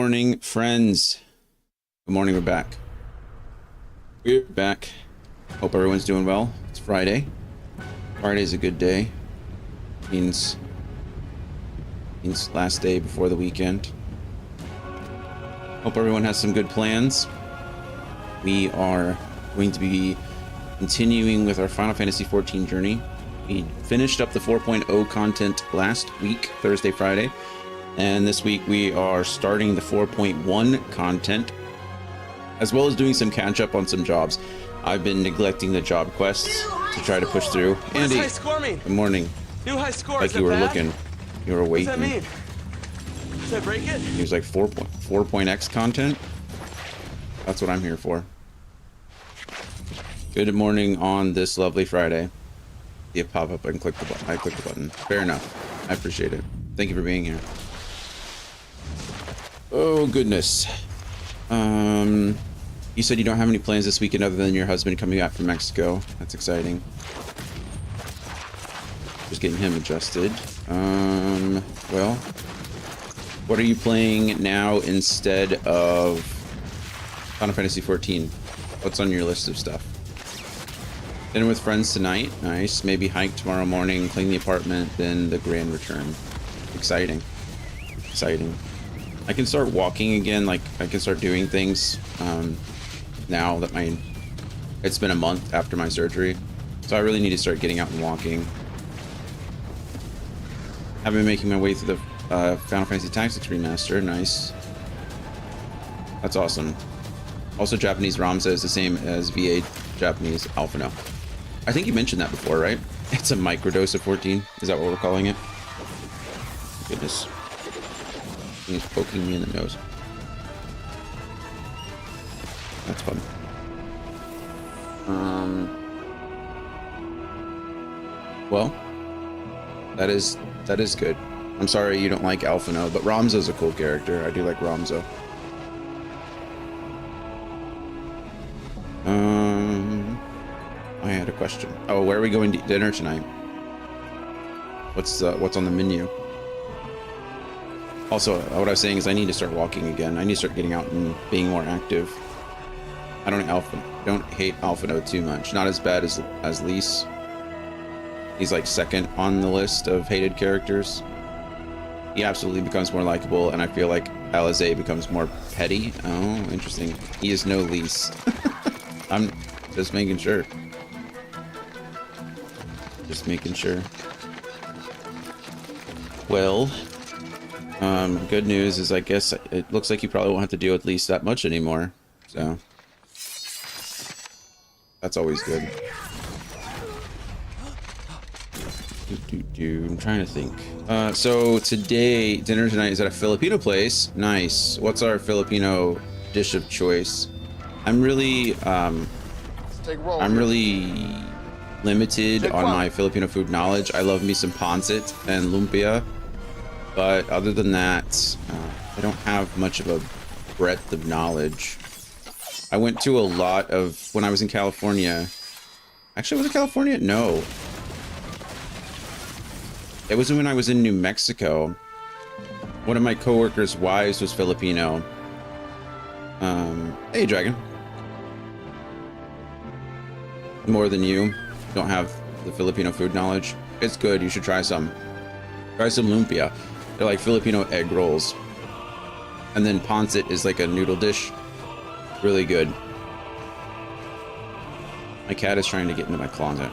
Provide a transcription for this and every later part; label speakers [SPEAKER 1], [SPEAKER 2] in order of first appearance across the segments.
[SPEAKER 1] morning, friends. Good morning, we're back. We're back. Hope everyone's doing well. It's Friday. Friday's a good day. Means last day before the weekend. Hope everyone has some good plans. We are going to be continuing with our Final Fantasy XIV journey. We finished up the 4.0 content last week, Thursday, Friday. And this week we are starting the 4.1 content, as well as doing some catch up on some jobs. I've been neglecting the job quests to try to push through. Andy,
[SPEAKER 2] high score mean?
[SPEAKER 1] Good morning.
[SPEAKER 2] New high score.
[SPEAKER 1] Like you were looking. You were waiting.
[SPEAKER 2] What does that mean? Does that break it?
[SPEAKER 1] He was like 4.x content. That's what I'm here for. Good morning on this lovely Friday. See it pop up and click the button. I clicked the button. Fair enough. I appreciate it. Thank you for being here. Oh goodness. You said you don't have any plans this weekend other than your husband coming back from Mexico. That's exciting. Just getting him adjusted. Well, what are you playing now instead of Final Fantasy XIV? What's on your list of stuff? Dinner with friends tonight. Nice. Maybe hike tomorrow morning, clean the apartment, then the grand return. Exciting. Exciting. I can start walking again, like I can start doing things now that it's been a month after my surgery. So I really need to start getting out and walking. I've been making my way through the Final Fantasy Tactics Remaster. Nice. That's awesome. Also, Japanese Ramza is the same as VA Japanese Alphino. I think you mentioned that before, right? It's a microdose of 14. Is that what we're calling it? Goodness. He's poking me in the nose. That's fun. Well, that is good. I'm sorry you don't like Alphino, but Ramzo's a cool character. I do like Ramzo. I had a question. Oh, where are we going to dinner tonight? What's on the menu? Also, what I was saying is I need to start walking again. I need to start getting out and being more active. I don't hate Alphino too much. Not as bad as Lise. He's like second on the list of hated characters. He absolutely becomes more likable, and I feel like Alize becomes more petty. Oh, interesting. He is no Lise. I'm just making sure. Just making sure. Well, good news is I guess it looks like you probably won't have to deal with Lise that much anymore. So that's always good. I'm trying to think. So dinner tonight is at a Filipino place. Nice. What's our Filipino dish of choice? I'm really limited on my Filipino food knowledge. I love me some pancit and lumpia, but other than that, I don't have much of a breadth of knowledge. I went to a lot of when I was in California. Actually, was it California? No. It was when I was in New Mexico. One of my coworkers' wives was Filipino. Hey, Dragon. More than you. Don't have the Filipino food knowledge. It's good. You should try some. Try some lumpia. They're like Filipino egg rolls. And then pancit is like a noodle dish. Really good. My cat is trying to get into my closet.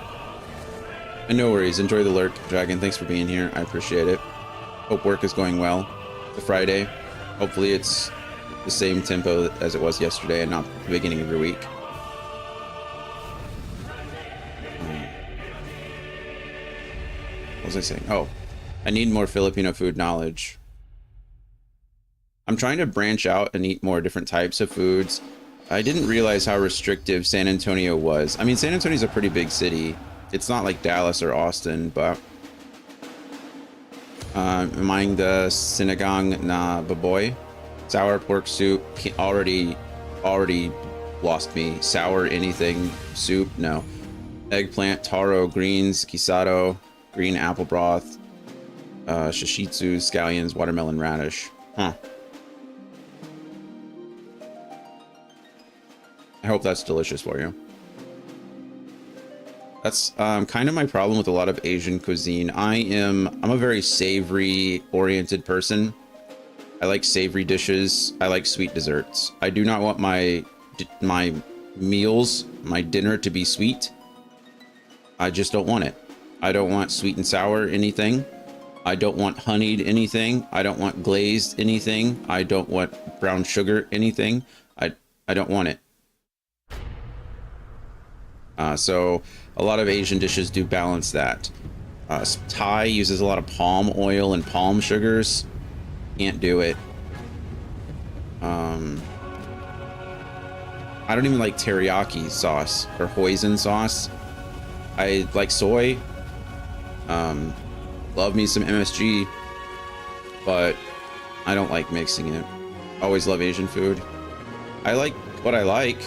[SPEAKER 1] And no worries. Enjoy the lurk, Dragon. Thanks for being here. I appreciate it. Hope work is going well. It's a Friday. Hopefully it's the same tempo as it was yesterday and not the beginning of your week. What was I saying? Oh, I need more Filipino food knowledge. I'm trying to branch out and eat more different types of foods. I didn't realize how restrictive San Antonio was. I mean, San Antonio's a pretty big city. It's not like Dallas or Austin, but mind the sinigang na baboy, sour pork soup. Already lost me. Sour anything soup? No. Eggplant, taro, greens, guisado, green apple broth, shishitsu, scallions, watermelon radish. Huh. I hope that's delicious for you. That's kind of my problem with a lot of Asian cuisine. I'm a very savory oriented person. I like savory dishes. I like sweet desserts. I do not want my meals, my dinner to be sweet. I just don't want it. I don't want sweet and sour anything. I don't want honeyed anything. I don't want glazed anything. I don't want brown sugar anything. I don't want it. So a lot of Asian dishes do balance that. Thai uses a lot of palm oil and palm sugars. Can't do it. I don't even like teriyaki sauce or hoisin sauce. I like soy. Love me some MSG, but I don't like mixing it. Always love Asian food. I like what I like.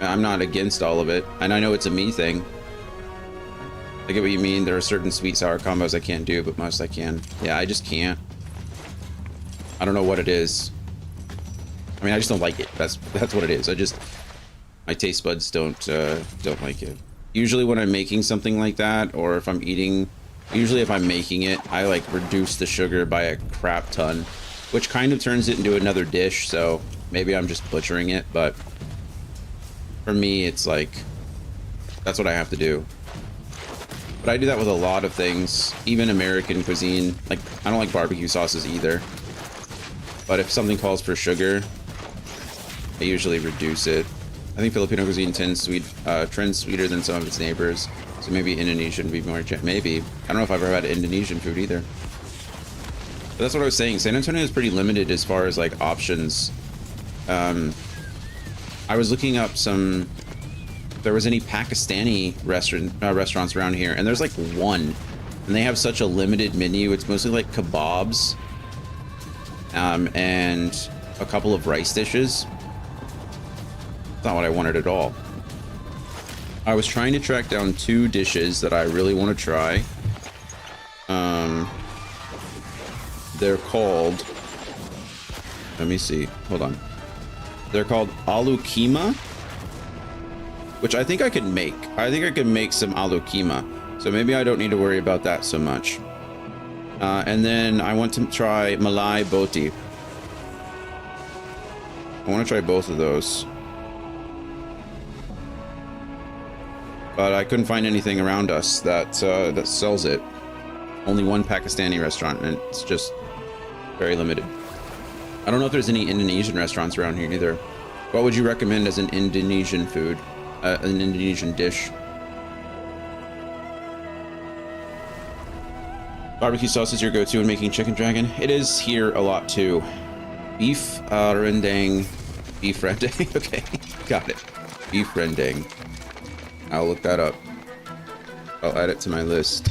[SPEAKER 1] I'm not against all of it, and I know it's a me thing. I get what you mean. There are certain sweet sour combos I can't do, but most I can. Yeah, I just can't. I don't know what it is. I mean, I just don't like it. That's what it is. My taste buds don't like it. Usually when I'm making something like that, or if I'm eating, usually if I'm making it, I like reduce the sugar by a crap ton, which kind of turns it into another dish. So maybe I'm just butchering it, but for me, it's like, that's what I have to do. But I do that with a lot of things, even American cuisine. Like, I don't like barbecue sauces either. But if something calls for sugar, I usually reduce it. I think Filipino cuisine trends sweeter than some of its neighbors. So maybe Indonesian would be more, maybe. I don't know if I've ever had Indonesian food either. But that's what I was saying. San Antonio is pretty limited as far as like options. I was looking up if there was any Pakistani restaurants around here, and there's like one, and they have such a limited menu. It's mostly like kebabs, and a couple of rice dishes. It's not what I wanted at all. I was trying to track down 2 dishes that I really want to try. They're called, let me see, hold on. They're called aloo keema, which I think I could make. I think I could make some aloo keema, so maybe I don't need to worry about that so much. And then I want to try malai boti. I want to try both of those, but I couldn't find anything around us that sells it. Only one Pakistani restaurant, and it's just very limited. I don't know if there's any Indonesian restaurants around here either. What would you recommend as an Indonesian food? An Indonesian dish? Barbecue sauce is your go-to when making chicken dragon? It is here a lot too. Beef rendang. Beef rendang. Okay, got it. Beef rendang. I'll look that up. I'll add it to my list.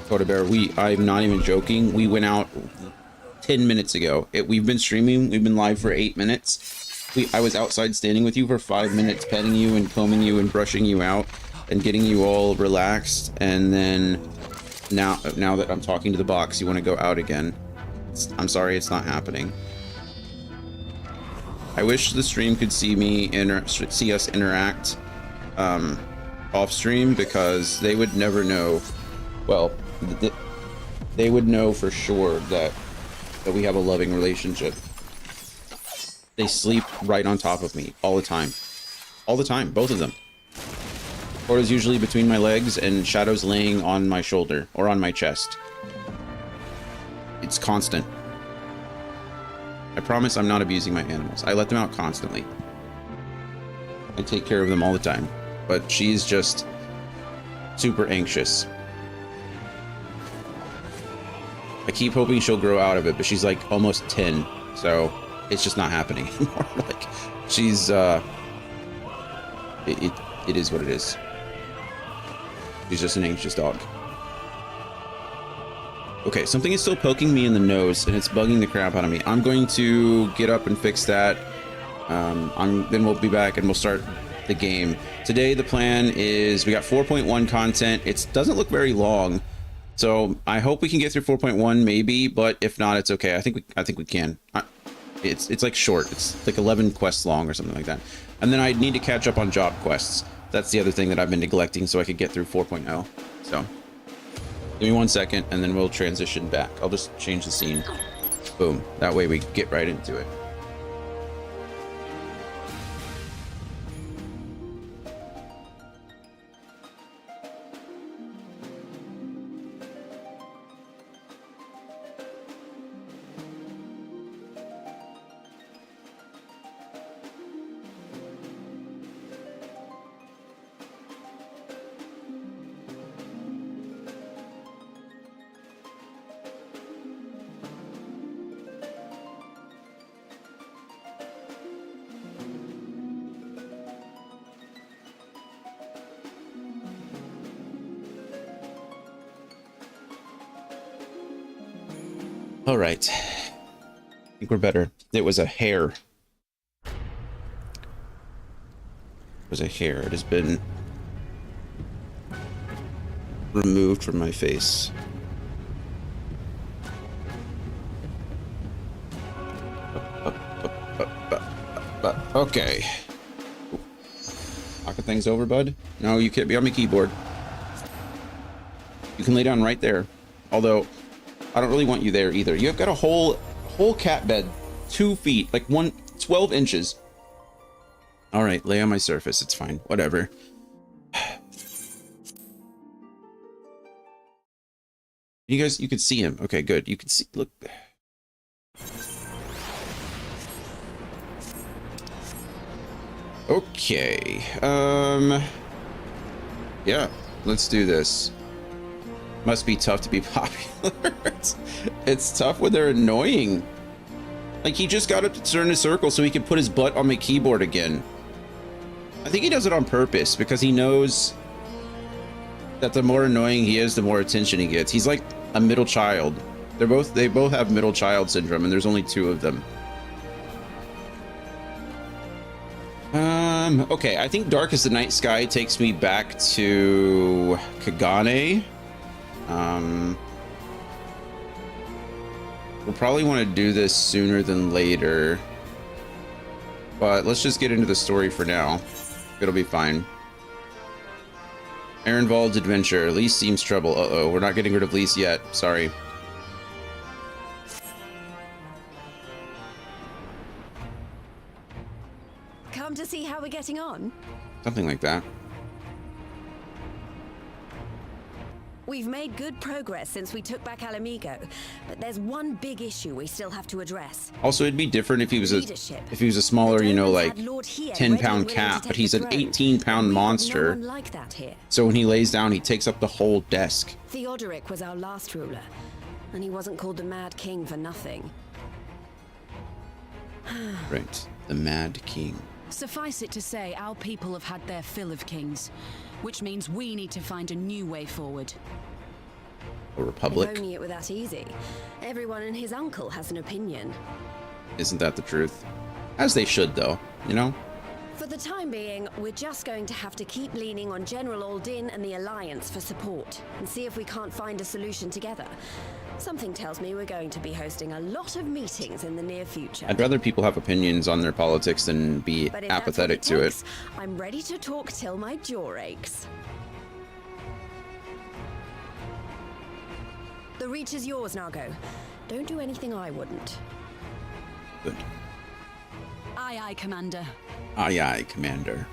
[SPEAKER 1] Coda Bear, I'm not even joking. We went out 10 minutes ago. We've been streaming. We've been live for 8 minutes. I was outside standing with you for 5 minutes, petting you and combing you and brushing you out and getting you all relaxed. And then now that I'm talking to the box, you want to go out again. I'm sorry, it's not happening. I wish the stream could see see us interact off stream, because they would never know. Well, they would know for sure that we have a loving relationship. They sleep right on top of me all the time. All the time, both of them. Cora's usually between my legs and Shadow's laying on my shoulder or on my chest. It's constant. I promise I'm not abusing my animals. I let them out constantly. I take care of them all the time. But she's just super anxious. I keep hoping she'll grow out of it, but she's like almost 10, so it's just not happening anymore. Like, she's it is what it is. She's just an anxious dog. Okay, something is still poking me in the nose, and it's bugging the crap out of me. I'm going to get up and fix that. Then we'll be back and we'll start the game. Today the plan is we got 4.1 content. It doesn't look very long. So I hope we can get through 4.1 maybe, but if not, it's okay. I think we can. It's like short. It's like 11 quests long or something like that. And then I need to catch up on job quests. That's the other thing that I've been neglecting so I could get through 4.0. So give me 1 second and then we'll transition back. I'll just change the scene. Boom. That way we get right into it. All right. I think we're better. It was a hair. It was a hair. It has been removed from my face. Okay. Knocking things over, bud? No, you can't be on my keyboard. You can lay down right there. Although, I don't really want you there either. You've got a whole cat bed, 2 feet, like 12 inches. All right, lay on my surface. It's fine. Whatever. You guys, you could see him. Okay, good. You can see. Look. Okay. Yeah. Let's do this. Must be tough to be popular. It's tough when they're annoying. Like, he just got up to turn a circle so he could put his butt on my keyboard again. I think he does it on purpose because he knows that the more annoying he is, the more attention he gets. He's like a middle child. They both have middle child syndrome, and there's only 2 of them. Okay, I think Dark as the Night Sky takes me back to Kagane. We'll probably want to do this sooner than later, but let's just get into the story for now. It'll be fine. Arenvald's adventure. Lise seems trouble. Uh-oh, we're not getting rid of Lise yet. Sorry.
[SPEAKER 3] Come to see how we're getting on?
[SPEAKER 1] Something like that.
[SPEAKER 3] We've made good progress since we took back Alamigo, but there's one big issue we still have to address.
[SPEAKER 1] Also, it'd be different if he was a smaller, you know, like 10-pound cat, but he's an 18-pound monster.
[SPEAKER 3] No one like that here.
[SPEAKER 1] So when he lays down, he takes up the whole desk.
[SPEAKER 3] Theodoric was our last ruler, and he wasn't called the Mad King for nothing.
[SPEAKER 1] Right, the Mad King.
[SPEAKER 4] Suffice it to say, our people have had their fill of kings, which means we need to find a new way forward.
[SPEAKER 1] A republic.
[SPEAKER 3] If only it were that easy. Everyone and his uncle has an opinion.
[SPEAKER 1] Isn't that the truth? As they should, though, you know?
[SPEAKER 3] For the time being, we're just going to have to keep leaning on General Aldin and the Alliance for support, and see if we can't find a solution together. Something tells me we're going to be hosting a lot of meetings in the near future.
[SPEAKER 1] I'd rather people have opinions on their politics than be apathetic to it.
[SPEAKER 3] I'm ready to talk till my jaw aches. The Reach is yours, Nago. Don't do anything I wouldn't.
[SPEAKER 1] Good.
[SPEAKER 4] Aye, aye, Commander.
[SPEAKER 1] Aye, aye, Commander.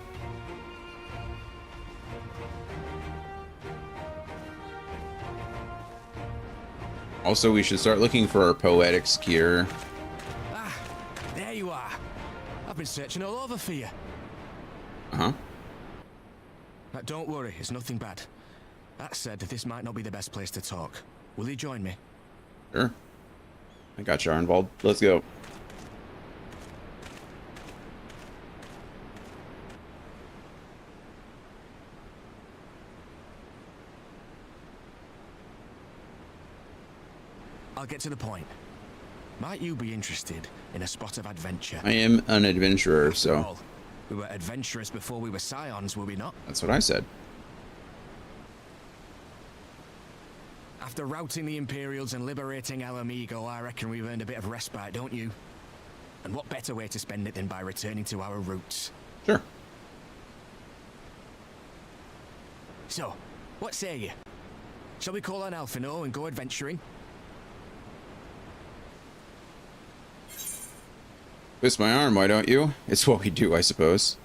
[SPEAKER 1] Also, we should start looking for our poetics gear.
[SPEAKER 2] Ah, there you are. I've been searching all over for you.
[SPEAKER 1] Uh-huh.
[SPEAKER 2] Now, don't worry, it's nothing bad. That said, this might not be the best place to talk. Will you join me?
[SPEAKER 1] Sure. I got you, Arenvald. Let's go.
[SPEAKER 2] I'll get to the point. Might you be interested in a spot of adventure?
[SPEAKER 1] I am an adventurer, so...
[SPEAKER 2] After all, we were adventurous before we were scions, were we not?
[SPEAKER 1] That's what I said.
[SPEAKER 2] After routing the Imperials and liberating Alamigo, I reckon we've earned a bit of respite, don't you? And what better way to spend it than by returning to our roots?
[SPEAKER 1] Sure.
[SPEAKER 2] So, what say you? Shall we call on Alphino and go adventuring?
[SPEAKER 1] Twist my arm, why don't you? It's what we do, I suppose.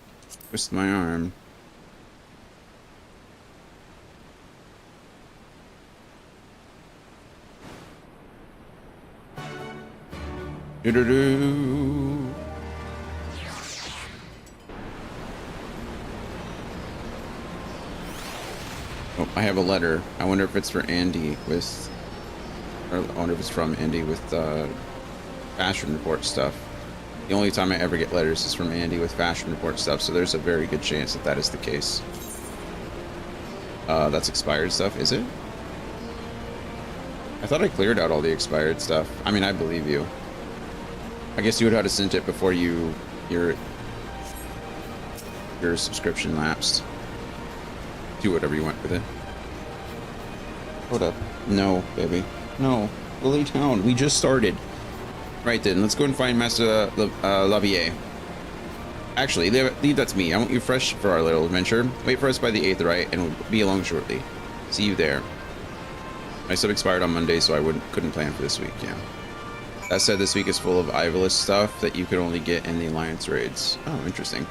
[SPEAKER 1] Twist my arm. Do-do-do. Oh, I have a letter. I wonder if it's for Andy with... Or I wonder if it's from Andy with fashion report stuff. The only time I ever get letters is from Andy with fashion report stuff, so there's a very good chance that that is the case. That's expired stuff, is it? I thought I cleared out all the expired stuff. I mean, I believe you. I guess you would have to send it before your subscription lapsed. Do whatever you want with it. Hold up. No, baby. No. Lily Town. We just started. Right then, let's go and find Master Lavier. Actually, leave that to me. I want you fresh for our little adventure. Wait for us by the Aetheryte, and we'll be along shortly. See you there. My sub expired on Monday, so I couldn't plan for this week, yeah. That said, this week is full of Ivalice stuff that you could only get in the Alliance raids. Oh, interesting.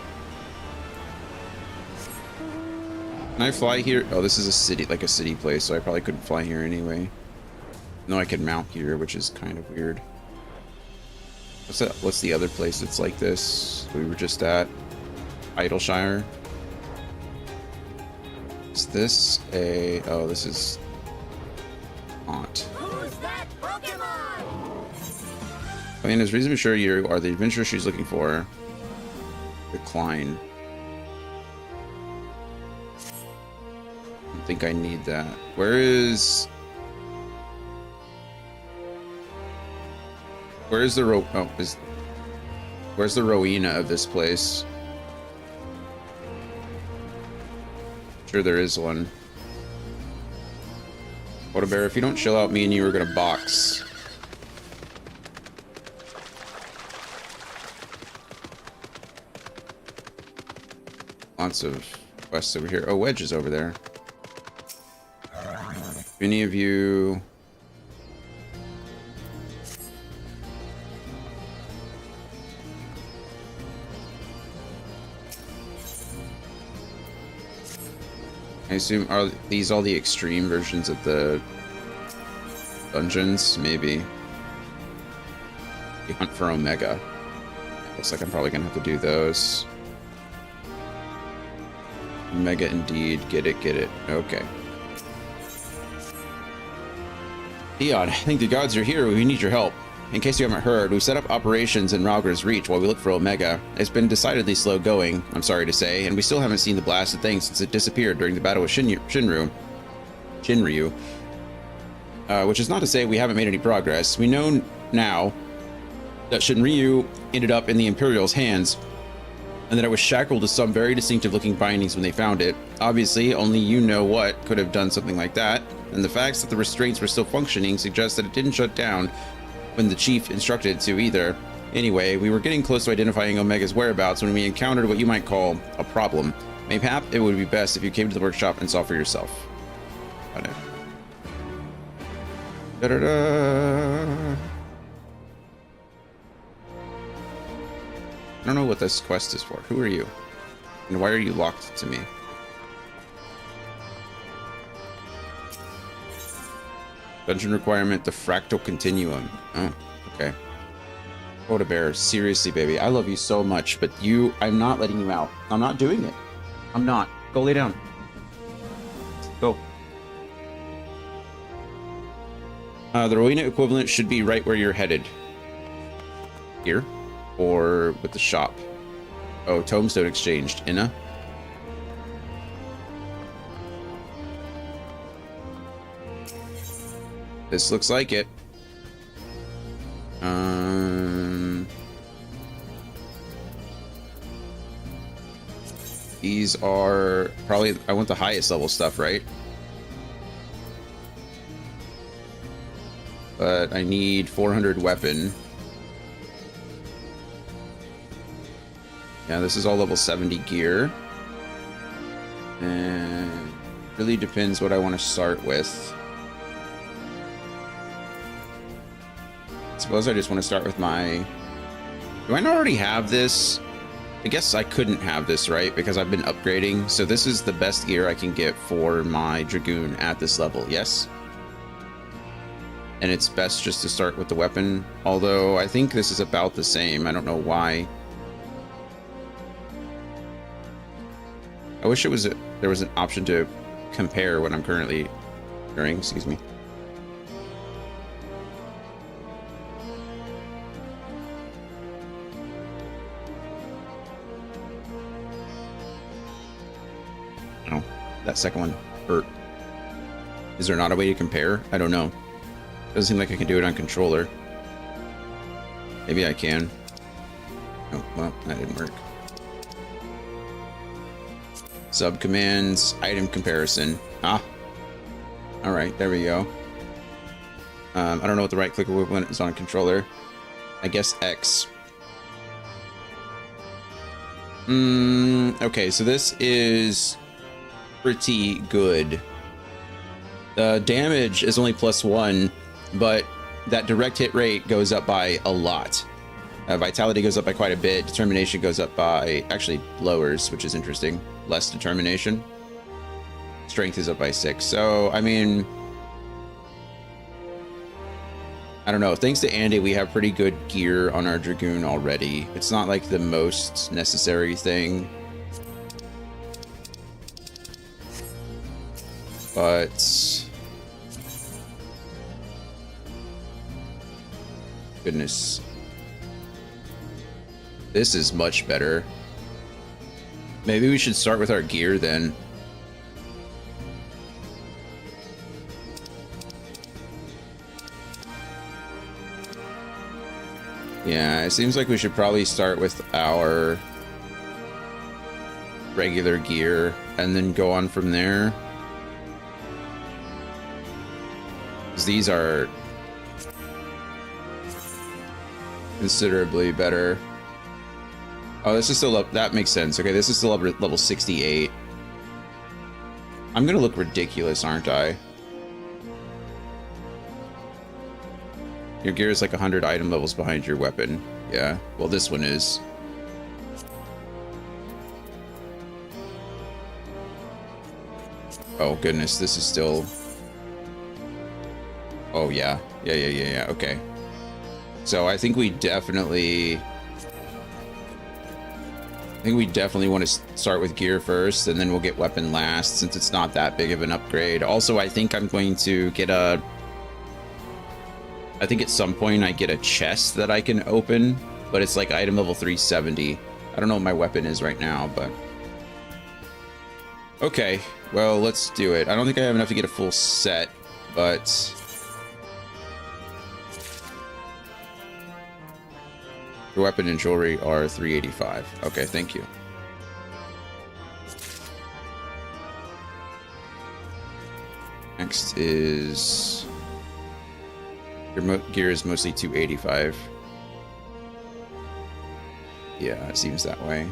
[SPEAKER 1] Can I fly here? Oh, this is a city, like a city place, so I probably couldn't fly here anyway. No, I can mount here, which is kind of weird. What's the other place that's like this? We were just at Idleshire. Is this a... Oh, this is... Haunt.
[SPEAKER 3] Who's that Pokemon?
[SPEAKER 1] I mean, is reasonably sure you are the adventurer she's looking for. Decline. I don't think I need that. Where is... Where's the where's the Rowena of this place? Sure there is one. What a bear, if you don't chill out, me and you are gonna box. Lots of quests over here. Oh, Wedge is over there. If any of you... I assume, are these all the extreme versions of the dungeons? Maybe. You hunt for Omega. Looks like I'm probably gonna have to do those. Omega indeed. Get it, get it. Okay. Eon, I think the gods are here. We need your help. In case you haven't heard, we've set up operations in Rauger's Reach while we look for Omega. It's been decidedly slow going, I'm sorry to say, and we still haven't seen the blasted thing since it disappeared during the battle with Shinryu. Which is not to say we haven't made any progress. We know now that Shinryu ended up in the Imperial's hands, and that it was shackled to some very distinctive looking bindings when they found it. Obviously, only you know what could have done something like that, and the facts that the restraints were still functioning suggest that it didn't shut down when the chief instructed it to either. Anyway, we were getting close to identifying Omega's whereabouts when we encountered what you might call a problem. Mayhap it would be best if you came to the workshop and saw for yourself. Got it. Da-da-da. I don't know what this quest is for. Who are you? And why are you locked to me? Dungeon requirement, the fractal continuum. Oh, okay. Quota bear, seriously, baby. I love you so much, but I'm not letting you out. I'm not doing it. I'm not. Go lay down. Go. The Rowena equivalent should be right where you're headed. Here? Or with the shop? Oh, Tombstone exchanged. Inna? This looks like it. These are probably, I want the highest level stuff, right? But I need 400 weapon. Yeah, this is all level 70 gear. And really depends what I want to start with. I suppose I just want to start with my... Do I not already have this? I guess I couldn't have this, right? Because I've been upgrading. So this is the best gear I can get for my Dragoon at this level, yes? And it's best just to start with the weapon. Although I think this is about the same. I don't know why. I wish there was an option to compare what I'm currently wearing. Excuse me. Oh, that second one hurt. Is there not a way to compare? I don't know. Doesn't seem like I can do it on controller. Maybe I can. Oh, well, that didn't work. Sub commands, item comparison. Ah. Alright, there we go. I don't know what the right click equivalent is on a controller. I guess X. Okay, so this is pretty good. The damage is only +1, but that direct hit rate goes up by a lot. Vitality goes up by quite a bit. Determination goes up by... actually lowers, which is interesting. Less determination. Strength is up by 6. So, I mean... I don't know. Thanks to Andy, we have pretty good gear on our Dragoon already. It's not like the most necessary thing. But... goodness. This is much better. Maybe we should start with our gear then. Yeah, it seems like we should probably start with our regular gear and then go on from there. 'Cause these are considerably better. Oh, this is still up. That makes sense. Okay, this is still up at level 68. I'm gonna look ridiculous, aren't I? Your gear is like 100 item levels behind your weapon. Yeah, well, this one is. Oh, goodness, this is still... Oh, yeah. Yeah. Okay. So I think we definitely... want to start with gear first, and then we'll get weapon last, since it's not that big of an upgrade. Also, I think I'm going to get a... I think at some point I get a chest that I can open, but it's like item level 370. I don't know what my weapon is right now, but... Okay, well, let's do it. I don't think I have enough to get a full set, but... Your weapon and jewelry are 385. Okay, thank you. Next is... Your gear is mostly 285. Yeah, it seems that way.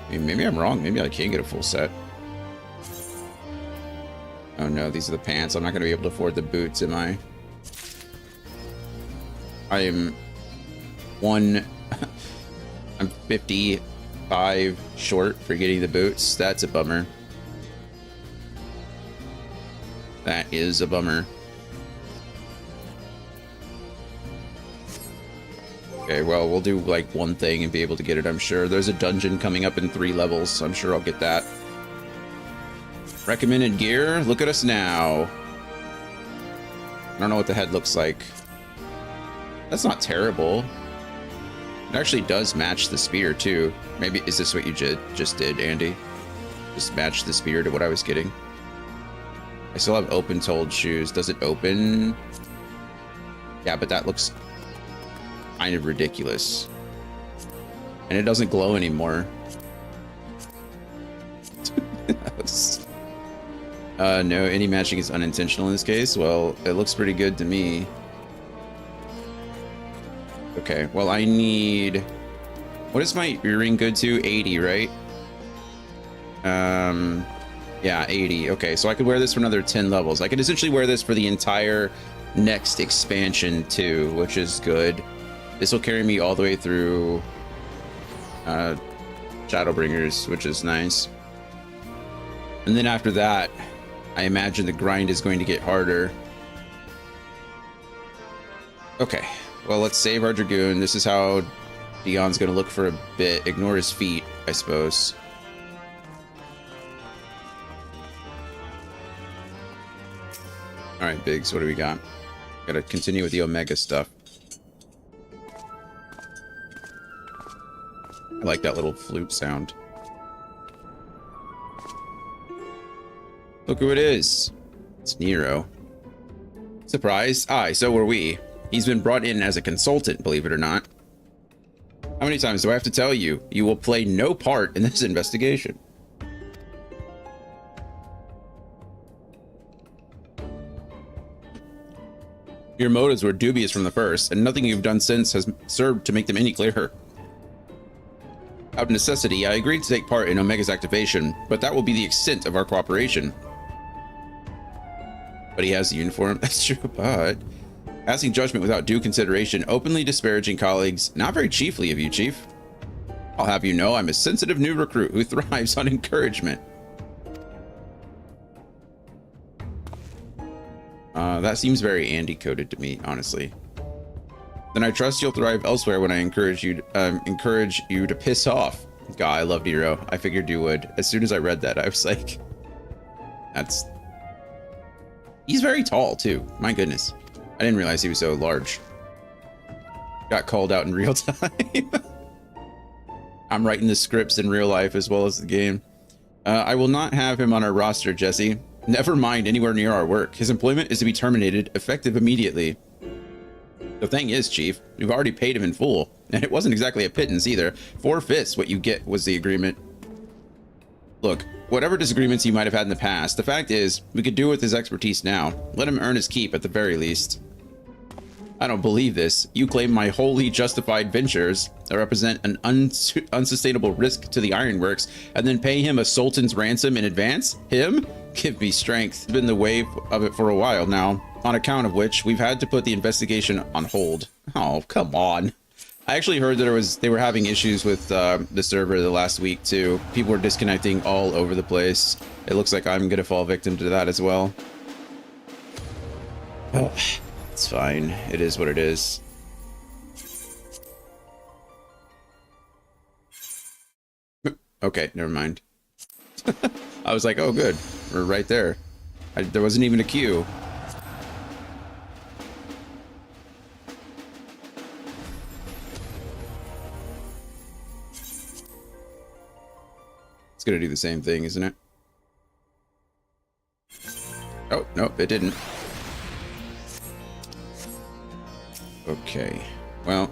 [SPEAKER 1] I mean, maybe I'm wrong. Maybe I can get a full set. Oh no, these are the pants. I'm not going to be able to afford the boots, am I? I'm 55 short for getting the boots. That's a bummer. That is a bummer. Okay, well, we'll do like one thing and be able to get it, I'm sure. There's a dungeon coming up in 3 levels, so I'm sure I'll get that. Recommended gear? Look at us now. I don't know what the head looks like. That's not terrible. It actually does match the spear, too. Maybe, is this what you just did, Andy? Just match the spear to what I was getting? I still have open-toed shoes. Does it open? Yeah, but that looks kind of ridiculous. And it doesn't glow anymore. No, any matching is unintentional in this case. Well, it looks pretty good to me. Okay, well, I need... What is my earring good to? 80, right? Yeah, 80. Okay, so I could wear this for another 10 levels. I could essentially wear this for the entire next expansion too, which is good. This will carry me all the way through Shadowbringers, which is nice. And then after that, I imagine the grind is going to get harder. Okay, well, let's save our Dragoon. This is how Dion's going to look for a bit. Ignore his feet, I suppose. All right, Biggs, what do we got? Gotta continue with the Omega stuff. I like that little flute sound. Look who it is. It's Nero. Surprise. Aye, so were we. He's been brought in as a consultant, believe it or not. How many times do I have to tell you? You will play no part in this investigation. Your motives were dubious from the first, and nothing you've done since has served to make them any clearer. Out of necessity, I agreed to take part in Omega's activation, but that will be the extent of our cooperation. But he has the uniform. That's true, but... Passing judgment without due consideration, openly disparaging colleagues, not very chiefly of you, Chief. I'll have you know I'm a sensitive new recruit who thrives on encouragement. That seems very Andy-coded to me, honestly. Then I trust you'll thrive elsewhere when I encourage you to piss off. God, I love Nero. I figured you would. As soon as I read that, I was like, that's... He's very tall, too. My goodness. I didn't realize he was so large. Got called out in real time. I'm writing the scripts in real life as well as the game. I will not have him on our roster, Jesse. Never mind anywhere near our work. His employment is to be terminated, effective immediately. The thing is, Chief, we've already paid him in full, and it wasn't exactly a pittance either. 4/5 what you get was the agreement. Look, whatever disagreements you might have had in the past, the fact is, we could do with his expertise now. Let him earn his keep at the very least. I don't believe this. You claim my wholly justified ventures that represent an unsustainable risk to the ironworks, and then pay him a sultan's ransom in advance? Him? Give me strength. It's been the way of it for a while now, on account of which we've had to put the investigation on hold. Oh, come on. I actually heard that they were having issues with the server the last week too. People were disconnecting all over the place. It looks like I'm gonna fall victim to that as well. Oh, it's fine. It is what it is. Okay, never mind. I was like, oh good, we're right there. There wasn't even a queue. It's gonna do the same thing, isn't it? Oh, nope, it didn't. Okay, well,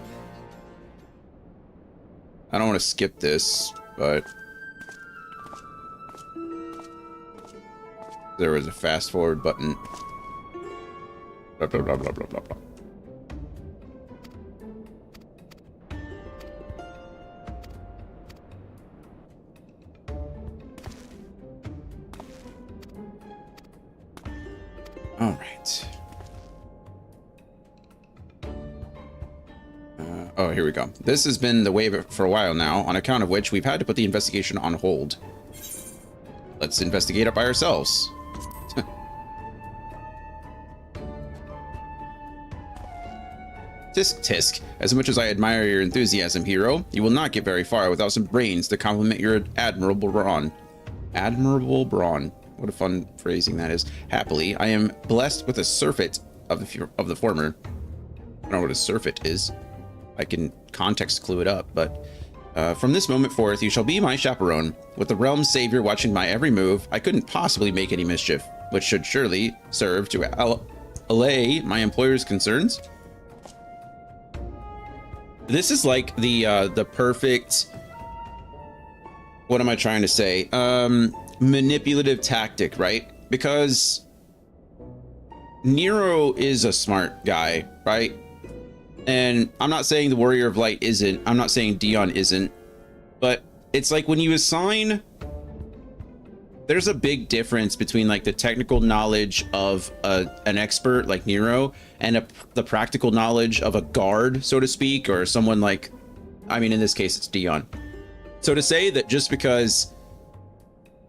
[SPEAKER 1] I don't want to skip this, but there was a fast forward button. Blah, blah, blah, blah, blah, blah, blah. All right. Oh, here we go. This has been the way of it for a while now, on account of which we've had to put the investigation on hold. Let's investigate it by ourselves. Tisk tisk. As much as I admire your enthusiasm, hero, you will not get very far without some brains to complement your admirable brawn. Admirable brawn. What a fun phrasing that is. Happily, I am blessed with a surfeit of the former. I don't know what a surfeit is. I can context clue it up, but from this moment forth, you shall be my chaperone. With the realm's savior watching my every move, I couldn't possibly make any mischief, which should surely serve to allay my employer's concerns. This is like the perfect, what am I trying to say? Manipulative tactic, right? Because Nero is a smart guy, right? And I'm not saying the Warrior of Light isn't. I'm not saying Dion isn't. But it's like when you assign... There's a big difference between like the technical knowledge of an expert like Nero and the practical knowledge of a guard, so to speak, or someone like... I mean, in this case, it's Dion. So to say that just because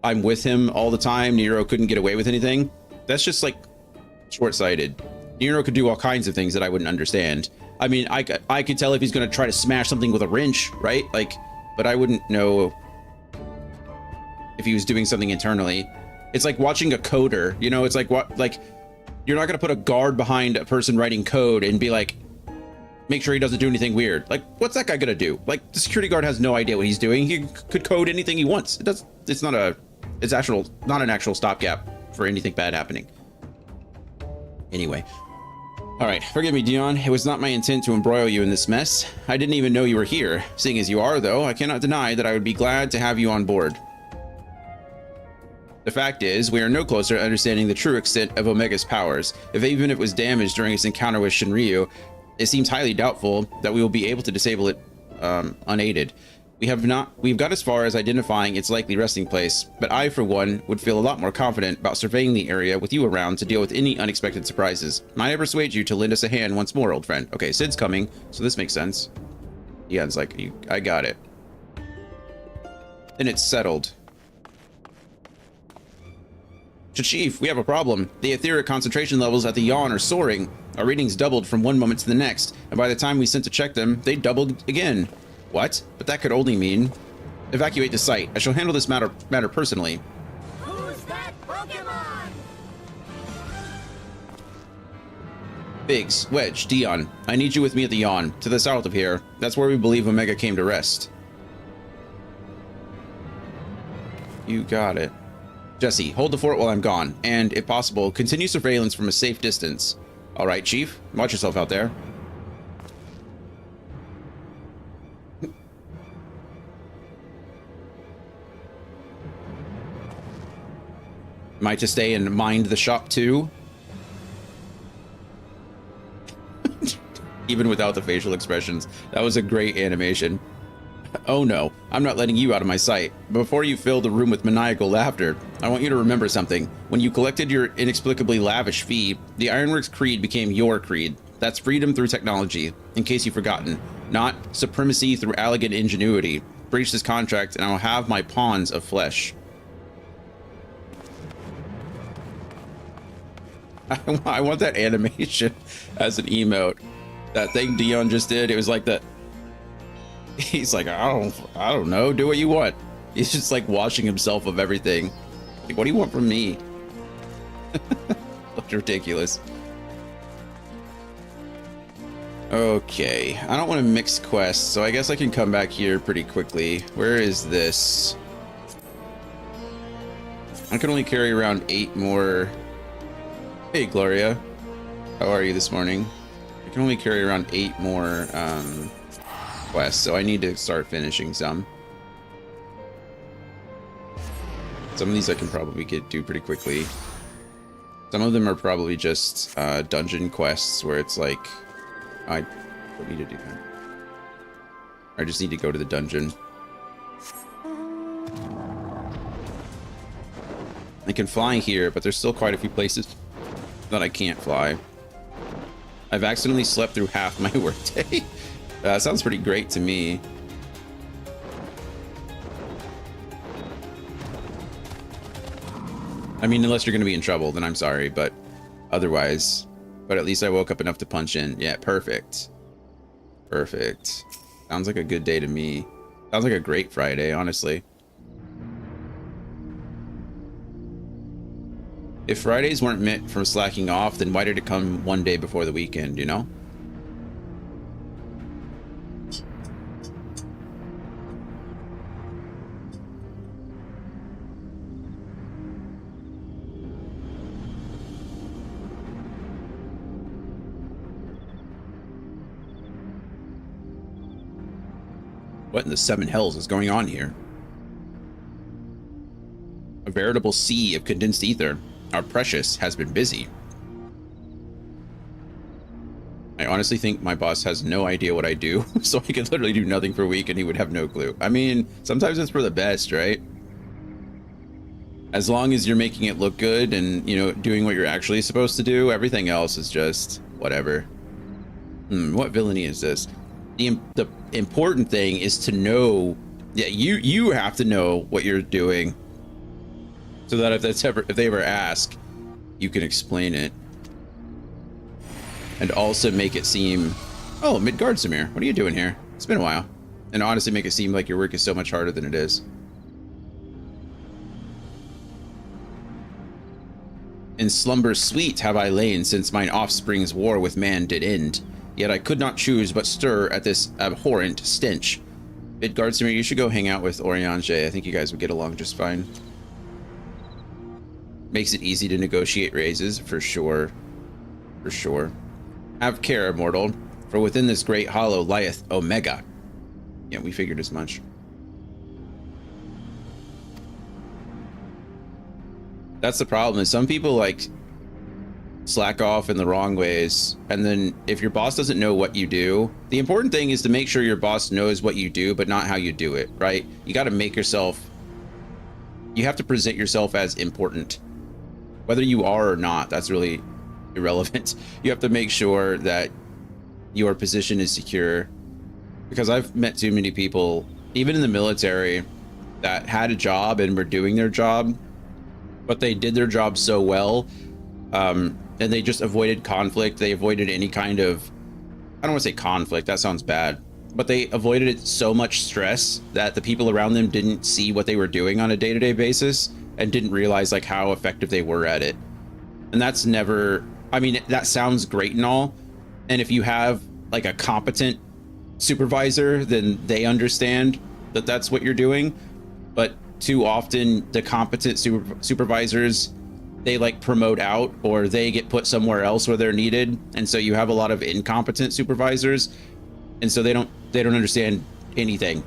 [SPEAKER 1] I'm with him all the time, Nero couldn't get away with anything, that's just like short-sighted. Nero could do all kinds of things that I wouldn't understand. I mean, I could tell if he's going to try to smash something with a wrench, right? Like, but I wouldn't know if he was doing something internally. It's like watching a coder, you know, it's like what, like, you're not going to put a guard behind a person writing code and be like, make sure he doesn't do anything weird. Like, what's that guy going to do? Like, the security guard has no idea what he's doing. He could code anything he wants. It's not an actual stopgap for anything bad happening. Anyway. All right, forgive me, Dion. It was not my intent to embroil you in this mess. I didn't even know you were here. Seeing as you are, though, I cannot deny that I would be glad to have you on board. The fact is, we are no closer to understanding the true extent of Omega's powers. Even if it was damaged during its encounter with Shinryu, it seems highly doubtful that we will be able to disable it unaided. We've got as far as identifying its likely resting place, but I, for one, would feel a lot more confident about surveying the area with you around to deal with any unexpected surprises. Might I persuade you to lend us a hand once more, old friend? Okay, Sid's coming, so this makes sense. Dion's like, I got it. Then it's settled. Chief, we have a problem. The etheric concentration levels at the yawn are soaring. Our readings doubled from one moment to the next, and by the time we sent to check them, they doubled again. What? But that could only mean... Evacuate the site. I shall handle this matter personally.
[SPEAKER 5] Who's that Pokemon?
[SPEAKER 1] Biggs, Wedge, Dion. I need you with me at the yawn, to the south of here. That's where we believe Omega came to rest. You got it. Jesse, hold the fort while I'm gone, and, if possible, continue surveillance from a safe distance. All right, Chief. Watch yourself out there. Am I to stay and mind the shop too? Even without the facial expressions. That was a great animation. Oh no, I'm not letting you out of my sight. Before you fill the room with maniacal laughter, I want you to remember something. When you collected your inexplicably lavish fee, the Ironworks creed became your creed. That's freedom through technology, in case you've forgotten. Not supremacy through elegant ingenuity. Breach this contract and I'll have my pawns of flesh. I want that animation as an emote. That thing Dion just did, it was like that. He's like, I don't know, do what you want. He's just like washing himself of everything. Like, what do you want from me? Looked ridiculous. Okay, I don't want to mix quests, so I guess I can come back here pretty quickly. Where is this? I can only carry around 8 more. Hey, Gloria. How are you this morning? I can only carry around 8 more quests, so I need to start finishing some. Some of these I can probably do pretty quickly. Some of them are probably just dungeon quests where it's like, I don't need to do that. I just need to go to the dungeon. I can fly here, but there's still quite a few places that I can't fly. I've accidentally slept through half my workday. Sounds pretty great to me. I mean, unless you're going to be in trouble, then I'm sorry, but otherwise. But at least I woke up enough to punch in. Yeah, perfect. Perfect. Sounds like a good day to me. Sounds like a great Friday, honestly. If Fridays weren't meant for slacking off, then why did it come one day before the weekend, you know? What in the 7 hells is going on here? A veritable sea of condensed ether. Our precious has been busy. I honestly think my boss has no idea what I do, so I could literally do nothing for a week and he would have no clue. I mean, sometimes it's for the best, right? As long as you're making it look good and, you know, doing what you're actually supposed to do, everything else is just whatever. What villainy is this? The important thing is to know, yeah, you have to know what you're doing, so that if they ever ask, you can explain it. And also make it seem, oh, Midgard Samir, what are you doing here? It's been a while. And honestly make it seem like your work is so much harder than it is. In slumber sweet have I lain since mine offspring's war with man did end. Yet I could not choose but stir at this abhorrent stench. Midgard Samir, you should go hang out with Oriange. I think you guys would get along just fine. Makes it easy to negotiate raises, for sure. For sure. Have care, mortal, for within this great hollow lieth Omega. Yeah, we figured as much. That's the problem, is some people like slack off in the wrong ways, and then if your boss doesn't know what you do, the important thing is to make sure your boss knows what you do, but not how you do it, right? You got to make yourself, you have to present yourself as important. Whether you are or not, that's really irrelevant. You have to make sure that your position is secure, because I've met too many people, even in the military, that had a job and were doing their job, but they did their job so well, and they just avoided conflict. They avoided any kind of, I don't want to say conflict, that sounds bad, but they avoided it so much stress that the people around them didn't see what they were doing on a day-to-day basis and didn't realize like how effective they were at it. And that's never, I mean, that sounds great and all, and if you have like a competent supervisor, then they understand that that's what you're doing. But too often the competent supervisors, they like promote out, or they get put somewhere else where they're needed, and so you have a lot of incompetent supervisors, and so they don't understand anything.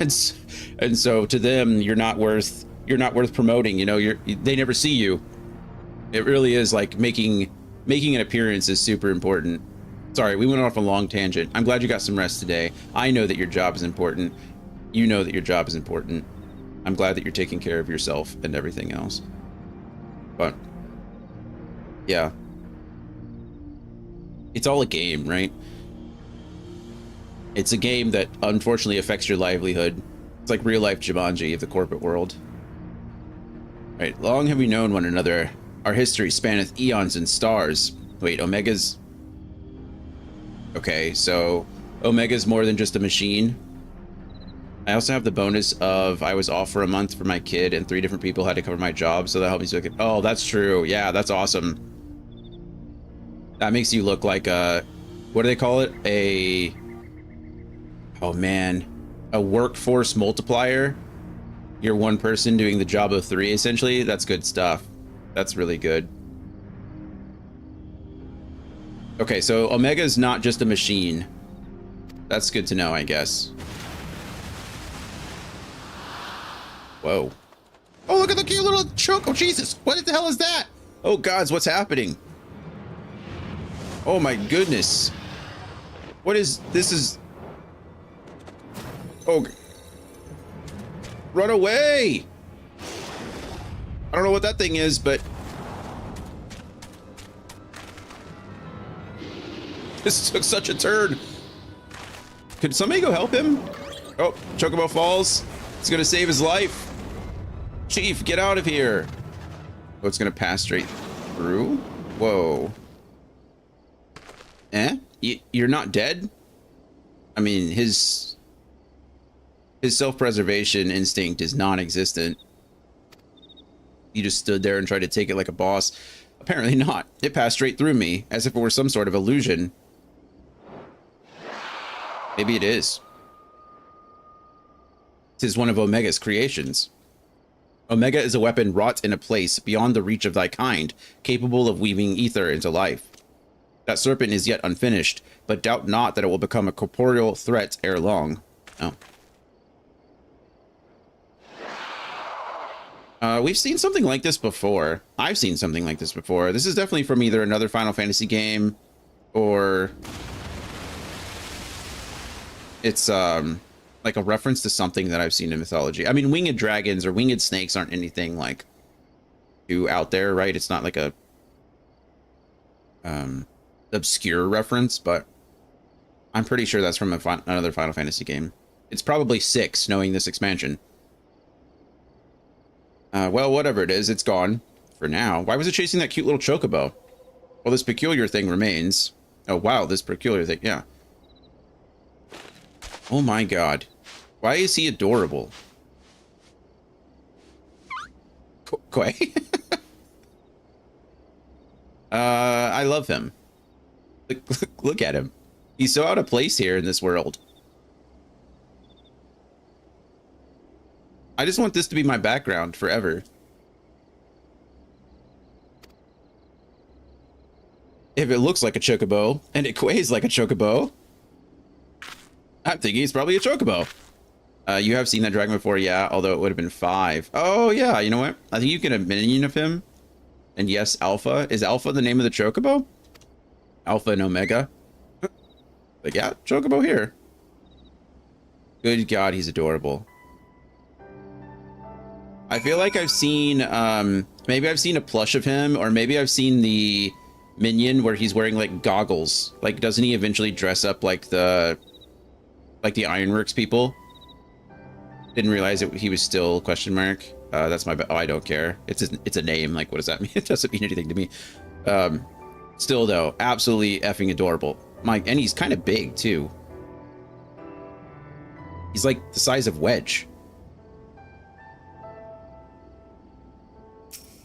[SPEAKER 1] and so to them, you're not worth promoting. You know, they never see you. It really is like making an appearance is super important. Sorry, we went off a long tangent. I'm glad you got some rest today. I know that your job is important. You know that your job is important. I'm glad that you're taking care of yourself and everything else. But yeah, it's all a game, right? It's a game that unfortunately affects your livelihood. It's like real life Jumanji of the corporate world. Right, long have we known one another. Our history spanneth eons and stars. Wait, Omega's... Okay, so Omega's more than just a machine. I also have the bonus of I was off for a month for my kid and 3 different people had to cover my job, so that helped me so I could... Oh, that's true. Yeah, that's awesome. That makes you look like a... What do they call it? A... Oh, man. A workforce multiplier. You're one person doing the job of 3, essentially. That's good stuff. That's really good. Okay, so Omega is not just a machine. That's good to know, I guess. Whoa. Oh, look at the cute little choke. Oh, Jesus. What the hell is that? Oh, gods, what's happening? Oh, my goodness. What is... This is... Oh. Run away. I don't know what that thing is, but... This took such a turn. Could somebody go help him? Oh, Chocobo falls. It's gonna save his life. Chief, get out of here. Oh, it's gonna pass straight through? Whoa. Eh? You're not dead? I mean, his self-preservation instinct is non-existent. He just stood there and tried to take it like a boss. Apparently not. It passed straight through me, as if it were some sort of illusion. Maybe it is. Tis one of Omega's creations. Omega is a weapon wrought in a place beyond the reach of thy kind, capable of weaving ether into life. That serpent is yet unfinished, but doubt not that it will become a corporeal threat ere long. Oh. We've seen something like this before. I've seen something like this before. This is definitely from either another Final Fantasy game or It's like a reference to something that I've seen in mythology. I mean, winged dragons or winged snakes aren't anything like too out there, right? It's not like a obscure reference, but I'm pretty sure that's from another Final Fantasy game. It's probably 6, knowing this expansion. Well, whatever it is, it's gone for now. Why was it chasing that cute little chocobo? Well, this peculiar thing remains. Oh, wow, this peculiar thing, yeah. Oh my god. Why is he adorable? Quay? I love him. Look at him. He's so out of place here in this world. I just want this to be my background forever. If it looks like a chocobo, and it quays like a chocobo, I'm thinking it's probably a chocobo. You have seen that dragon before, yeah, although it would have been 5. Oh, yeah, you know what? I think you can have minion of him. And yes, Alpha. Is Alpha the name of the chocobo? Alpha and Omega? Like, yeah, chocobo here. Good God, he's adorable. I feel like I've seen, maybe I've seen a plush of him, or maybe I've seen the minion where he's wearing, like, goggles. Like, doesn't he eventually dress up like the Ironworks people? Didn't realize he was still question mark. That's my oh, I don't care. It's a name. Like, what does that mean? It doesn't mean anything to me. Still though, absolutely effing adorable. And he's kind of big too. He's like the size of Wedge.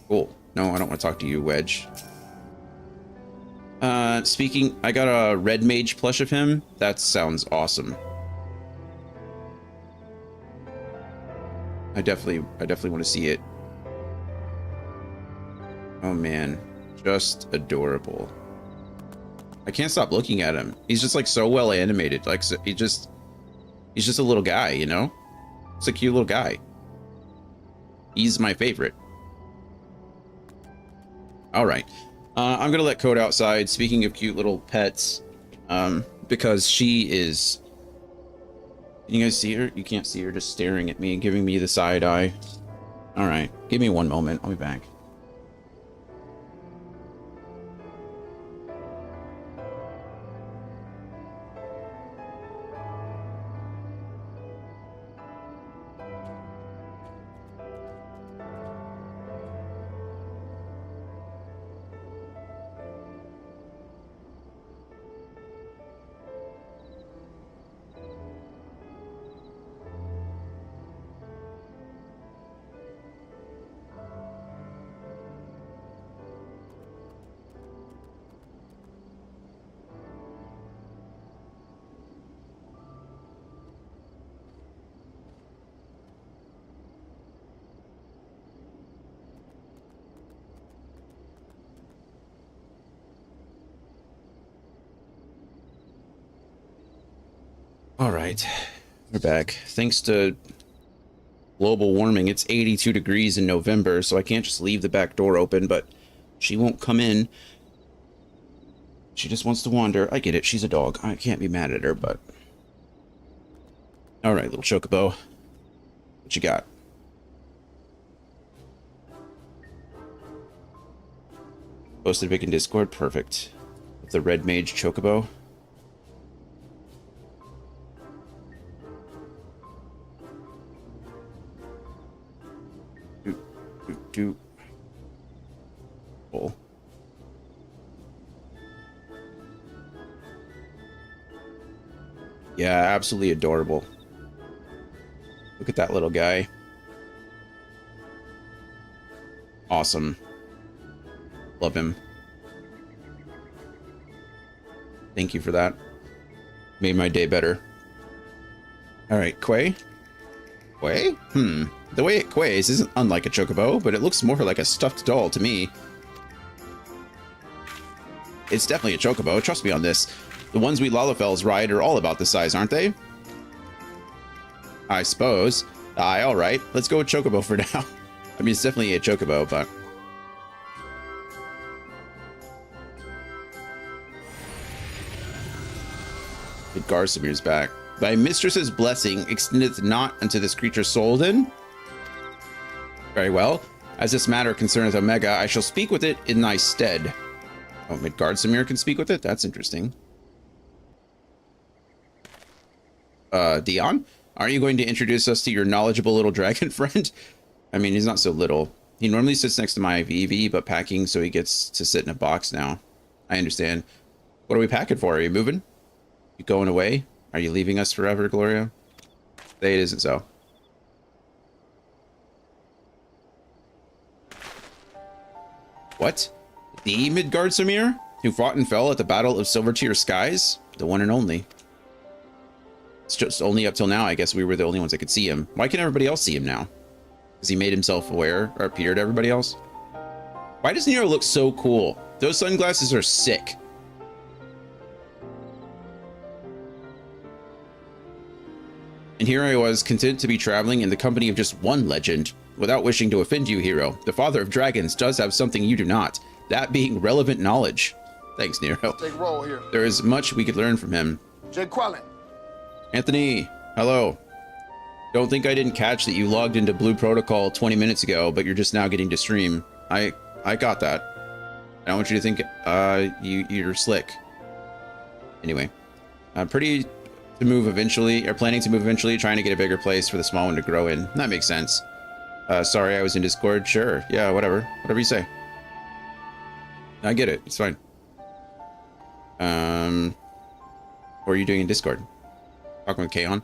[SPEAKER 1] Cool. No, I don't want to talk to you, Wedge. Speaking, I got a red mage plush of him. That sounds awesome. I definitely want to see it. Oh man, just adorable. I can't stop looking at him. He's just like so well animated. Like so, he's just a little guy, you know? It's a cute little guy. He's my favorite. All right, I'm gonna let Code outside. Speaking of cute little pets, because she is. Can you guys see her? You can't see her, just staring at me and giving me the side eye. All right, give me one moment. I'll be back. All right, we're back. Thanks to global warming, it's 82 degrees in November, so I can't just leave the back door open, but she won't come in. She just wants to wander. I get it, she's a dog. I can't be mad at her, but... All right, little chocobo. What you got? Posted big in Discord, perfect. With the red mage chocobo. Cool. Yeah, absolutely adorable. Look at that little guy. Awesome. Love him. Thank you for that. Made my day better. All right, Quay. Quay? The way it quays isn't unlike a chocobo, but it looks more like a stuffed doll to me. It's definitely a chocobo, trust me on this. The ones we Lalafels ride are all about this size, aren't they? I suppose. Aye, alright. Let's go with chocobo for now. I mean, it's definitely a chocobo, but... Good Garsamir's back. Thy mistress's blessing extendeth not unto this creature's soul then? Very well. As this matter concerneth Omega, I shall speak with it in thy stead. Oh, Midgardsamir can speak with it? That's interesting. Dion? Aren't you going to introduce us to your knowledgeable little dragon friend? I mean, he's not so little. He normally sits next to my VV, but packing, so he gets to sit in a box now. I understand. What are we packing for? Are you moving? You going away? Are you leaving us forever, Gloria? Say it isn't so. What? The Midgardsamir? Who fought and fell at the Battle of Silvertear Skies? The one and only. It's just only up till now, I guess we were the only ones that could see him. Why can everybody else see him now? Because he made himself aware or appear to everybody else? Why does Nero look so cool? Those sunglasses are sick. And here I was, content to be traveling in the company of just one legend. Without wishing to offend you, hero, the father of dragons does have something you do not. That being relevant knowledge. Thanks, Nero.
[SPEAKER 6] Take roll here.
[SPEAKER 1] There is much we could learn from him.
[SPEAKER 6] Jay Quellen.
[SPEAKER 1] Anthony, hello. Don't think I didn't catch that you logged into Blue Protocol 20 minutes ago, but you're just now getting to stream. I got that. I don't want you to think you're slick. Anyway, pretty to move eventually, or planning to move eventually, trying to get a bigger place for the small one to grow in. That makes sense. Sorry, I was in Discord. Sure. Yeah, whatever. Whatever you say. I get it. It's fine. What are you doing in Discord? Talking with Kaon?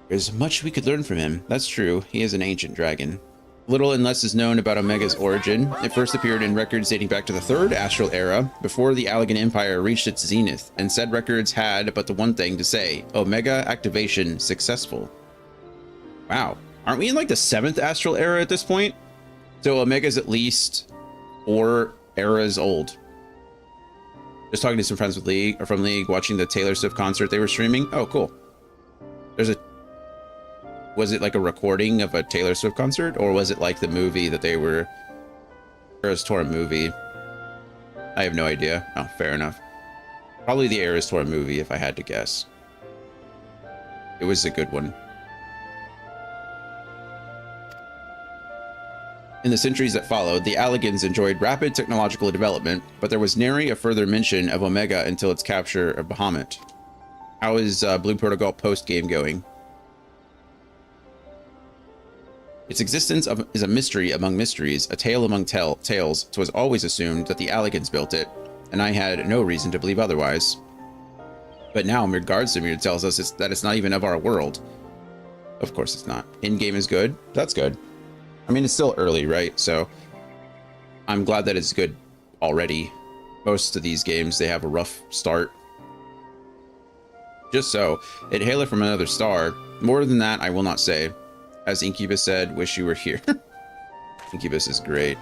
[SPEAKER 1] There's much we could learn from him. That's true. He is an ancient dragon. Little and less is known about Omega's origin. It first appeared in records dating back to the Third Astral Era, before the Allegan Empire reached its zenith, and said records had but the one thing to say: Omega activation successful. Wow. Aren't we in like the 7th Astral Era at this point? So Omega's at least 4 eras old. Just talking to some friends with League, or from League, watching the Taylor Swift concert they were streaming. Oh, cool. Was it like a recording of a Taylor Swift concert, or was it like the movie that they were, Eras Tour movie? I have no idea. Oh, fair enough. Probably the Eras Tour movie, if I had to guess. It was a good one. In the centuries that followed, the Allegans enjoyed rapid technological development, but there was nary a further mention of Omega until its capture of Bahamut. How is Blue Protocol post-game going? Its existence is a mystery among mysteries, a tale among tales. It was always assumed that the Allegans built it, and I had no reason to believe otherwise. But now Midgardsamir tells us that it's not even of our world. Of course it's not. In-game is good. That's good. I mean, it's still early, right? So I'm glad that it's good already. Most of these games, they have a rough start. Just so, it haileth from another star. More than that, I will not say. As Incubus said, wish you were here. Incubus is great.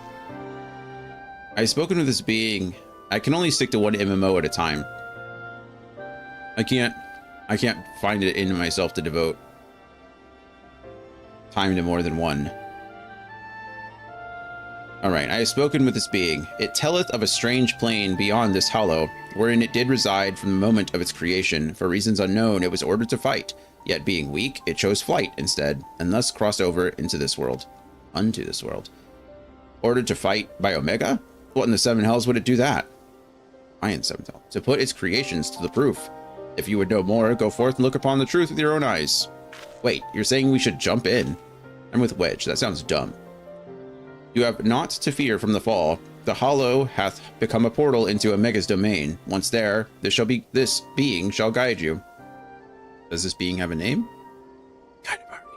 [SPEAKER 1] I've spoken with this being. I can only stick to one MMO at a time. I can't find it in myself to devote time to more than one. Alright, I have spoken with this being. It telleth of a strange plane beyond this hollow, wherein it did reside from the moment of its creation. For reasons unknown, it was ordered to fight. Yet being weak, it chose flight instead, and thus crossed over into this world. Unto this world. Ordered to fight by Omega? What in the 7 hells would it do that? I in 7 hells. To put its creations to the proof. If you would know more, go forth and look upon the truth with your own eyes. Wait, you're saying we should jump in? I'm with Wedge, that sounds dumb. You have naught to fear from the fall. The hollow hath become a portal into Omega's domain. Once there, this being shall guide you. Does this being have a name? Kind of already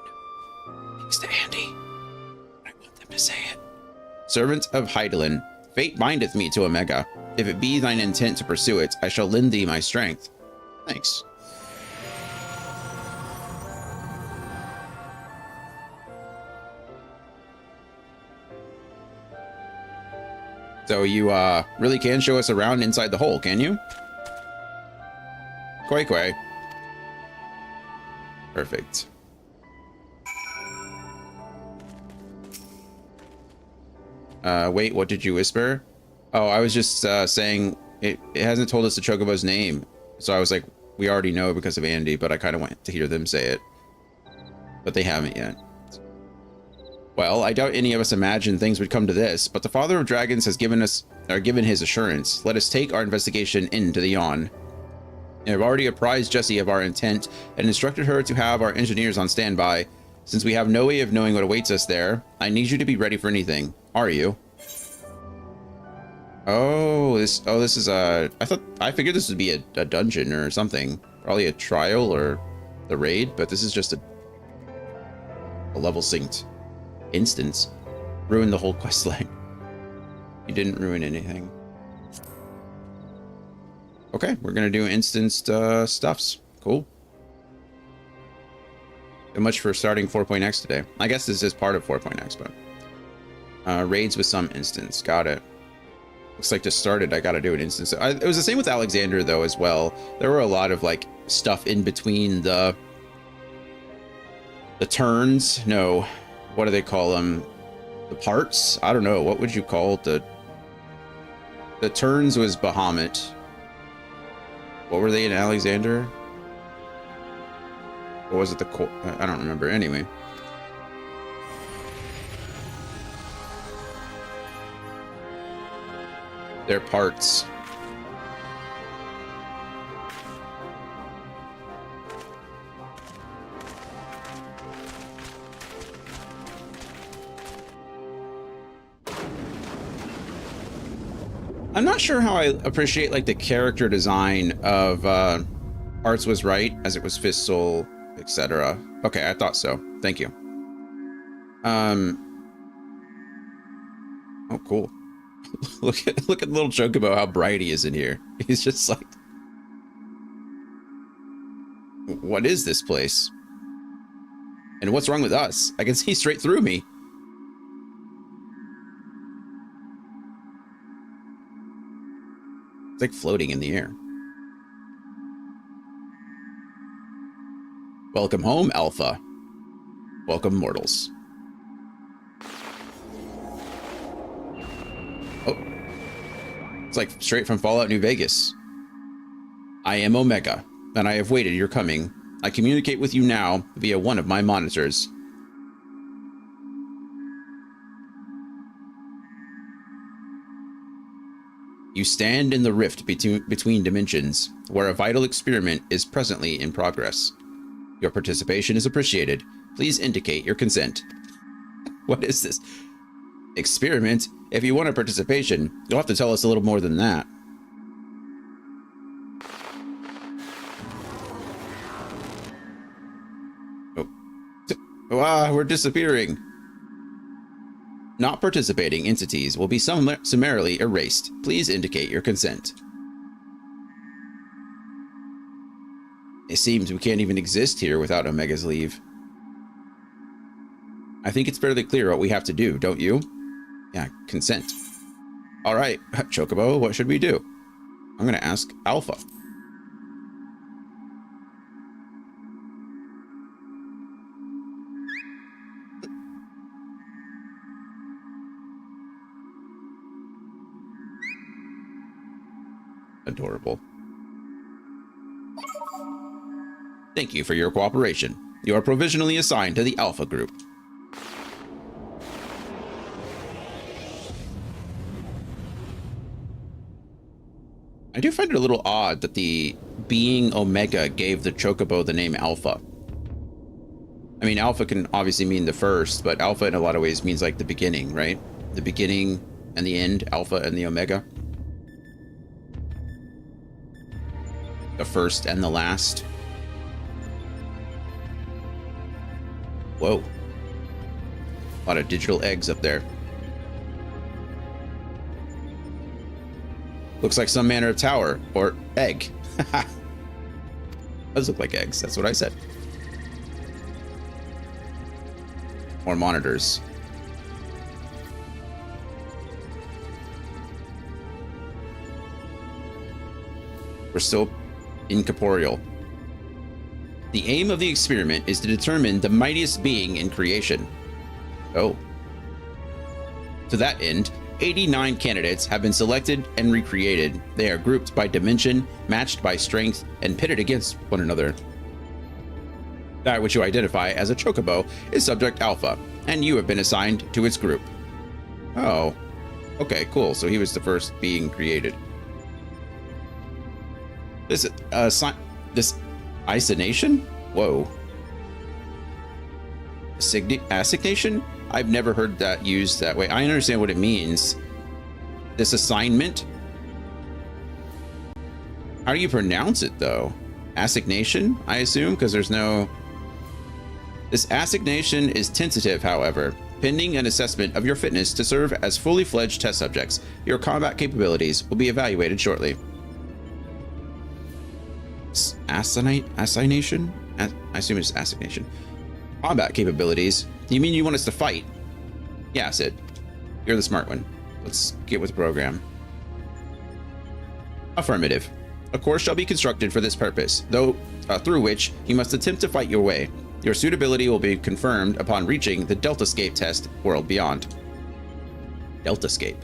[SPEAKER 1] know. Thanks to Andy. I want them to say it. Servant of Hydaelyn, fate bindeth me to Omega. If it be thine intent to pursue it, I shall lend thee my strength. Thanks. So you really can show us around inside the hole, can you? Quay Quay. Perfect. Wait, what did you whisper? Oh, I was just saying it hasn't told us the Chocobo's name. So I was like, we already know because of Andy, but I kind of want to hear them say it. But they haven't yet. Well, I doubt any of us imagined things would come to this, but the Father of Dragons has given his assurance. Let us take our investigation into the Yawn. I have already apprised Jessie of our intent and instructed her to have our engineers on standby. Since we have no way of knowing what awaits us there, I need you to be ready for anything. Are you? Oh, this is I figured this would be a dungeon or something. Probably a trial or the raid, but this is just a level synced instance. Ruined the whole quest line. You didn't ruin anything. Okay, we're gonna do instanced stuffs. Cool. So much for starting 4.x today. I guess this is part of 4.x, but raids with some instance. Got it. Looks like to start it, I gotta do an instance. It was the same with Alexander though as well. There were a lot of like stuff in between the turns. No, what do they call them? The parts? I don't know. What would you call it? The turns was Bahamut. What were they in Alexander? Or was it the core? I don't remember. Anyway. Their parts. I'm not sure how I appreciate like the character design of Arts was right as it was Fist Soul, etc. Okay, I thought so. Thank you. Oh, cool. look at the little joke about how bright he is in here. He's just like, what is this place? And what's wrong with us? I can see straight through me. It's like floating in the air. Welcome home, Alpha. Welcome, mortals. Oh. It's like straight from Fallout New Vegas. I am Omega, and I have waited your coming. I communicate with you now via one of my monitors. You stand in the rift between dimensions, where a vital experiment is presently in progress. Your participation is appreciated. Please indicate your consent. What is this? Experiment? If you want a participation, you'll have to tell us a little more than that. Oh. We're disappearing. Not participating entities will be summarily erased. Please indicate your consent. It seems we can't even exist here without Omega's leave. I think it's fairly clear what we have to do, don't you? Yeah, consent. All right, Chocobo, what should we do? I'm going to ask Alpha. Adorable. Thank you for your cooperation. You are provisionally assigned to the Alpha Group. I do find it a little odd that the being Omega gave the Chocobo the name Alpha. I mean, Alpha can obviously mean the first, but Alpha in a lot of ways means like the beginning, right? The beginning and the end, Alpha and the Omega. The first and the last. Whoa. A lot of digital eggs up there. Looks like some manner of tower or egg. Does look like eggs. That's what I said. More monitors. We're still incorporeal. The aim of the experiment is to determine the mightiest being in creation. Oh. To that end, 89 candidates have been selected and recreated. They are grouped by dimension, matched by strength, and pitted against one another. That which you identify as a chocobo is subject alpha, and you have been assigned to its group. Oh, okay, cool. So he was the first being created. This assignation? Whoa. Assignation? I've never heard that used that way. I understand what it means. This assignment? How do you pronounce it, though? Assignation, I assume, because there's no... This assignation is tentative, however, pending an assessment of your fitness to serve as fully fledged test subjects. Your combat capabilities will be evaluated shortly. Assignation? I assume it's assignation. Combat capabilities? You mean you want us to fight? Yeah, Sid. You're the smart one. Let's get with the program. Affirmative. A course shall be constructed for this purpose, though through which you must attempt to fight your way. Your suitability will be confirmed upon reaching the Deltascape test world beyond. Deltascape.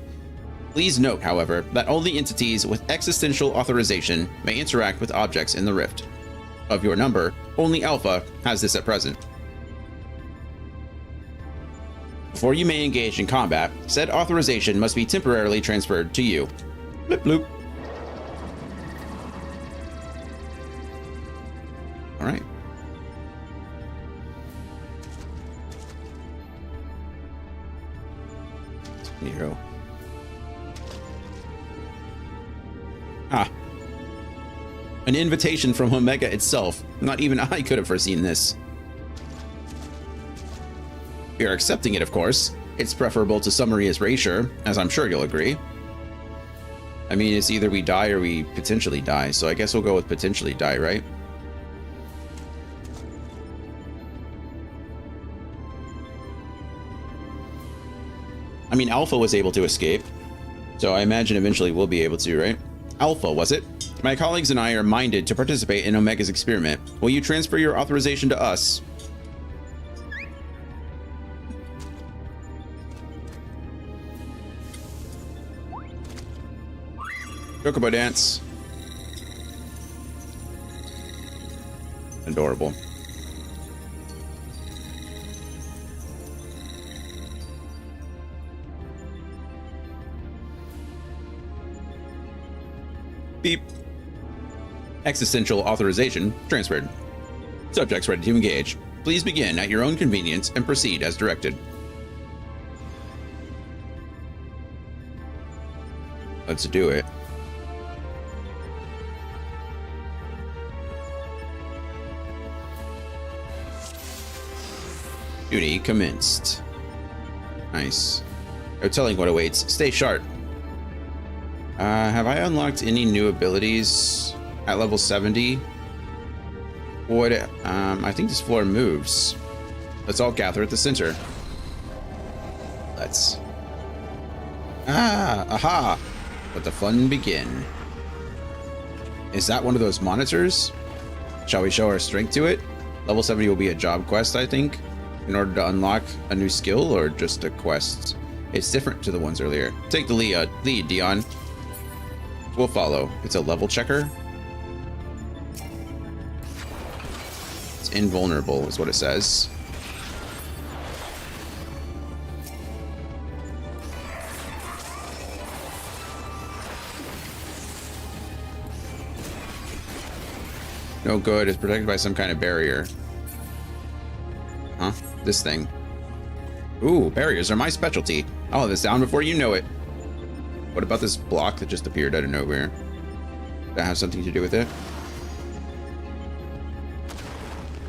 [SPEAKER 1] Please note, however, that only entities with existential authorization may interact with objects in the rift. Of your number, only Alpha has this at present. Before you may engage in combat, said authorization must be temporarily transferred to you. Bloop bloop. All right. Nero. Ah. An invitation from Omega itself. Not even I could have foreseen this. You're accepting it, of course. It's preferable to summary as erasure, as I'm sure you'll agree. I mean, it's either we die or we potentially die, so I guess we'll go with potentially die, right? I mean, Alpha was able to escape, so I imagine eventually we'll be able to, right? Alpha, was it? My colleagues and I are minded to participate in Omega's experiment. Will you transfer your authorization to us? Chocobo dance. Adorable. Beep. Existential authorization transferred. Subjects ready to engage. Please begin at your own convenience and proceed as directed. Let's do it. Duty commenced. Nice. No telling what awaits. Stay sharp. Have I unlocked any new abilities at level 70? What? I think this floor moves. Let's all gather at the center. Let's. Aha! Let the fun begin. Is that one of those monitors? Shall we show our strength to it? Level 70 will be a job quest, I think, in order to unlock a new skill, or just a quest. It's different to the ones earlier. Take the lead, Dion. We'll follow. It's a level checker. It's invulnerable, is what it says. No good. It's protected by some kind of barrier. Huh? This thing. Ooh, barriers are my specialty. I'll have this down before you know it. What about this block that just appeared out of nowhere? Does that have something to do with it?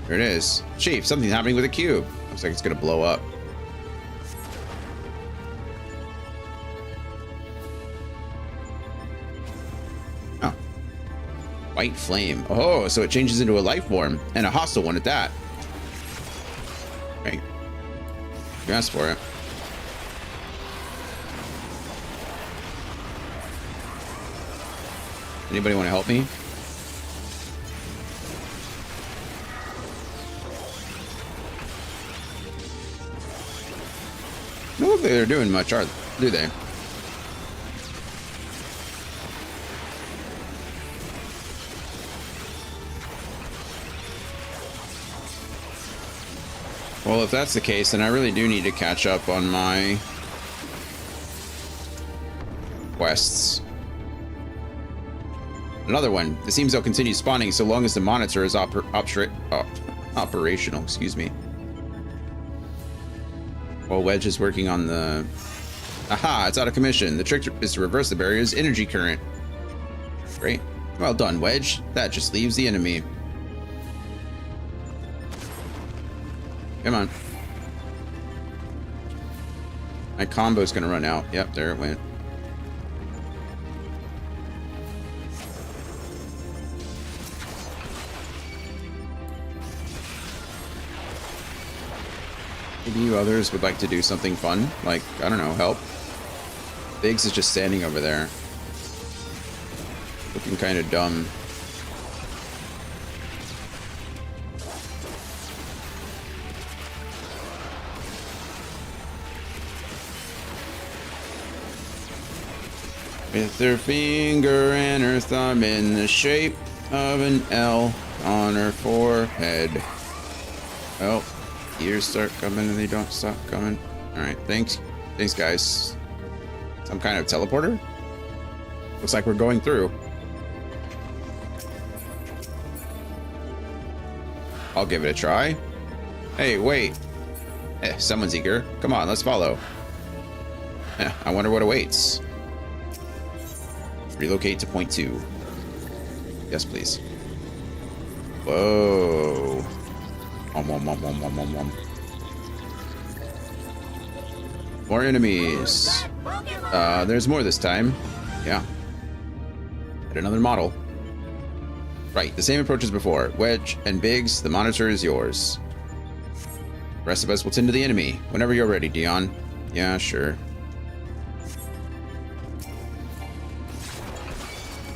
[SPEAKER 1] There it is. Chief, something's happening with the cube. Looks like it's gonna blow up. Oh. White flame. Oh, so it changes into a life form, and a hostile one at that. Okay. You asked for it. Anybody want to help me? Don't look like they're doing much, do they? Well, if that's the case, then I really do need to catch up on my quests. Another one. It seems they'll continue spawning so long as the monitor is operational. Excuse me. While Wedge is working on the... Aha! It's out of commission. The trick is to reverse the barrier's energy current. Great. Well done, Wedge. That just leaves the enemy. Come on. My combo's gonna run out. Yep, there it went. Maybe you others would like to do something fun, like, I don't know, help. Biggs is just standing over there. Looking kind of dumb. With her finger and her thumb in the shape of an L on her forehead. Oh, ears start coming and they don't stop coming. Alright, thanks. Thanks, guys. Some kind of teleporter? Looks like we're going through. I'll give it a try. Hey, wait. Someone's eager. Come on, let's follow. I wonder what awaits. Relocate to point 2. Yes, please. Whoa. More enemies. There's more this time. Yeah. At another model. Right, the same approach as before. Wedge and Biggs, the monitor is yours. The rest of us will tend to the enemy. Whenever you're ready, Dion. Yeah, sure.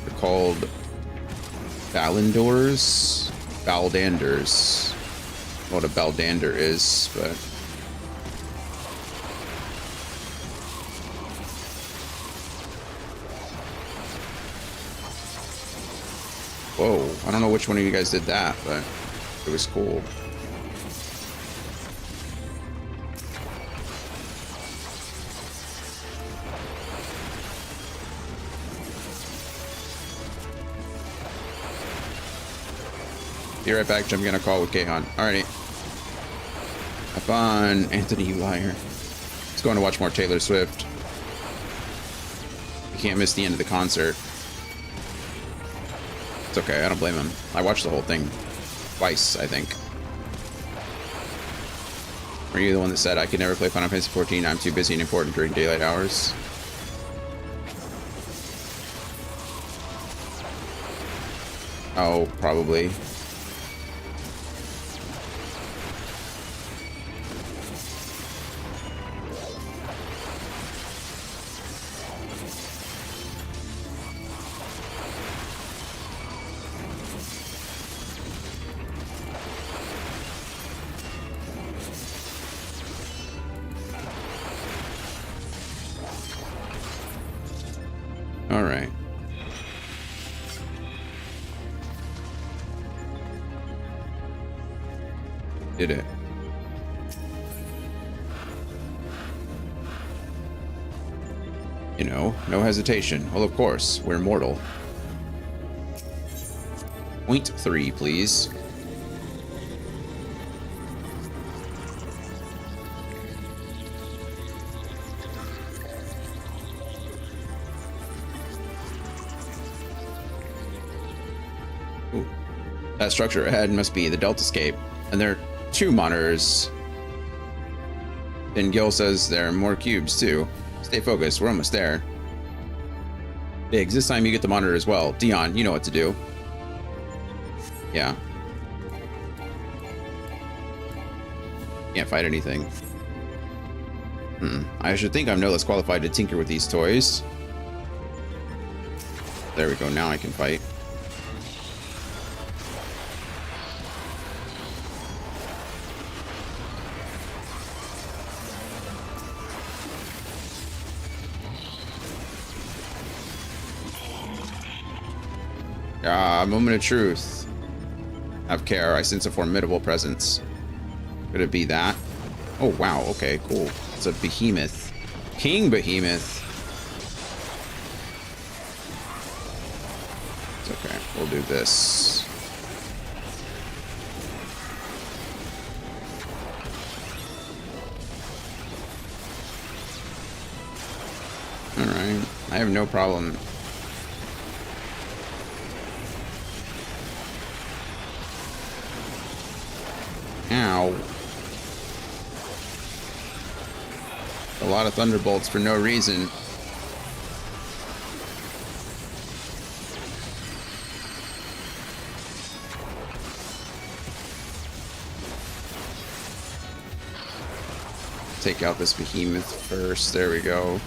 [SPEAKER 1] They're called Ballandors? Baldanders. I don't know what a Baldander is, but... Whoa, I don't know which one of you guys did that, but it was cool. Be right back, jumping on a call with Kahan. Alrighty. Have fun, Anthony, you liar. Let's go on to watch more Taylor Swift. You can't miss the end of the concert. It's okay, I don't blame him. I watched the whole thing twice, I think. Were you the one that said I could never play Final Fantasy 14? I'm too busy and important during daylight hours. Oh, probably. All right. Did it. You know, no hesitation. Well, of course, we're mortal. Point 3, please. Ooh. That structure ahead must be the Deltascape. And there are 2 monitors. Then Gil says there are more cubes, too. Stay focused, we're almost there. Biggs, this time you get the monitor as well. Dion, you know what to do. Yeah. Can't fight anything. I should think I'm no less qualified to tinker with these toys. There we go, now I can fight. Moment of truth. Have care, I sense a formidable presence. Could it be that? Oh, wow. Okay, cool. It's a behemoth. King behemoth. It's okay. We'll do this. Alright. I have no problem. Ow. A lot of thunderbolts for no reason. Take out this behemoth first. There we go.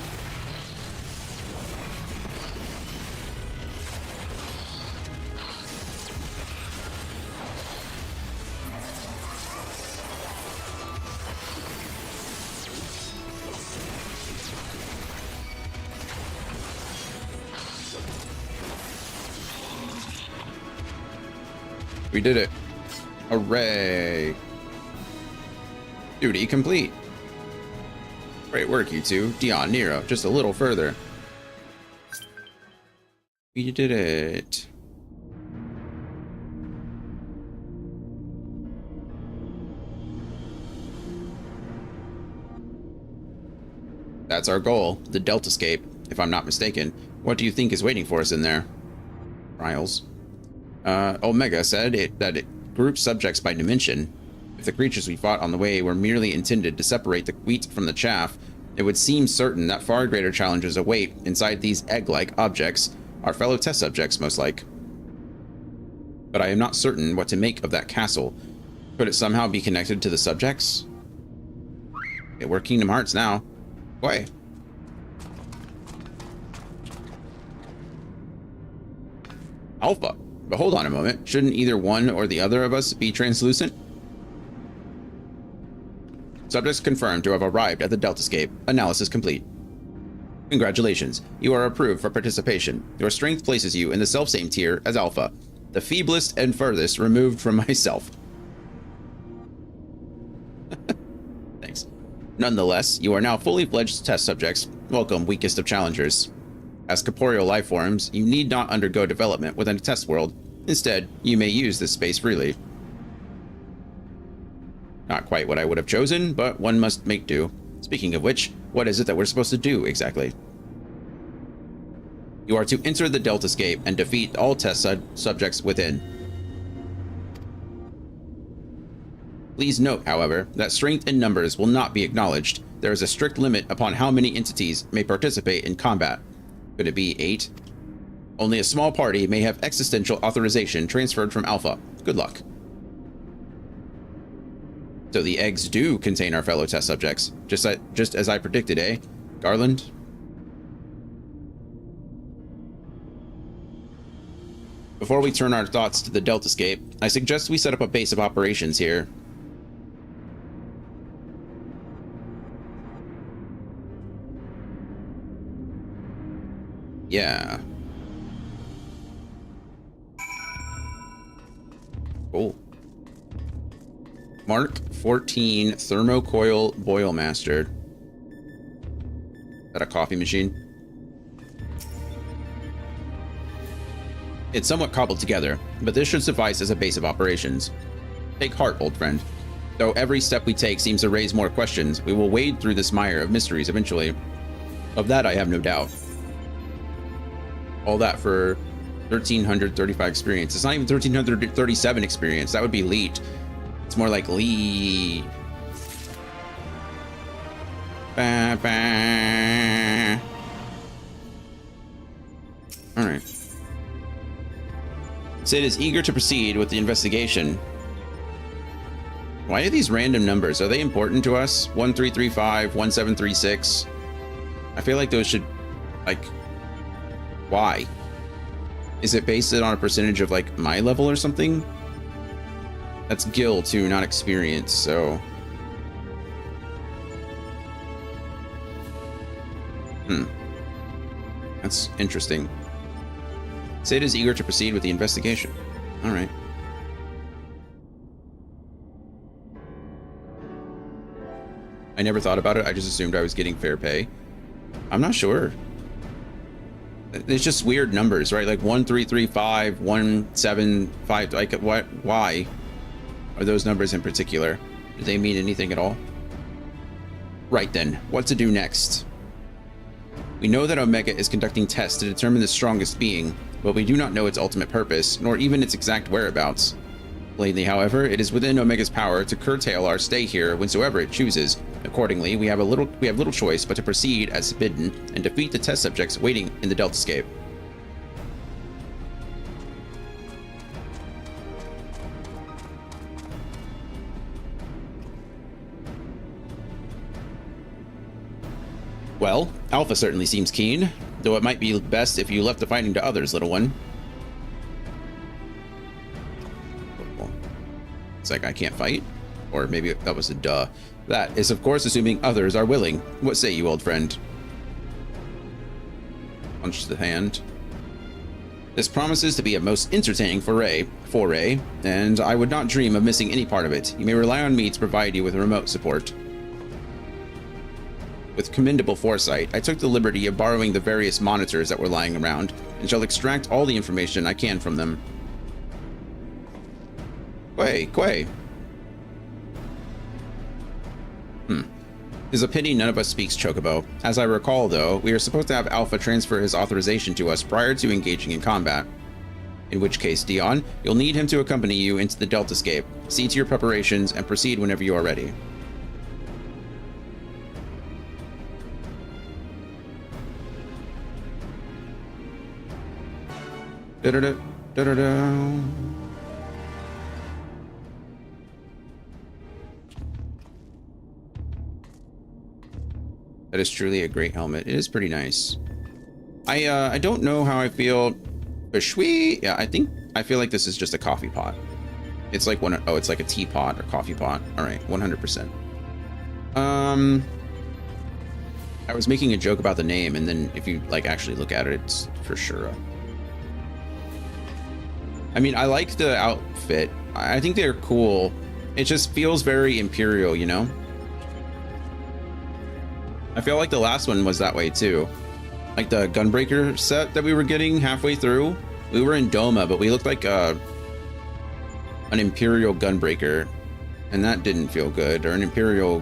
[SPEAKER 1] We did it. Hooray. Duty complete. Great work, you two. Dion, Nero, just a little further. We did it. That's our goal, the Deltascape, if I'm not mistaken. What do you think is waiting for us in there? Trials. Omega said that it groups subjects by dimension. If the creatures we fought on the way were merely intended to separate the wheat from the chaff, it would seem certain that far greater challenges await inside these egg-like objects, our fellow test subjects most like. But I am not certain what to make of that castle. Could it somehow be connected to the subjects? Okay, we're Kingdom Hearts now. Boy. Alpha. But hold on a moment. Shouldn't either one or the other of us be translucent? Subjects confirmed to have arrived at the Deltascape. Analysis complete. Congratulations. You are approved for participation. Your strength places you in the self-same tier as Alpha, the feeblest and furthest removed from myself. Thanks. Nonetheless, you are now fully fledged test subjects. Welcome, weakest of challengers. As corporeal life forms, you need not undergo development within a test world. Instead, you may use this space freely. Not quite what I would have chosen, but one must make do. Speaking of which, what is it that we're supposed to do exactly? You are to enter the Deltascape and defeat all test subjects within. Please note, however, that strength in numbers will not be acknowledged. There is a strict limit upon how many entities may participate in combat. Could it be 8? Only a small party may have existential authorization transferred from Alpha. Good luck. So the eggs do contain our fellow test subjects, just as I predicted, eh, Garland? Before we turn our thoughts to the Deltascape, I suggest we set up a base of operations here. Yeah. Cool. Mark 14 Thermocoil Boilmaster. Is that a coffee machine? It's somewhat cobbled together, but this should suffice as a base of operations. Take heart, old friend. Though every step we take seems to raise more questions, we will wade through this mire of mysteries eventually. Of that I have no doubt. All that for 1,335 experience. It's not even 1,337 experience. That would be elite. It's more like Lee. Ba, ba. All right. Sid is eager to proceed with the investigation. Why are these random numbers? Are they important to us? 1335, 1736. I feel like those should, like, why? Is it based on a percentage of like my level or something? That's Gil too, not experience, so. That's interesting. Sid is eager to proceed with the investigation. All right. never thought about it. I just assumed I was getting fair pay. I'm not sure. It's just weird numbers, right? Like 1335, 175. Like what? Why are those numbers in particular? Do they mean anything at all? Right then, what to do next? We know that Omega is conducting tests to determine the strongest being, but we do not know its ultimate purpose, nor even its exact whereabouts. Lately, however, it is within Omega's power to curtail our stay here whensoever it chooses. Accordingly, we have little choice but to proceed as bidden and defeat the test subjects waiting in the Deltascape. Well, Alpha certainly seems keen, though it might be best if you left the fighting to others, little one. It's like I can't fight? Or maybe that was a duh. That is, of course, assuming others are willing. What say you, old friend? Punch the hand. This promises to be a most entertaining foray, and I would not dream of missing any part of it. You may rely on me to provide you with remote support. With commendable foresight, I took the liberty of borrowing the various monitors that were lying around, and shall extract all the information I can from them. Quay. It's a pity none of us speaks Chocobo. As I recall, though, we are supposed to have Alpha transfer his authorization to us prior to engaging in combat. In which case, Dion, you'll need him to accompany you into the Deltascape. See to your preparations and proceed whenever you are ready. Da-da-da. That is truly a great helmet. It is pretty nice. I don't know how I feel. Shui? Yeah, I feel like this is just a coffee pot. It's like it's like a teapot or coffee pot. All right, 100%. I was making a joke about the name, and then if you like actually look at it, it's for sure. I mean, I like the outfit. I think they're cool. It just feels very Imperial, you know? I feel like the last one was that way too. Like the Gunbreaker set that we were getting halfway through. We were in Doma, but we looked like an Imperial Gunbreaker. And that didn't feel good. Or an Imperial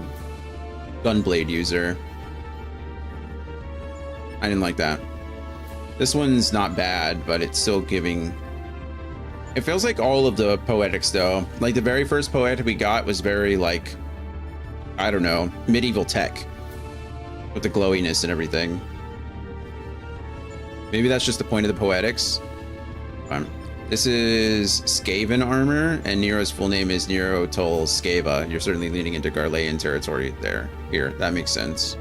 [SPEAKER 1] Gunblade user. I didn't like that. This one's not bad, but it's still giving... It feels like all of the poetics though. Like the very first poetic we got was very like, I don't know, medieval tech. With the glowiness and everything. Maybe that's just the point of the poetics. This is Skaven armor, and Nero's full name is Nero Tol Skava. You're certainly leaning into Garlean territory there. Here, that makes sense.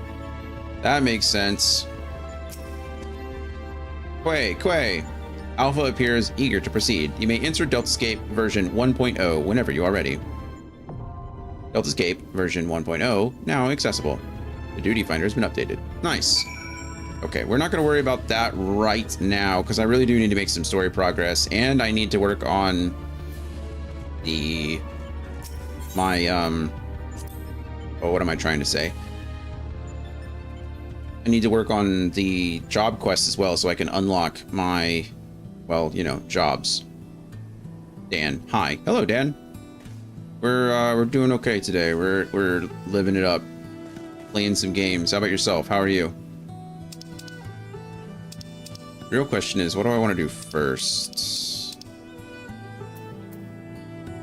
[SPEAKER 1] That makes sense. Quay. Alpha appears eager to proceed. You may enter Deltascape version 1.0 whenever you are ready. Deltascape version 1.0 now accessible. The duty finder has been updated. Nice. Okay, we're not going to worry about that right now because I really do need to make some story progress, and I need to work on what am I trying to say? I need to work on the job quest as well so I can unlock my, well, you know, jobs. Dan, hi. Hello, Dan. We're doing okay today. We're living it up. Playing some games. How about yourself? How are you? The real question is, what do I want to do first?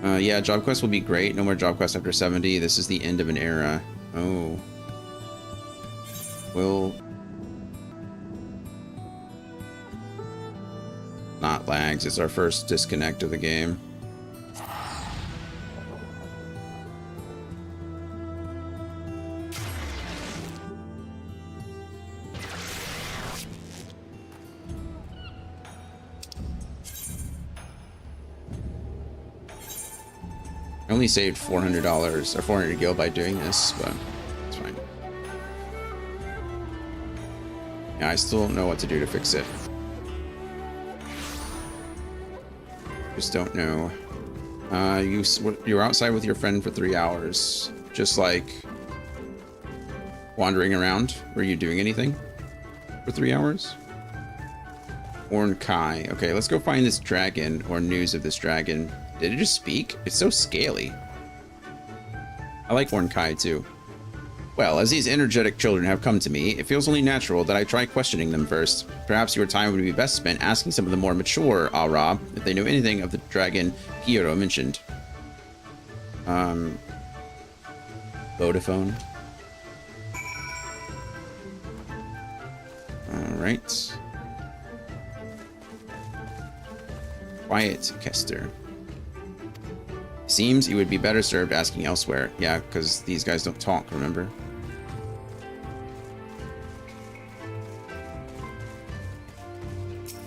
[SPEAKER 1] Yeah, job quest will be great. No more job quest after 70. This is the end of an era. Oh. Will not lags. It's our first disconnect of the game. I only saved $400 or 400 gil by doing this, but it's fine. Yeah, I still don't know what to do to fix it. Just don't know. You were outside with your friend for 3 hours, just like wandering around? Were you doing anything for 3 hours? Orn Kai. Okay, let's go find this dragon, or news of this dragon. Did it just speak? It's so scaly. I like Orn Kai too. Well, as these energetic children have come to me, it feels only natural that I try questioning them first. Perhaps your time would be best spent asking some of the more mature Ara if they know anything of the dragon Piero mentioned. Vodafone. Alright. Quiet Kester. Seems you would be better served asking elsewhere. Yeah, because these guys don't talk, remember?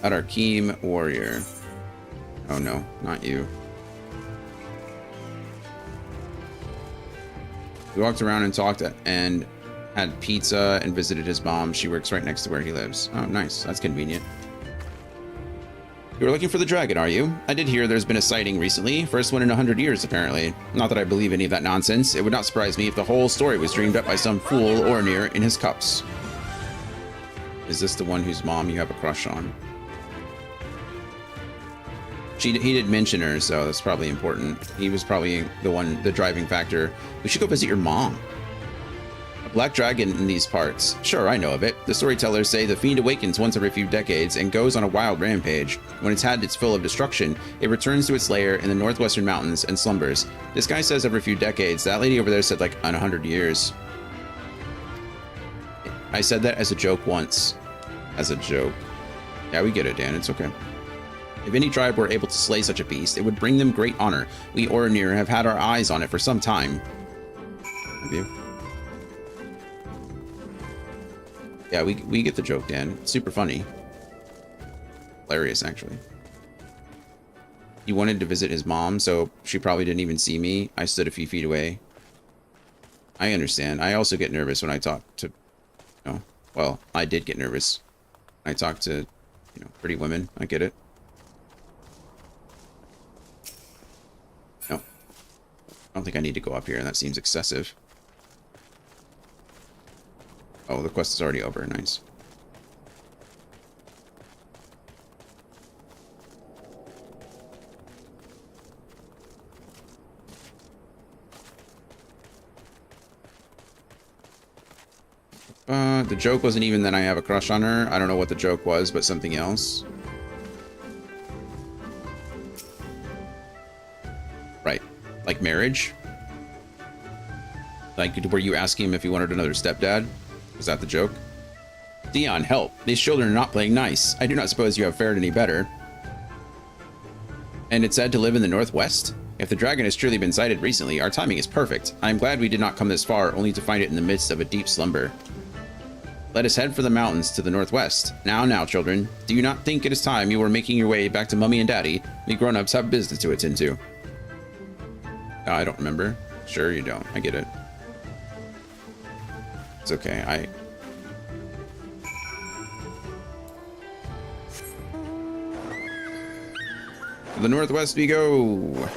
[SPEAKER 1] At Arkeem Warrior. Oh no, not you. We walked around and talked and had pizza and visited his mom. She works right next to where he lives. Oh, nice. That's convenient. You were looking for the dragon, are you? I did hear there's been a sighting recently. First one in 100 years, apparently. Not that I believe any of that nonsense. It would not surprise me if the whole story was dreamed up by some fool Ornir in his cups. Is this the one whose mom you have a crush on? He did mention her, so that's probably important. He was probably the driving factor. We should go visit your mom. A black dragon in these parts. Sure, I know of it. The storytellers say the fiend awakens once every few decades and goes on a wild rampage. When it's had its fill of destruction, it returns to its lair in the northwestern mountains and slumbers. This guy says every few decades. That lady over there said like 100 years. I said that as a joke once. As a joke. Yeah, we get it, Dan. It's okay. If any tribe were able to slay such a beast, it would bring them great honor. We Ornir have had our eyes on it for some time. Have you? Yeah, we get the joke, Dan. It's super funny. Hilarious, actually. He wanted to visit his mom, so she probably didn't even see me. I stood a few feet away. I understand. I also get nervous when I talk to... well, I did get nervous when I talk to, pretty women. I get it. No. I don't think I need to go up here, and that seems excessive. Oh, the quest is already over. Nice. The joke wasn't even that I have a crush on her. I don't know what the joke was, but something else. Right. Like marriage? Like, were you asking him if he wanted another stepdad? Was that the joke? Dion, help. These children are not playing nice. I do not suppose you have fared any better. And it's said to live in the northwest? If the dragon has truly been sighted recently, our timing is perfect. I am glad we did not come this far, only to find it in the midst of a deep slumber. Let us head for the mountains to the northwest. Now, children. Do you not think it is time you were making your way back to Mummy and Daddy? We grown-ups have business to attend to. I don't remember. Sure you don't. I get it. It's okay. To the northwest we go.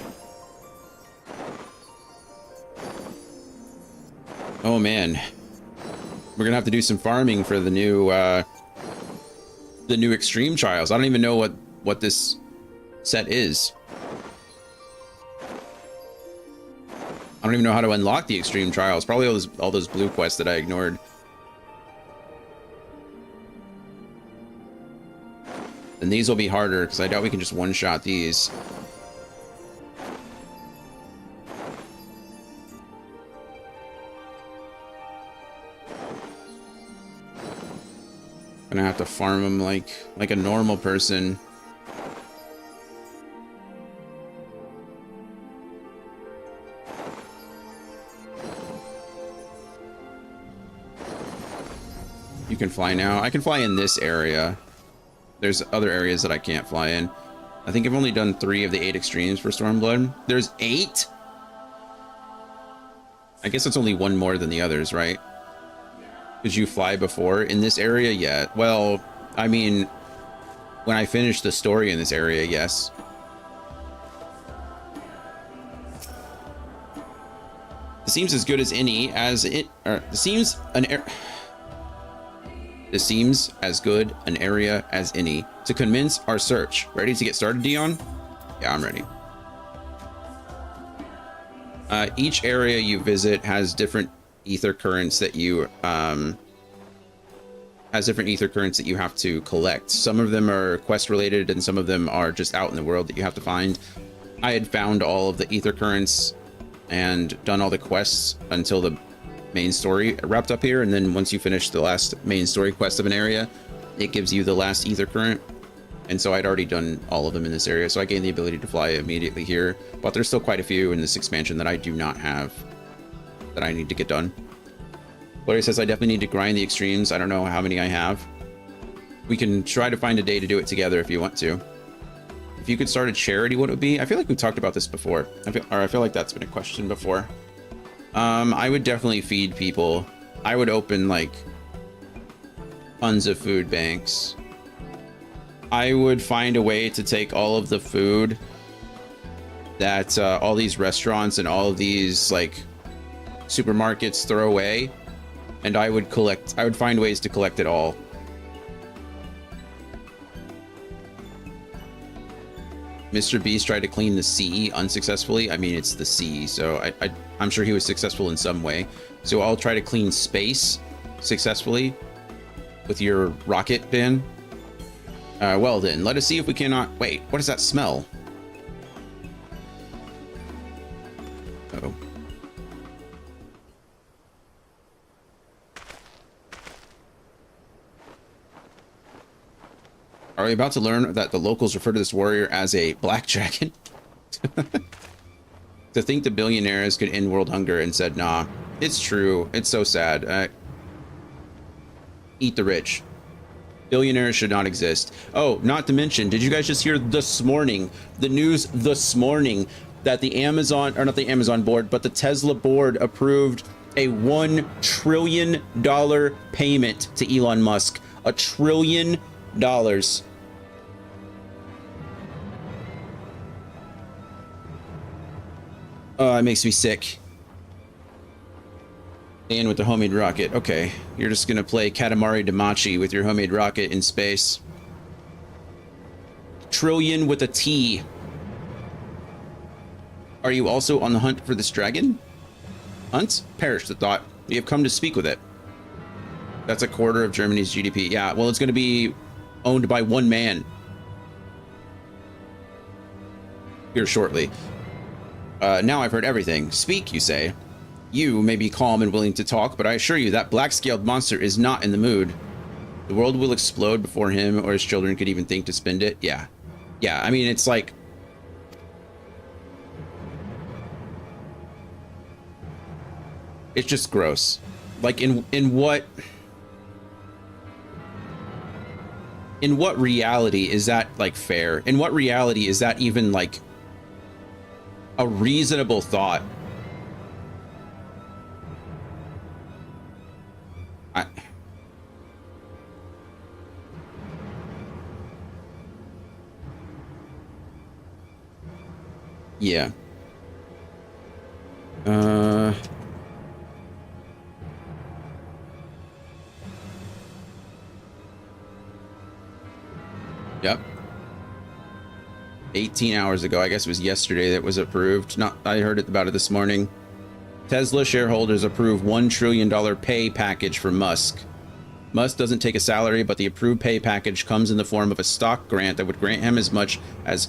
[SPEAKER 1] Oh man. We're gonna have to do some farming for the new extreme trials. I don't even know what this set is. I don't even know how to unlock the extreme trials. Probably all those blue quests that I ignored. And these will be harder because I doubt we can just one-shot these. Gonna have to farm them like a normal person. You can fly now. I can fly in this area. There's other areas that I can't fly in. I think I've only done 3 of the 8 extremes for Stormblood. There's 8? I guess it's only 1 more than the others, right? Did you fly before in this area? Yeah. Well, I mean, when I finish the story in this area, yes. seems as good as any as it, or seems an This seems as good an area as any to commence our search. Ready to get started, Dion? Yeah, I'm ready. Each area you visit has different ether currents that you have to collect. Some of them are quest related and some of them are just out in the world that you have to find. I had found all of the ether currents and done all the quests until the main story wrapped up here, and then once you finish the last main story quest of an area, it gives you the last ether current. And so I'd already done all of them in this area, so I gained the ability to fly immediately here, but there's still quite a few in this expansion that I do not have that I need to get done. Larry says I definitely need to grind the extremes. I don't know how many I have. We can try to find a day to do it together if you want to. If you could start a charity, what it would be? I feel like we talked about this before. I feel like that's been a question before. I would definitely feed people. I would open like tons of food banks. I would find a way to take all of the food that all these restaurants and all of these like supermarkets throw away, and I would find ways to collect it all. Mr. Beast tried to clean the sea unsuccessfully. I mean, it's the sea, so I'm sure he was successful in some way. So I'll try to clean space successfully with your rocket bin. Well then, let us see if we cannot... Wait, what does that smell? Uh-oh. Are we about to learn that the locals refer to this warrior as a black dragon? To think the billionaires could end world hunger and said, nah, it's true. It's so sad. Eat the rich. Billionaires should not exist. Oh, not to mention, did you guys just hear this morning, the news this morning, that the Amazon, or not the Amazon board, but the Tesla board approved a $1 trillion payment to Elon Musk. $1 trillion. Oh, it makes me sick. And with the homemade rocket. Okay, you're just gonna play Katamari Damacy with your homemade rocket in space. Trillion with a T. Are you also on the hunt for this dragon? Hunt? Perish the thought. You have come to speak with it. That's a quarter of Germany's GDP. Yeah, well, it's gonna be owned by one man here shortly. Now I've heard everything. Speak, you say. You may be calm and willing to talk, but I assure you that black-scaled monster is not in the mood. The world will explode before him or his children could even think to spend it. Yeah. Yeah, I mean, it's like... It's just gross. Like, in what... In what reality is that, like, fair? In what reality is that even, like, a reasonable thought? Yeah. Yep. 18 hours ago, I guess it was yesterday, that was approved. I heard about it this morning. Tesla shareholders approve $1 trillion pay package for Musk. Musk doesn't take a salary, but the approved pay package comes in the form of a stock grant that would grant him as much as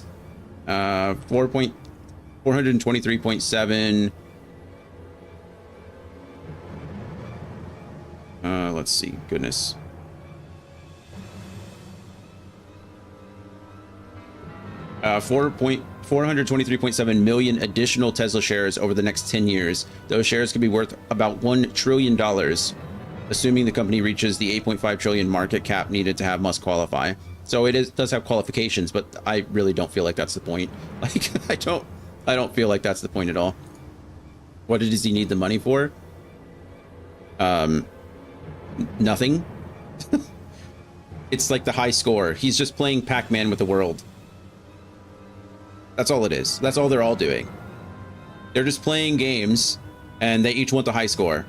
[SPEAKER 1] 423.7. Let's see. Goodness. $423.7 million additional Tesla shares over the next 10 years. Those shares could be worth about $1 trillion, assuming the company reaches the 8.5 trillion market cap needed to have Musk qualify. So does have qualifications, but I really don't feel like that's the point. Like, I don't feel like that's the point at all. What does he need the money for? Nothing. It's like the high score. He's just playing Pac-Man with the world. That's all it is. That's all they're all doing. They're just playing games and they each want the high score,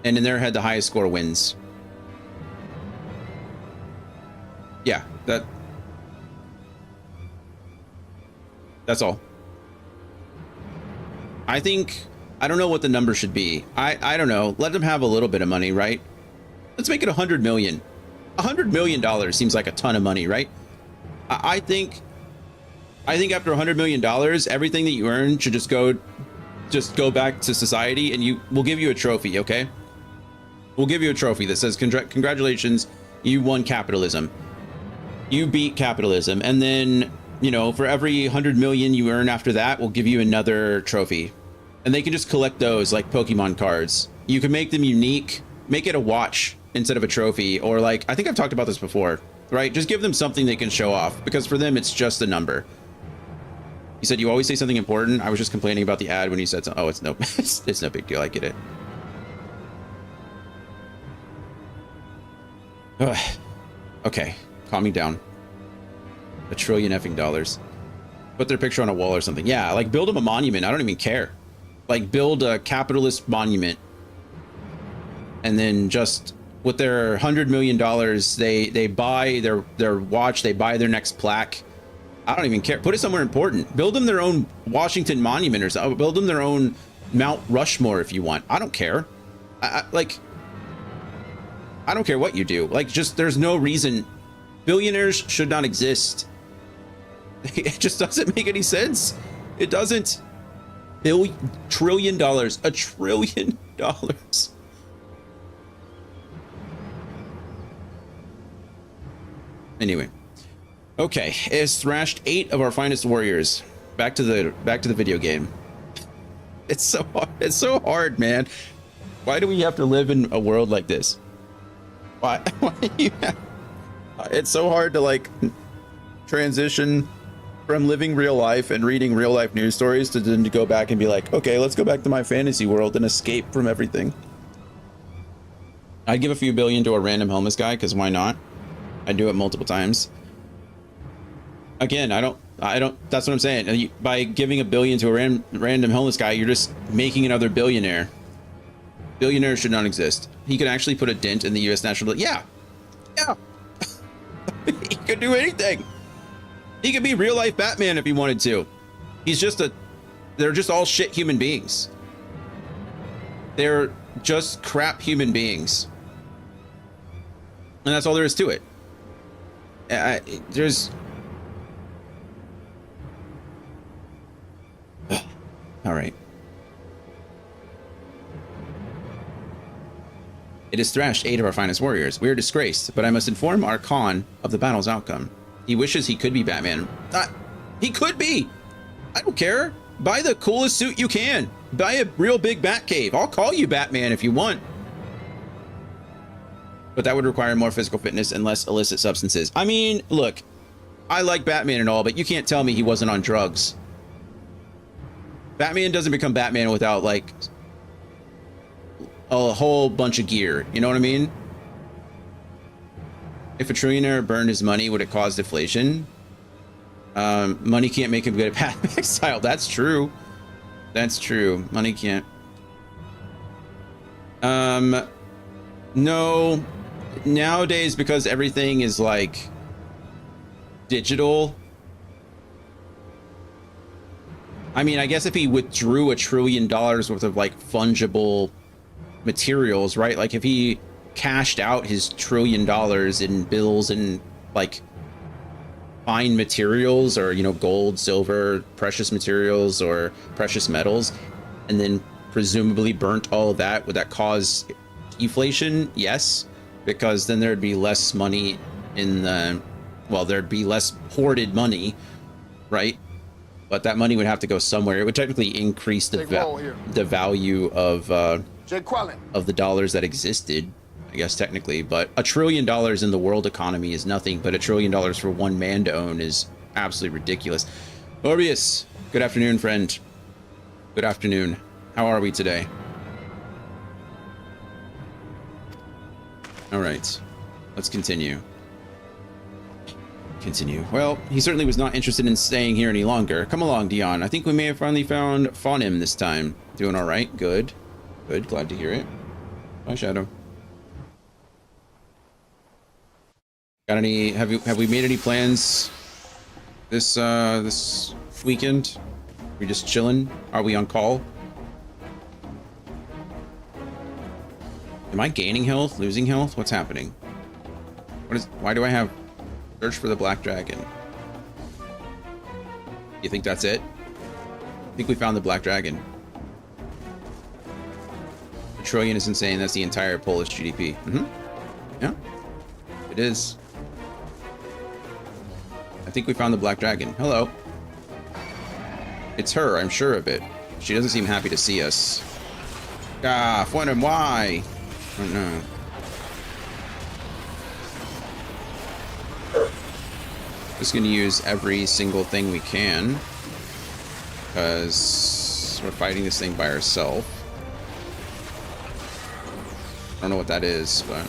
[SPEAKER 1] and in their head the highest score wins. Yeah, that's all. I think, I don't know what the number should be. I don't know. Let them have a little bit of money, right? Let's make it 100 million. $100 million seems like a ton of money, right? I think after $100 million, everything that you earn should just go back to society, and we'll give you a trophy, okay? We'll give you a trophy that says, congratulations, you won capitalism. You beat capitalism. And then, you know, for every 100 million you earn after that, we'll give you another trophy. And they can just collect those like Pokemon cards. You can make them unique, make it a watch instead of a trophy, or like, I think I've talked about this before, right? Just give them something they can show off, because for them, it's just a number. You said you always say something important. I was just complaining about the ad when you said something. Oh, it's no, it's no big deal. I get it. Ugh. Okay, calm me down. $1 trillion effing dollars. Put their picture on a wall or something. Yeah, like build them a monument. I don't even care. Like build a capitalist monument, and then just with their $100 million, they buy their watch. They buy their next plaque. I don't even care. Put it somewhere important. Build them their own Washington Monument or something. Build them their own Mount Rushmore if you want. I don't care. I don't care what you do. Like, just, there's no reason. Billionaires should not exist. It just doesn't make any sense. It doesn't. $1 trillion. $1 trillion. Anyway. Okay, it has thrashed 8 of our finest warriors. Back to the video game. It's so hard. It's so hard, man. Why do we have to live in a world like this? Why do you have, it's so hard to like transition from living real life and reading real life news stories to then to go back and be like, okay, let's go back to my fantasy world and escape from everything. I'd give a few billion to a random homeless guy, because why not? I'd do it multiple times. Again, I don't, that's what I'm saying. By giving $1 billion to a random homeless guy, you're just making another billionaire. Billionaires should not exist. He could actually put a dent in the U.S. national. Yeah. He could do anything. He could be real life Batman if he wanted to. They're just all shit human beings. They're just crap human beings. And that's all there is to it. All right. It has thrashed 8 of our finest warriors. We are disgraced, but I must inform our Khan of the battle's outcome. He wishes he could be Batman. He could be. I don't care. Buy the coolest suit you can. Buy a real big bat cave. I'll call you Batman if you want. But that would require more physical fitness and less illicit substances. I mean, look, I like Batman and all, but you can't tell me he wasn't on drugs. Batman doesn't become Batman without like a whole bunch of gear. You know what I mean? If a trillionaire burned his money, would it cause deflation? Money can't make him good at path exile. That's true. That's true. Money can't. No. Nowadays, because everything is like digital. I mean, I guess if he withdrew $1 trillion worth of like fungible materials, right? Like if he cashed out his $1 trillion in bills and like fine materials, or, you know, gold, silver, precious materials or precious metals, and then presumably burnt all of that, would that cause deflation? Yes, because then there'd be less money in the, well, there'd be less hoarded money, right? But that money would have to go somewhere. It would technically increase the value of the dollars that existed, I guess technically. But $1 trillion in the world economy is nothing. But $1 trillion for one man to own is absolutely ridiculous. Morbius, good afternoon, friend. Good afternoon. How are we today? All right, let's continue. Well, he certainly was not interested in staying here any longer. Come along, Dion. I think we may have finally found Fawnim this time. Doing all right. Good. Good, glad to hear it. Bye, Shadow. Got any? Have we made any plans this weekend? We just chilling? Are we on call? Am I gaining health? Losing health? What's happening? Why do I have search for the Black Dragon? You think that's it? I think we found the Black Dragon. A trillion is insane. That's the entire Polish GDP. Yeah, it is. I think we found the Black Dragon. Hello. It's her, I'm sure of it. She doesn't seem happy to see us. Ah, when and why? I don't know. Just gonna use every single thing we can, because we're fighting this thing by ourselves. I don't know what that is, but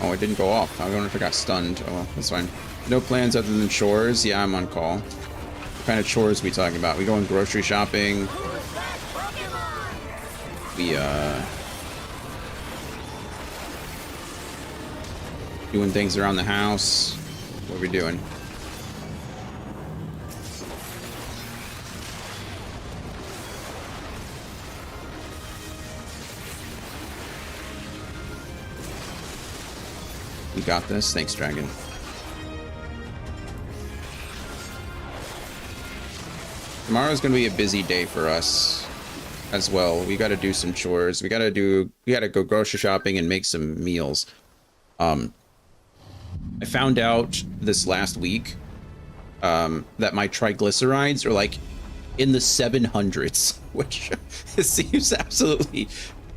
[SPEAKER 1] oh, it didn't go off. I wonder if I got stunned. Oh, well, that's fine. No plans other than chores. Yeah, I'm on call. What kind of chores are we talking about? We going grocery shopping? We doing things around the house. What are we doing? We got this. Thanks, Dragon. Tomorrow's gonna be a busy day for us as well. We gotta do some chores. We gotta go grocery shopping and make some meals. I found out this last week that my triglycerides are like in the 700s, which seems absolutely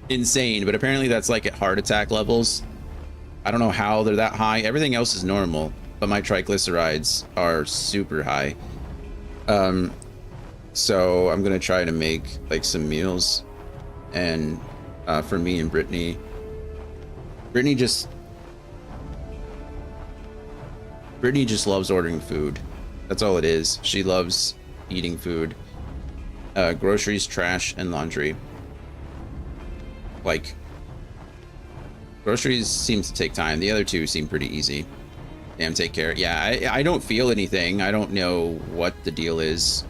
[SPEAKER 1] insane, but apparently that's like at heart attack levels. I don't know how they're that high. Everything else is normal, but my triglycerides are super high. So I'm gonna try to make like some meals, and for me and Brittany. Brittany just loves ordering food. That's all it is. She loves eating food. Groceries, trash, and laundry. Like, groceries seems to take time. The other two seem pretty easy. Damn, take care. Yeah, I don't feel anything. I don't know what the deal is.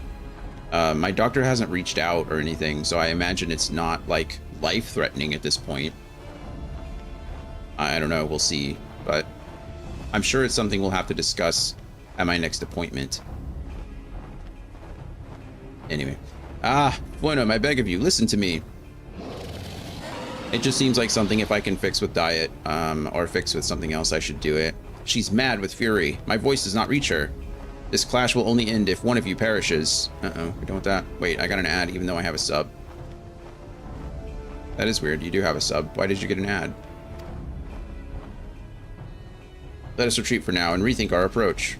[SPEAKER 1] My doctor hasn't reached out or anything, so I imagine it's not like life-threatening at this point. I don't know. We'll see, but I'm sure it's something we'll have to discuss at my next appointment. Anyway. Bueno, I beg of you, listen to me. It just seems like something if I can fix with diet, or fix with something else, I should do it. She's mad with fury. My voice does not reach her. This clash will only end if one of you perishes. Uh-oh, we don't want that. Wait, I got an ad even though I have a sub. That is weird. You do have a sub. Why did you get an ad? Let us retreat for now and rethink our approach.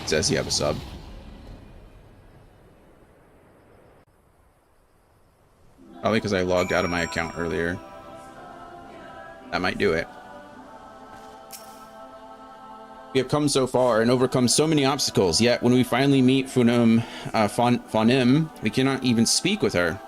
[SPEAKER 1] It says you have a sub. Probably because I logged out of my account earlier. That might do it. We have come so far and overcome so many obstacles, yet when we finally meet Fonim, we cannot even speak with her.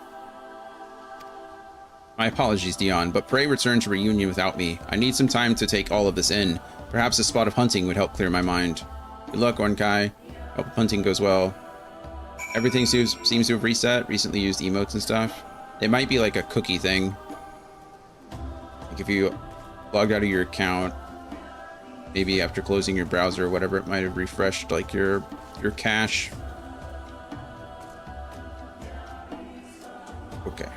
[SPEAKER 1] My apologies, Dion, but pray return to reunion without me. I need some time to take all of this in. Perhaps a spot of hunting would help clear my mind. Good luck, Ornkai. Hope hunting goes well. Everything seems to have reset. Recently used emotes and stuff. It might be like a cookie thing. Like if you logged out of your account, maybe after closing your browser or whatever, it might have refreshed like your cache. Okay.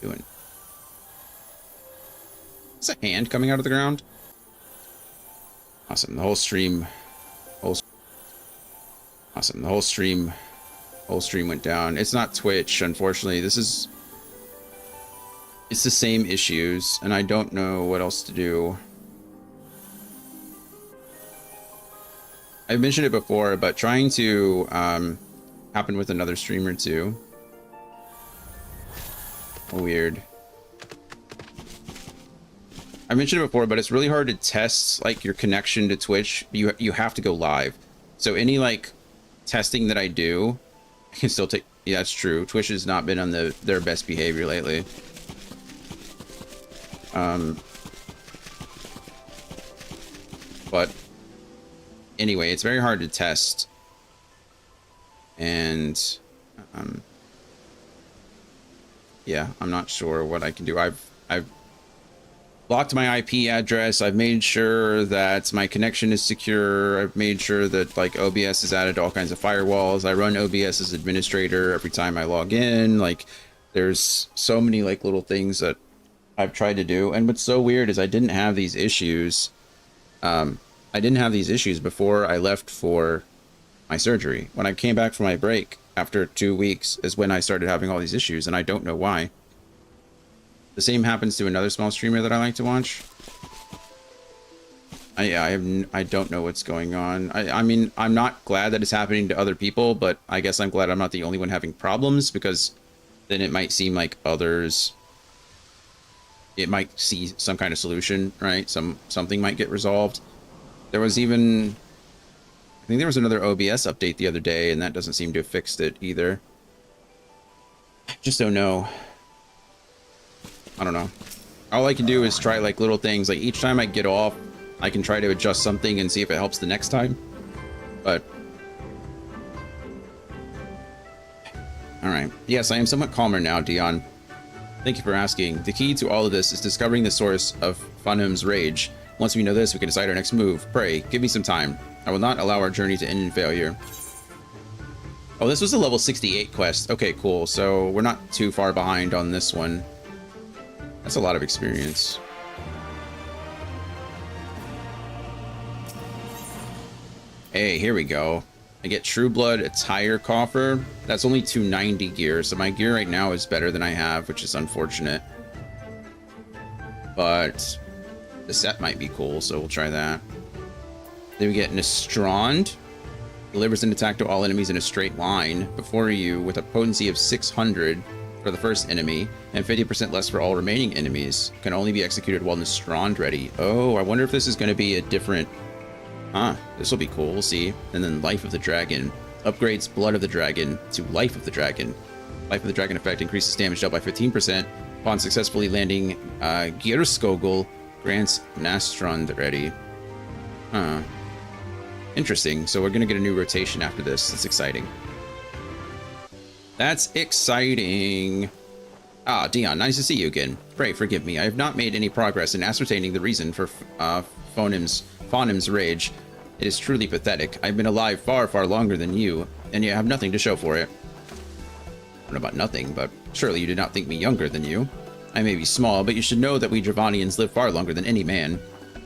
[SPEAKER 1] Doing. Is a hand coming out of the ground? Awesome. The whole stream. Awesome. The whole stream went down. It's not Twitch, unfortunately. It's the same issues, and I don't know what else to do. I've mentioned it before, but trying to have happened with another streamer too. Weird. I mentioned it before, but it's really hard to test like your connection to Twitch. You have to go live. So any like testing that I do, I can still take. Yeah, that's true. Twitch has not been on their best behavior lately. But anyway, it's very hard to test. And yeah, I'm not sure what I can do. I've blocked my IP address. I've made sure that my connection is secure. I've made sure that like OBS is added to all kinds of firewalls. I run OBS as administrator every time I log in. Like there's so many like little things that I've tried to do. And what's so weird is I didn't have these issues. I didn't have these issues before I left for my surgery. When I came back from my break after 2 weeks is when I started having all these issues, and I don't know why. The same happens to another small streamer that I like to watch. I don't know what's going on. I mean, I'm not glad that it's happening to other people, but I guess I'm glad I'm not the only one having problems, because then it might seem like others, it might see some kind of solution, right? Something might get resolved. There was even, I think there was another OBS update the other day, and that doesn't seem to have fixed it either. Just don't know. I don't know. All I can do is try like little things. Like each time I get off, I can try to adjust something and see if it helps the next time. But all right. Yes, I am somewhat calmer now, Dion. Thank you for asking. The key to all of this is discovering the source of Funim's rage. Once we know this, we can decide our next move. Pray, give me some time. I will not allow our journey to end in failure. Oh, this was a level 68 quest. Okay, cool. So we're not too far behind on this one. That's a lot of experience. Hey, here we go. I get True Blood Attire Coffer. That's only 290 gear, so my gear right now is better than I have, which is unfortunate. But the set might be cool, so we'll try that. Then we get Nestrond. Delivers an attack to all enemies in a straight line before you with a potency of 600 for the first enemy and 50% less for all remaining enemies. Can only be executed while Nestrond ready. Oh, I wonder if this is going to be a different... this will be cool. We'll see. And then Life of the Dragon. Upgrades Blood of the Dragon to Life of the Dragon. Life of the Dragon effect increases damage dealt by 15% upon successfully landing Gyrskogul. Grants Nestrond ready. Interesting. So we're going to get a new rotation after this. That's exciting. That's exciting. Ah, Dion, nice to see you again. Pray, forgive me. I have not made any progress in ascertaining the reason for Fonim's rage. It is truly pathetic. I've been alive far, far longer than you, and you have nothing to show for it. I don't know about nothing, but surely you did not think me younger than you. I may be small, but you should know that we Dravanians live far longer than any man.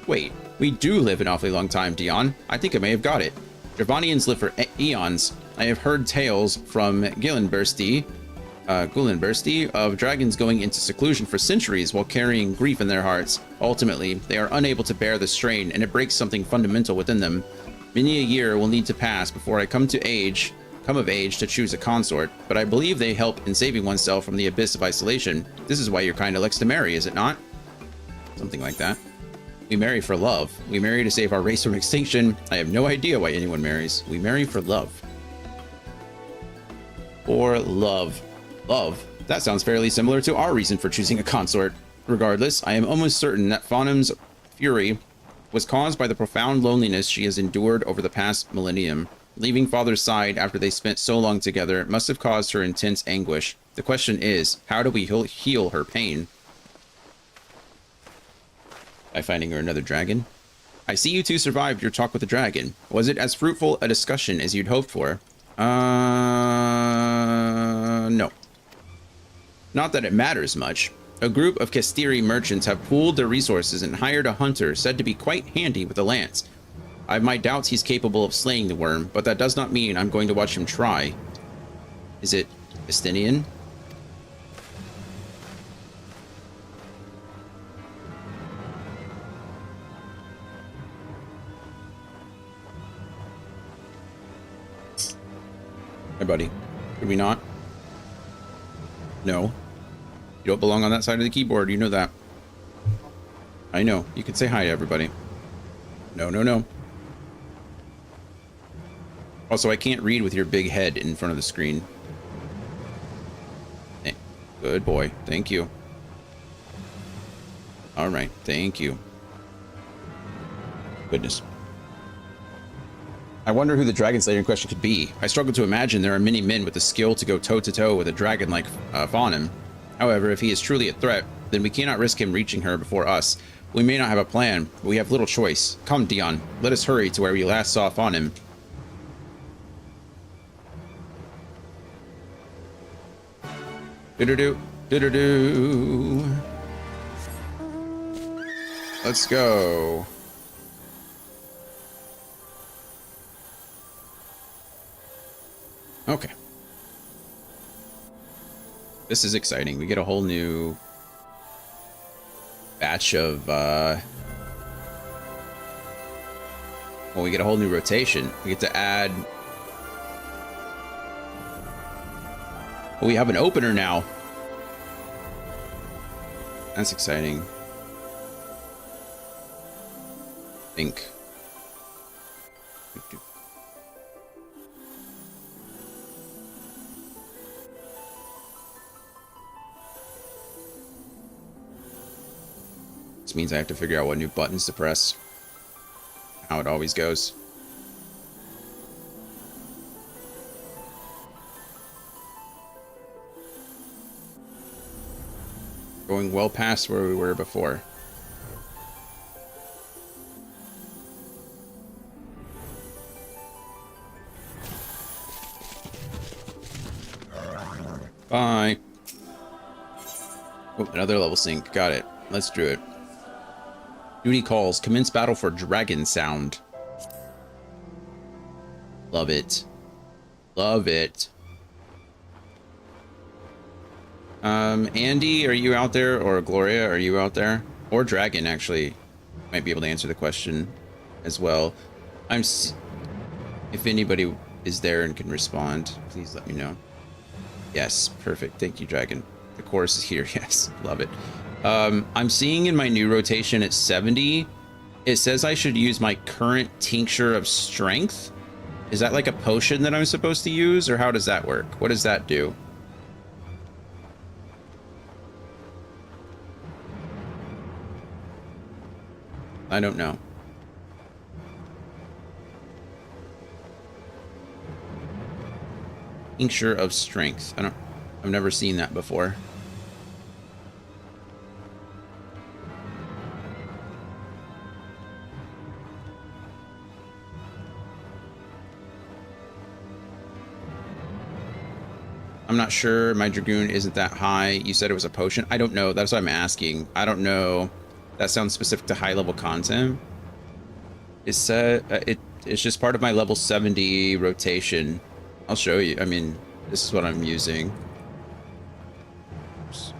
[SPEAKER 1] Wait, we do live an awfully long time, Dion. I think I may have got it. Dravanians live for eons. I have heard tales from Gulenbursty of dragons going into seclusion for centuries while carrying grief in their hearts. Ultimately, they are unable to bear the strain, and it breaks something fundamental within them. Many a year will need to pass before I come of age to choose a consort, but I believe they help in saving oneself from the abyss of isolation. This is why your kind elects to marry, is it not? Something like that. We marry for love. We marry to save our race from extinction. I have no idea why anyone marries. We marry for love. For love. Love. That sounds fairly similar to our reason for choosing a consort. Regardless, I am almost certain that Fonim's fury was caused by the profound loneliness she has endured over the past millennium. Leaving father's side after they spent so long together must have caused her intense anguish. The question is, how do we heal her pain? By finding her another dragon? I see you two survived your talk with the dragon. Was it as fruitful a discussion as you'd hoped for? No. Not that it matters much. A group of Kestiri merchants have pooled their resources and hired a hunter said to be quite handy with a lance. I have my doubts he's capable of slaying the worm, but that does not mean I'm going to watch him try. Is it Estinian? Hey, buddy. Could we not? No. You don't belong on that side of the keyboard. You know that. I know. You can say hi to everybody. No, no, no. Also, I can't read with your big head in front of the screen. Hey, good boy. Thank you. All right. Thank you. Goodness. I wonder who the dragon slayer in question could be. I struggle to imagine there are many men with the skill to go toe-to-toe with a dragon like Faunum. However, if he is truly a threat, then we cannot risk him reaching her before us. We may not have a plan, but we have little choice. Come, Dion. Let us hurry to where we last saw Faunum. Do-do-do. Do-do-do. Let's go. Okay. This is exciting. We get a whole new batch of, well, we get a whole new rotation. We get to add... Oh, we have an opener now. That's exciting. Think. This means I have to figure out what new buttons to press. How it always goes. Going well past where we were before. Bye. Oh, another level sync. Got it. Let's do it. Duty calls. Commence battle for Dragon Sound. Love it. Love it. Andy, are you out there? Or Gloria, are you out there? Or Dragon, actually. Might be able to answer the question as well. If anybody is there and can respond, please let me know. Yes, perfect. Thank you, Dragon. The chorus is here. Yes, love it. I'm seeing in my new rotation at 70, it says I should use my current tincture of strength. Is that like a potion that I'm supposed to use, or how does that work? What does that do? I don't know. Tincture of strength. I've never seen that before. I'm not sure. My Dragoon isn't that high. You said it was a potion. I don't know. That's what I'm asking. I don't know. That sounds specific to high level content. It's just part of my level 70 rotation. I'll show you. I mean, this is what I'm using. Oops.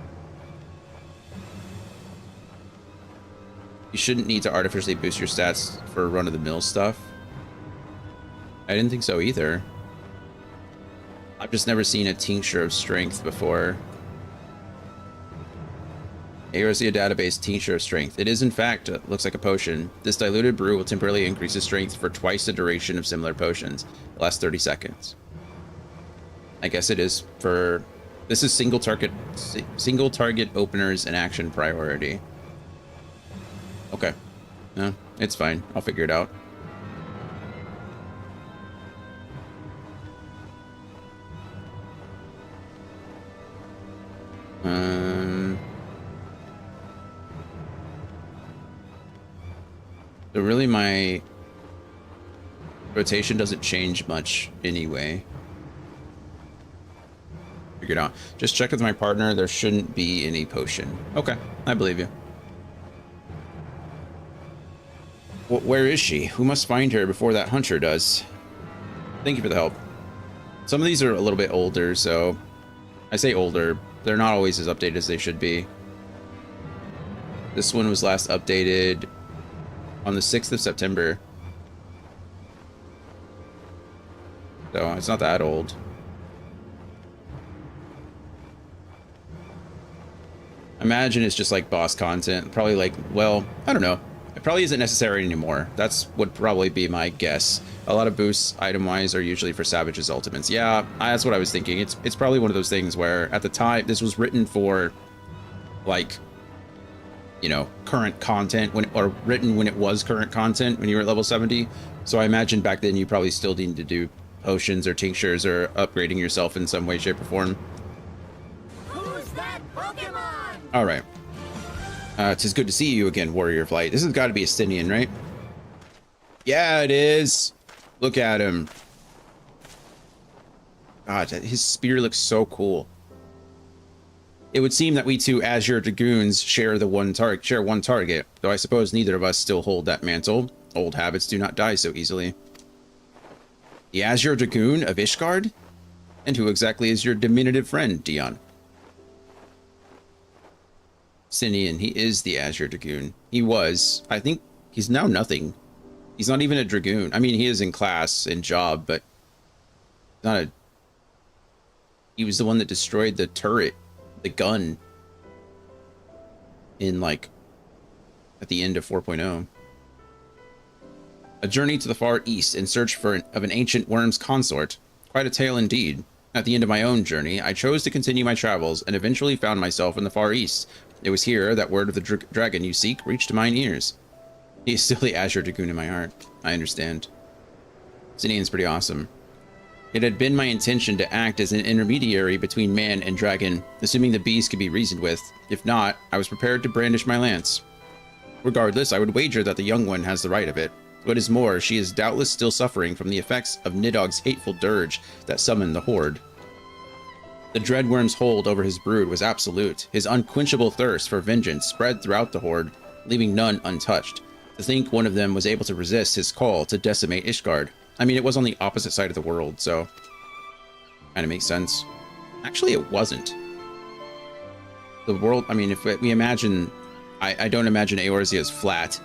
[SPEAKER 1] You shouldn't need to artificially boost your stats for run-of-the-mill stuff. I didn't think so either. I've just never seen a tincture of strength before. Eorzea database tincture of strength. It is in fact, looks like a potion. This diluted brew will temporarily increase the strength for twice the duration of similar potions. It lasts 30 seconds. I guess it is for... This is single target openers and action priority. Okay. No, it's fine. I'll figure it out. So really my rotation doesn't change much anyway. Figured out. Just check with my partner. There shouldn't be any potion. Okay, I believe you. Where is she? Who must find her before that hunter does? Thank you for the help. Some of these are a little bit older, so... I say older. They're not always as updated as they should be. This one was last updated on the 6th of September. So it's not that old. Imagine it's just like boss content. Probably like, well, I don't know. It probably isn't necessary anymore. That's would probably be my guess. A lot of boosts item-wise are usually for Savage's ultimates. Yeah, that's what I was thinking. It's probably one of those things where at the time this was written for, like, you know, current content or written when it was current content when you were at level 70. So I imagine back then you probably still needed to do potions or tinctures or upgrading yourself in some way, shape, or form.
[SPEAKER 5] Who's that Pokemon?
[SPEAKER 1] All right. Tis good to see you again, Warrior of Light. This has got to be a Stinian, right? Yeah, it is. Look at him. God, his spear looks so cool. It would seem that we two Azure Dragoons share one target, though I suppose neither of us still hold that mantle. Old habits do not die so easily. The Azure Dragoon of Ishgard? And who exactly is your diminutive friend, Dion? Sinian, he is the Azure Dragoon. He was. I think he's now nothing. He's not even a Dragoon. I mean, he is in class and job, but not a... He was the one that destroyed the turret, the gun, in, like, at the end of 4.0. A journey to the far east in search of an ancient worm's consort. Quite a tale indeed. At the end of my own journey, I chose to continue my travels and eventually found myself in the far east. It was here that word of the dragon you seek reached mine ears. He is still the Azure Dragoon in my heart. I understand. Sinian's pretty awesome. It had been my intention to act as an intermediary between man and dragon, assuming the beast could be reasoned with. If not, I was prepared to brandish my lance. Regardless, I would wager that the young one has the right of it. What is more, she is doubtless still suffering from the effects of Nidhogg's hateful dirge that summoned the Horde. The Dreadworm's hold over his brood was absolute. His unquenchable thirst for vengeance spread throughout the Horde, leaving none untouched. To think one of them was able to resist his call to decimate Ishgard. I mean, it was on the opposite side of the world, so... kind of makes sense. Actually, it wasn't. The world, I mean, if we imagine... I don't imagine Eorzea as flat.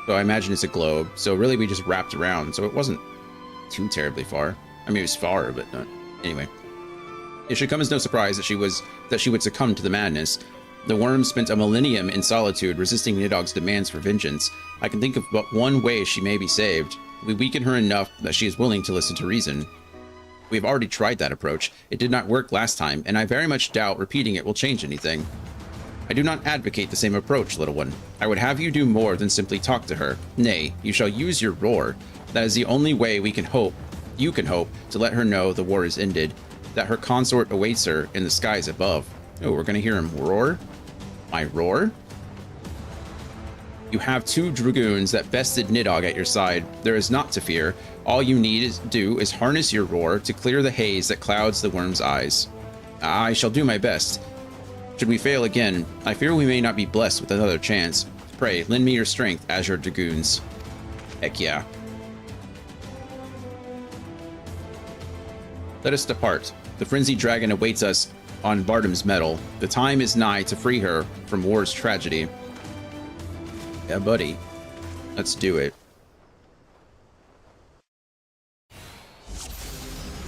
[SPEAKER 1] So I imagine it's a globe. So really, we just wrapped around, so it wasn't too terribly far. I mean, it was far, but not... Anyway. It should come as no surprise that she would succumb to the madness. The worm spent a millennium in solitude, resisting Nidhogg's demands for vengeance. I can think of but one way she may be saved. We weaken her enough that she is willing to listen to reason. We have already tried that approach. It did not work last time, and I very much doubt repeating it will change anything. I do not advocate the same approach, little one. I would have you do more than simply talk to her. Nay, you shall use your roar. That is the only way you can hope to let her know the war is ended, that her consort awaits her in the skies above. Oh, we're gonna hear him roar? My roar? You have two dragoons that bested Nidhogg at your side. There is naught to fear. All you need to do is harness your roar to clear the haze that clouds the worm's eyes. I shall do my best. Should we fail again, I fear we may not be blessed with another chance. Pray, lend me your strength, Azure Dragoons. Heck yeah. Let us depart. The frenzied dragon awaits us on Bardam's Metal. The time is nigh to free her from war's tragedy. Yeah, buddy. Let's do it.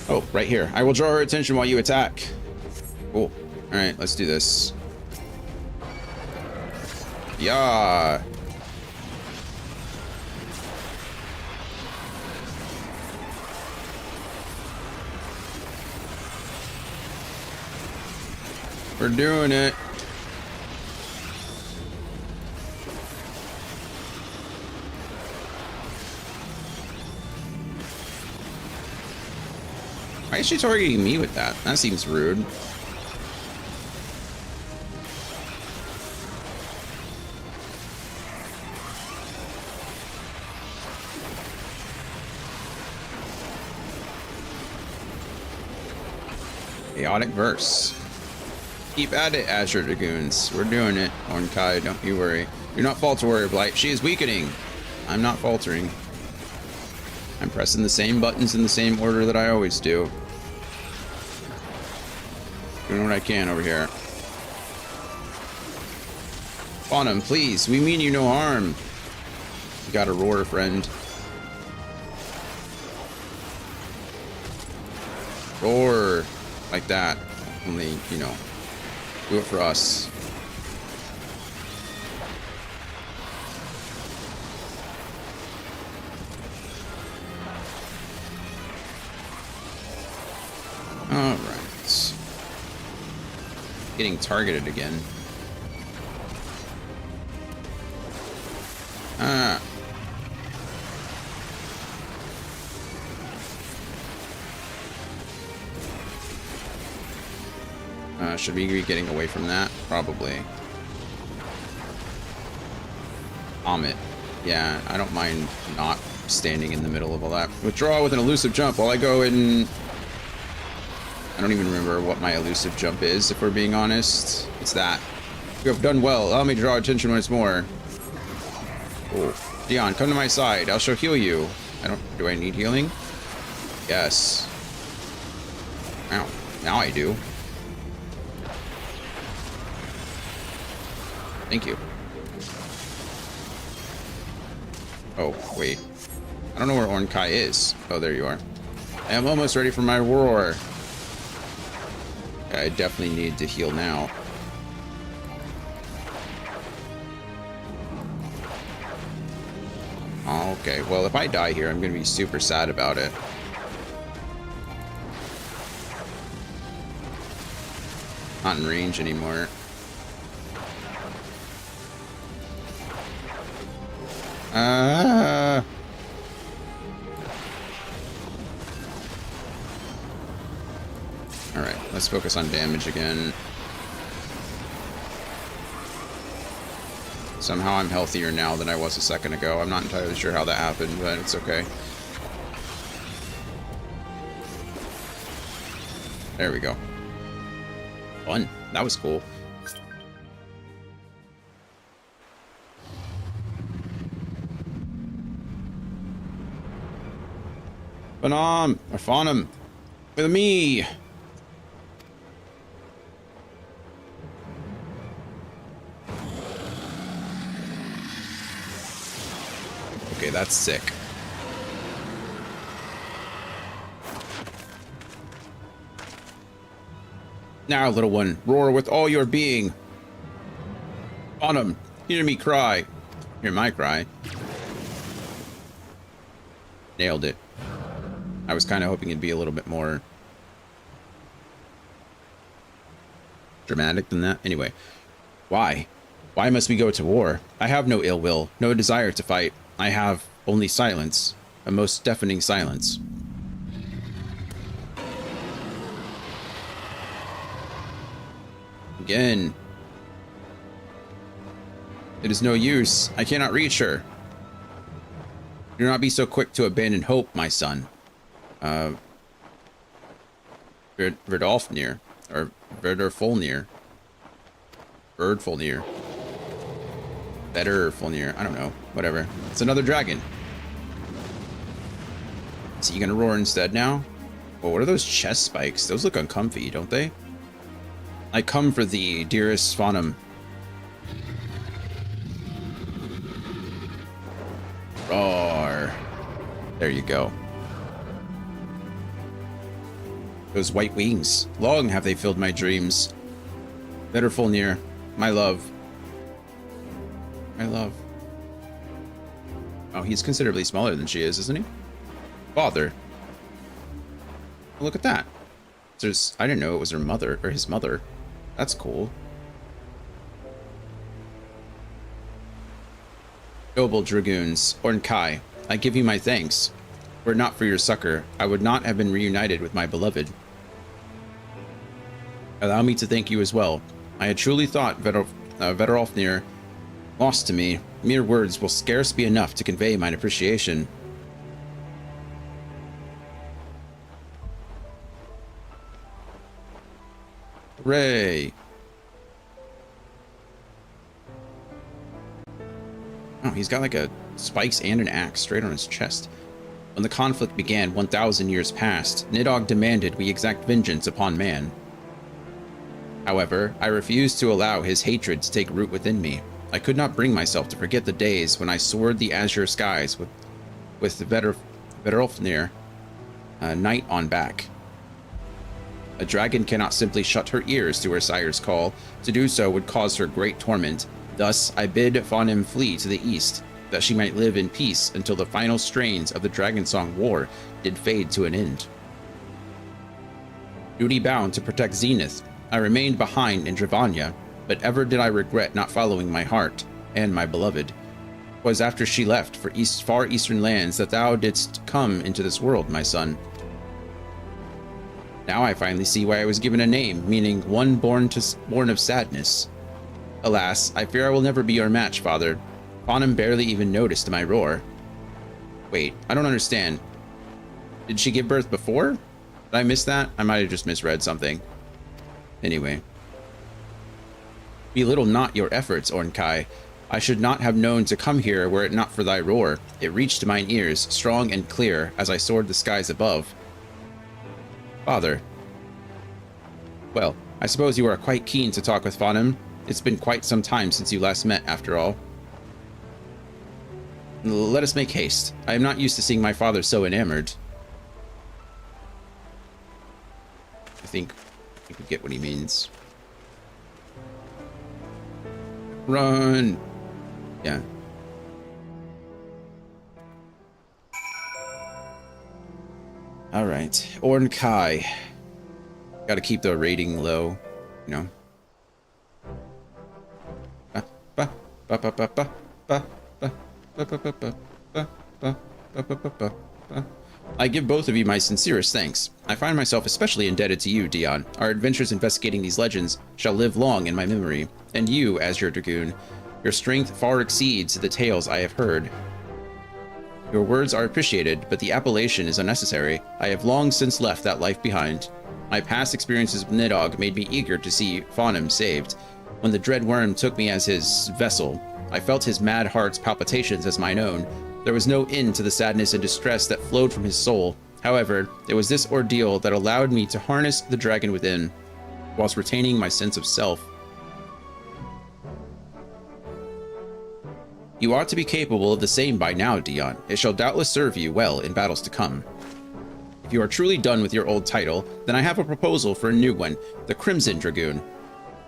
[SPEAKER 1] Oh, right here. I will draw her attention while you attack. Cool. Alright, let's do this. Yeah. We're doing it. Why is she targeting me with that? That seems rude. Chaotic Verse. Keep at it, Azure Dragoons. We're doing it, Ornkai, don't you worry. Do not falter, Warrior Blight. She is weakening. I'm not faltering. I'm pressing the same buttons in the same order that I always do. Doing what I can over here. Bonham, please. We mean you no harm. You got a roar, friend. Roar. Like that. Only, you know, do it for us. Alright. Getting targeted again. Should we be getting away from that? Probably. It. Yeah, I don't mind not standing in the middle of all that. Withdraw with an elusive jump while I go in. I don't even remember what my elusive jump is, if we're being honest. It's that. You have done well. Allow me to draw attention once more. Oh. Dion, come to my side. I shall heal you. Do I need healing? Yes. Ow. Now I do. Thank you. Oh, wait. I don't know where Ornkai is. Oh, there you are. I am almost ready for my roar. I definitely need to heal now. Okay, well, if I die here, I'm going to be super sad about it. Not in range anymore. Alright, let's focus on damage again. Somehow I'm healthier now than I was a second ago. I'm not entirely sure how that happened, but it's okay. There we go. Fun. That was cool. Phenom, or Phonom, with me. Okay, that's sick. Now, little one, roar with all your being. Phonom, hear me cry. Hear my cry. Nailed it. I was kind of hoping it'd be a little bit more dramatic than that. Anyway, why? Why must we go to war? I have no ill will, no desire to fight. I have only silence, a most deafening silence. Again. It is no use. I cannot reach her. Do not be so quick to abandon hope, my son. Verdolfnir, or Verderfolnir. Birdfolnir. Betterfolnir, I don't know, whatever. It's another dragon. Is he gonna roar instead now? Well, what are those chest spikes? Those look uncomfy, don't they? I come for thee, dearest Phonom. Roar. There you go. Those white wings, long have they filled my dreams. Betterfolnir, my love. My love. Oh, he's considerably smaller than she is, isn't he? Father. Look at that. I didn't know it was her mother, or his mother. That's cool. Noble dragoons, Ornkai, I give you my thanks. Were it not for your succor, I would not have been reunited with my beloved. Allow me to thank you as well. I had truly thought Vedrolfnir lost to me. Mere words will scarce be enough to convey mine appreciation. Hooray! Oh, he's got like a spikes and an axe straight on his chest. When the conflict began 1,000 years past, Nidhogg demanded we exact vengeance upon man. However, I refused to allow his hatred to take root within me. I could not bring myself to forget the days when I soared the azure skies with Vedrolfnir, night on back. A dragon cannot simply shut her ears to her sire's call. To do so would cause her great torment. Thus, I bid Phonom flee to the east, that she might live in peace until the final strains of the dragon song war did fade to an end. Duty bound to protect Zenith, I remained behind in Dravanya, but ever did I regret not following my heart and my beloved. 'Twas after she left for far eastern lands that thou didst come into this world, my son. Now I finally see why I was given a name, meaning one born of sadness. Alas, I fear I will never be your match, father. Faunum barely even noticed my roar. Wait, I don't understand. Did she give birth before? Did I miss that? I might have just misread something. Anyway. Belittle not your efforts, Ornkai. I should not have known to come here were it not for thy roar. It reached mine ears, strong and clear, as I soared the skies above. Father. Well, I suppose you are quite keen to talk with Faunum. It's been quite some time since you last met, after all. Let us make haste. I am not used to seeing my father so enamored. I think we get what he means. Run! Yeah. Alright. Ornkai. Gotta keep the rating low, you know. I give both of you my sincerest thanks. I find myself especially indebted to you, Dion. Our adventures investigating these legends shall live long in my memory. And you, Azure Dragoon, your strength far exceeds the tales I have heard. Your words are appreciated, but the appellation is unnecessary. I have long since left that life behind. My past experiences with Nidhogg made me eager to see Faunum saved. When the Dread Worm took me as his vessel, I felt his mad heart's palpitations as mine own. There was no end to the sadness and distress that flowed from his soul. However, it was this ordeal that allowed me to harness the dragon within, whilst retaining my sense of self. You ought to be capable of the same by now, Dion. It shall doubtless serve you well in battles to come. If you are truly done with your old title, then I have a proposal for a new one, the Crimson Dragoon.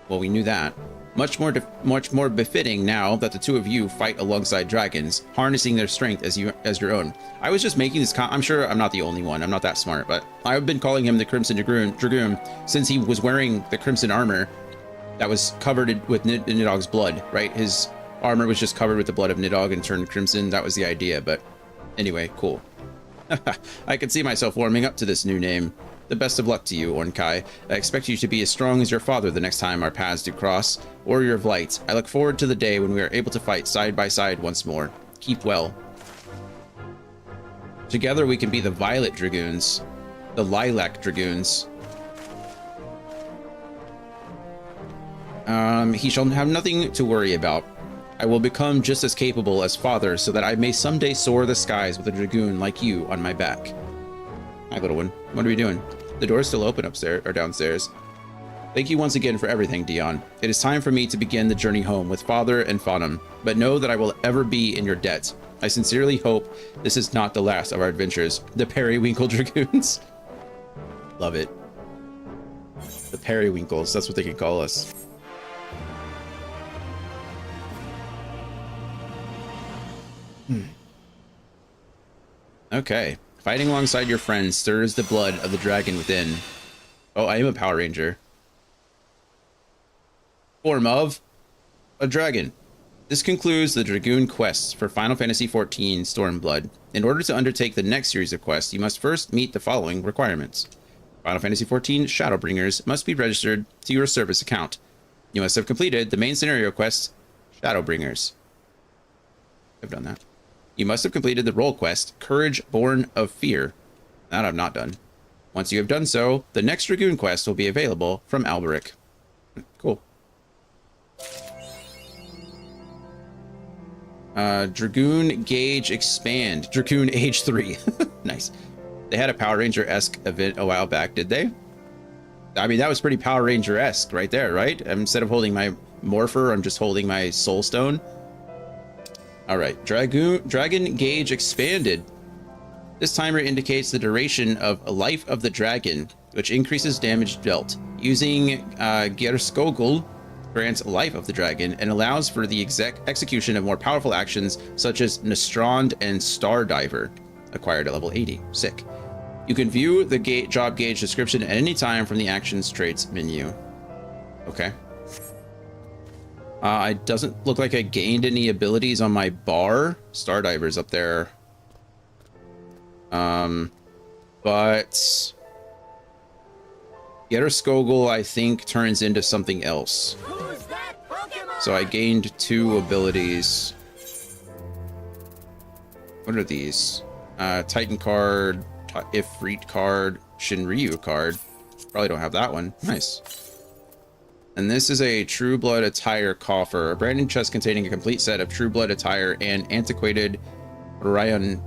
[SPEAKER 1] Well, we knew that. Much more befitting now that the two of you fight alongside dragons, harnessing their strength as your own. I was just making this I'm sure I'm not the only one. I'm not that smart, but I've been calling him the Crimson Dragoon since he was wearing the crimson armor that was covered with Nidhogg's blood, right? His armor was just covered with the blood of Nidhogg and turned crimson. That was the idea, but anyway, cool. I can see myself warming up to this new name. The best of luck to you, Ornkai. I expect you to be as strong as your father the next time our paths do cross. Warrior of Light, I look forward to the day when we are able to fight side by side once more. Keep well. Together we can be the Violet Dragoons. The Lilac Dragoons. He shall have nothing to worry about. I will become just as capable as father so that I may someday soar the skies with a dragoon like you on my back. Hi, little one. What are we doing? The door's still open upstairs or downstairs. Thank you once again for everything, Dion. It is time for me to begin the journey home with Father and Faunum, but know that I will ever be in your debt. I sincerely hope this is not the last of our adventures. The Periwinkle Dragoons. Love it. The Periwinkles, that's what they can call us. Okay. Fighting alongside your friends stirs the blood of the dragon within. Oh, I am a Power Ranger. Form of a dragon. This concludes the Dragoon quests for Final Fantasy XIV Stormblood. In order to undertake the next series of quests, you must first meet the following requirements. Final Fantasy XIV Shadowbringers must be registered to your service account. You must have completed the main scenario quest, Shadowbringers. I've done that. You must have completed the role quest, Courage Born of Fear. That I've not done. Once you have done so, the next Dragoon quest will be available from Alberic. Cool. Dragoon Gauge Expand. Dragoon Age 3. Nice. They had a Power Ranger-esque event a while back, did they? I mean, that was pretty Power Ranger-esque right there, right? Instead of holding my Morpher, I'm just holding my Soul Stone. Alright, Dragon Gauge Expanded. This timer indicates the duration of Life of the Dragon, which increases damage dealt. Using Gerskogul grants Life of the Dragon and allows for the execution of more powerful actions such as Nastrand and Star Diver, acquired at level 80. Sick. You can view the job gauge description at any time from the actions traits menu. Okay. It doesn't look like I gained any abilities on my bar. Stardiver's up there. But Getter Skogul, I think, turns into something else.
[SPEAKER 5] Who's that Pokemon?
[SPEAKER 1] So I gained 2 abilities. What are these? Titan card, Ifrit card, Shinryu card. Probably don't have that one. Nice. And this is a True Blood attire coffer. A brand new chest containing a complete set of True Blood attire and antiquated Ryunhige.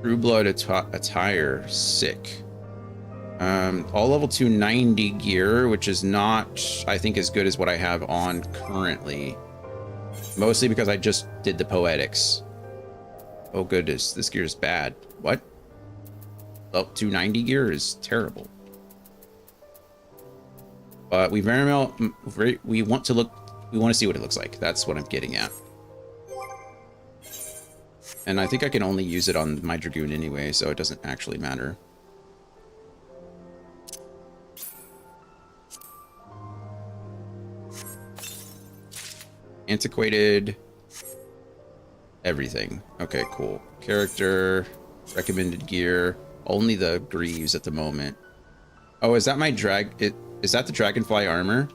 [SPEAKER 1] True Blood attire. Sick. All level 290 gear, which is not, I think, as good as what I have on currently. Mostly because I just did the poetics. Oh goodness, this gear is bad. What? Level 290 gear is terrible. But we very well, we want to see what it looks like. That's what I'm getting at. And I think I can only use it on my Dragoon anyway, so it doesn't actually matter. Antiquated everything. Okay, cool. Character, recommended gear, only the greaves at the moment. Oh, is that my is that the dragonfly armor?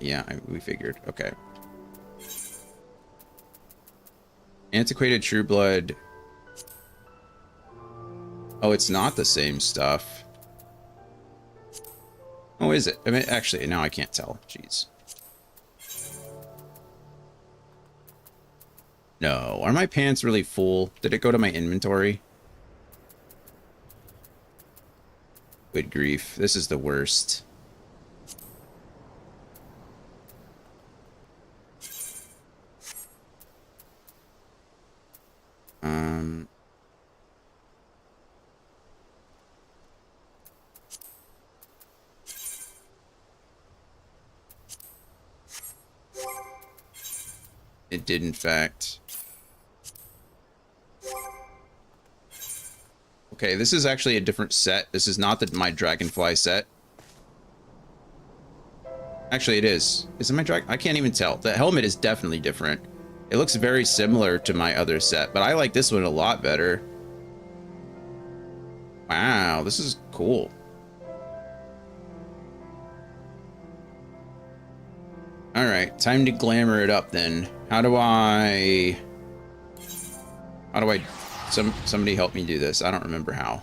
[SPEAKER 1] Yeah, we figured. Okay. Antiquated True Blood. Oh, it's not the same stuff. Oh, is it? I mean, actually, now I can't tell. Jeez. No. Are my pants really full? Did it go to my inventory? Good grief. This is the worst. It did, in fact. Okay, this is actually a different set. This is not my Dragonfly set. Actually, it is. Is it my Dragon? I can't even tell. The helmet is definitely different. It looks very similar to my other set, but I like this one a lot better. Wow, this is cool. All right, time to glamour it up then. How do I somebody help me do this? I don't remember how.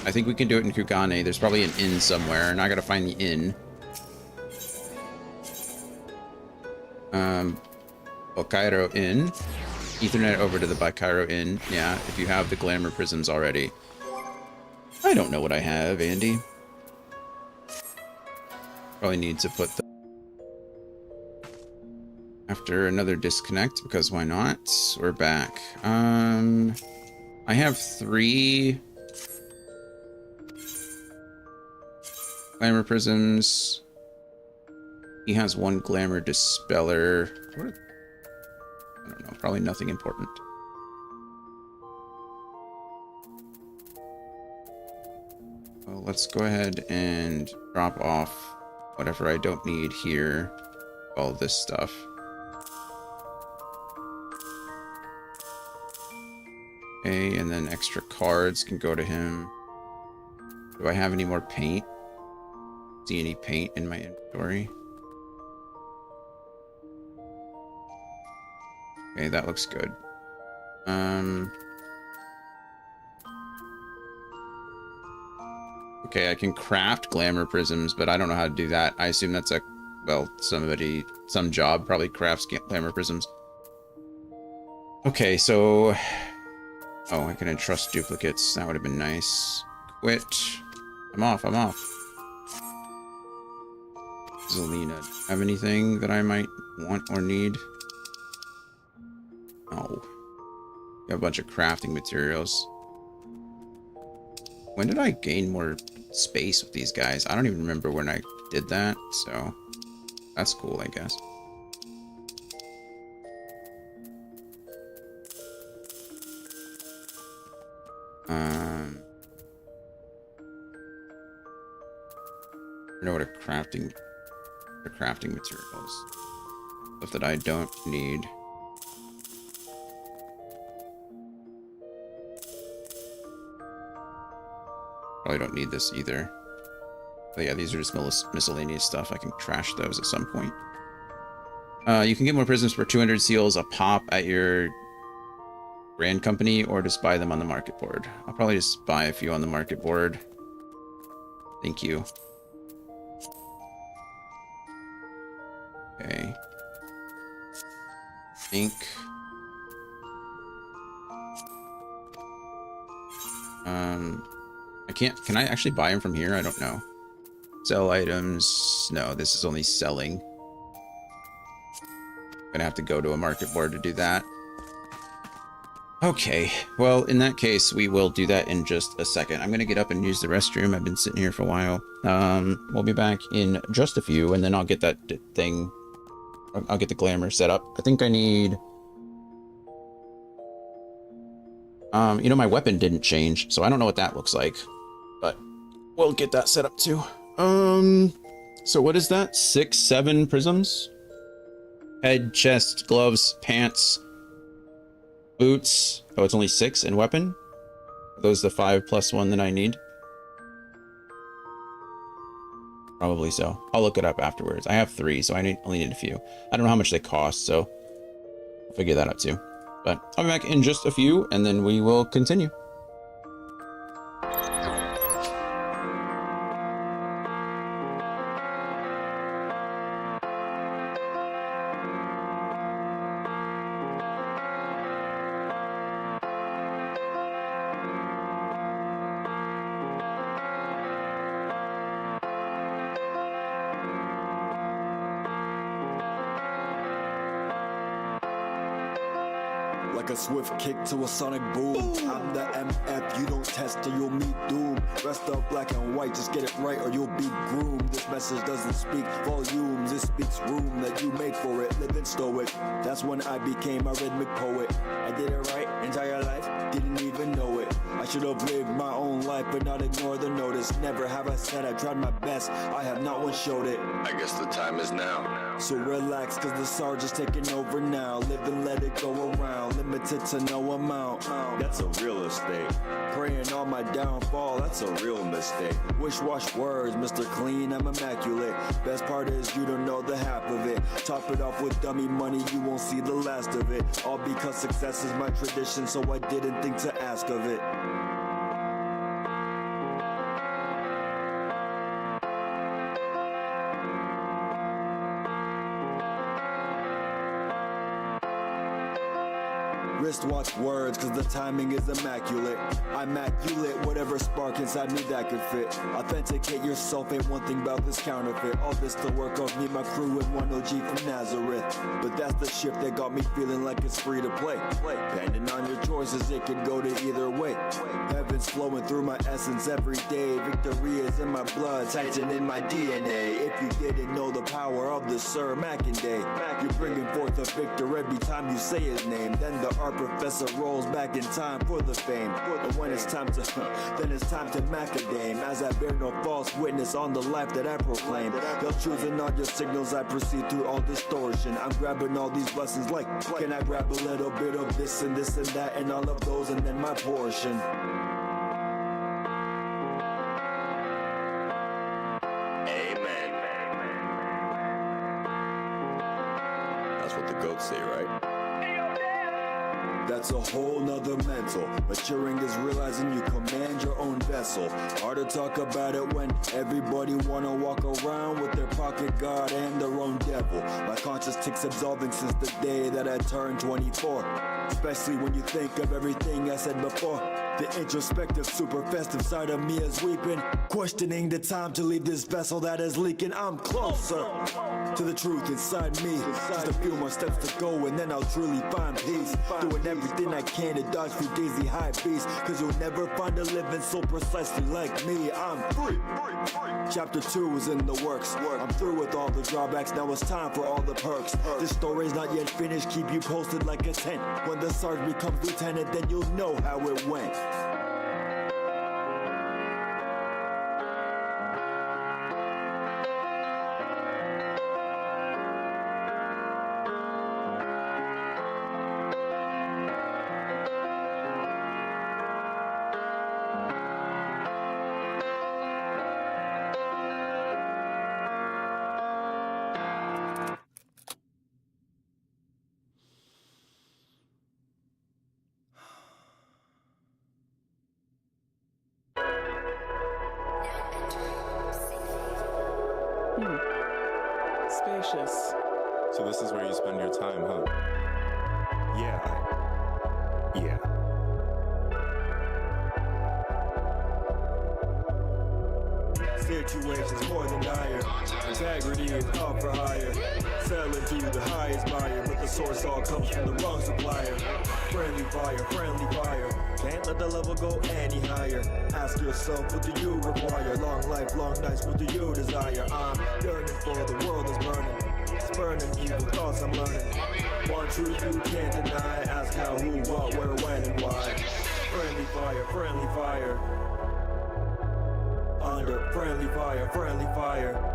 [SPEAKER 1] I think we can do it in Kugane. There's probably an inn somewhere, and I gotta find the inn. Bakairo Inn. Ethernet over to the Bakairo Inn. Yeah, if you have the glamour prisms already. I don't know what I have, Andy. Probably need to put the... After another disconnect, because why not? We're back. I have 3 glamour prisms. He has 1 glamour dispeller. What? I don't know. Probably nothing important. Well, let's go ahead and drop off whatever I don't need here. All this stuff. Okay, and then extra cards can go to him. Do I have any more paint? See any paint in my inventory? Okay, that looks good. Okay, I can craft glamour prisms, but I don't know how to do that. I assume that's well, some job probably crafts glamour prisms. Okay, so... Oh, I can entrust duplicates. That would have been nice. Quit. I'm off. Zelina, have anything that I might want or need? Oh. You have a bunch of crafting materials. When did I gain more space with these guys? I don't even remember when I did that, so that's cool, I guess. I know what a crafting materials. Stuff that I don't need. Probably don't need this either. But yeah, these are just miscellaneous stuff. I can trash those at some point. You can get more prisms for 200 seals a pop at your brand company, or just buy them on the market board. I'll probably just buy a few on the market board. Thank you. Okay. Ink. Can I actually buy them from here? I don't know. Sell items. No, this is only selling. Gonna have to go to a market board to do that. Okay, well, in that case, we will do that in just a second. I'm gonna get up and use the restroom. I've been sitting here for a while. We'll be back in just a few, and then I'll get that thing. I'll get the glamour set up. I think I need... you know, my weapon didn't change, so I don't know what that looks like. But we'll get that set up too. So what is that? 6, 7 prisms? Head, chest, gloves, pants, boots. Oh, it's only 6 in weapon? Are those the 5 plus 1 that I need? Probably so. I'll look it up afterwards. I have 3, so I only need a few. I don't know how much they cost, so I'll figure that out too. But I'll be back in just a few, and then we will continue.
[SPEAKER 6] Like a swift kick to a sonic boom. I'm the MF, you don't test or you'll meet doom. Rest up black and white, just get it right or you'll be groomed. This message doesn't speak volumes, it speaks room that you make for it. Live and stow it. That's when I became a rhythmic poet. I did it right, entire life, didn't even know it. I should have lived my own life but not ignore the notice. Never have I said I tried my best, I have not once showed it.
[SPEAKER 7] I guess the time is now.
[SPEAKER 6] So relax, cause the Sarge is taking over now. Live and let it go around, limited to no amount. That's a real estate. Praying on my downfall, that's a real mistake. Wish-wash words, Mr. Clean, I'm immaculate. Best part is you don't know the half of it. Top it off with dummy money, you won't see the last of it. All because success is my tradition, so I didn't think to ask of it. Wristwatch words, cause the timing is immaculate. I'm immaculate, whatever spark inside me that could fit. Authenticate yourself, ain't one thing about this counterfeit. All this to work off me, my crew, and one OG from Nazareth. But that's the shift that got me feeling like it's free to play. Depending on your choices, it could go to either way. Heaven's flowing through my essence every day. Victory is in my blood, Titan in my DNA. If you didn't know the power of the Sir Mackinday, you're bringing forth a victor every time you say his name. Then the art professor rolls back in time for the fame. And when it's time to, then it's time to macadame. As I bear no false witness on the life that I proclaim. They'll choosing all your signals, I proceed through all distortion. I'm grabbing all these blessings like, can I grab a little bit of this and that and all of those and then my portion.
[SPEAKER 7] Amen. That's what the goats say, right?
[SPEAKER 6] That's a whole nother mental. Maturing is realizing you command your own vessel. Hard to talk about it when everybody wanna walk around with their pocket guard and their own devil. My conscience ticks absolving since the day that I turned 24. Especially when you think of everything I said before. The introspective, super festive side of me is weeping, questioning the time to leave this vessel that is leaking. I'm closer to the truth inside me. Just a few more steps to go and then I'll truly find peace. Doing everything I can to dodge fugazi high beast. Cause you'll never find a living soul precisely like me. I'm free. Chapter 2 is in the works. I'm through with all the drawbacks, now it's time for all the perks. This story's not yet finished, keep you posted like a tent. When the Sarge becomes lieutenant, then you'll know how it went.
[SPEAKER 8] So this is where you spend your time, huh?
[SPEAKER 6] Yeah. Situations more than dire. Integrity is up for hire. Selling to you the highest buyer, but the source all comes from the wrong supplier. Friendly fire. Can't let the level go any higher. Ask yourself, what do you require? Long life, long nights, what do you desire? I'm yearning for the world is burning. Spurning evil thoughts I'm learning. One truth you can't deny. Ask how, who, what, where, when, and why. Friendly fire. Under friendly fire.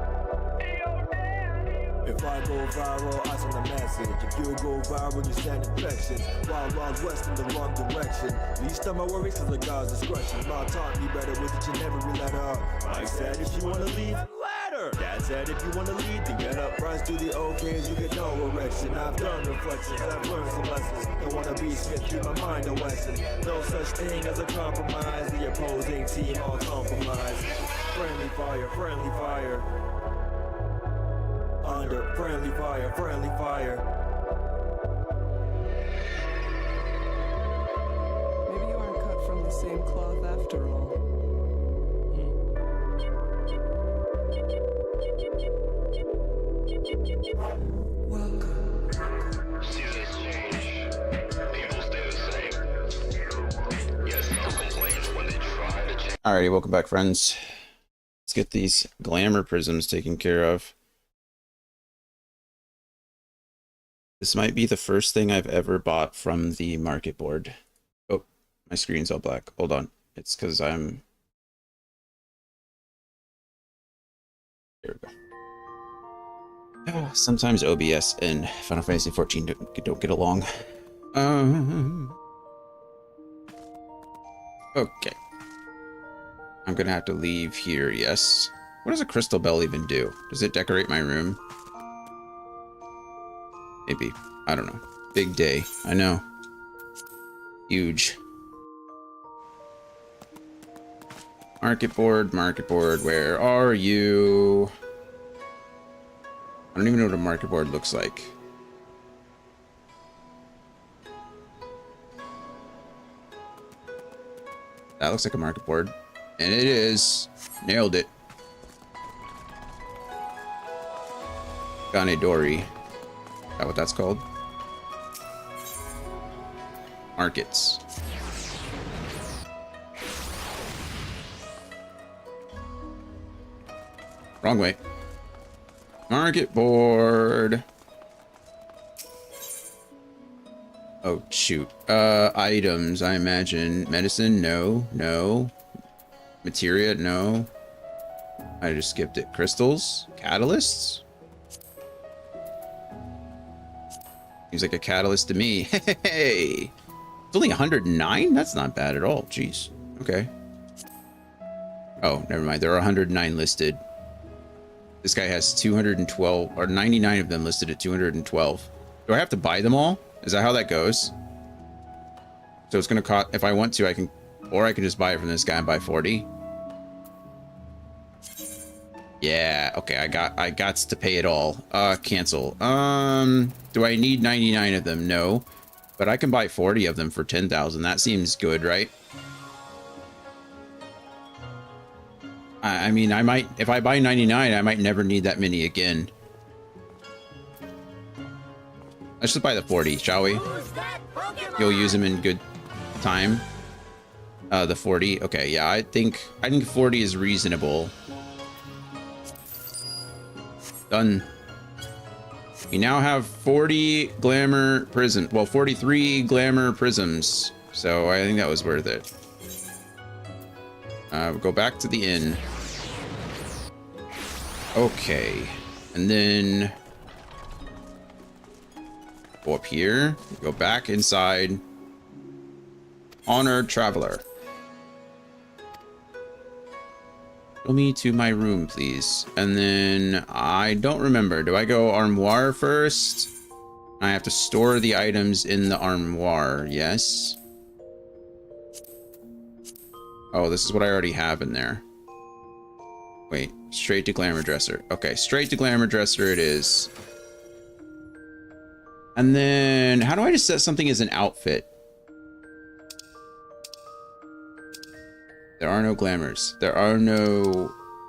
[SPEAKER 6] If I go viral, I send a message. If you go viral, you send infections. Wild west in the wrong direction. Least of my worries cause of God's discretion. Ma taught me better with each and every letter. I said if you wanna leave, ladder. Dad said if you wanna lead, then get up, rise to the okays, you get no erection. I've done reflections, I've learned some lessons. Don't wanna be smith, keep my mind a Wesson. No such thing as a compromise. The opposing team all compromise. Friendly fire. Under friendly fire.
[SPEAKER 9] Maybe you aren't cut from the same cloth after all. Welcome.
[SPEAKER 7] Seasons change. People stay the same. Yes, no complaints when they try to change.
[SPEAKER 1] Alrighty, welcome back, friends. Let's get these glamour prisms taken care of. This might be the first thing I've ever bought from the market board. Oh, my screen's all black. Hold on. It's because I'm... There we go. Sometimes OBS and Final Fantasy 14 don't get along. Okay. I'm gonna have to leave here, yes. What does a crystal bell even do? Does it decorate my room? Maybe. I don't know. Big day. I know. Huge. Market board, where are you? I don't even know what a market board looks like. That looks like a market board. And it is. Nailed it. Ganedori. Is that what that's called? Markets. Wrong way. Market board. Oh, shoot. Items, I imagine. Medicine, no. Materia, no. I just skipped it. Crystals? Catalysts? Seems like a catalyst to me. Hey! It's only 109? That's not bad at all. Jeez. Okay. Oh, never mind. There are 109 listed. This guy has 212, or 99 of them listed at 212. Do I have to buy them all? Is that how that goes? So it's gonna cost, if I want to, I can, or I can just buy it from this guy and buy 40. Yeah, okay, I got to pay it all. Cancel. Do I need 99 of them? No. But I can buy 40 of them for 10,000. That seems good, right? I mean, I might, if I buy 99, I might never need that many again. Let's just buy the 40, shall we? You'll use them in good time. The 40. Okay, yeah, I think 40 is reasonable. Done. We now have 40 glamour prisms. Well, 43 glamour prisms. So I think that was worth it. We'll go back to the inn. Okay. And then go up here. Go back inside. Honored traveler. Show me to my room, please. And then I don't remember. Do I go armoire first? I have to store the items in the armoire. Yes. Oh, this is what I already have in there. Wait, straight to glamour dresser. Okay, straight to glamour dresser it is. And then how do I just set something as an outfit? There are no glamours. There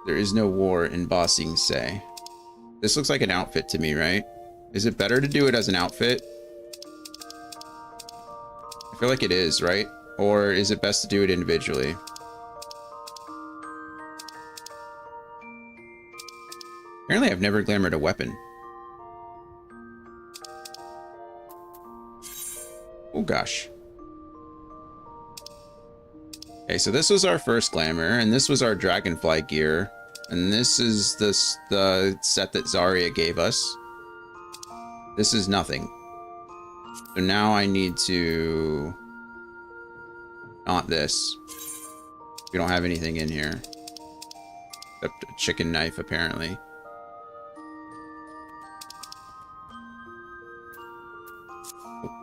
[SPEAKER 1] is no war in Bossing Say. This looks like an outfit to me, right? Is it better to do it as an outfit? I feel like it is, right? Or is it best to do it individually? Apparently I've never glamored a weapon. Oh gosh. Okay, so this was our first glamour, and this was our dragonfly gear, and this is the set that Zarya gave us. This is nothing. So now I need to... Not this. We don't have anything in here. Except a chicken knife, apparently.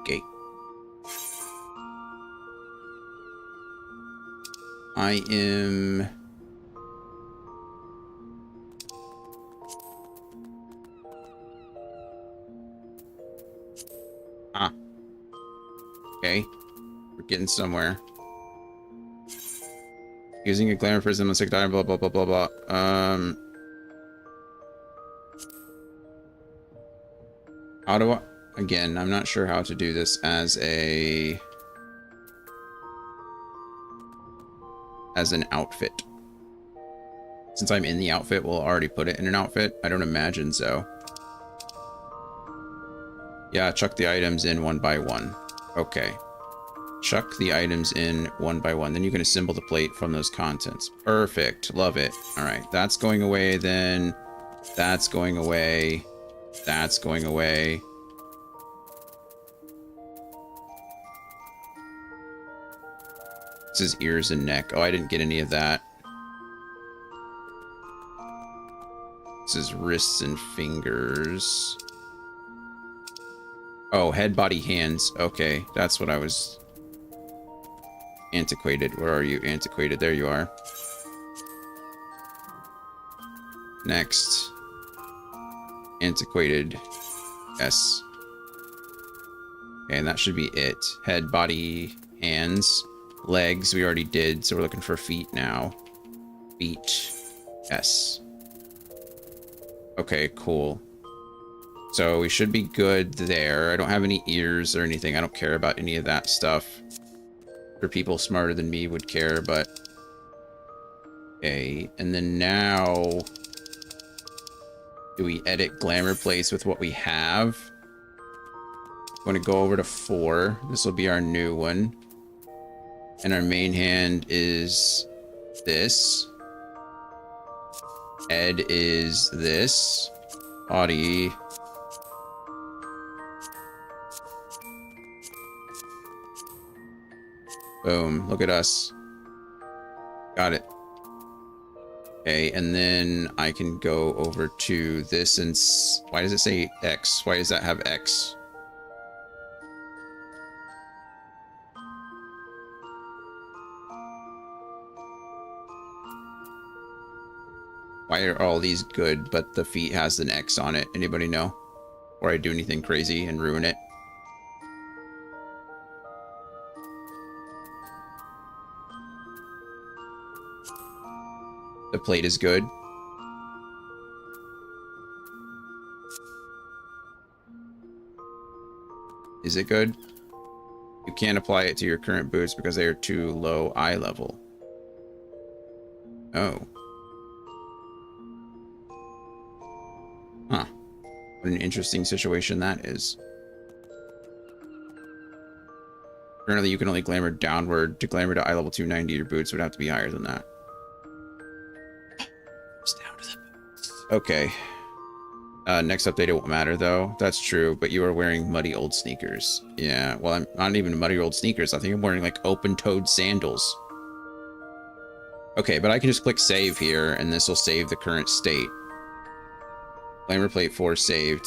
[SPEAKER 1] Okay. I am... Ah. Okay. We're getting somewhere. Using a glamour prism on 6 item, blah, blah, blah, blah, blah. How do I... Again, I'm not sure how to do this as an outfit. Since I'm in the outfit, we'll already put it in an outfit. I don't imagine so. Yeah, chuck the items in one by one. Okay. Chuck the items in one by one. Then you can assemble the plate from those contents. Perfect. Love it. All right. That's going away then. That's going away. That's going away. This is ears and neck. Oh, I didn't get any of that. This is wrists and fingers. Oh, head, body, hands. Okay, that's what I was... Antiquated. Where are you? Antiquated. There you are. Next. Antiquated. Yes. Okay, and that should be it. Head, body, hands. Legs, we already did, so we're looking for feet now. Feet. Yes. Okay, cool. So we should be good there. I don't have any ears or anything. I don't care about any of that stuff. For people smarter than me would care, but... Okay, and then now... Do we edit glamour plates with what we have? I'm going to go over to 4. This will be our new one. And our main hand is this. Head is this. Body. Boom. Look at us. Got it. Okay, and then I can go over to this and... Why does it say X? Why does that have X? Why are all these good, but the feet has an X on it? Anybody know? Or I do anything crazy and ruin it? The plate is good. Is it good? You can't apply it to your current boots because they are too low eye level. Oh. Huh. What an interesting situation that is. Currently, you can only glamour downward. To glamour to eye level 290, your boots would have to be higher than that. Down to the boots. Okay. Next update, it won't matter, though. That's true, but you are wearing muddy old sneakers. Yeah, well, I'm not even muddy old sneakers. I think I'm wearing, like, open-toed sandals. Okay, but I can just click save here, and this will save the current state. Glamour plate 4 saved.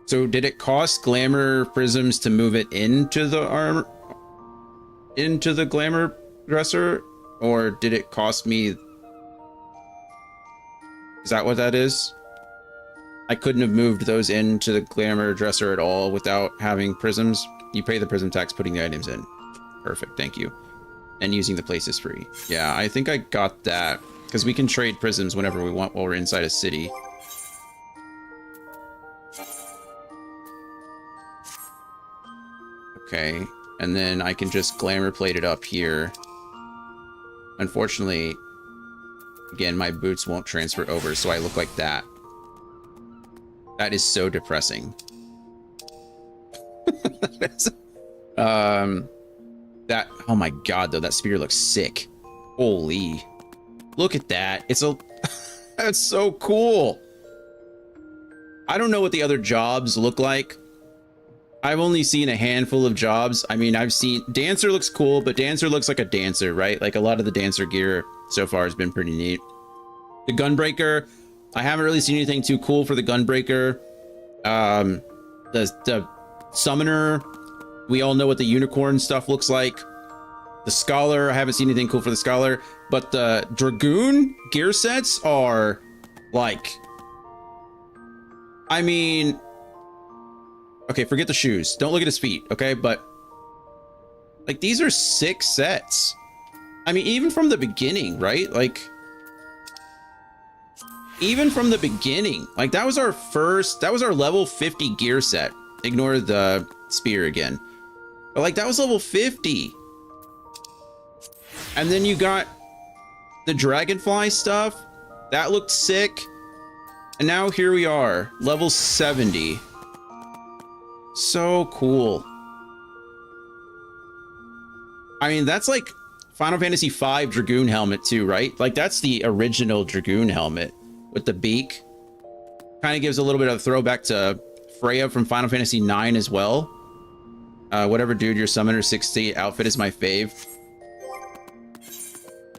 [SPEAKER 1] So did it cost glamour prisms to move it into the armor, into the glamour dresser, or did it cost me? Is that what that is? I couldn't have moved those into the glamour dresser at all without having prisms. You pay the prism tax putting the items in. Perfect, thank you. And using the place is free. Yeah, I think I got that. Because we can trade prisms whenever we want while we're inside a city. Okay, and then I can just glamour plate it up here. Unfortunately, again, my boots won't transfer over, so I look like that. That is so depressing. That, oh my god, though, that spear looks sick. Holy. Look at that. It's a, that's so cool. I don't know what the other jobs look like. I've only seen a handful of jobs. I mean, I've seen, Dancer looks cool, but Dancer looks like a Dancer, right? Like a lot of the Dancer gear so far has been pretty neat. The Gunbreaker, I haven't really seen anything too cool for the Gunbreaker. The Summoner, we all know what the Unicorn stuff looks like. The Scholar, I haven't seen anything cool for the Scholar, but the Dragoon gear sets are like, I mean, okay, forget the shoes. Don't look at his feet, okay? But like, these are sick sets. I mean, even from the beginning, right? Like, even from the beginning, like that was our first, that was our level 50 gear set. Ignore the spear again. But like, that was level 50. And then you got the Dragonfly stuff. That looked sick. And now here we are, level 70. So cool. I mean, that's like Final Fantasy V Dragoon helmet too, right? Like that's the original Dragoon helmet with the beak. Kind of gives a little bit of a throwback to Freya from Final Fantasy IX as well. Whatever, dude, your Summoner 60 outfit is my fave.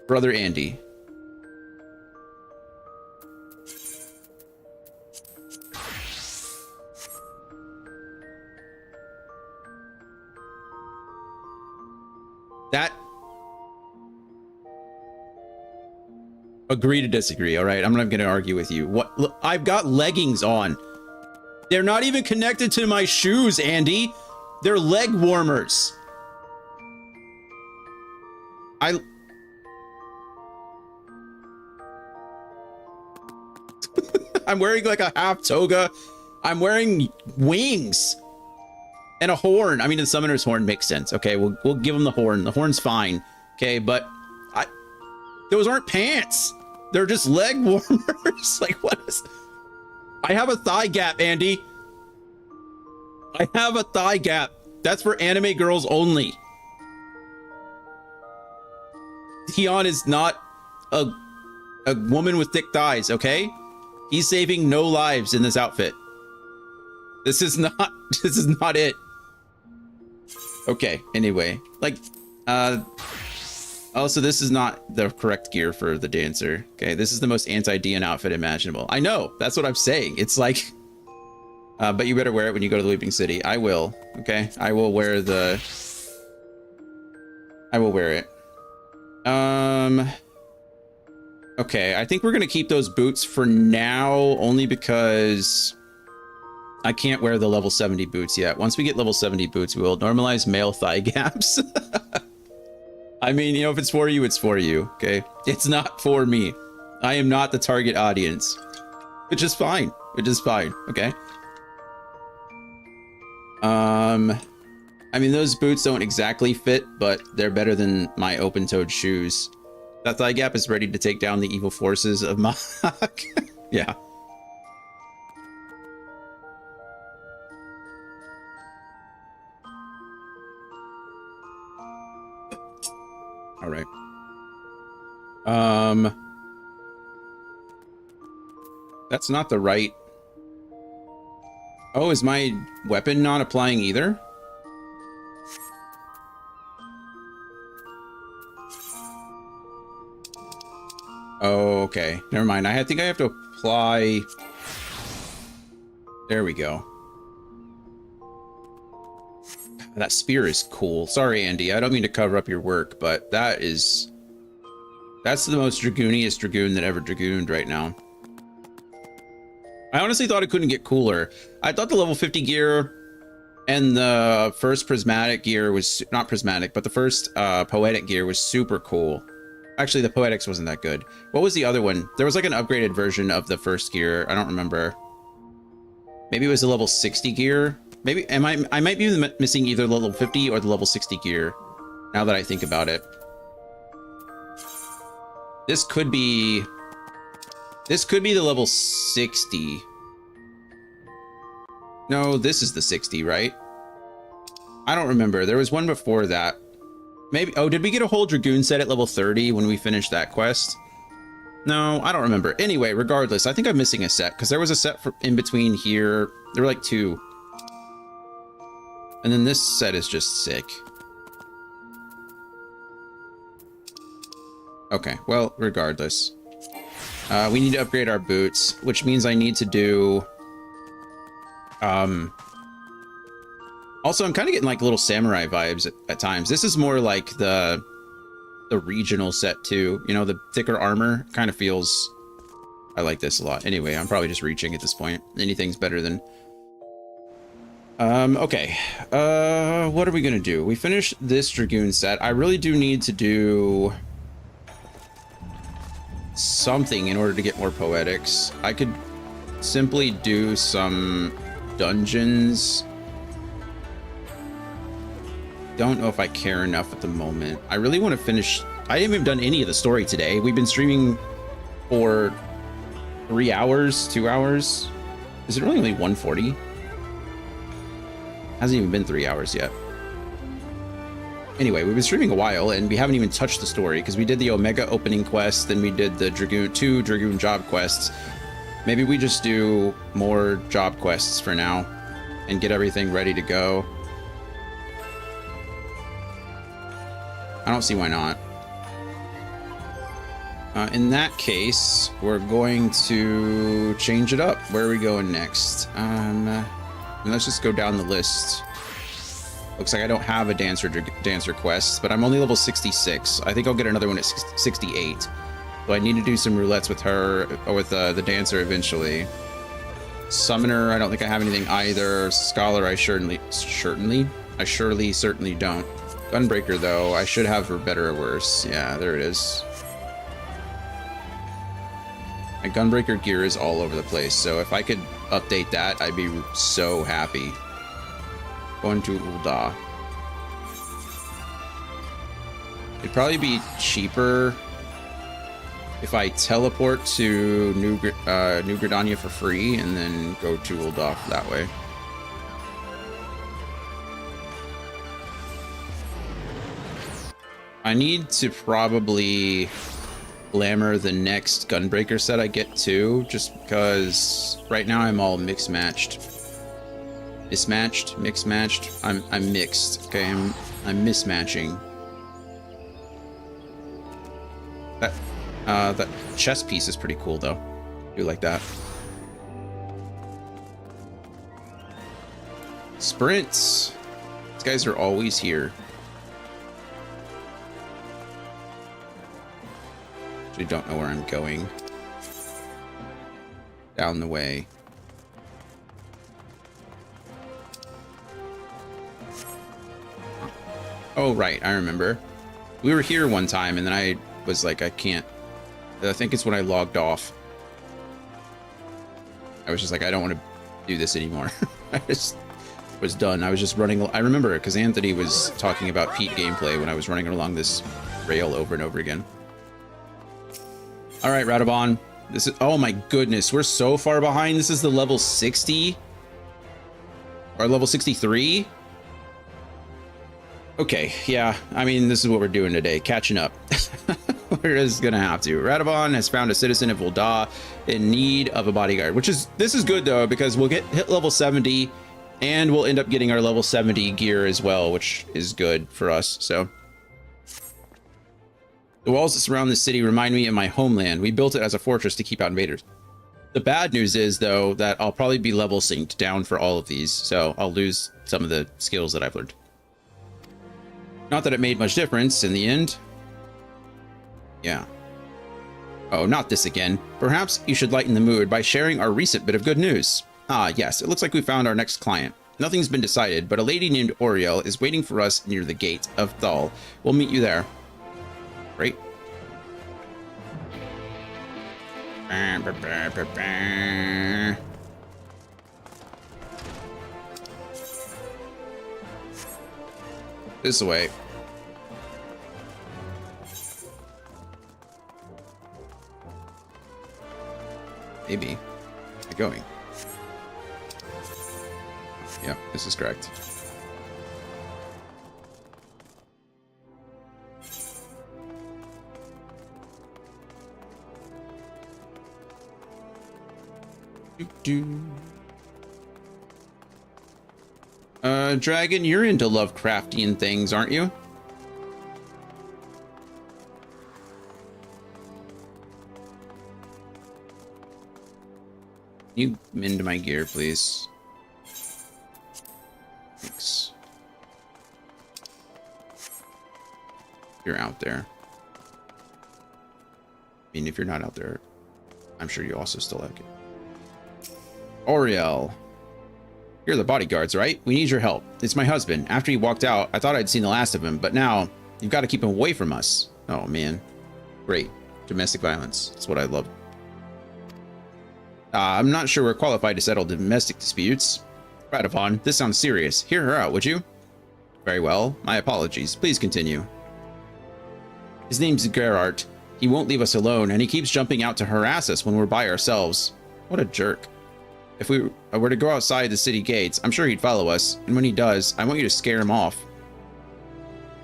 [SPEAKER 1] Brother Andy. That, agree to disagree. All right, I'm not gonna argue with you. What? Look, I've got leggings on. They're not even connected to my shoes, Andy. They're leg warmers. I'm wearing like a half toga. I'm wearing wings and a horn. I mean, the summoner's horn makes sense. Okay, we'll give him the horn. The horn's fine. Okay, but those aren't pants. They're just leg warmers. Like, what is? I have a thigh gap, Andy. I have a thigh gap. That's for anime girls only. Tion is not a woman with thick thighs, okay? He's saving no lives in this outfit. This is not it. Okay, anyway. Like, also, this is not the correct gear for the Dancer. Okay, this is the most anti-Dian outfit imaginable. I know, that's what I'm saying. It's like, but you better wear it when you go to the Leaping City. I will, okay? I will wear it. Okay, I think we're gonna keep those boots for now, only because I can't wear the level 70 boots yet. Once we get level 70 boots, we will normalize male thigh gaps. I mean, you know, if it's for you, it's for you, okay? It's not for me. I am not the target audience. Which is fine. Which is fine, okay? I mean, those boots don't exactly fit, but they're better than my open-toed shoes. That thigh gap is ready to take down the evil forces of Mahak. Yeah. All right. That's not the right. Oh, is my weapon not applying either? Oh, okay. Never mind. I think I have to apply. There we go. That spear is cool. Sorry, Andy. I don't mean to cover up your work, but that's the most dragooniest dragoon that ever dragooned right now. I honestly thought it couldn't get cooler. I thought the level 50 gear and the first prismatic gear was not prismatic, but the first poetic gear was super cool. Actually, the poetics wasn't that good. What was the other one? There was like an upgraded version of the first gear. I don't remember. Maybe it was the level 60 gear. Maybe I might be missing either the level 50 or the level 60 gear. Now that I think about it, this could be the level 60. No, this is the 60, right? I don't remember. There was one before that. Maybe. Oh, did we get a whole Dragoon set at level 30 when we finished that quest? No, I don't remember. Anyway, regardless, I think I'm missing a set because there was a set for in between here. There were like 2. And then this set is just sick. Okay, well, regardless. We need to upgrade our boots, which means I need to do... Also, I'm kind of getting like little samurai vibes at times. This is more like the regional set too. You know, the thicker armor kind of feels... I like this a lot. Anyway, I'm probably just reaching at this point. Anything's better than... Okay. What are we gonna do? We finished this Dragoon set. I really do need to do something in order to get more poetics. I could simply do some dungeons. Don't know if I care enough at the moment. I really want to finish. I haven't even done any of the story today. We've been streaming for 3 hours, 2 hours. Is it really only 140? Hasn't even been 3 hours yet. Anyway, we've been streaming a while and we haven't even touched the story because we did the Omega opening quest, then we did the two Dragoon job quests. Maybe we just do more job quests for now and get everything ready to go. I don't see why not. In that case, we're going to change it up. Where are we going next? Let's just go down the list. Looks like I don't have a dancer quest, but I'm only level 66. I think I'll get another one at 68. So I need to do some roulettes with her, or with the dancer eventually. Summoner, I don't think I have anything either. Scholar, I certainly don't. Gunbreaker, though, I should have for better or worse. Yeah, there it is. My Gunbreaker gear is all over the place, so if I could update that, I'd be so happy. Going to Ul'dah. It'd probably be cheaper if I teleport to New Gridania for free and then go to Ul'dah that way. I need to probably glamour the next Gunbreaker set I get too, just because right now I'm all mixed-matched. Mismatched? Mixed-matched? I'm mixed, okay? I'm mismatching. That chest piece is pretty cool though. I do like that. Sprints! These guys are always here. Actually don't know where I'm going. Down the way. Oh, right, I remember. We were here one time and then I was like, I can't. I think it's when I logged off. I was just like, I don't want to do this anymore. I just was done. I was just running. I remember because Anthony was talking about Pete gameplay when I was running along this rail over and over again. All right, Radobon. This is, oh my goodness, we're so far behind. This is the level 60 or level 63. Okay, yeah, I mean, this is what we're doing today, catching up. We're just gonna have to. Radobon has found a citizen of Ul'dah in need of a bodyguard, this is good though, because we'll hit level 70 and we'll end up getting our level 70 gear as well, which is good for us, so. The walls that surround the city remind me of my homeland. We built it as a fortress to keep out invaders. The bad news is, though, that I'll probably be level synced down for all of these, so I'll lose some of the skills that I've learned. Not that it made much difference in the end. Yeah. Oh, not this again. Perhaps you should lighten the mood by sharing our recent bit of good news. Ah, yes, it looks like we found our next client. Nothing's been decided, but a lady named Oriel is waiting for us near the gate of Thal. We'll meet you there. Great. This way. Maybe. Where going? Yeah, this is correct. Dragon, you're into Lovecraftian things, aren't you? You mend my gear, please. Thanks. You're out there. I mean, if you're not out there, I'm sure you also still like it. Oriel. You're the bodyguards, right? We need your help. It's my husband. After he walked out, I thought I'd seen the last of him, but now you've got to keep him away from us. Oh, man. Great. Domestic violence. That's what I love. I'm not sure we're qualified to settle domestic disputes. Radovon, this sounds serious. Hear her out, would you? Very well. My apologies. Please continue. His name's Gerart. He won't leave us alone, and he keeps jumping out to harass us when we're by ourselves. What a jerk. If we were to go outside the city gates, I'm sure he'd follow us, and when he does, I want you to scare him off.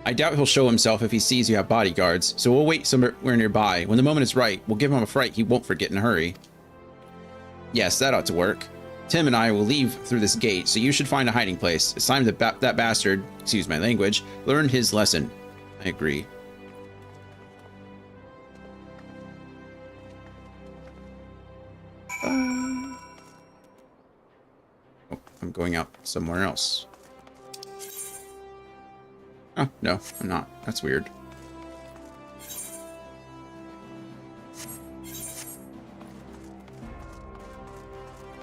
[SPEAKER 1] I doubt he'll show himself if he sees you have bodyguards, so we'll wait somewhere nearby. When the moment is right, we'll give him a fright he won't forget in a hurry. Yes, that ought to work. Tim and I will leave through this gate, so you should find a hiding place. It's time that that bastard, excuse my language, learned his lesson. I agree. Oh, I'm going out somewhere else. Oh, no, I'm not. That's weird.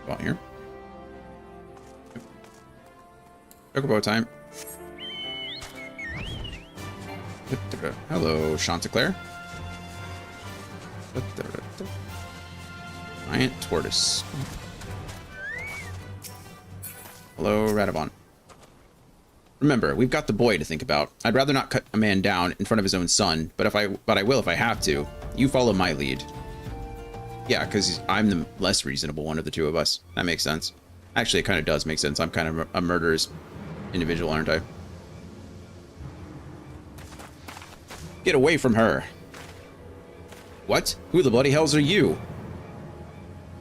[SPEAKER 1] About here. Chocobo time. Hello, Chanticleer. Giant tortoise. Hello, Radovon. Remember, we've got the boy to think about. I'd rather not cut a man down in front of his own son, but I will if I have to. You follow my lead. Yeah, because I'm the less reasonable one of the two of us. That makes sense. Actually, it kind of does make sense. I'm kind of a murderous individual, aren't I? Get away from her. What? Who the bloody hells are you?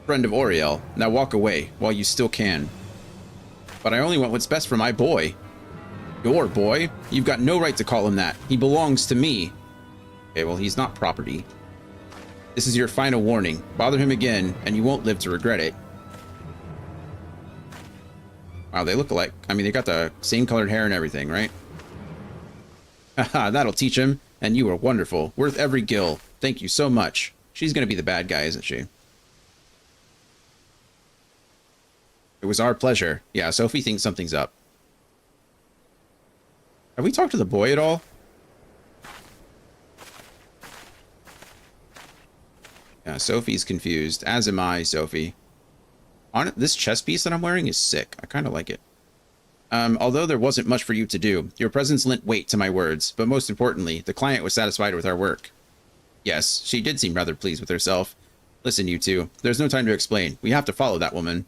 [SPEAKER 1] Friend of Oriel. Now walk away while you still can. But I only want what's best for my boy. Your boy? You've got no right to call him that. He belongs to me. Okay, well, he's not property. This is your final warning. Bother him again, and you won't live to regret it. Wow, they look alike. I mean, they got the same colored hair and everything, right? Haha, that'll teach him. And you are wonderful. Worth every gill. Thank you so much. She's going to be the bad guy, isn't she? It was our pleasure. Yeah, Sophie thinks something's up. Have we talked to the boy at all? Yeah, Sophie's confused. As am I, Sophie. This chest piece that I'm wearing is sick. I kind of like it. Although there wasn't much for you to do, your presence lent weight to my words, but most importantly, the client was satisfied with our work. Yes, she did seem rather pleased with herself. Listen, you two, there's no time to explain. We have to follow that woman.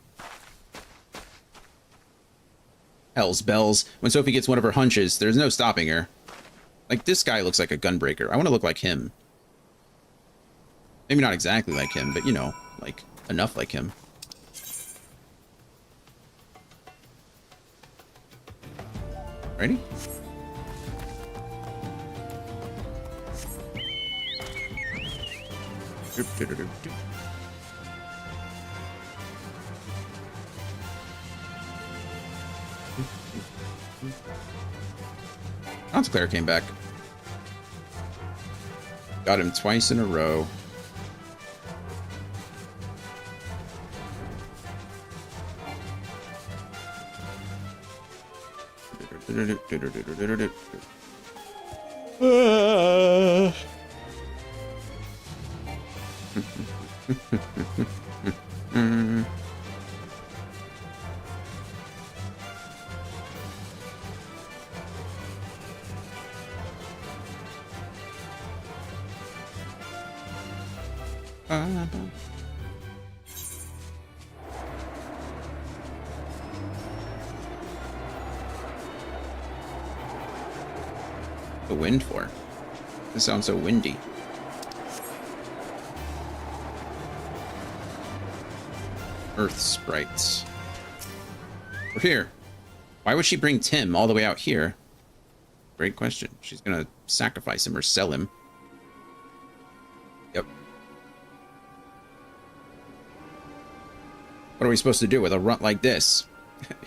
[SPEAKER 1] Hell's bells. When Sophie gets one of her hunches, there's no stopping her. Like, this guy looks like a gunbreaker. I want to look like him. Maybe not exactly like him, but, you know, like, enough like him. Ready? Chanticleer came back. Got him twice in a row. The wind for? This sounds so windy. Earth sprites. We're here. Why would she bring Tim all the way out here? Great question. She's gonna sacrifice him or sell him. Yep. What are we supposed to do with a runt like this?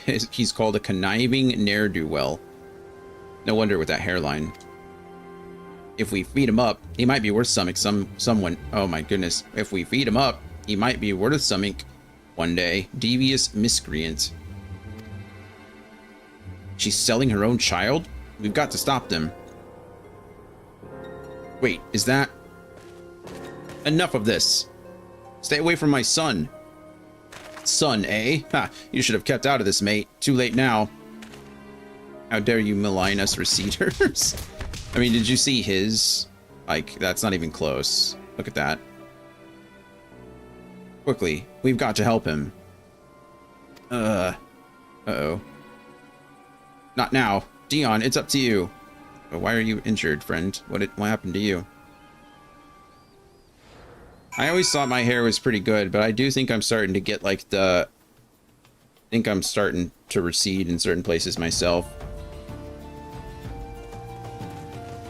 [SPEAKER 1] He's called a conniving ne'er-do-well. No wonder with that hairline. If we feed him up, he might be worth someone. Oh my goodness. If we feed him up, he might be worth something one day. Devious miscreant. She's selling her own child? We've got to stop them. Wait, is that... Enough of this. Stay away from my son. Son, eh? Ha, you should have kept out of this, mate. Too late now. How dare you malign us receders? I mean, did you see his... Like, that's not even close. Look at that. Quickly, we've got to help him. Uh-oh. Not now. Dion, it's up to you. But why are you injured, friend? What happened to you? I always thought my hair was pretty good, but I do think I'm starting to get, like, I think I'm starting to recede in certain places myself.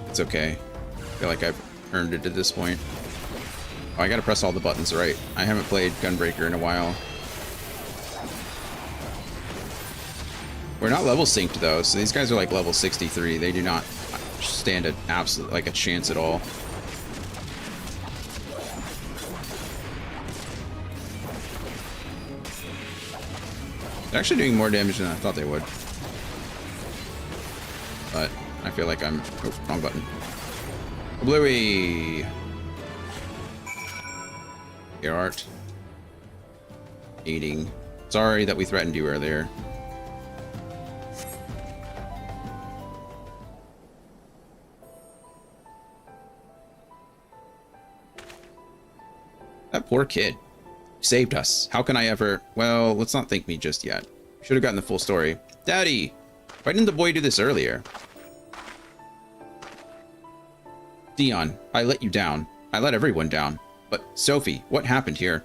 [SPEAKER 1] It's okay. I feel like I've earned it at this point. Oh, I gotta press all the buttons right. I haven't played Gunbreaker in a while. We're not level synced though, so these guys are like level 63. They do not stand a chance at all. They're actually doing more damage than I thought they would. But I feel like I'm... Oh, wrong button. Bluey! Your art. Eating. Sorry that we threatened you earlier. That poor kid. Saved us. How can I ever... Well, let's not thank me just yet. Should have gotten the full story. Daddy! Why didn't the boy do this earlier? Dion, I let you down. I let everyone down. But, Sophie, what happened here?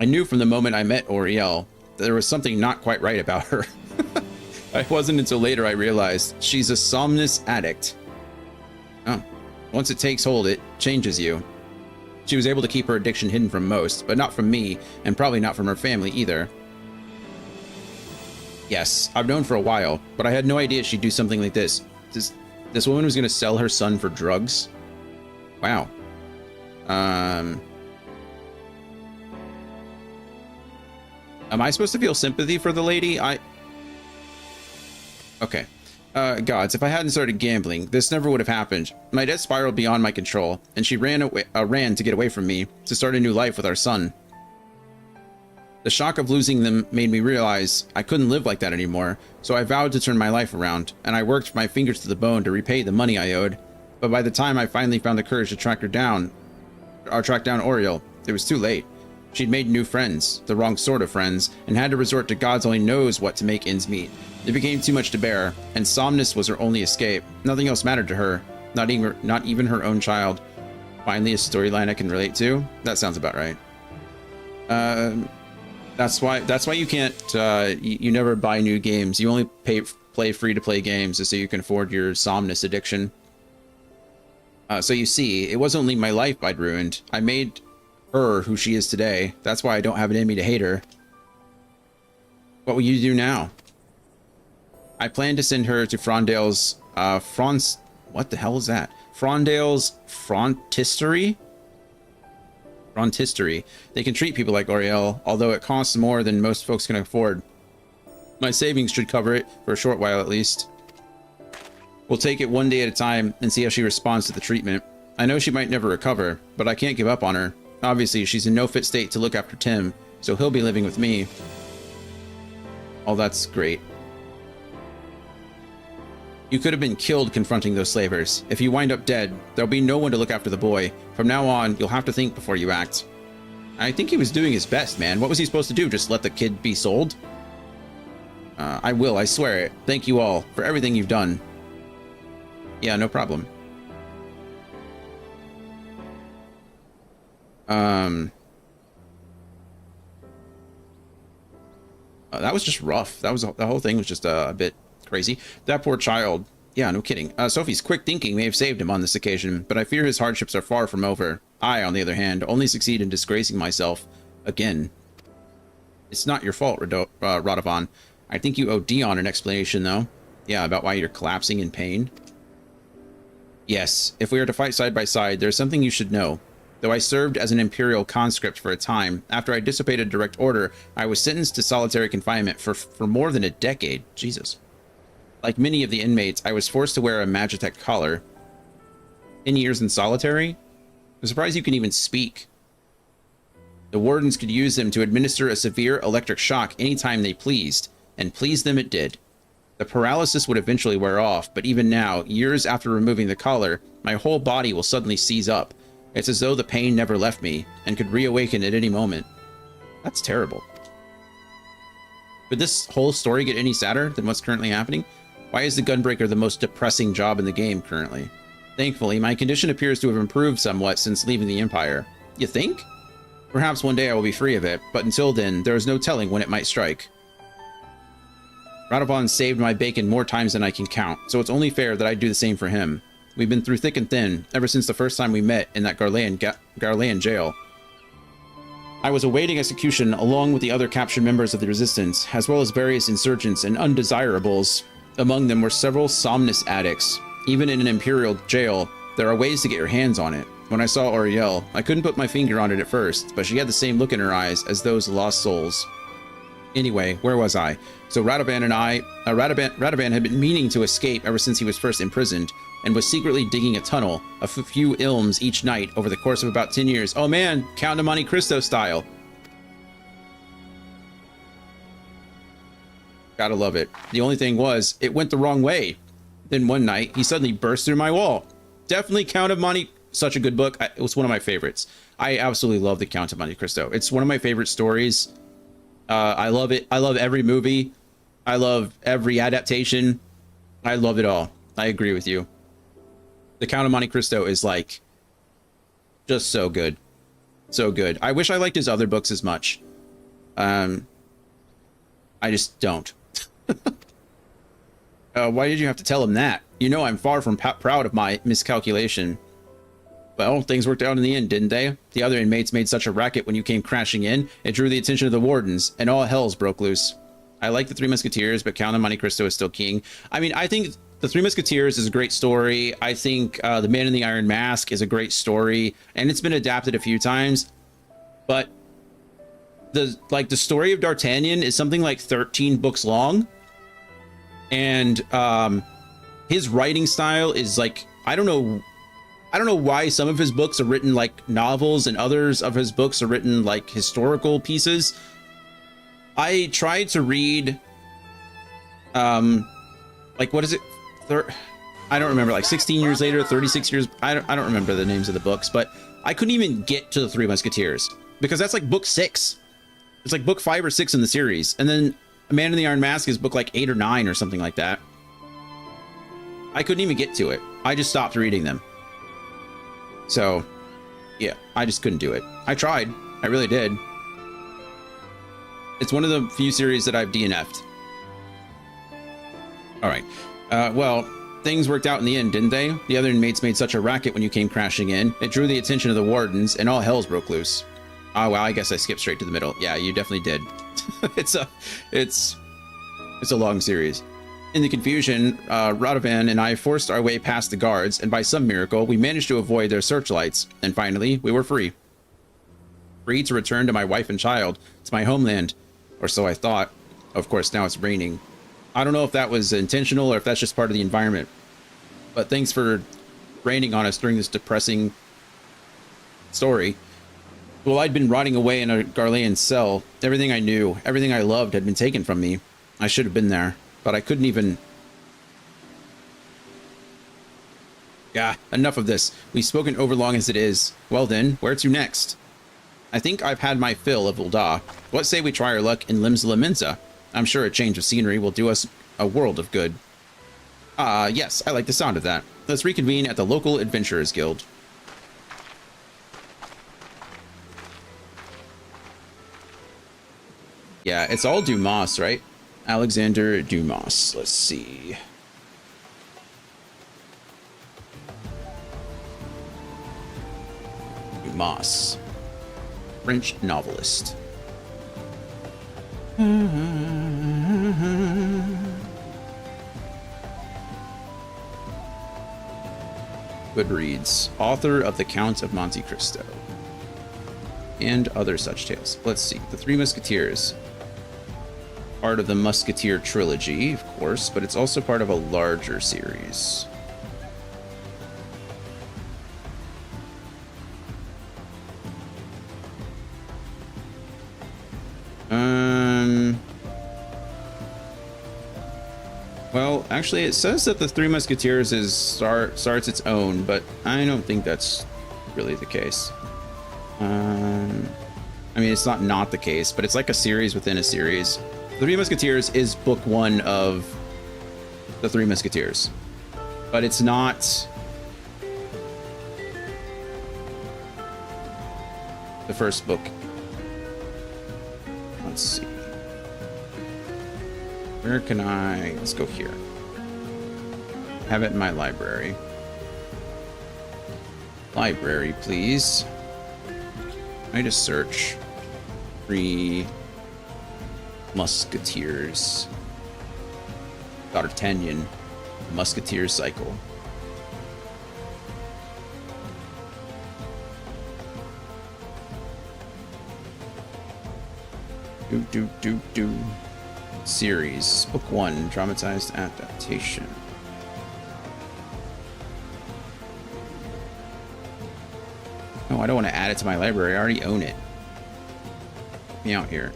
[SPEAKER 1] I knew from the moment I met Auriel that there was something not quite right about her. It wasn't until later I realized she's a somnus addict. Oh. Once it takes hold, it changes you. She was able to keep her addiction hidden from most, but not from me, and probably not from her family either. Yes, I've known for a while, but I had no idea she'd do something like this. This woman was going to sell her son for drugs? Wow. Am I supposed to feel sympathy for the lady? Okay. Gods, if I hadn't started gambling, this never would have happened. My debt spiraled beyond my control, and she ran to get away from me, to start a new life with our son. The shock of losing them made me realize I couldn't live like that anymore, so I vowed to turn my life around, and I worked my fingers to the bone to repay the money I owed. But by the time I finally found the courage to track down Auriel, it was too late. She'd made new friends, the wrong sort of friends, and had to resort to God's only knows what to make ends meet. It became too much to bear, and Somnus was her only escape. Nothing else mattered to her, not even her own child. Finally, a storyline I can relate to? That sounds about right. That's why you can't, you never buy new games. You only play free-to-play games so you can afford your Somnus addiction. So you see, it wasn't only my life I'd ruined. I made her who she is today. That's why I don't have it in me to hate her. What will you do now? I plan to send her to Frondale's, what the hell is that? Frondale's Frontistery? Frontistery. They can treat people like Auriel, although it costs more than most folks can afford. My savings should cover it for a short while at least. We'll take it one day at a time and see how she responds to the treatment. I know she might never recover, but I can't give up on her. Obviously, she's in no fit state to look after Tim, so he'll be living with me. Oh, that's great. You could have been killed confronting those slavers. If you wind up dead, there'll be no one to look after the boy. From now on, you'll have to think before you act. I think he was doing his best, man. What was he supposed to do? Just let the kid be sold? I will, I swear it. Thank you all for everything you've done. Yeah, no problem. That was just rough. That was the whole thing was just a bit crazy. That poor child. Yeah, no kidding. Sophie's quick thinking may have saved him on this occasion, but I fear his hardships are far from over. I, on the other hand, only succeed in disgracing myself again. It's not your fault, Radovan. I think you owe Dion an explanation, though. Yeah, about why you're collapsing in pain. Yes, if we are to fight side by side, there's something you should know. Though I served as an Imperial conscript for a time, after I disobeyed direct order, I was sentenced to solitary confinement for more than a decade. Jesus. Like many of the inmates, I was forced to wear a Magitech collar. 10 years in solitary? I'm surprised you can even speak. The wardens could use them to administer a severe electric shock anytime they pleased, and please them it did. The paralysis would eventually wear off, but even now, years after removing the collar, my whole body will suddenly seize up. It's as though the pain never left me, and could reawaken at any moment. That's terrible. Could this whole story get any sadder than what's currently happening? Why is the Gunbreaker the most depressing job in the game currently? Thankfully, my condition appears to have improved somewhat since leaving the Empire. You think? Perhaps one day I will be free of it, but until then, there is no telling when it might strike. Radovan saved my bacon more times than I can count, so it's only fair that I do the same for him. We've been through thick and thin, ever since the first time we met in that Garlean jail. I was awaiting execution along with the other captured members of the Resistance, as well as various insurgents and undesirables. Among them were several Somnus addicts. Even in an Imperial jail, there are ways to get your hands on it. When I saw Auriel, I couldn't put my finger on it at first, but she had the same look in her eyes as those lost souls. Anyway, where was I? So Radovan had been meaning to escape ever since he was first imprisoned, and was secretly digging a tunnel, a few ilms each night over the course of about 10 years. Oh man, Count of Monte Cristo style. Gotta love it. The only thing was, it went the wrong way. Then one night, he suddenly burst through my wall. Definitely Count of Monte... Such a good book. It was one of my favorites. I absolutely love the Count of Monte Cristo. It's one of my favorite stories. I love it. I love every movie. I love every adaptation. I love it all. I agree with you. The Count of Monte Cristo is like just so good. So good. I wish I liked his other books as much. I just don't. Why did you have to tell him that? You know I'm far from proud of my miscalculation. Well, things worked out in the end, didn't they? The other inmates made such a racket when you came crashing in, it drew the attention of the wardens, and all hells broke loose. I like the Three Musketeers, but Count of Monte Cristo is still king. I mean, I think the Three Musketeers is a great story. I think The Man in the Iron Mask is a great story, and it's been adapted a few times. But the story of D'Artagnan is something like 13 books long, and his writing style is like, I don't know why some of his books are written like novels and others of his books are written like historical pieces. I tried to read, like, what is it? I don't remember, like 16 years later, 36 years. I don't remember the names of the books, but I couldn't even get to the Three Musketeers because that's like book 6. It's like book 5 or 6 in the series. And then A Man in the Iron Mask is book like 8 or 9 or something like that. I couldn't even get to it. I just stopped reading them. So, yeah, I just couldn't do it. I tried. I really did. It's one of the few series that I've DNF'd. All right. Well, things worked out in the end, didn't they? The other inmates made such a racket when you came crashing in. It drew the attention of the wardens, and all hells broke loose. Oh, wow, I guess I skipped straight to the middle. Yeah, you definitely did. It's a long series. In the confusion, Radovan and I forced our way past the guards, and by some miracle, we managed to avoid their searchlights, and finally, we were free. Free to return to my wife and child, to my homeland, or so I thought. of course, now it's raining. I don't know if that was intentional or if that's just part of the environment. But thanks for raining on us during this depressing story. Well, I'd been rotting away in a Garlean cell. Everything I knew, everything I loved had been taken from me. I should have been there, but I couldn't even... Yeah, enough of this. We've spoken overlong as it is. Well then, where to next? I think I've had my fill of Ul'dah. What say we try our luck in Limsa Lominsa? I'm sure a change of scenery will do us a world of good. Yes, I like the sound of that. Let's reconvene at the local Adventurers Guild. Yeah, it's all Dumas, right? Alexander Dumas. Let's see. Dumas. French novelist. Goodreads. Author of The Count of Monte Cristo. And other such tales. Let's see. The Three Musketeers. Part of the Musketeer trilogy, of course, but it's also part of a larger series. Well, actually, it says that the Three Musketeers starts its own, but I don't think that's really the case. I mean, it's not the case, but it's like a series within a series. The Three Musketeers is book one of the Three Musketeers, but it's not the first book. Let's see. Where can I... Let's go here. Have it in my library. Library, please. I just search. Three Musketeers. D'Artagnan. Musketeer cycle. Do. Series. Book 1. Dramatized adaptation. No, I don't want to add it to my library. I already own it. Get me out here.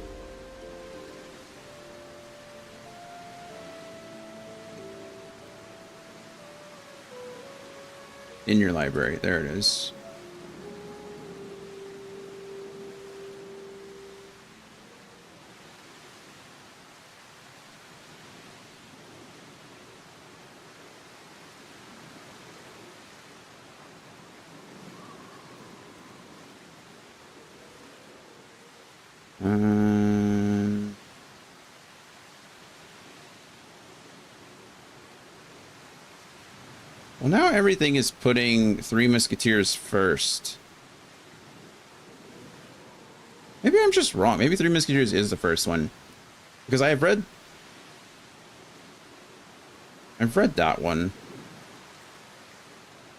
[SPEAKER 1] In your library. There it is. Well, now everything is putting Three Musketeers first. Maybe I'm just wrong. Maybe Three Musketeers is the first one. Because I've read that one.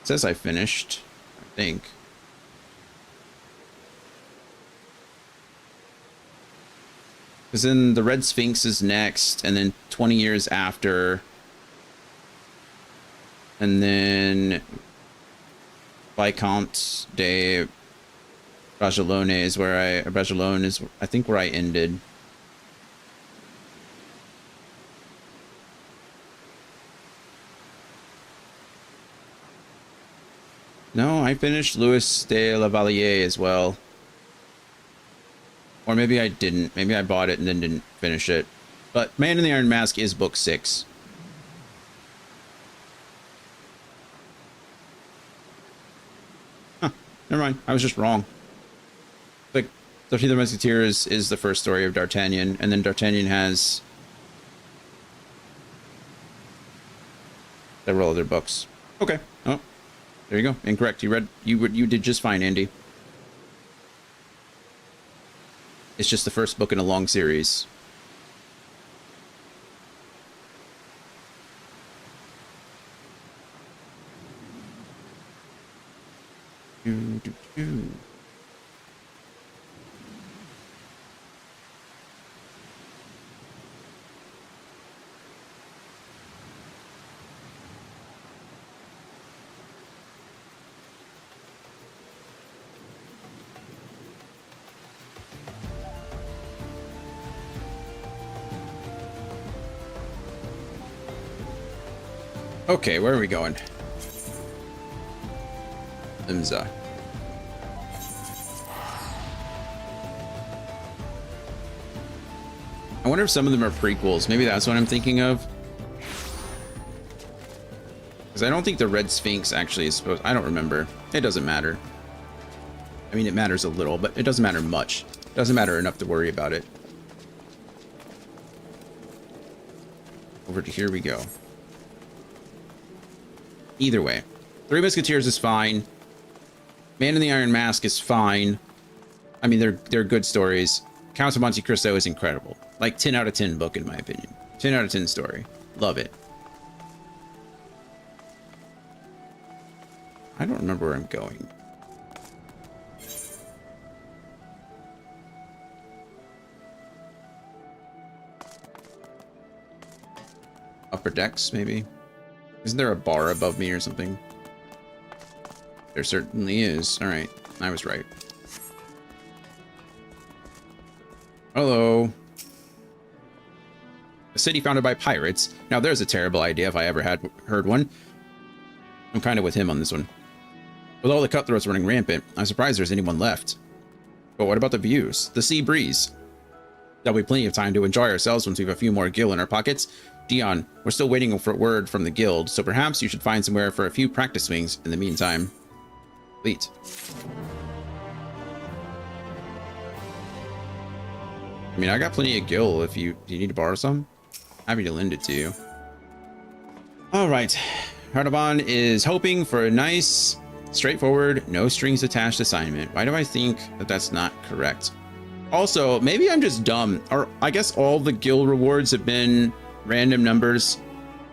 [SPEAKER 1] It says I finished, I think. Because then the Red Sphinx is next, and then 20 years after. And then Viscount de Bragelonne is Bragelonne is, I think, where I ended. No, I finished Louis de la Valliere as well. Or maybe I didn't. Maybe I bought it and then didn't finish it. But Man in the Iron Mask is book 6. Huh. Never mind. I was just wrong. Like, The Three Musketeers is the first story of D'Artagnan, and then D'Artagnan has several other books. Okay. Oh, there you go. Incorrect. You did just fine, Andy. It's just the first book in a long series. Okay, where are we going? Limsa. I wonder if some of them are prequels. Maybe that's what I'm thinking of. Because I don't think the Red Sphinx actually is supposed... I don't remember. It doesn't matter. I mean, it matters a little, but it doesn't matter much. It doesn't matter enough to worry about it. Over to here we go. Either way. Three Musketeers is fine. Man in the Iron Mask is fine. I mean, they're good stories. Count of Monte Cristo is incredible. Like 10 out of 10 book, in my opinion. 10 out of 10 story. Love it. I don't remember where I'm going. Upper decks, maybe? Isn't there a bar above me or something? There certainly is. Alright, I was right. Hello. A city founded by pirates. Now there's a terrible idea if I ever had heard one. I'm kind of with him on this one. With all the cutthroats running rampant, I'm surprised there's anyone left. But what about the views? The sea breeze? There'll be plenty of time to enjoy ourselves once we have a few more gil in our pockets. Dion, we're still waiting for word from the guild, so perhaps you should find somewhere for a few practice swings in the meantime. Sweet. I mean, I got plenty of gil if you need to borrow some. Happy to lend it to you. Alright. Hardaban is hoping for a nice, straightforward, no strings attached assignment. Why do I think that that's not correct? Also, maybe I'm just dumb. Or I guess all the gil rewards have been random numbers.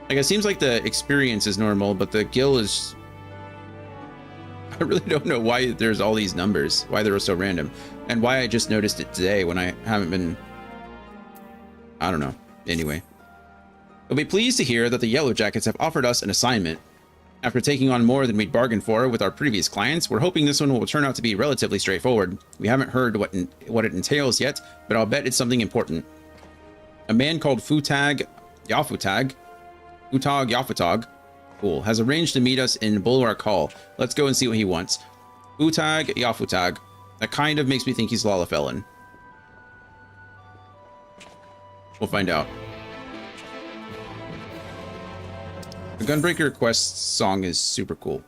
[SPEAKER 1] Like, it seems like the experience is normal, but the gil is... I really don't know why there's all these numbers, why they were so random, and why I just noticed it today when I haven't been... I don't know. Anyway. You'll be pleased to hear that the Yellow Jackets have offered us an assignment. After taking on more than we'd bargained for with our previous clients, we're hoping this one will turn out to be relatively straightforward. We haven't heard what it entails yet, but I'll bet it's something important. A man called Futag Yafutag, cool, has arranged to meet us in Bulwark Hall. Let's go and see what he wants. Futag Yafutag. That kind of makes me think he's Lalafellan. We'll find out. The Gunbreaker Quest song is super cool.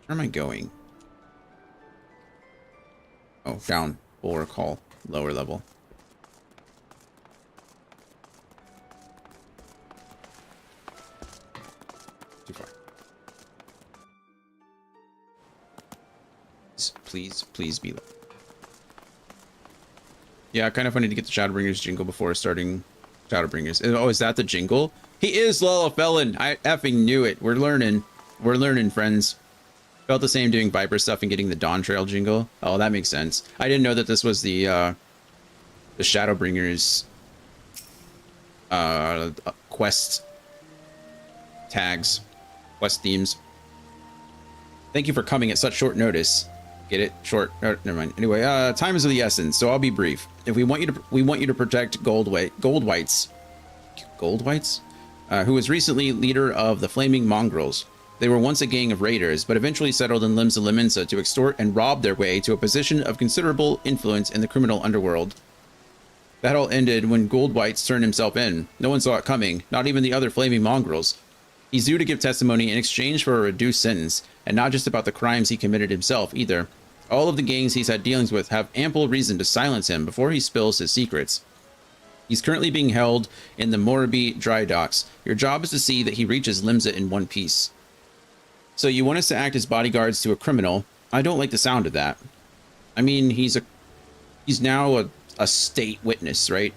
[SPEAKER 1] Where am I going? Oh, down. Bulwark Hall. Lower level. Too far. Please be low. Yeah, kind of funny to get the Shadowbringers jingle before starting Shadowbringers. Oh, is that the jingle? He is Lalafellan. I effing knew it. We're learning. We're learning, friends. Felt the same doing Viper stuff and getting the Dawn Trail jingle. Oh, that makes sense. I didn't know that this was the Shadowbringers quest tags, quest themes. Thank you for coming at such short notice. Get it? Short. Oh, never mind. Anyway, time is of the essence, so I'll be brief. If we want you to protect Goldwhites, who was recently leader of the Flaming Mongrels. They were once a gang of raiders, but eventually settled in Limsa Liminsa to extort and rob their way to a position of considerable influence in the criminal underworld. That all ended when Goldwhites turned himself in. No one saw it coming, not even the other Flaming Mongrels. He's due to give testimony in exchange for a reduced sentence, and not just about the crimes he committed himself either. All of the gangs he's had dealings with have ample reason to silence him before he spills his secrets. He's currently being held in the Moraby dry docks. Your job is to see that he reaches Limsa in one piece. So you want us to act as bodyguards to a criminal? I don't like the sound of that. I mean, he's now a state witness, right?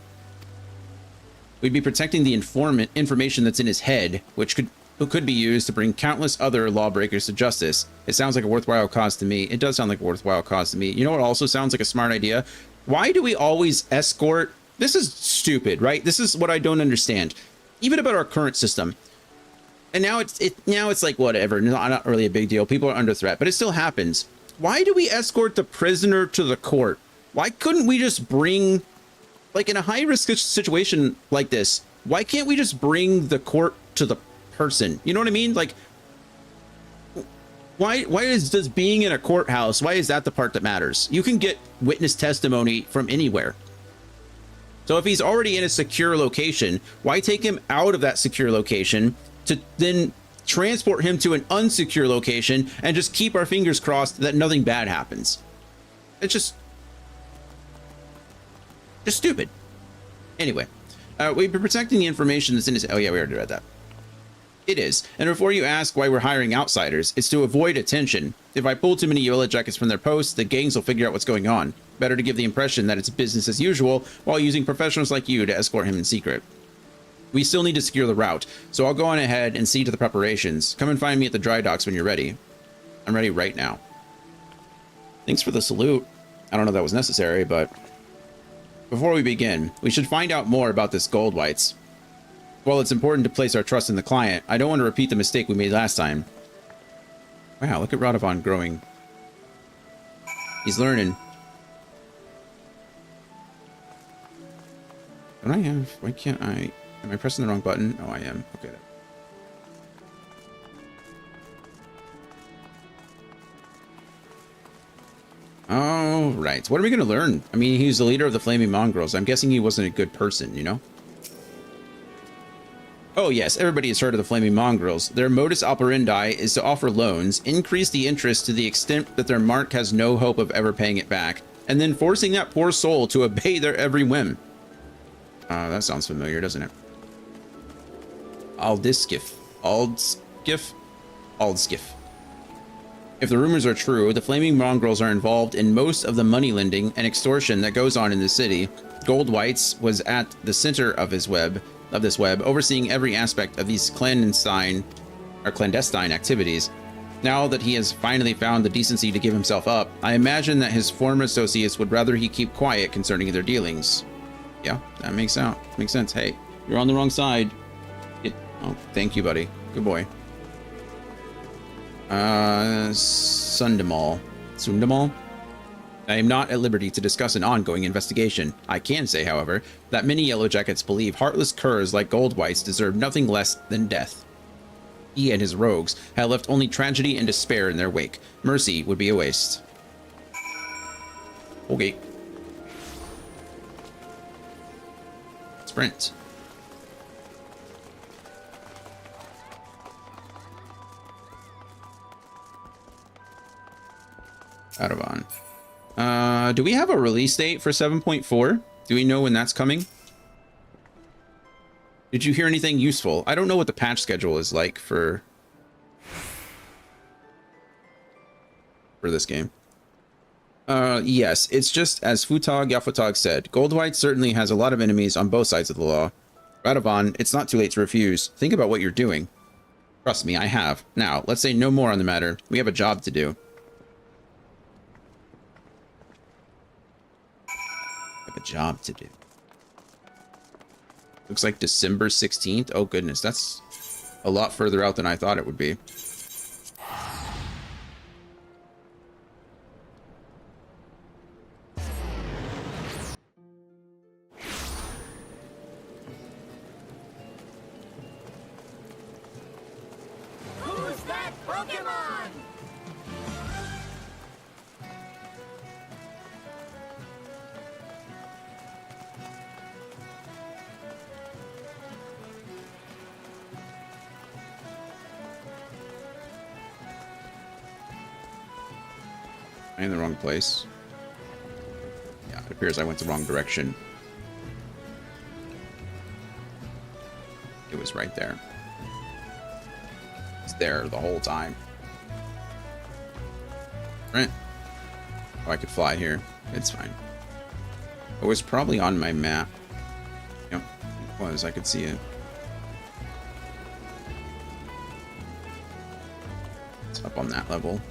[SPEAKER 1] We'd be protecting the information that's in his head, which could be used to bring countless other lawbreakers to justice. It sounds like a worthwhile cause to me. It does sound like a worthwhile cause to me. You know what also sounds like a smart idea? Why do we always escort? This is stupid, right? This is what I don't understand. Even about our current system. And now it's like whatever, not really a big deal. People are under threat, but it still happens. Why do we escort the prisoner to the court? Why couldn't we just bring, like in a high-risk situation like this, Why can't we just bring the court to the person? You know what I mean? Like, why does being in a courthouse, why is that the part that matters? You can get witness testimony from anywhere. So if he's already in a secure location, why take him out of that secure location to then transport him to an unsecure location and just keep our fingers crossed that nothing bad happens? It's just stupid. Anyway, we've been protecting the information that's in his... Oh yeah, we already read that. It is. And before you ask why we're hiring outsiders, it's to avoid attention. If I pull too many Yellow Jackets from their posts, the gangs will figure out what's going on. Better to give the impression that it's business as usual while using professionals like you to escort him in secret. We still need to secure the route, so I'll go on ahead and see to the preparations. Come and find me at the dry docks when you're ready. I'm ready right now. Thanks for the salute. I don't know if that was necessary, but... Before we begin, we should find out more about this Gold Whites. While it's important to place our trust in the client, I don't want to repeat the mistake we made last time. Wow, look at Radovan growing. He's learning. Don't I have... Why can't I... Am I pressing the wrong button? Oh, I am. Okay. Oh, right. What are we going to learn? I mean, he's the leader of the Flaming Mongrels. I'm guessing he wasn't a good person, you know? Oh yes, everybody has heard of the Flaming Mongrels. Their modus operandi is to offer loans, increase the interest to the extent that their mark has no hope of ever paying it back, and then forcing that poor soul to obey their every whim. That sounds familiar, doesn't it? Aldskiff. If the rumors are true, the Flaming Mongrels are involved in most of the money lending and extortion that goes on in the city. Gold Whites was at the center of this web, overseeing every aspect of these clandestine activities. Now that he has finally found the decency to give himself up, I imagine that his former associates would rather he keep quiet concerning their dealings. Yeah, that makes sense. Hey, you're on the wrong side. Oh, thank you, buddy. Good boy. Sundamal. I am not at liberty to discuss an ongoing investigation. I can say, however, that many Yellow Jackets believe heartless curs like Gold Whites deserve nothing less than death. He and his rogues have left only tragedy and despair in their wake. Mercy would be a waste. Okay. Sprint. Radovan. Do we have a release date for 7.4? Do we know when that's coming? Did you hear anything useful? I don't know what the patch schedule is like for this game. Yes, it's just as Yafutog said. Gold White certainly has a lot of enemies on both sides of the law. Radovan, it's not too late to refuse. Think about what you're doing. Trust me, I have. Now, let's say no more on the matter. We have a job to do. A job to do. Looks like December 16th. Oh goodness, that's a lot further out than I thought it would be.
[SPEAKER 5] Who's that Pokemon?
[SPEAKER 1] I'm in the wrong place. Yeah, it appears I went the wrong direction. It was right there. It's there the whole time. Right. Oh, I could fly here. It's fine. It was probably on my map. Yep, it was. I could see it. It's up on that level.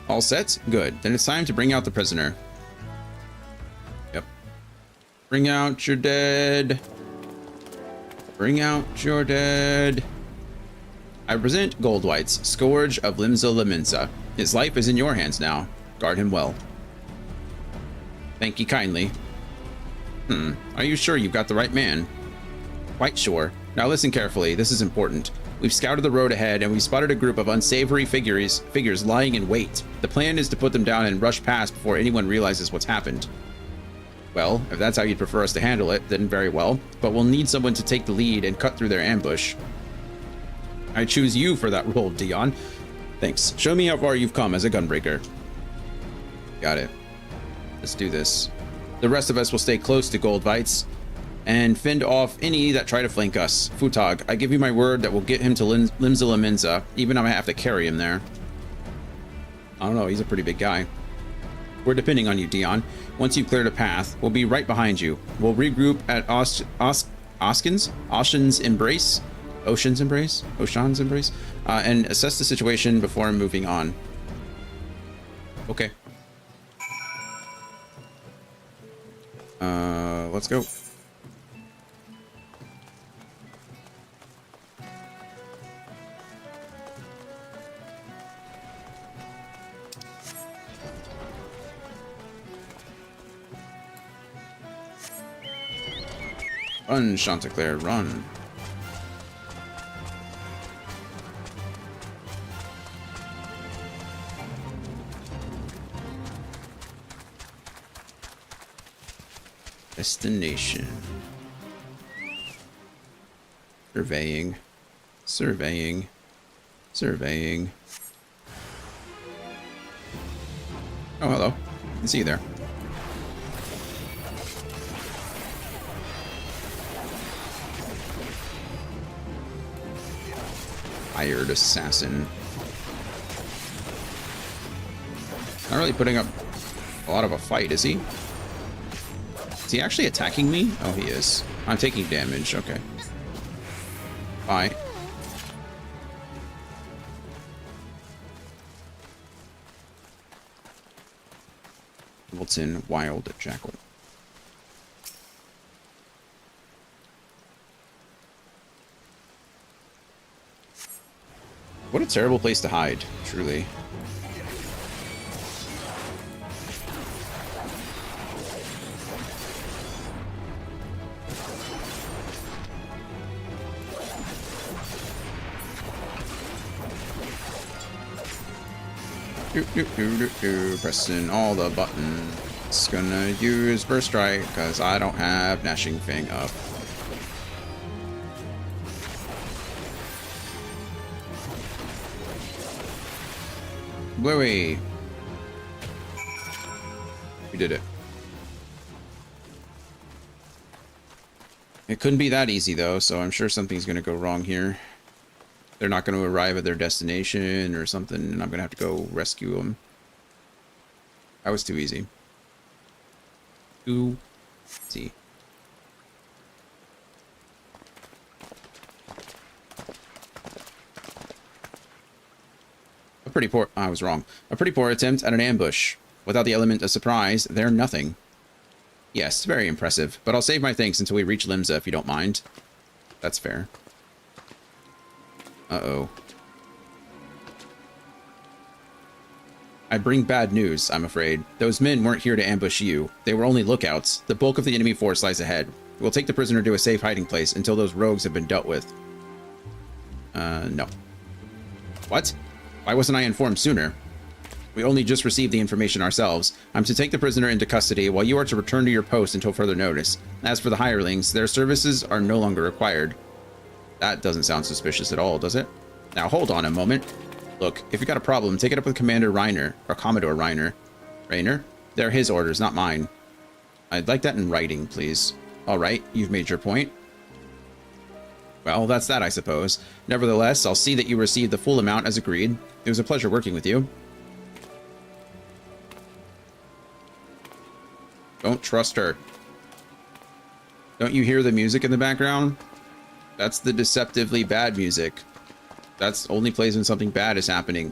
[SPEAKER 1] All set? Good. Then it's time to bring out the prisoner. Yep. Bring out your dead. Bring out your dead. I present Goldwhite's Scourge of Limsa Laminsa. His life is in your hands now. Guard him well. Thank you kindly. Are you sure you've got the right man? Quite sure. Now listen carefully, this is important. We've scouted the road ahead and we've spotted a group of unsavory figures lying in wait. The plan is to put them down and rush past before anyone realizes what's happened. Well, if that's how you'd prefer us to handle it, then very well. But we'll need someone to take the lead and cut through their ambush. I choose you for that role, Dion. Thanks. Show me how far you've come as a gunbreaker. Got it. Let's do this. The rest of us will stay close to Goldwhite's and fend off any that try to flank us. Futog, I give you my word that we'll get him to Limsa Laminsa, even if I have to carry him there. I don't know, he's a pretty big guy. We're depending on you, Dion. Once you've cleared a path, we'll be right behind you. We'll regroup at Ocean's Embrace, and assess the situation before moving on. Okay. Let's go. Run, Chanticleer, run. Destination. Surveying. Surveying. Surveying. Oh, hello. I can see you there. Hired assassin. Not really putting up a lot of a fight, is he? Is he actually attacking me? Oh, he is. I'm taking damage. Okay. Bye. Hamilton Wild Jackal. What a terrible place to hide, truly. Pressing all the buttons. Gonna use Burst Strike because I don't have Gnashing Fang up. Bluey. We did it. It couldn't be that easy though, so I'm sure something's gonna go wrong here. They're not going to arrive at their destination or something, and I'm going to have to go rescue them. That was too easy. Too easy. A pretty poor... I was wrong. A pretty poor attempt at an ambush. Without the element of surprise, they're nothing. Yes, very impressive, but I'll save my thanks until we reach Limsa if you don't mind. That's fair. Uh-oh. I bring bad news, I'm afraid. Those men weren't here to ambush you. They were only lookouts. The bulk of the enemy force lies ahead. We'll take the prisoner to a safe hiding place until those rogues have been dealt with. No. What? Why wasn't I informed sooner? We only just received the information ourselves. I'm to take the prisoner into custody while you are to return to your post until further notice. As for the hirelings, their services are no longer required. That doesn't sound suspicious at all, does it? Now, hold on a moment. Look, if you got a problem, take it up with Commander Reiner, or Commodore Reiner. Rainer? They're his orders, not mine. I'd like that in writing, please. All right, you've made your point. Well, that's that, I suppose. Nevertheless, I'll see that you receive the full amount as agreed. It was a pleasure working with you. Don't trust her. Don't you hear the music in the background? That's the deceptively bad music. That's only plays when something bad is happening.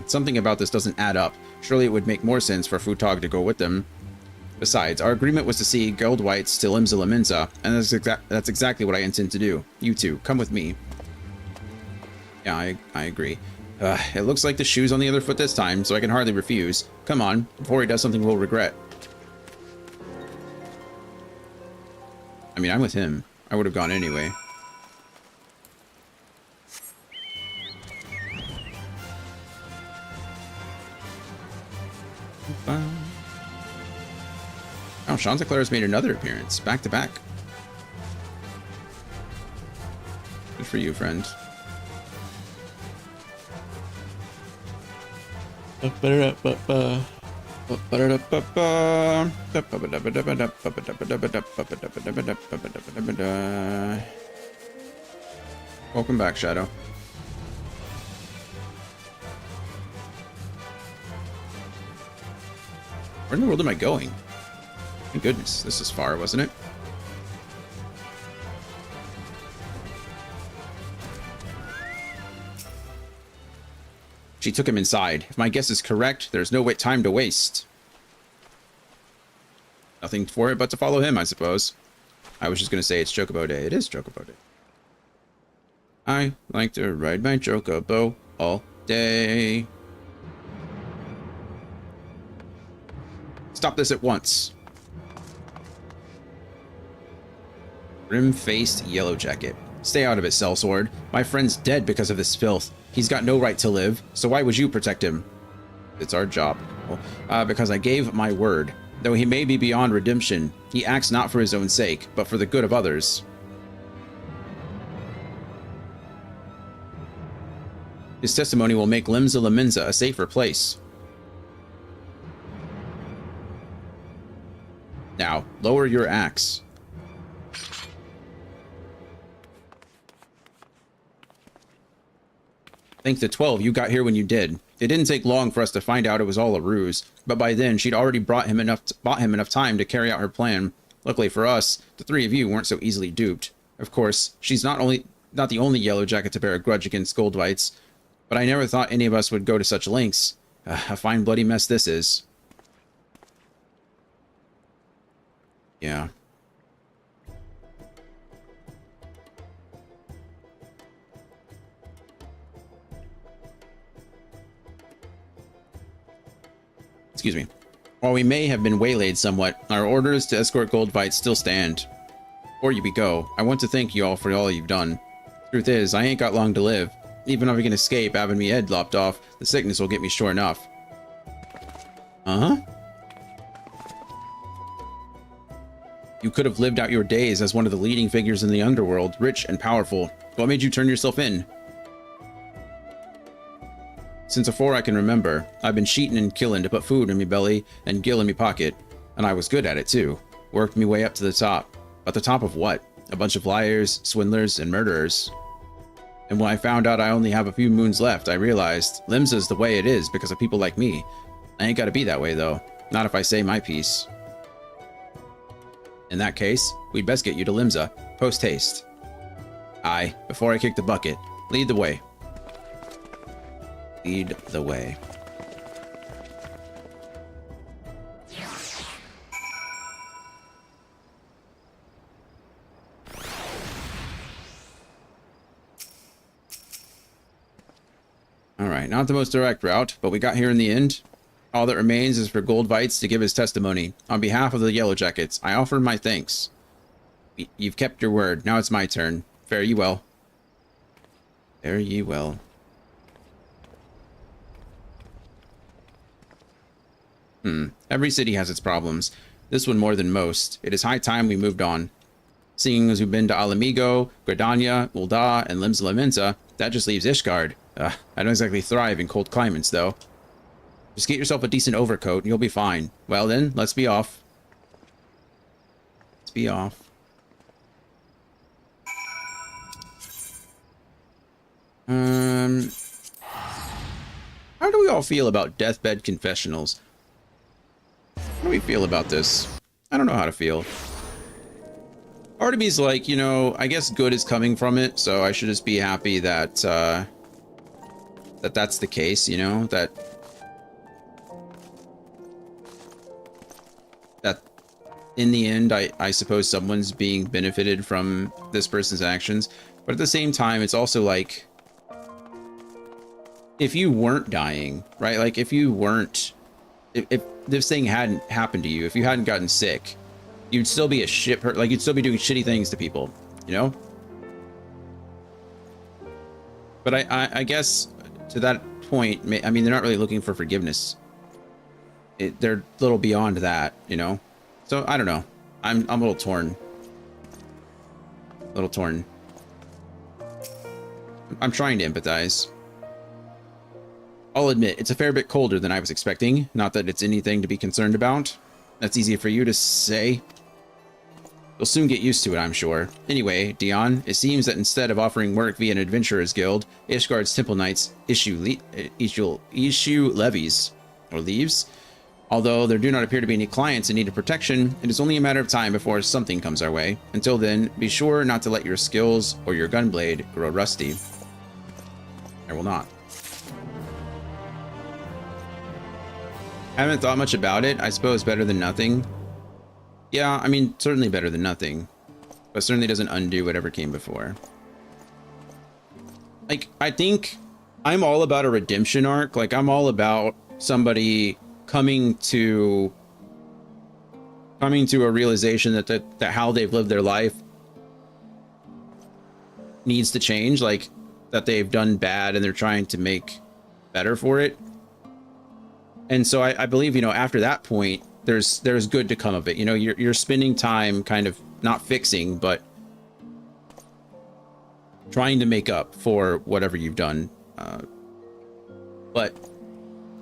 [SPEAKER 1] Something about this doesn't add up. Surely it would make more sense for Futog to go with them. Besides, our agreement was to see Goldwhite's to Limsa Laminsa, and that's exactly what I intend to do. You two, come with me. Yeah, I agree. It looks like the shoe's on the other foot this time, so I can hardly refuse. Come on, before he does something we'll regret. I mean, I'm with him. I would have gone anyway. Oh, Chanticleer's made another appearance, back to back. Good for you, friend. Welcome back, Shadow. Where in the world am I going? Thank goodness, this is far, wasn't it? She took him inside. If my guess is correct, there's no time to waste. Nothing for it but to follow him, I suppose. I was just going to say it's Chocobo Day. It is Chocobo Day. I like to ride my Chocobo all day. Stop this at once. Grim-faced Yellow Jacket. Stay out of it, Sellsword. My friend's dead because of this filth. He's got no right to live, so why would you protect him? It's our job. Well, because I gave my word. Though he may be beyond redemption, he acts not for his own sake, but for the good of others. His testimony will make Limsa Lominsa a safer place. Now, lower your axe. Thanks to 12, you got here when you did. It didn't take long for us to find out it was all a ruse, but by then she'd already bought him enough time to carry out her plan. Luckily for us, the three of you weren't so easily duped. Of course, she's not the only Yellow Jacket to bear a grudge against Goldvites, but I never thought any of us would go to such lengths. A fine bloody mess this is. Yeah. Excuse me. While we may have been waylaid somewhat, our orders to escort Goldvites still stand. Before we go, I want to thank you all for all you've done. Truth is, I ain't got long to live. Even if I can escape having me head lopped off, the sickness will get me sure enough. Uh-huh. You could have lived out your days as one of the leading figures in the underworld, rich and powerful. What made you turn yourself in? Since afore I can remember, I've been cheating and killing to put food in me belly and gill in me pocket. And I was good at it too. Worked me way up to the top. But the top of what? A bunch of liars, swindlers, and murderers. And when I found out I only have a few moons left, I realized Limsa's the way it is because of people like me. I ain't gotta be that way though. Not if I say my piece. In that case, we'd best get you to Limsa, post haste. Aye, before I kick the bucket, lead the way. Lead the way. Alright, not the most direct route, but we got here in the end. All that remains is for Goldvites to give his testimony. On behalf of the Yellow Jackets, I offer my thanks. You've kept your word. Now it's my turn. Fare ye well. Fare ye well. Every city has its problems. This one more than most. It is high time we moved on. Seeing as we've been to Alamigo, Gridania, Ul'dah, and Limsa Lominsa, that just leaves Ishgard. I don't exactly thrive in cold climates, though. Just get yourself a decent overcoat and you'll be fine. Well then, let's be off. Let's be off. How do we all feel about deathbed confessionals? How do we feel about this? I don't know how to feel. Part of me's like, you know, I guess good is coming from it, so I should just be happy that, that's the case, you know? That in the end, I suppose someone's being benefited from this person's actions. But at the same time, it's also like, if you weren't dying, right? Like if you weren't, if this thing hadn't happened to you, if you hadn't gotten sick, you'd still be a shit person. Like you'd still be doing shitty things to people, you know? But I guess to that point, I mean, they're not really looking for forgiveness. They're a little beyond that, you know? So I don't know. I'm a little torn. A little torn. I'm trying to empathize. I'll admit, it's a fair bit colder than I was expecting. Not that it's anything to be concerned about. That's easy for you to say. You'll soon get used to it, I'm sure. Anyway, Dion, it seems that instead of offering work via an adventurer's guild, Ishgard's Temple Knights issue levies, or leaves. Although there do not appear to be any clients in need of protection, it is only a matter of time before something comes our way. Until then, be sure not to let your skills or your gunblade grow rusty. I will not. Haven't thought much about it. I suppose better than nothing. Yeah, I mean, certainly better than nothing. But certainly doesn't undo whatever came before. Like, I think I'm all about a redemption arc. Like, I'm all about somebody coming to a realization that how they've lived their life needs to change. Like, that they've done bad and they're trying to make better for it. And so I believe, you know, after that point, there's good to come of it. You know, you're spending time kind of not fixing, but trying to make up for whatever you've done. But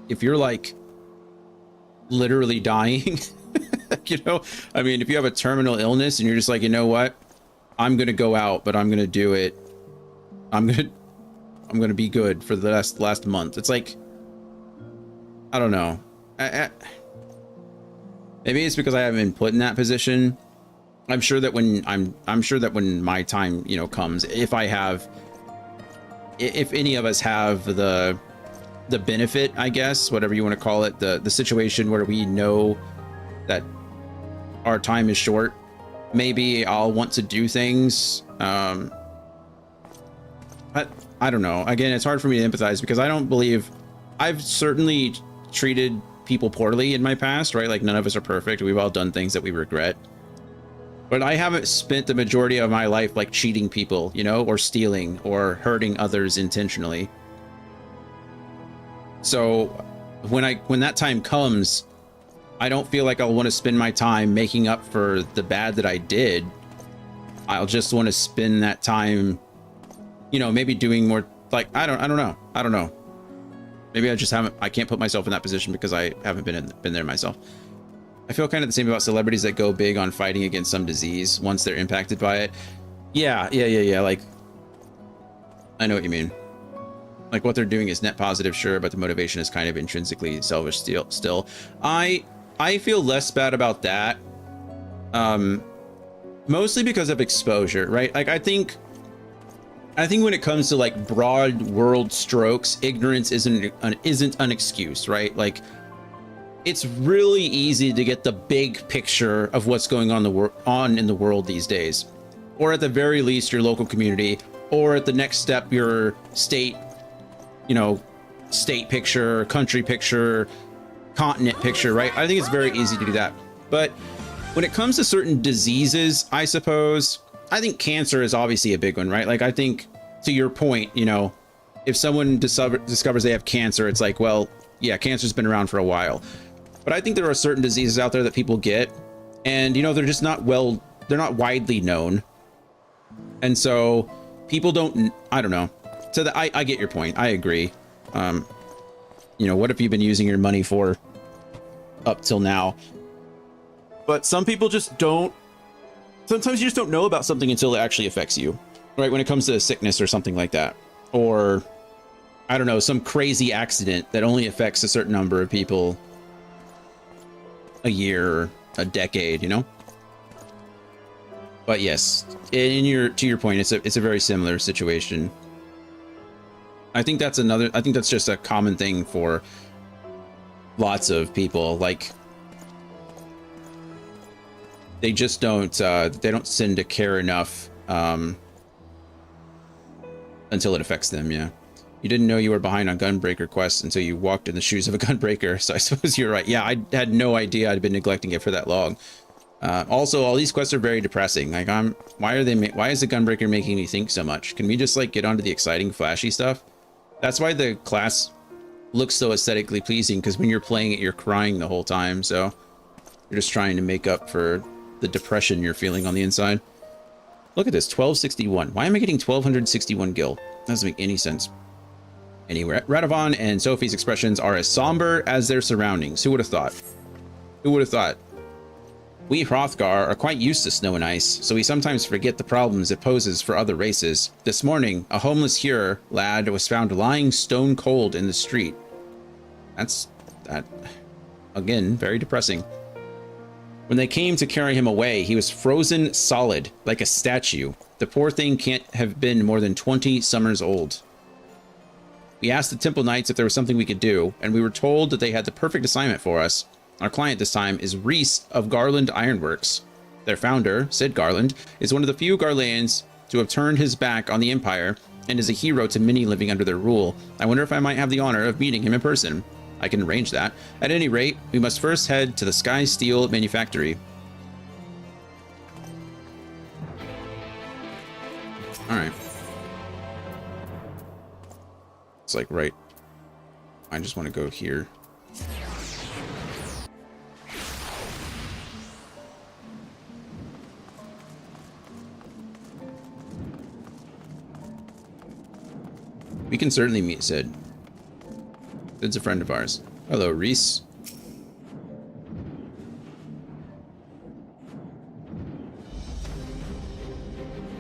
[SPEAKER 1] if you're like literally dying, you know, I mean, if you have a terminal illness and you're just like, you know what, I'm going to go out, but I'm going to do it. I'm going to be good for the last month. It's like, I don't know. Maybe it's because I haven't been put in that position. I'm sure that when my time, you know, comes, if any of us have the benefit, I guess, whatever you want to call it, the situation where we know that our time is short, maybe I'll want to do things. But I don't know. Again, it's hard for me to empathize because I don't believe I've certainly treated people poorly in my past, right? Like none of us are perfect. We've all done things that we regret. But I haven't spent the majority of my life like cheating people, you know, or stealing or hurting others intentionally. So when that time comes, I don't feel like I'll want to spend my time making up for the bad that I did. I'll just want to spend that time, you know, maybe doing more, like, I don't know. Maybe I can't put myself in that position because I haven't been there myself. I feel kind of the same about celebrities that go big on fighting against some disease once they're impacted by it. Yeah. Like, I know what you mean. Like what they're doing is net positive, sure, but the motivation is kind of intrinsically selfish still. I feel less bad about that. Mostly because of exposure, right? Like I think when it comes to like broad world strokes, ignorance isn't an excuse, right? Like it's really easy to get the big picture of what's going on in the world these days, or at the very least your local community, or at the next step your state, you know, state picture, country picture, continent picture, right? I think it's very easy to do that. But when it comes to certain diseases, I suppose, I think cancer is obviously a big one, right? Like I think to your point, you know, if someone discovers they have cancer, it's like, well, yeah, cancer's been around for a while. But I think there are certain diseases out there that people get and, you know, they're just they're not widely known. And so people don't, I don't know. So I get your point. I agree. You know, what have you been using your money for up till now? But some people just don't. Sometimes you just don't know about something until it actually affects you, right? When it comes to a sickness or something like that, or I don't know, some crazy accident that only affects a certain number of people a year or a decade, you know? But yes, to your point, it's a very similar situation. I think that's just a common thing for lots of people. Like they just don't seem to care enough until it affects them. Yeah. You didn't know you were behind on gunbreaker quests until you walked in the shoes of a gunbreaker, so I suppose you're right. Yeah, I had no idea I'd been neglecting it for that long. Also, all these quests are very depressing. Like, why is the gunbreaker making me think so much? Can we just, like, get onto the exciting, flashy stuff? That's why the class looks so aesthetically pleasing, because when you're playing it, you're crying the whole time, so you're just trying to make up for the depression you're feeling on the inside. Look at this, 1261. Why am I getting 1261 gil? That doesn't make any sense. Anyway, Radovan and Sophie's expressions are as somber as their surroundings. Who would have thought? Who would have thought? We Hrothgar are quite used to snow and ice, so we sometimes forget the problems it poses for other races. This morning, a homeless Huer lad was found lying stone cold in the street. Again, very depressing. When they came to carry him away, he was frozen solid, like a statue. The poor thing can't have been more than 20 summers old. We asked the Temple Knights if there was something we could do, and we were told that they had the perfect assignment for us. Our client this time is Rhys of Garland Ironworks. Their founder, Sid Garland, is one of the few Garleans to have turned his back on the Empire and is a hero to many living under their rule. I wonder if I might have the honor of meeting him in person. I can arrange that. At any rate, we must first head to the Sky Steel Manufactory. Alright. It's like, right. I just want to go here. We can certainly meet Sid. Sid's a friend of ours. Hello, Rhys.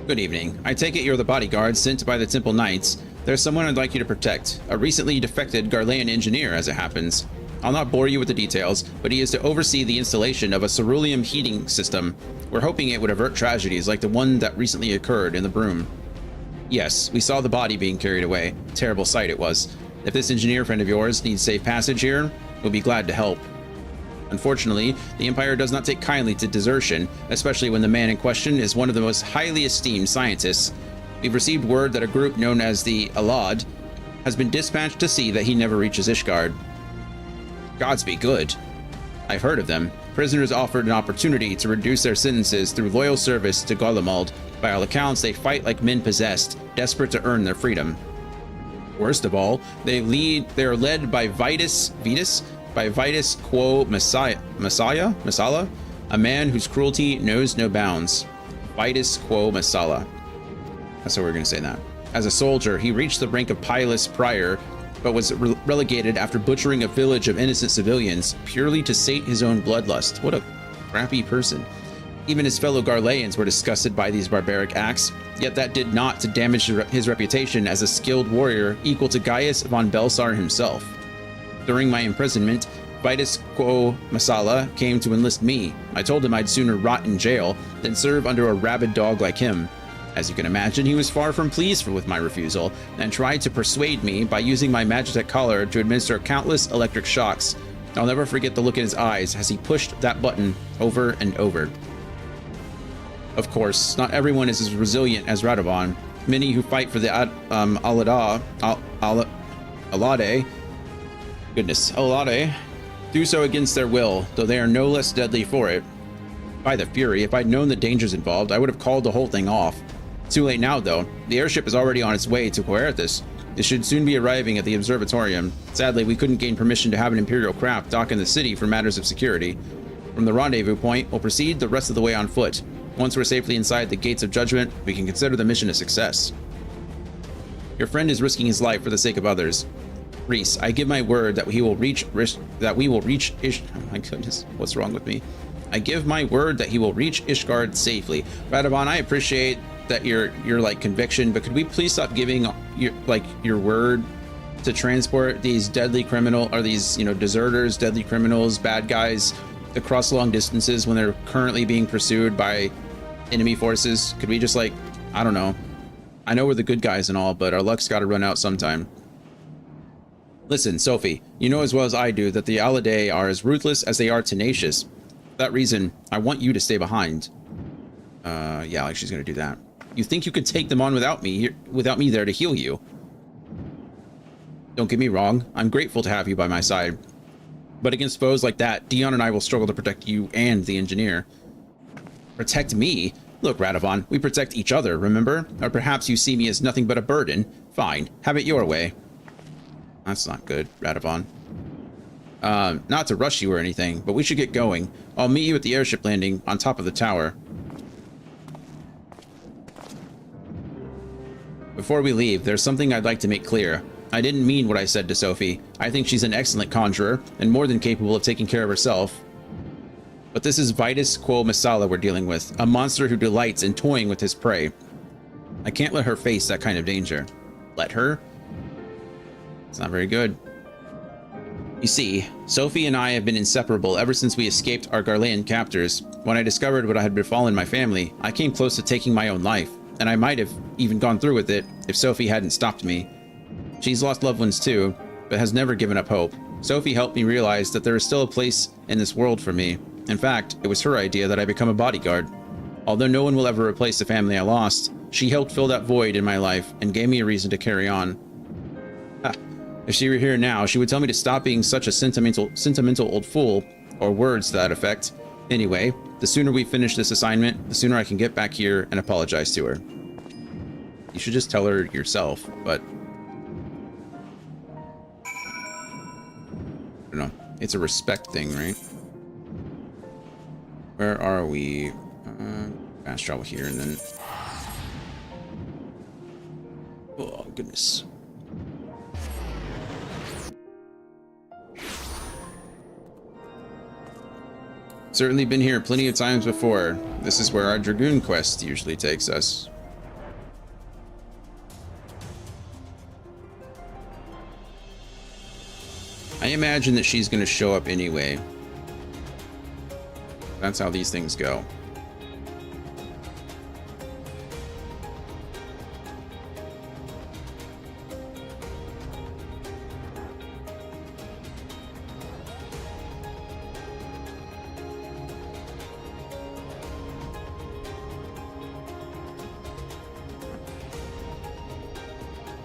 [SPEAKER 1] Good evening. I take it you're the bodyguard sent by the Temple Knights. There's someone I'd like you to protect. A recently defected Garlean engineer, as it happens. I'll not bore you with the details, but he is to oversee the installation of a ceruleum heating system. We're hoping it would avert tragedies like the one that recently occurred in the Broom. Yes, we saw the body being carried away. Terrible sight it was. If this engineer friend of yours needs safe passage here, we'll be glad to help. Unfortunately, the Empire does not take kindly to desertion, especially when the man in question is one of the most highly esteemed scientists. We've received word that a group known as the Alad has been dispatched to see that he never reaches Ishgard. Gods be good. I've heard of them. Prisoners offered an opportunity to reduce their sentences through loyal service to Garlemald. By all accounts, they fight like men possessed, desperate to earn their freedom. Worst of all, they are led by Vitus Quo Masala, a man whose cruelty knows no bounds. Vitus Quo Masala. That's how we're going to say that. As a soldier, he reached the rank of Pilus Prior, but was relegated after butchering a village of innocent civilians purely to sate his own bloodlust. What a crappy person. Even his fellow Garleans were disgusted by these barbaric acts, yet that did not to damage his reputation as a skilled warrior equal to Gaius von Belsar himself. During my imprisonment, Vitus Quo Masala came to enlist me. I told him I'd sooner rot in jail than serve under a rabid dog like him. As you can imagine, he was far from pleased with my refusal, and tried to persuade me by using my Magitech collar to administer countless electric shocks. I'll never forget the look in his eyes as he pushed that button over and over. Of course, not everyone is as resilient as Radovan. Many who fight for the Alade, do so against their will, though they are no less deadly for it. By the Fury, if I'd known the dangers involved, I would have called the whole thing off. Too late now, though. The airship is already on its way to Coerthas. It should soon be arriving at the observatorium. Sadly, we couldn't gain permission to have an Imperial craft dock in the city for matters of security. From the rendezvous point, we'll proceed the rest of the way on foot. Once we're safely inside the Gates of Judgment, we can consider the mission a success. Your friend is risking his life for the sake of others. Rhys, I give my word that we will reach oh my goodness, what's wrong with me? I give my word that he will reach Ishgard safely. Radovan, I appreciate that your like conviction, but could we please stop giving your word to transport these deadly criminal or these, deserters, deadly criminals, bad guys across long distances when they're currently being pursued by enemy forces? Could we just I don't know. I know we're the good guys and all, but our luck's got to run out sometime. Listen, Sophie, you know as well as I do that the Alade are as ruthless as they are tenacious. For that reason, I want you to stay behind. Yeah, she's gonna do that. You think you could take them on without me there to heal you? Don't get me wrong, I'm grateful to have you by my side. But against foes like that, Dion and I will struggle to protect you and the engineer. Protect me? Look, Radovan, we protect each other, remember? Or perhaps you see me as nothing but a burden. Fine, have it your way. That's not good, Radovan. Not to rush you or anything, but we should get going. I'll meet you at the airship landing on top of the tower. Before we leave, there's something I'd like to make clear. I didn't mean what I said to Sophie. I think she's an excellent conjurer, and more than capable of taking care of herself. But this is Vitus Quo Masala we're dealing with, a monster who delights in toying with his prey. I can't let her face that kind of danger. Let her? It's not very good. You see, Sophie and I have been inseparable ever since we escaped our Garlean captors. When I discovered what had befallen my family, I came close to taking my own life, and I might have even gone through with it if Sophie hadn't stopped me. She's lost loved ones too, but has never given up hope. Sophie helped me realize that there is still a place in this world for me. In fact, it was her idea that I become a bodyguard. Although no one will ever replace the family I lost, she helped fill that void in my life and gave me a reason to carry on. If she were here now, she would tell me to stop being such a sentimental old fool, or words to that effect. Anyway, the sooner we finish this assignment, the sooner I can get back here and apologize to her. You should just tell her yourself, but... I don't know. It's a respect thing, right? Where are we? Fast travel here and then... Oh, goodness. Certainly been here plenty of times before. This is where our Dragoon quest usually takes us. I imagine that she's going to show up anyway. That's how these things go.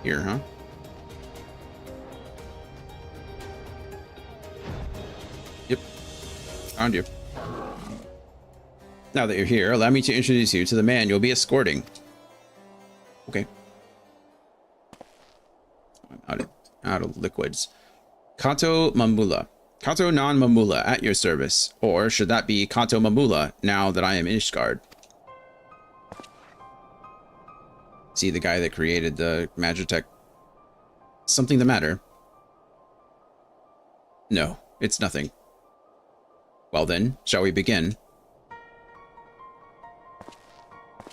[SPEAKER 1] Here, huh? Yep. Found you. Now that you're here, allow me to introduce you to the man you'll be escorting. Okay. I'm out of liquids. Kato Mamula. Kato non Mamula at your service. Or should that be Kato Mamula now that I am Ishgard? See the guy that created the Magitech. Something the matter? No, it's nothing. Well then, shall we begin?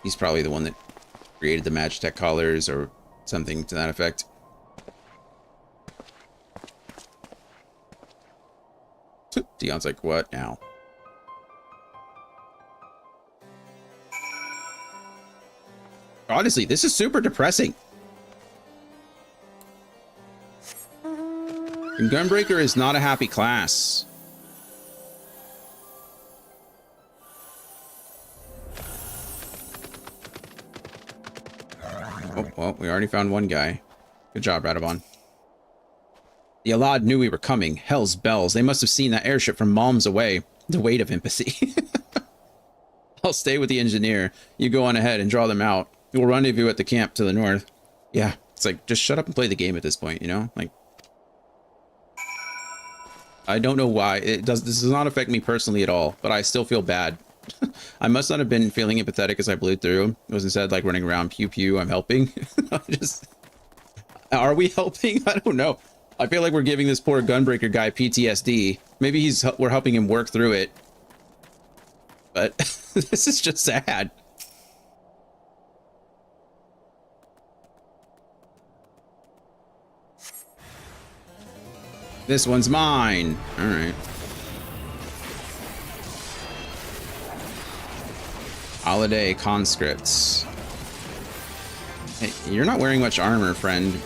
[SPEAKER 1] He's probably the one that created the Magitech collars or something to that effect. Dion's like, what now? Honestly, this is super depressing. And Gunbreaker is not a happy class. Oh, well, we already found one guy. Good job, Radovan. The Alad knew we were coming. Hell's bells. They must have seen that airship from Malms away. The weight of empathy. I'll stay with the engineer. You go on ahead and draw them out. We'll rendezvous at the camp to the north. Yeah, it's like, just shut up and play the game at this point, you know? Like, I don't know why. This does not affect me personally at all, but I still feel bad. I must not have been feeling empathetic as I blew through. It was instead like running around, pew pew, I'm helping. Are we helping? I don't know. I feel like we're giving this poor Gunbreaker guy PTSD. Maybe we're helping him work through it. But this is just sad. This one's mine. All right. Holiday conscripts. Hey, you're not wearing much armor, friend.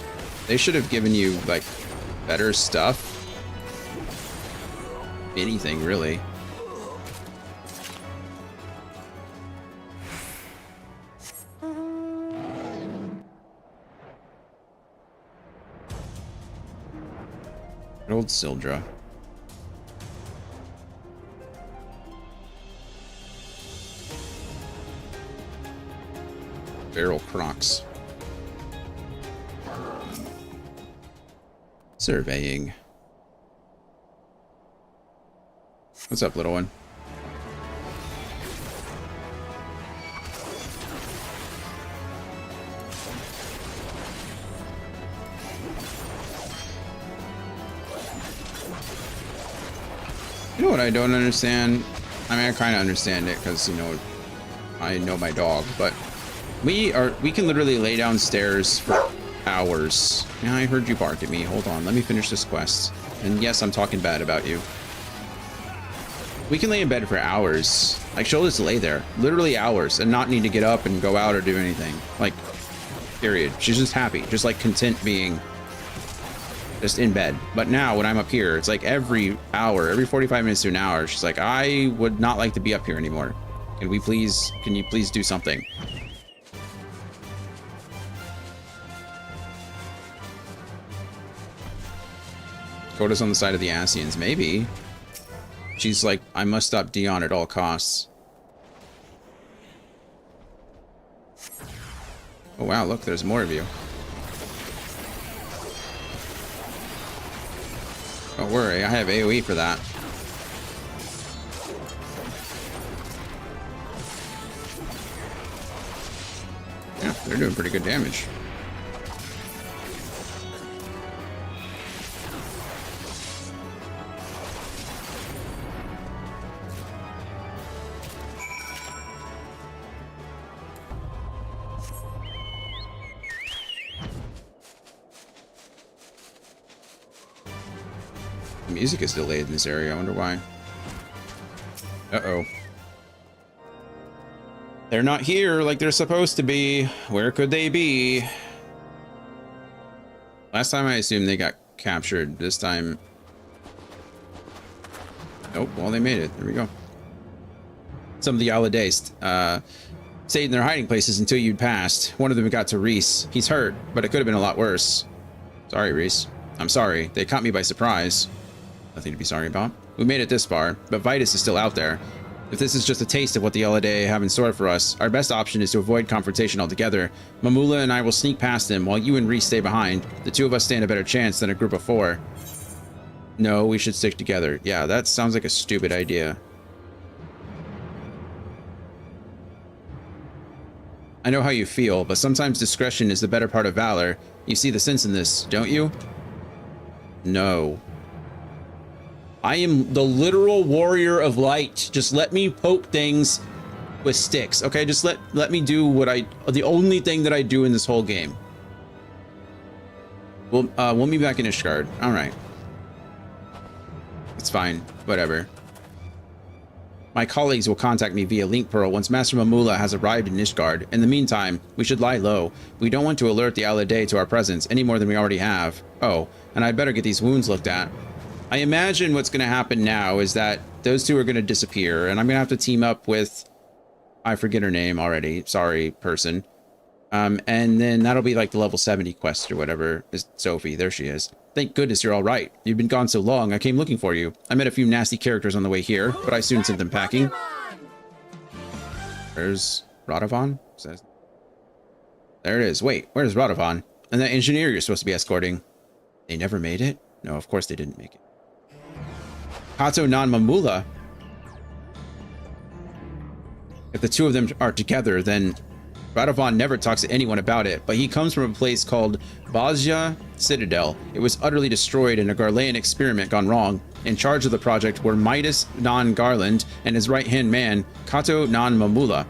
[SPEAKER 1] They should have given you, like, better stuff. Anything, really. Old Sildra. Barrel Crocs. Surveying. What's up, little one? You know what I don't understand? I mean, I kind of understand it because, you know, I know my dog, but we can literally lay downstairs for hours. Yeah, I heard you bark at me. Hold on, let me finish this quest. And yes, I'm talking bad about you. We can lay in bed for hours. Like, she'll just lay there, literally hours, and not need to get up and go out or do anything. Like, period. She's just happy, just like content being just in bed. But now when I'm up here, it's like every hour, every 45 minutes to an hour, she's like, I would not like to be up here anymore. Can you please do something? Coda's on the side of the Asians, maybe. She's like, I must stop Dion at all costs. Oh wow, look, there's more of you. Don't worry, I have AoE for that. Yeah, they're doing pretty good damage. The music is delayed in this area. I wonder why. Uh-oh. They're not here like they're supposed to be. Where could they be? Last time I assumed they got captured. This time... Nope, well, they made it. There we go. Some of the Aladeist stayed in their hiding places until you'd passed. One of them got to Reese. He's hurt, but it could have been a lot worse. Sorry, Reese. I'm sorry. They caught me by surprise. Nothing to be sorry about. We made it this far, but Vitus is still out there. If this is just a taste of what the Eladae have in store for us, our best option is to avoid confrontation altogether. Mamula and I will sneak past them while you and Reese stay behind. The two of us stand a better chance than a group of 4. No, we should stick together. Yeah, that sounds like a stupid idea. I know how you feel, but sometimes discretion is the better part of valor. You see the sense in this, don't you? No. I am the literal warrior of light. Just let me poke things with sticks, okay? Just let me do what the only thing that I do in this whole game. We'll meet back in Ishgard. All right. It's fine. Whatever. My colleagues will contact me via Link Pearl once Master Mamula has arrived in Ishgard. In the meantime, we should lie low. We don't want to alert the Aladay to our presence any more than we already have. Oh, and I'd better get these wounds looked at. I imagine what's going to happen now is that those two are going to disappear, and I'm going to have to team up with... I forget her name already. Sorry, person. And then that'll be like the level 70 quest or whatever. Is Sophie. There she is. Thank goodness you're all right. You've been gone so long, I came looking for you. I met a few nasty characters on the way here, but I soon sent them packing. Where's Radovan? There it is. Wait, where's Radovan? And that engineer you're supposed to be escorting. They never made it? No, of course they didn't make it. Kato non Mamula. If the two of them are together, then Radovan never talks to anyone about it, but he comes from a place called Bazia Citadel. It was utterly destroyed in a Garlean experiment gone wrong. In charge of the project were Midas non Garland and his right-hand man, Kato non Mamula.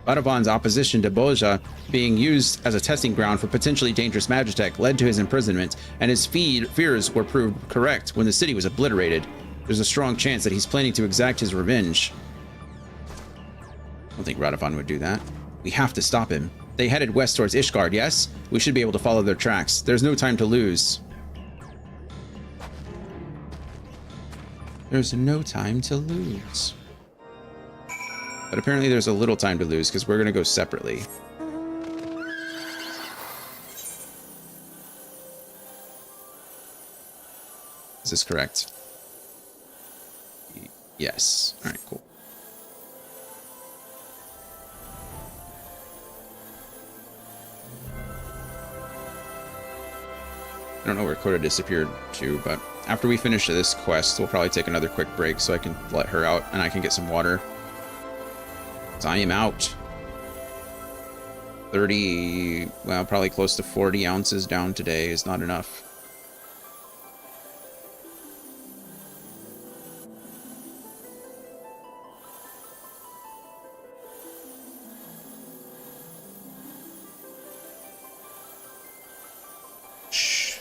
[SPEAKER 1] Radovan's opposition to Boja being used as a testing ground for potentially dangerous magitech led to his imprisonment, and his fears were proved correct when the city was obliterated. There's a strong chance that he's planning to exact his revenge. I don't think Radovan would do that. We have to stop him. They headed west towards Ishgard, yes? We should be able to follow their tracks. There's no time to lose. There's no time to lose. But apparently there's a little time to lose because we're going to go separately. Is this correct? Yes. All right, cool. I don't know where Coda disappeared to, but after we finish this quest, we'll probably take another quick break so I can let her out and I can get some water. 'Cause I am out. 30, well, probably close to 40 ounces down today is not enough.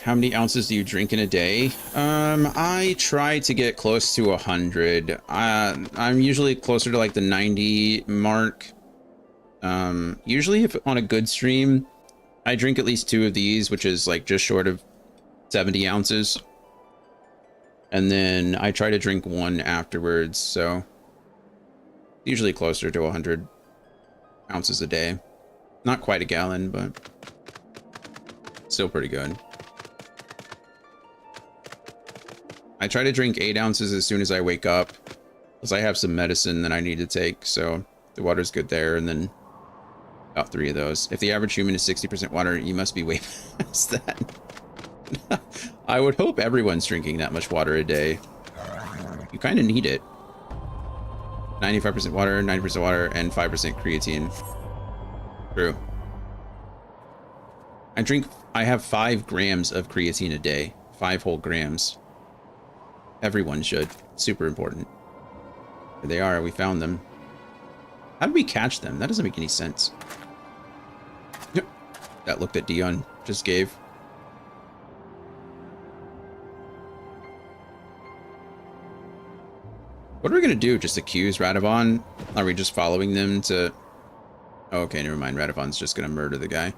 [SPEAKER 1] How many ounces do you drink in a day? I try to get close to 100. I'm usually closer to like the 90 mark. Usually if on a good stream, I drink at least 2 of these, which is like just short of 70 ounces. And then I try to drink 1 afterwards, so usually closer to 100 ounces a day. Not quite a gallon, but still pretty good. I try to drink 8 ounces as soon as I wake up, because I have some medicine that I need to take, so the water's good there, and then about 3 of those. If the average human is 60% water, you must be way past that. I would hope everyone's drinking that much water a day. You kind of need it. 95% water, 90% water, and 5% creatine. True. I have 5 grams of creatine a day. 5 whole grams. Everyone should. Super important. There they are. We found them. How did we catch them? That doesn't make any sense. That look that Dion just gave. What are we going to do? Just accuse Radovan? Are we just following them to... Oh, okay, never mind. Radovan's just going to murder the guy.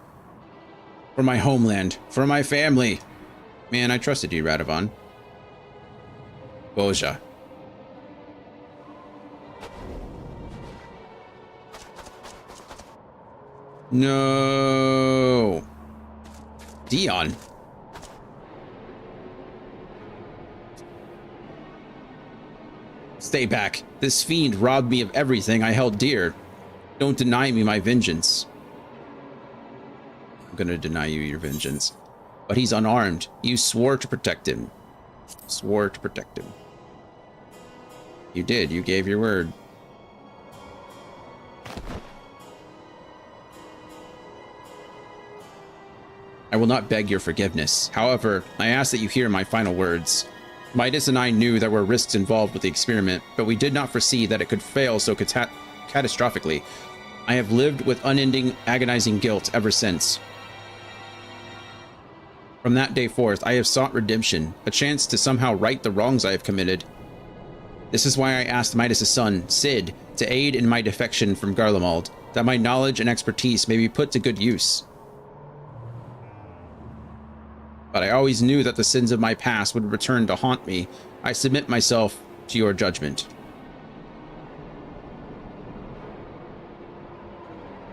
[SPEAKER 1] For my homeland. For my family. Man, I trusted you, Radovan. Boja. No. Dion. Stay back. This fiend robbed me of everything I held dear. Don't deny me my vengeance. I'm gonna deny you your vengeance. But he's unarmed. You swore to protect him. Swore to protect him. You did. You gave your word. I will not beg your forgiveness. However, I ask that you hear my final words. Midas and I knew there were risks involved with the experiment, but we did not foresee that it could fail so catastrophically. I have lived with unending, agonizing guilt ever since. From that day forth, I have sought redemption, a chance to somehow right the wrongs I have committed. This is why I asked Midas' son, Sid, to aid in my defection from Garlemald, that my knowledge and expertise may be put to good use. But I always knew that the sins of my past would return to haunt me. I submit myself to your judgment.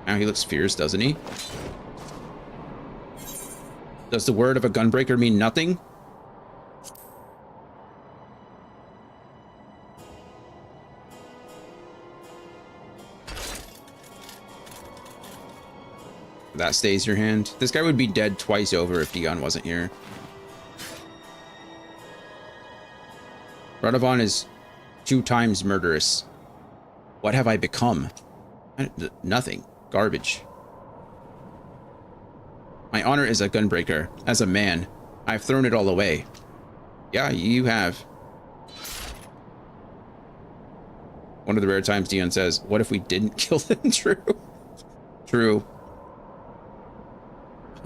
[SPEAKER 1] Now he looks fierce, doesn't he? Does the word of a gunbreaker mean nothing? That stays your hand. This guy would be dead twice over if Dion wasn't here. Radovan is 2 times murderous. What have I become? Nothing. Garbage. My honor is a gunbreaker. As a man, I've thrown it all away. Yeah, you have. One of the rare times Dion says, what if we didn't kill them? True. True.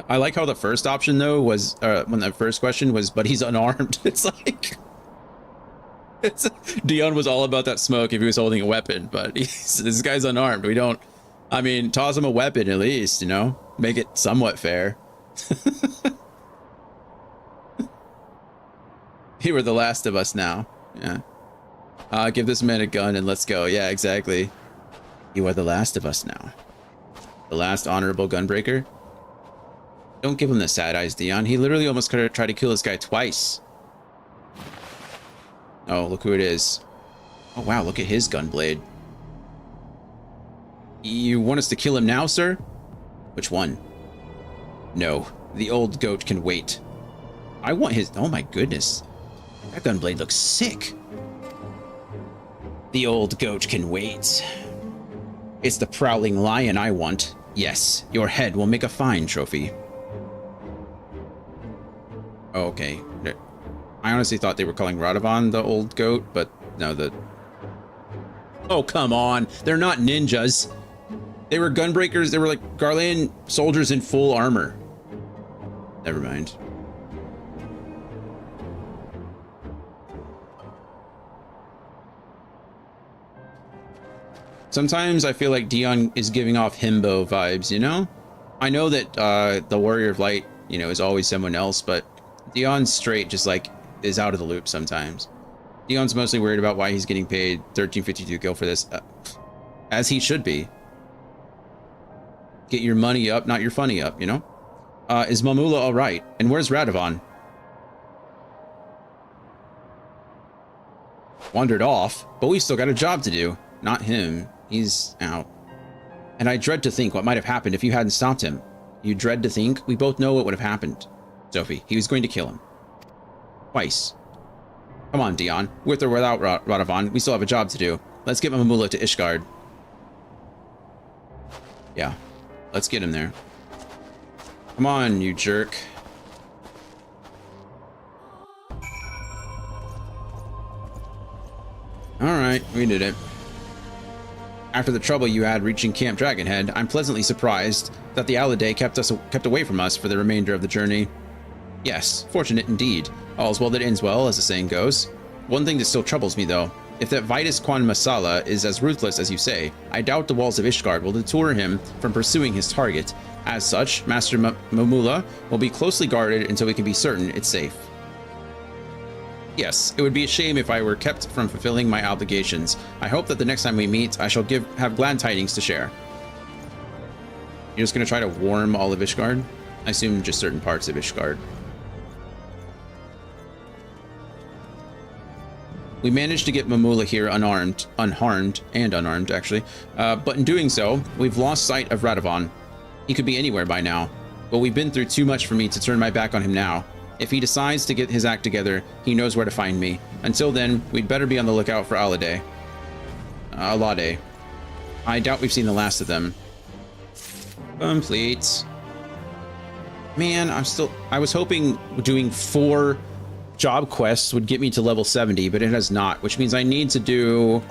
[SPEAKER 1] I like how the first option, though, was, when the first question was, but he's unarmed. It's like... Dion was all about that smoke if he was holding a weapon, but this guy's unarmed. We don't... I mean, toss him a weapon at least, you know? Make it somewhat fair. You were the last of us now. Yeah. Give this man a gun and let's go. Yeah, exactly. You are the last of us now. The last honorable gunbreaker? Don't give him the sad eyes, Dion. He literally almost tried to kill this guy twice. Oh, look who it is. Oh, wow, look at his gunblade. You want us to kill him now, sir? Which one? No, the old goat can wait. I want his... Oh my goodness. That gunblade looks sick. The old goat can wait. It's the prowling lion I want. Yes, your head will make a fine trophy. Okay. I honestly thought they were calling Radovan the old goat, but no, the... Oh, come on. They're not ninjas. They were gunbreakers. They were like Garlean soldiers in full armor. Never mind. Sometimes I feel like Dion is giving off himbo vibes, you know? I know that the Warrior of Light, you know, is always someone else, but Dion's straight just like is out of the loop sometimes. Dion's mostly worried about why he's getting paid 1352 gil for this, as he should be. Get your money up, not your funny up, you know? Is Mamula all right? And where's Radovan? Wandered off, but we still got a job to do. Not him. He's out. And I dread to think what might have happened if you hadn't stopped him. You dread to think? We both know what would have happened. Sophie, he was going to kill him. Twice. Come on, Dion. With or without Radovan, we still have a job to do. Let's get Mamula to Ishgard. Yeah. Let's get him there. Come on, you jerk. Alright, we did it. After the trouble you had reaching Camp Dragonhead, I'm pleasantly surprised that the Aladay kept away from us for the remainder of the journey. Yes, fortunate indeed. All's well that ends well, as the saying goes. One thing that still troubles me, though. If that Vitus Quan Masala is as ruthless as you say, I doubt the walls of Ishgard will deter him from pursuing his target. As such, Master Mamula will be closely guarded until we can be certain it's safe. Yes, it would be a shame if I were kept from fulfilling my obligations. I hope that the next time we meet, I shall have glad tidings to share. You're just going to try to warm all of Ishgard? I assume just certain parts of Ishgard. We managed to get Mamula here unharmed, actually. But in doing so, we've lost sight of Radovan. He could be anywhere by now, but we've been through too much for me to turn my back on him now. If he decides to get his act together, he knows where to find me. Until then, we'd better be on the lookout for Alade. I doubt we've seen the last of them. Complete. Man, I was hoping doing 4 job quests would get me to level 70, but it has not, which means I need to do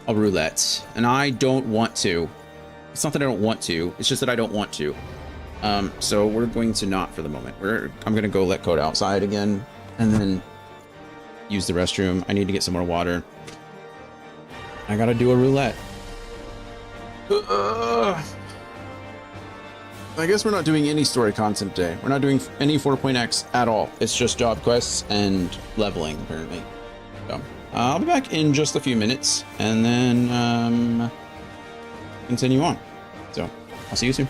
[SPEAKER 1] a roulette, and I don't want to. It's not that I don't want to, it's just that I don't want to. So we're going to not for the moment. I'm going to go let Code outside again, and then use the restroom. I need to get some more water. I gotta do a roulette. I guess we're not doing any story content today. We're not doing any 4.x at all. It's just job quests and leveling, apparently. So, I'll be back in just a few minutes, and then, continue on. So, I'll see you soon.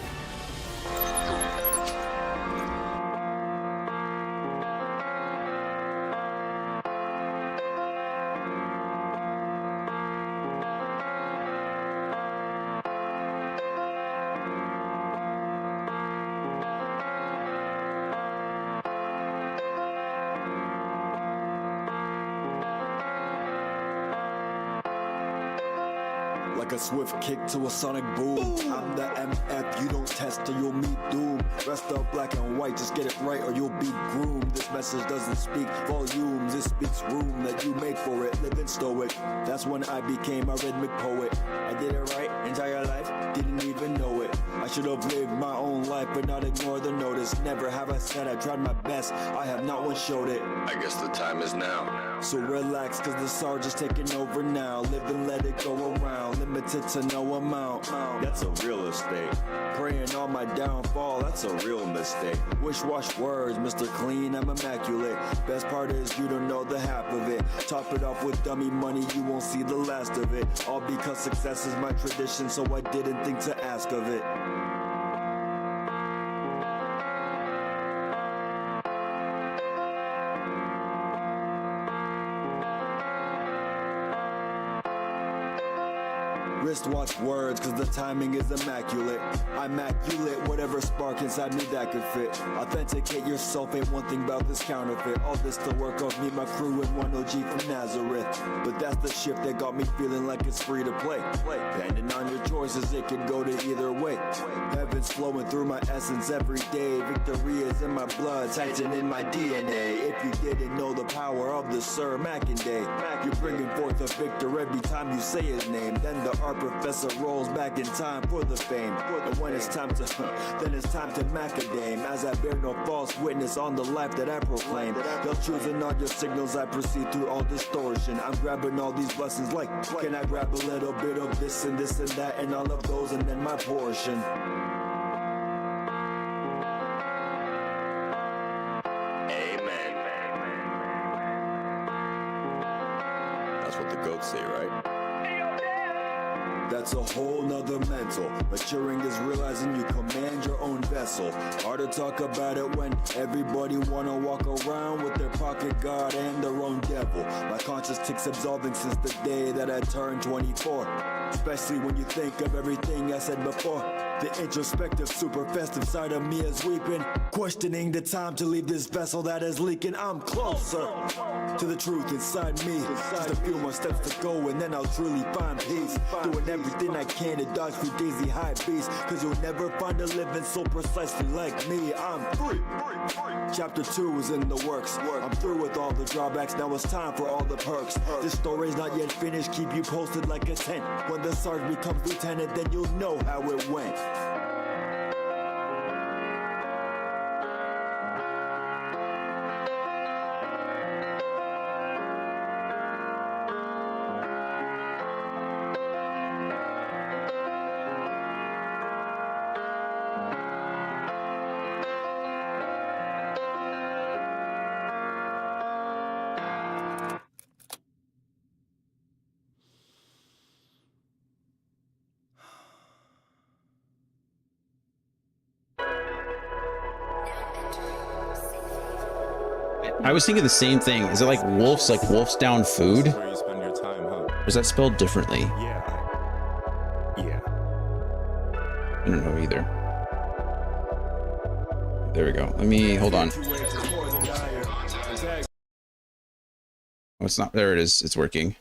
[SPEAKER 6] Like a swift kick to a sonic boom. I'm the MF, you don't test or you'll meet doom. Rest up black and white, just get it right or you'll be groomed. This message doesn't speak volumes, it speaks room that you made for it. Living stoic, that's when I became a rhythmic poet. I did it right, entire life, didn't even know it. I should have lived my own life but not ignore the notice. Never have I said I tried my best, I have not once showed it.
[SPEAKER 7] I guess the time is now.
[SPEAKER 6] So relax, cause the Sarge is taking over now. Live and let it go around, limited to no amount. That's a real estate. Praying on my downfall, that's a real mistake. Wish-wash words, Mr. Clean, I'm immaculate. Best part is you don't know the half of it. Top it off with dummy money, you won't see the last of it. All because success is my tradition, so I didn't think to ask of it. Wristwatch words, cause the timing is immaculate. I'm immaculate, whatever spark inside me that could fit. Authenticate yourself, ain't one thing about this counterfeit. All this the work of me, my crew, and one OG from Nazareth. But that's the shift that got me feeling like it's free to play. Depending on your choices, it could go to either way. Heaven's flowing through my essence every day. Victory is in my blood, Titan in my DNA. If you didn't know the power of the Sir Mackindale, you're bringing forth a victor every time you say his name. Then the art professor rolls back in time for the fame. And when it's time to, then it's time to macadame. As I bear no false witness on the life that I proclaim. You're choosing all your signals, I proceed through all distortion. I'm grabbing all these blessings like, can I grab a little bit of this and that and all of those and then my portion.
[SPEAKER 8] That's what the goats say, right?
[SPEAKER 6] That's a whole nother mental. Maturing is realizing you command your own vessel. Hard to talk about it when everybody wanna walk around with their pocket god and their own devil. My conscience ticks absolving since the day that I turned 24. Especially when you think of everything I said before. The introspective, super festive side of me is weeping, questioning the time to leave this vessel that is leaking. I'm closer to the truth inside me. Just a few more steps to go and then I'll truly find peace. Doing everything I can to dodge through daisy high beats. Cause you'll never find a living so precisely like me. I'm free. Chapter 2 is in the works. I'm through with all the drawbacks, now it's time for all the perks. This story's not yet finished, keep you posted like a tent. When the sergeant becomes lieutenant, then you'll know how it went.
[SPEAKER 1] I was thinking the same thing. Is it like wolves down food?
[SPEAKER 8] That's where you spend your time, huh?
[SPEAKER 1] Or is that spelled differently?
[SPEAKER 8] Yeah. Yeah.
[SPEAKER 1] I don't know either. There we go. Let me, hold on. Oh, it's not, there it is. It's working.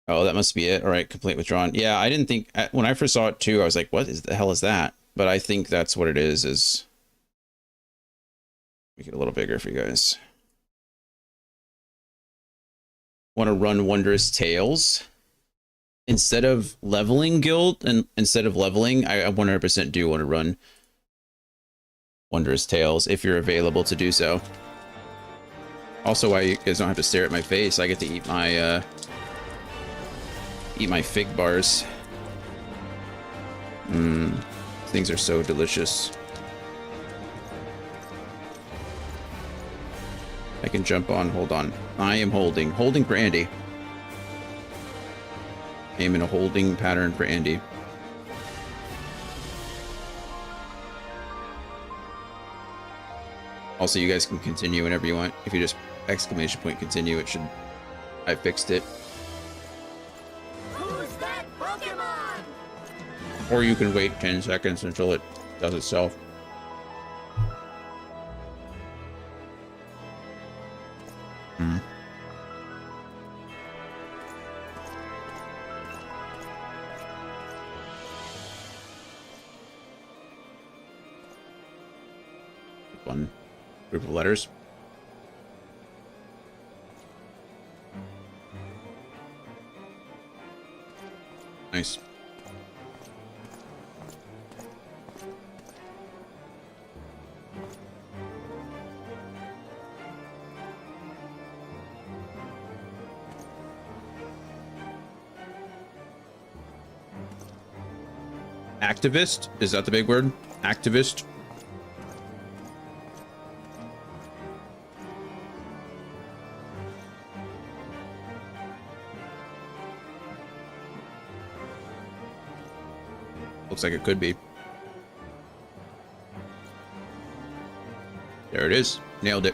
[SPEAKER 1] Oh, that must be it. All right, complaint withdrawn. Yeah, I didn't think, when I first saw it too, I was like, what is the hell is that? But I think that's what it is make it a little bigger for you guys. Want to run Wondrous Tales? Instead of leveling guild, and instead of leveling, I 100% do want to run Wondrous Tales if you're available to do so. Also, why you guys don't have to stare at my face, I get to eat my fig bars. Things are so delicious. I can jump on, hold on. I am holding for Andy. I am in a holding pattern for Andy. Also, you guys can continue whenever you want. If you just exclamation point continue, it should, I fixed it.
[SPEAKER 5] Who's that Pokemon?
[SPEAKER 1] Or you can wait 10 seconds until it does itself. One group of letters. Nice. Activist? Is that the big word? Activist? Looks like it could be. There it is. Nailed it.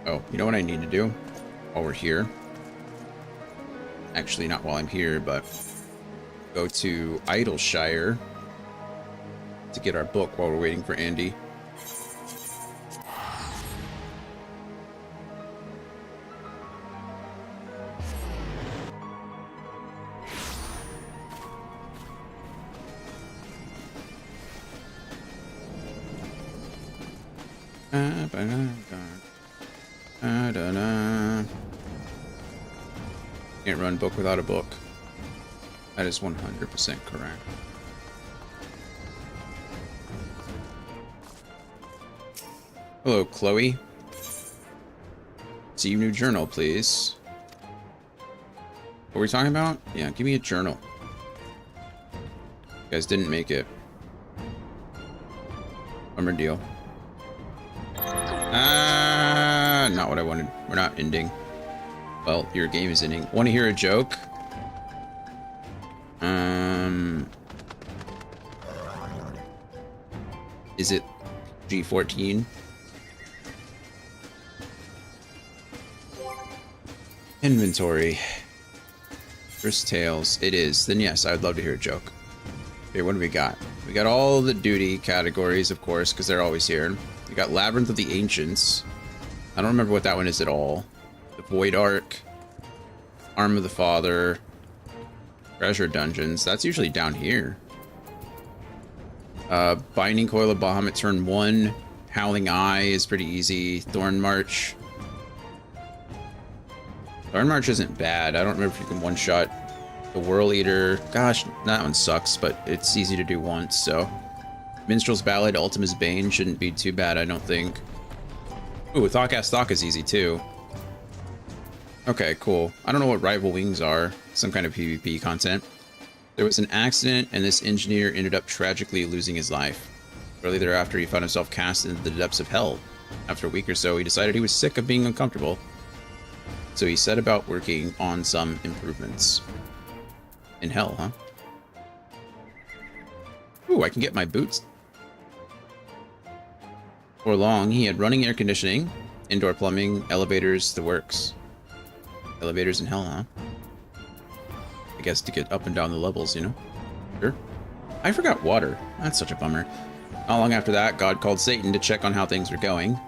[SPEAKER 1] Oh, you know what I need to do while we're here? Actually, not while I'm here, but go to Idleshire to get our book while we're waiting for Andy. Can't run book without a book. That is 100% correct. Hello, Chloe. See new journal, please. What were we talking about? Yeah, give me a journal. You guys didn't make it. Bummer deal. Not what I wanted. We're not ending. Well, your game is ending. Want to hear a joke? Is it G14? Inventory. First tales. It is. Then yes, I would love to hear a joke. Okay, what do we got? We got all the duty categories, of course, because they're always here. We got Labyrinth of the Ancients. I don't remember what that one is at all. The Void Ark. Arm of the Father. Treasure Dungeons. That's usually down here. Binding Coil of Bahamut turn 1. Howling Eye is pretty easy. Thorn March. Thorn March isn't bad. I don't remember if you can one-shot the Whirl Eater. Gosh, that one sucks, but it's easy to do once, so. Minstrel's Ballad, Ultima's Bane shouldn't be too bad, I don't think. Ooh, Thawcast Thawk is easy, too. Okay, cool. I don't know what Rival Wings are. Some kind of PvP content. There was an accident, and this engineer ended up tragically losing his life. Shortly thereafter, he found himself cast into the depths of hell. After a week or so, he decided he was sick of being uncomfortable. So he set about working on some improvements. In hell, huh? Ooh, I can get my boots. For long, he had running air conditioning, indoor plumbing, elevators, the works. Elevators in hell, huh? I guess to get up and down the levels, you know? Sure. I forgot water. That's such a bummer. Not long after that, God called Satan to check on how things were going.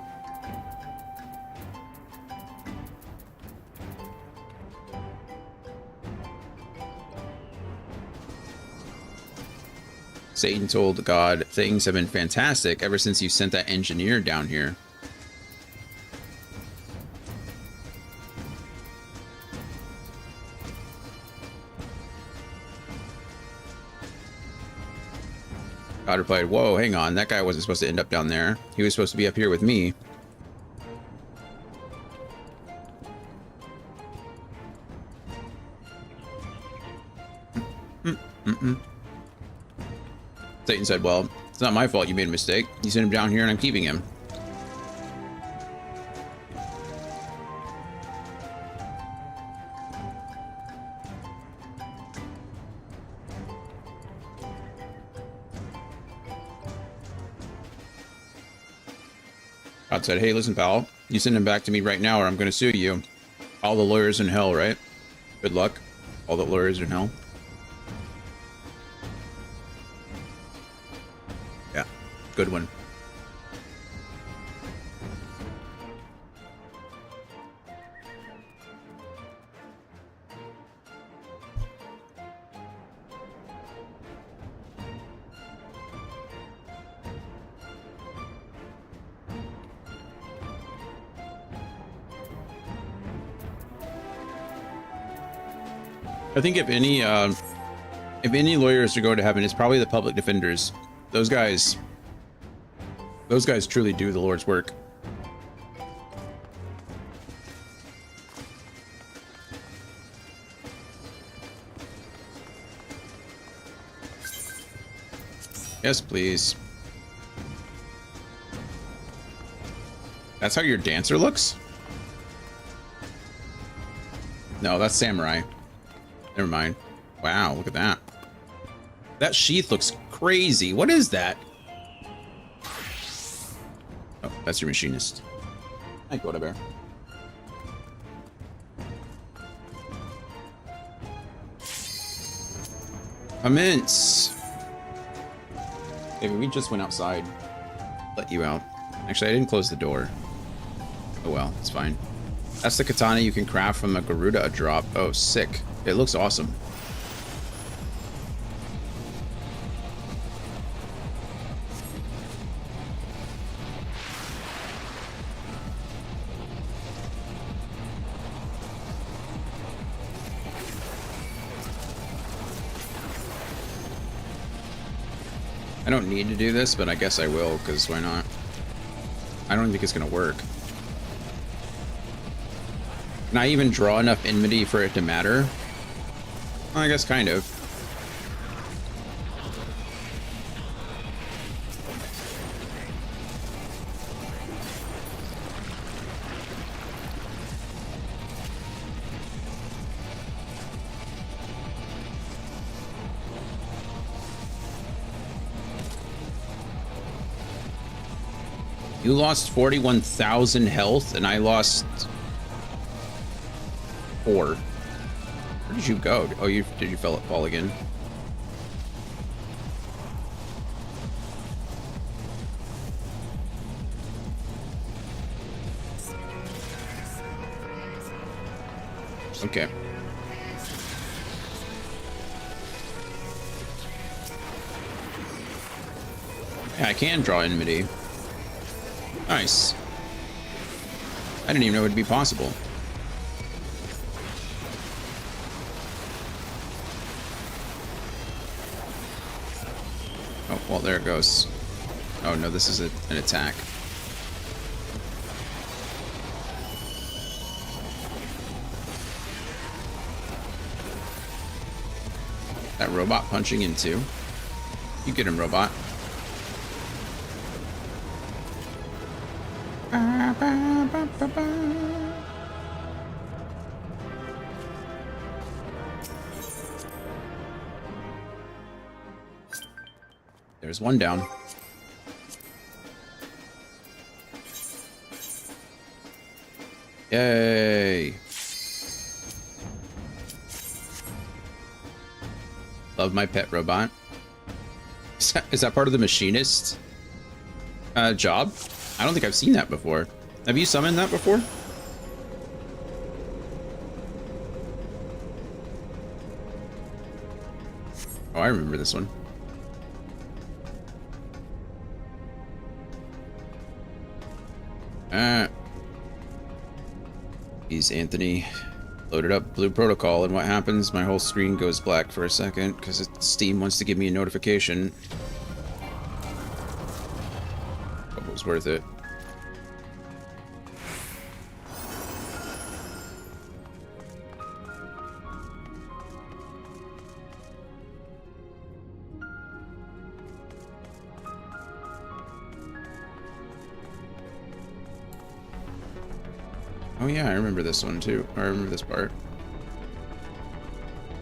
[SPEAKER 1] Satan told God, things have been fantastic ever since you sent that engineer down here. God replied, whoa, hang on, that guy wasn't supposed to end up down there. He was supposed to be up here with me. Satan said, well, it's not my fault you made a mistake. You sent him down here and I'm keeping him. God said, hey, listen, pal, you send him back to me right now or I'm going to sue you. All the lawyers in hell, right? Good luck. All the lawyers in hell. Yeah, good one. I think if any lawyers are going to heaven, it's probably the public defenders. Those guys truly do the Lord's work. Yes, please. That's how your dancer looks? No, that's samurai. Never mind. Wow, look at that. That sheath looks crazy. What is that? Oh, that's your machinist. Hi, Coda Bear. Immense. Maybe we just went outside. Let you out. Actually, I didn't close the door. Oh well, it's fine. That's the katana you can craft from a Garuda drop. Oh, sick. It looks awesome. I don't need to do this, but I guess I will, because why not? I don't think it's going to work. Can I even draw enough enmity for it to matter? Well, I guess kind of. You lost 41,000 health, and I lost 4. Where did you go? Oh, did you fall again? Okay. Yeah, I can draw enmity. Nice. I didn't even know it'd be possible. Oh, well, there it goes. Oh, no, this is an attack. That robot punching in too. You get him, robot. There's one down. Yay. Love my pet robot. Is that part of the machinist job? I don't think I've seen that before. Have you summoned that before? Oh, I remember this one. He's Anthony. Loaded up Blue Protocol, and what happens? My whole screen goes black for a second because Steam wants to give me a notification. But it was worth it. Oh yeah, I remember this one too. I remember this part.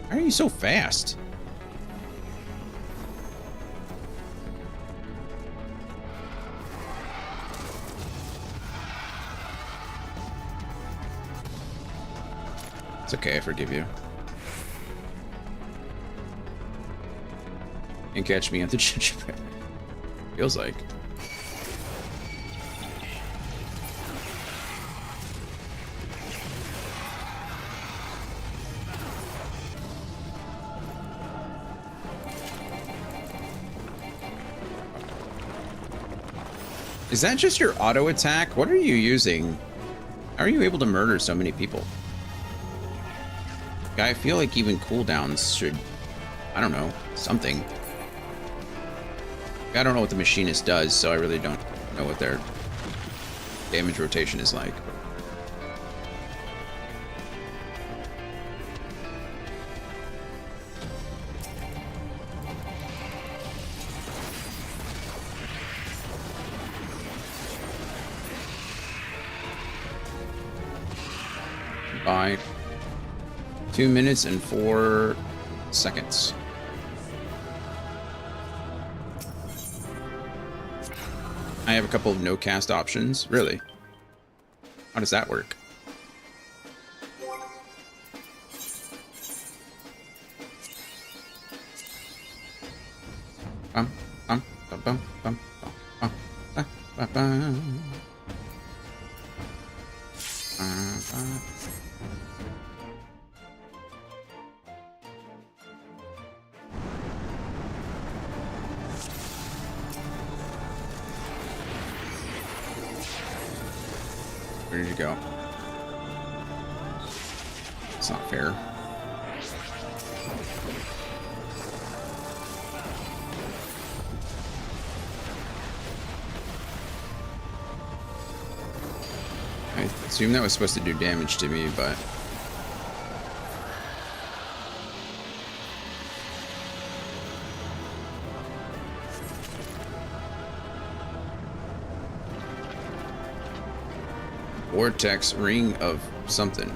[SPEAKER 1] Why are you so fast? It's okay, I forgive you. And catch me at the gingerbread. Feels like. Is that just your auto attack? What are you using? How are you able to murder so many people? I feel like even cooldowns should, I don't know, something. I don't know what the machinist does, so I really don't know what their damage rotation is like. By 2 minutes and 4 seconds. I have a couple of no cast options. Really? How does that work? bum, bum, bum, bum, bum, bum, bum, bum, bum. Where did you go? It's not fair. I assume that was supposed to do damage to me, but... Vortex ring of something.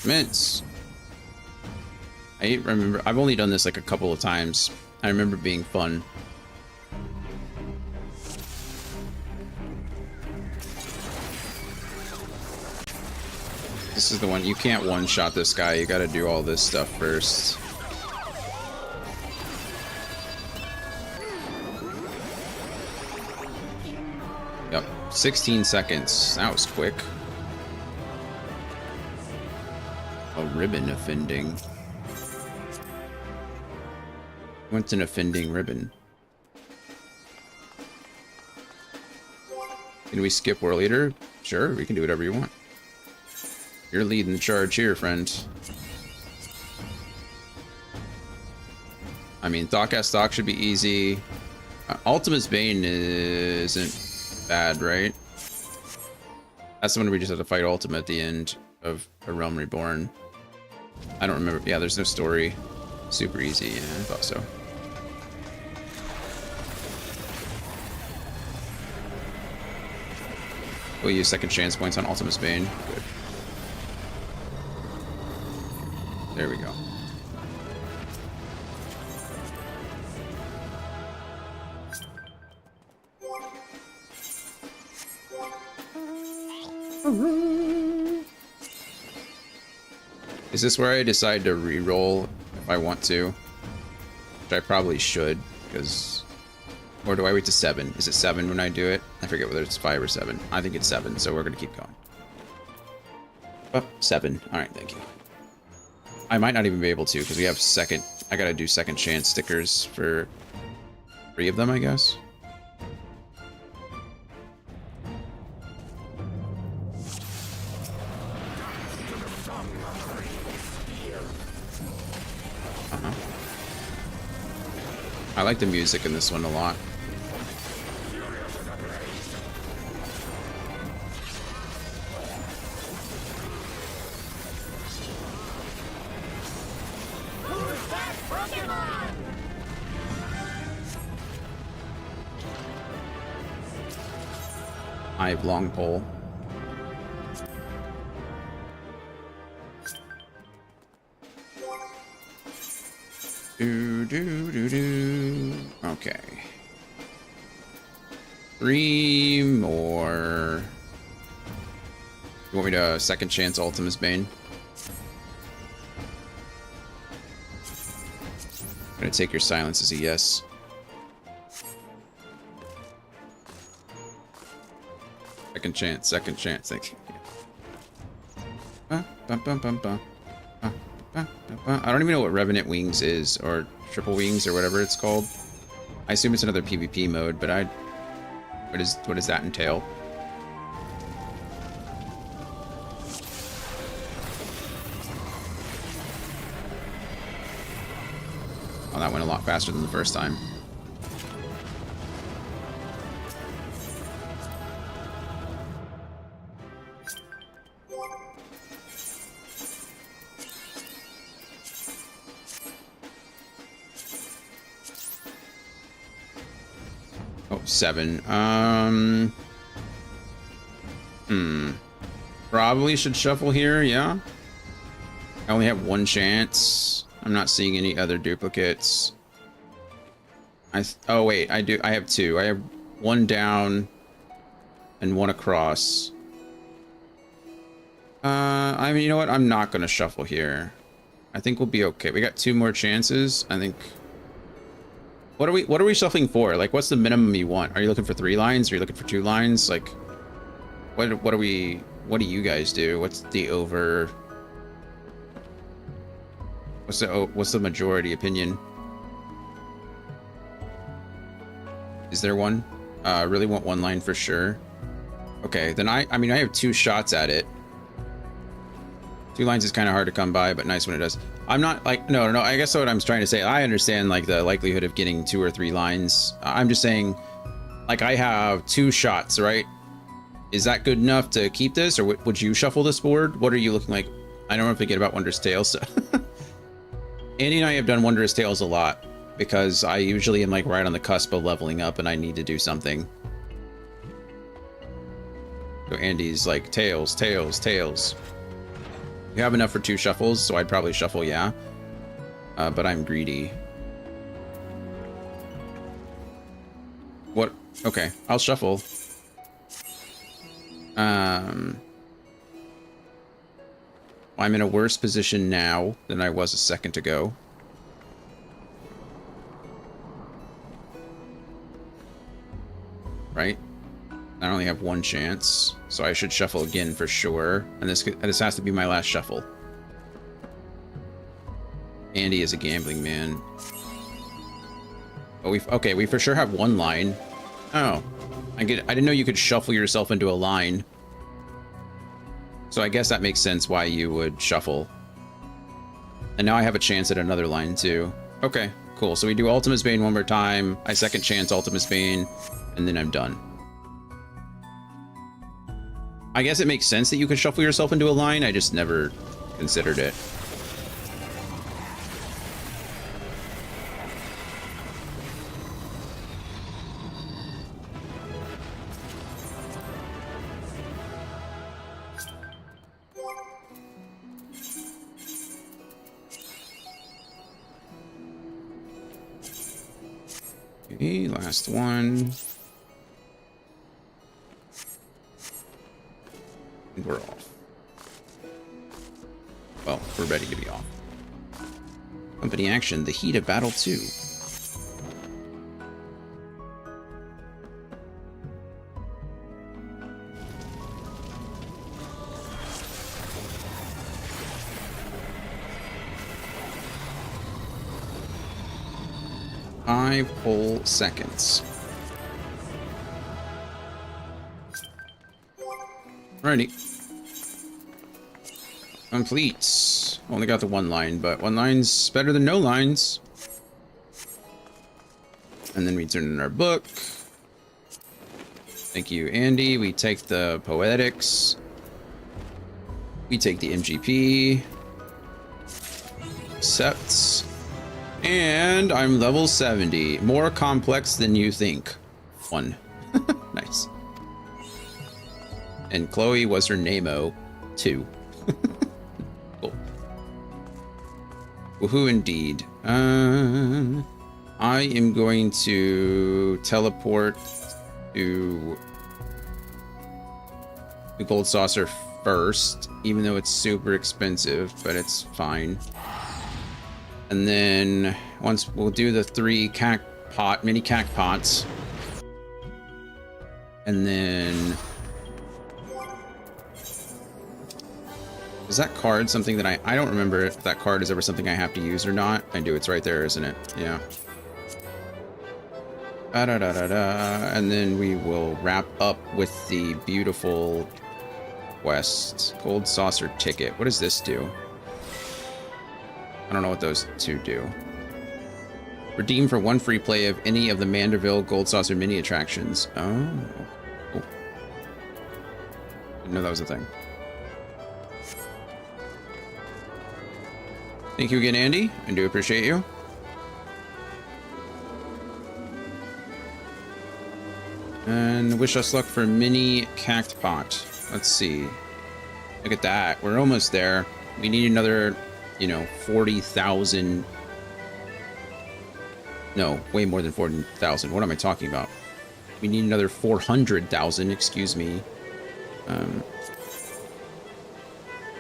[SPEAKER 1] Mints. I remember, I've only done this like a couple of times. I remember being fun. This is the one, you can't one-shot this guy, you gotta do all this stuff first. Yep, 16 seconds. That was quick. A ribbon offending. What's an offending ribbon? Can we skip War Leader? Sure, we can do whatever you want. You're leading the charge here, friend. I mean, Thought should be easy. Ultima's Bane isn't bad, right? That's the one we just have to fight Ultima at the end of A Realm Reborn. I don't remember. Yeah, there's no story. Super easy. Yeah, I thought so. We'll use second chance points on Ultima's Bane. Good. There we go. Is this where I decide to re-roll if I want to? Which I probably should, because... Or do I wait to 7? Is it 7 when I do it? I forget whether it's 5 or 7. I think it's 7, so we're going to keep going. Oh, 7. Alright, thank you. I might not even be able to, because we have second... I gotta do second chance stickers for 3 of them, I guess. I like the music in this one a lot. I have long pole. Okay. 3 more. You want me to second chance Ultima's Bane? I'm gonna take your silence as a yes. Second chance. Thank you. I don't even know what Revenant Wings is, or Triple Wings, or whatever it's called. I assume it's another PvP mode, but what does that entail? Oh, that went a lot faster than the first time. Oh, 7. Probably should shuffle here, yeah. I only have 1 chance. I'm not seeing any other duplicates. Oh wait, I do. I have two. I have one down and one across. I mean, you know what? I'm not gonna shuffle here. I think we'll be okay. We got two more chances. I think. What are we shuffling for? Like, what's the minimum you want? Are you looking for 3 lines? Are you looking for 2 lines? Like, what do you guys do? What's the over? What's the majority opinion? Is there one? I really want 1 line for sure. Okay, then I mean, I have 2 shots at it. 2 lines is kind of hard to come by, but nice when it does. I'm not like, no, I guess what I'm trying to say, I understand like the likelihood of getting 2 or 3 lines. I'm just saying, like, I have 2 shots, right? Is that good enough to keep this, or would you shuffle this board? What are you looking like? I don't forget about Wondrous Tales. So. Andy and I have done Wondrous Tales a lot because I usually am like right on the cusp of leveling up and I need to do something. So Andy's like, Tails, Tails, Tails. You have enough for 2 shuffles, so I'd probably shuffle, yeah. But I'm greedy. What? Okay, I'll shuffle. I'm in a worse position now than I was a second ago. Right? I only have 1 chance, so I should shuffle again for sure. And this has to be my last shuffle. Andy is a gambling man. Oh, we for sure have 1 line. Oh, I didn't know you could shuffle yourself into a line. So I guess that makes sense why you would shuffle. And now I have a chance at another line too. Okay, cool. So we do Ultima's Bane 1 more time. I second chance Ultima's Bane, and then I'm done. I guess it makes sense that you could shuffle yourself into a line. I just never considered it. Okay, last one. And we're off. Well, we're ready to be off. Company action, the heat of battle 2. Five whole seconds. Alrighty. Complete. Only got the 1 line, but 1 line's better than no lines. And then we turn in our book. Thank you, Andy. We take the Poetics. We take the MGP. Accepts. And I'm level 70. More complex than you think. 1. Nice. And Chloe was her name-o. 2. Cool. Woohoo indeed. I am going to teleport to the Gold Saucer first, even though it's super expensive, but it's fine. And then once we'll do the 3 mini cack pots. And then is that card something that I don't remember if that card is ever something I have to use or not. I do, it's right there, isn't it? Yeah. And then we will wrap up with the beautiful quest. Gold Saucer Ticket. What does this do? I don't know what those 2 do. Redeem for 1 free play of any of the Manderville Gold Saucer mini attractions. Oh, cool. Didn't know that was a thing. Thank you again, Andy. I do appreciate you. And wish us luck for mini cacked pot. Let's see. Look at that. We're almost there. We need another, 40,000 No, way more than 40,000. What am I talking about? We need another 400,000, excuse me.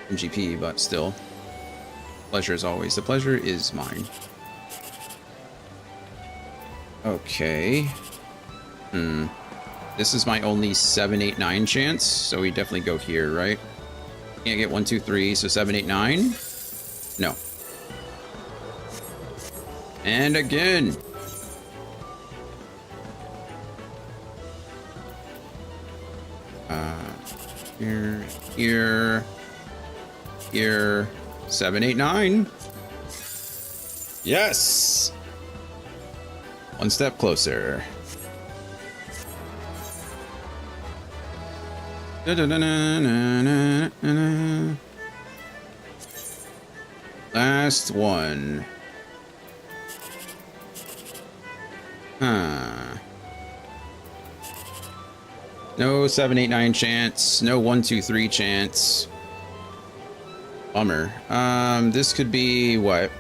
[SPEAKER 1] MGP, but still. Pleasure as always. The pleasure is mine. Okay. This is my only 7, 8, 9 chance, so we definitely go here, right? Can't get 1, 2, 3, so 7, 8, 9? No. And again. Here. 7, 8, 9. Yes! One step closer. Last one. No 7, 8, 9 chance. No 1, 2, 3 chance. Bummer. This could be what?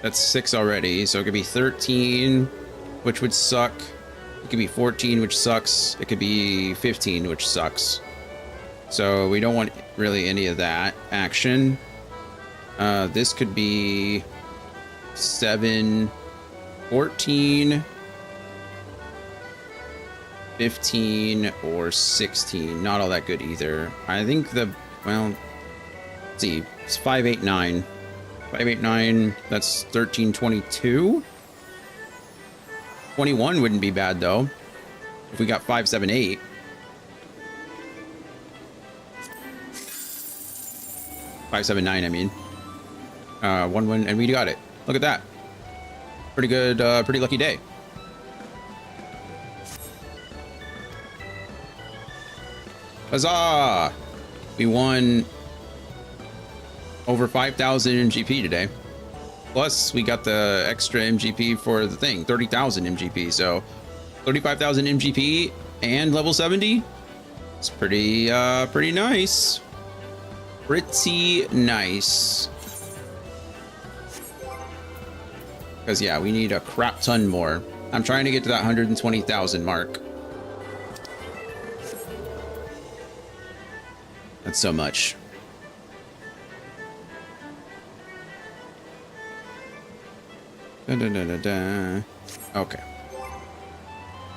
[SPEAKER 1] That's 6 already, so it could be 13, which would suck. It could be 14, which sucks. It could be 15, which sucks. So we don't want really any of that action. This could be 7, 14, 15, or 16. Not all that good either. I think well, let's see. It's 5, 8, 9. 5, 8, 9, that's 13, 22. 21 wouldn't be bad, though. If we got 5, 7, 8. 5, 7, 9, I mean. 1, 1, and we got it. Look at that. Pretty good, pretty lucky day. Huzzah! We won over 5,000 MGP today. Plus, we got the extra MGP for the thing, 30,000 MGP. So, 35,000 MGP and level 70. It's pretty nice. Pretty nice. Because, yeah, we need a crap ton more. I'm trying to get to that 120,000 mark. That's so much. Okay.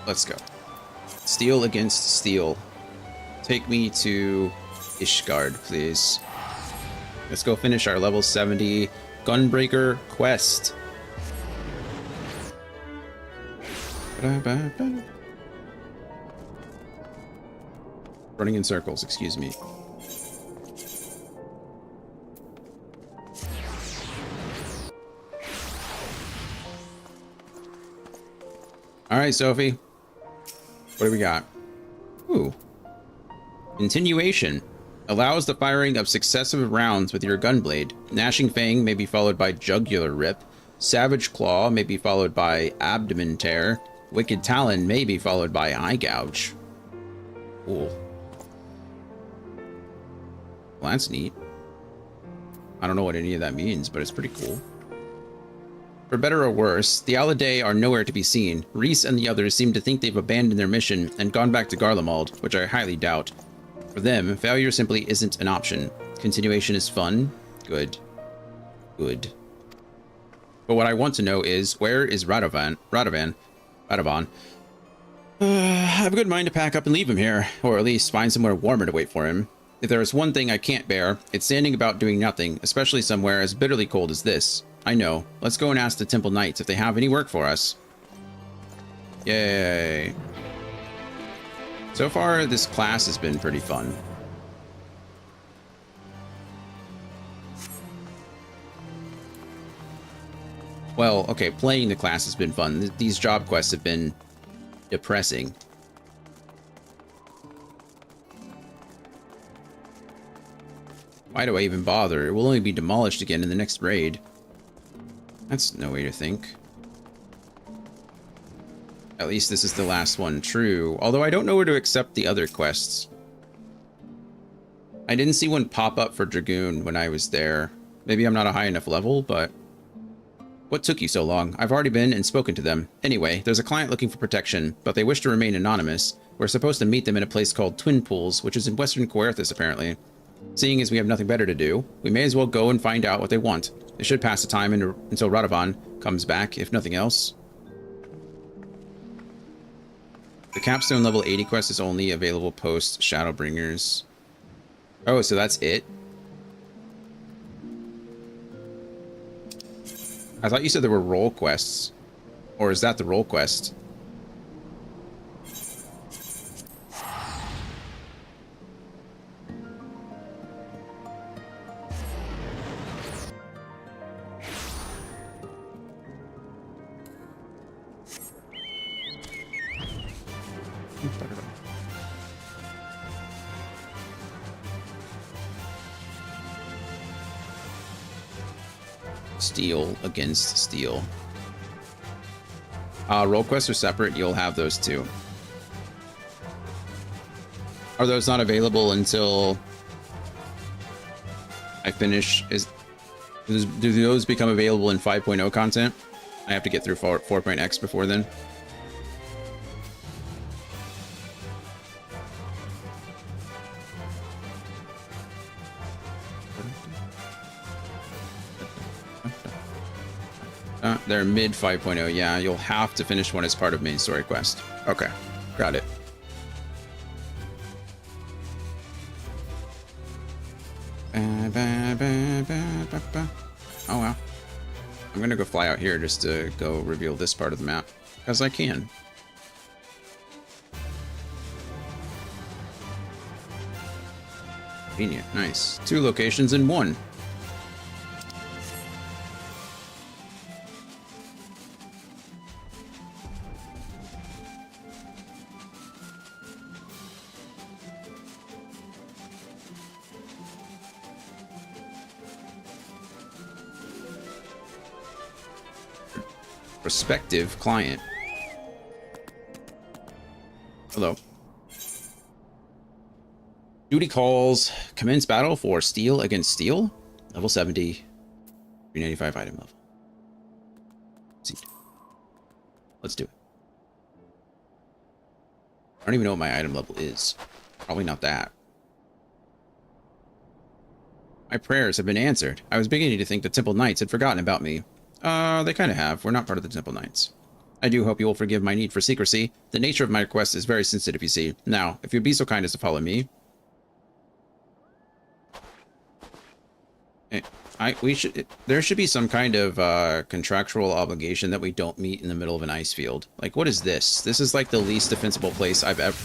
[SPEAKER 1] Let's go. Steel against steel. Take me to Ishgard, please. Let's go finish our level 70 Gunbreaker quest. Running in circles, excuse me. All right, Sophie. What do we got? Ooh. Continuation. Allows the firing of successive rounds with your gunblade. Gnashing Fang may be followed by Jugular Rip. Savage Claw may be followed by Abdomen Tear. Wicked Talon may be followed by Eye Gouge. Cool. Well, that's neat. I don't know what any of that means, but it's pretty cool. For better or worse, the Aladay are nowhere to be seen. Reese and the others seem to think they've abandoned their mission and gone back to Garlemald, which I highly doubt. For them, failure simply isn't an option. Continuation is fun. Good. Good. But what I want to know is, where is Radovan? I have a good mind to pack up and leave him here, or at least find somewhere warmer to wait for him. If there is one thing I can't bear, it's standing about doing nothing, especially somewhere as bitterly cold as this. I know. Let's go and ask the Temple Knights if they have any work for us. Yay. So far, this class has been pretty fun. Well, okay, playing the class has been fun. These job quests have been depressing. Why do I even bother? It will only be demolished again in the next raid. That's no way to think. At least this is the last one true. Although I don't know where to accept the other quests. I didn't see one pop up for Dragoon when I was there. Maybe I'm not a high enough level, but What took you so long? I've already been and spoken to them. Anyway, there's a client looking for protection, but they wish to remain anonymous. We're supposed to meet them in a place called Twin Pools, which is in western Coerthas, apparently. Seeing as we have nothing better to do, we may as well go and find out what they want. It should pass the time until Radovan comes back, if nothing else. The capstone level 80 quest is only available post Shadowbringers. Oh, so that's it? I thought you said there were role quests. Or is that the role quest? Steel against steel. Role quests are separate. You'll have those too. Are those not available until I finish? Do those become available in 5.0 content? I have to get through 4.x before then. They're mid 5.0. Yeah, you'll have to finish one as part of main story quest. Okay, got it. Oh wow. I'm gonna go fly out here just to go reveal this part of the map, because I can. Convenient, nice. 2 locations in 1. Prospective client. Hello. Duty calls. Commence battle for steel against steel. Level 70. 395 item level. Proceed. Let's do it. I don't even know what my item level is. Probably not that. My prayers have been answered. I was beginning to think the Temple Knights had forgotten about me. They kind of have. We're not part of the Temple Knights. I do hope you will forgive my need for secrecy. The nature of my request is very sensitive, you see. Now, if you'd be so kind as to follow me. There should be some kind of contractual obligation that we don't meet in the middle of an ice field. Like, what is this? This is like the least defensible place I've ever...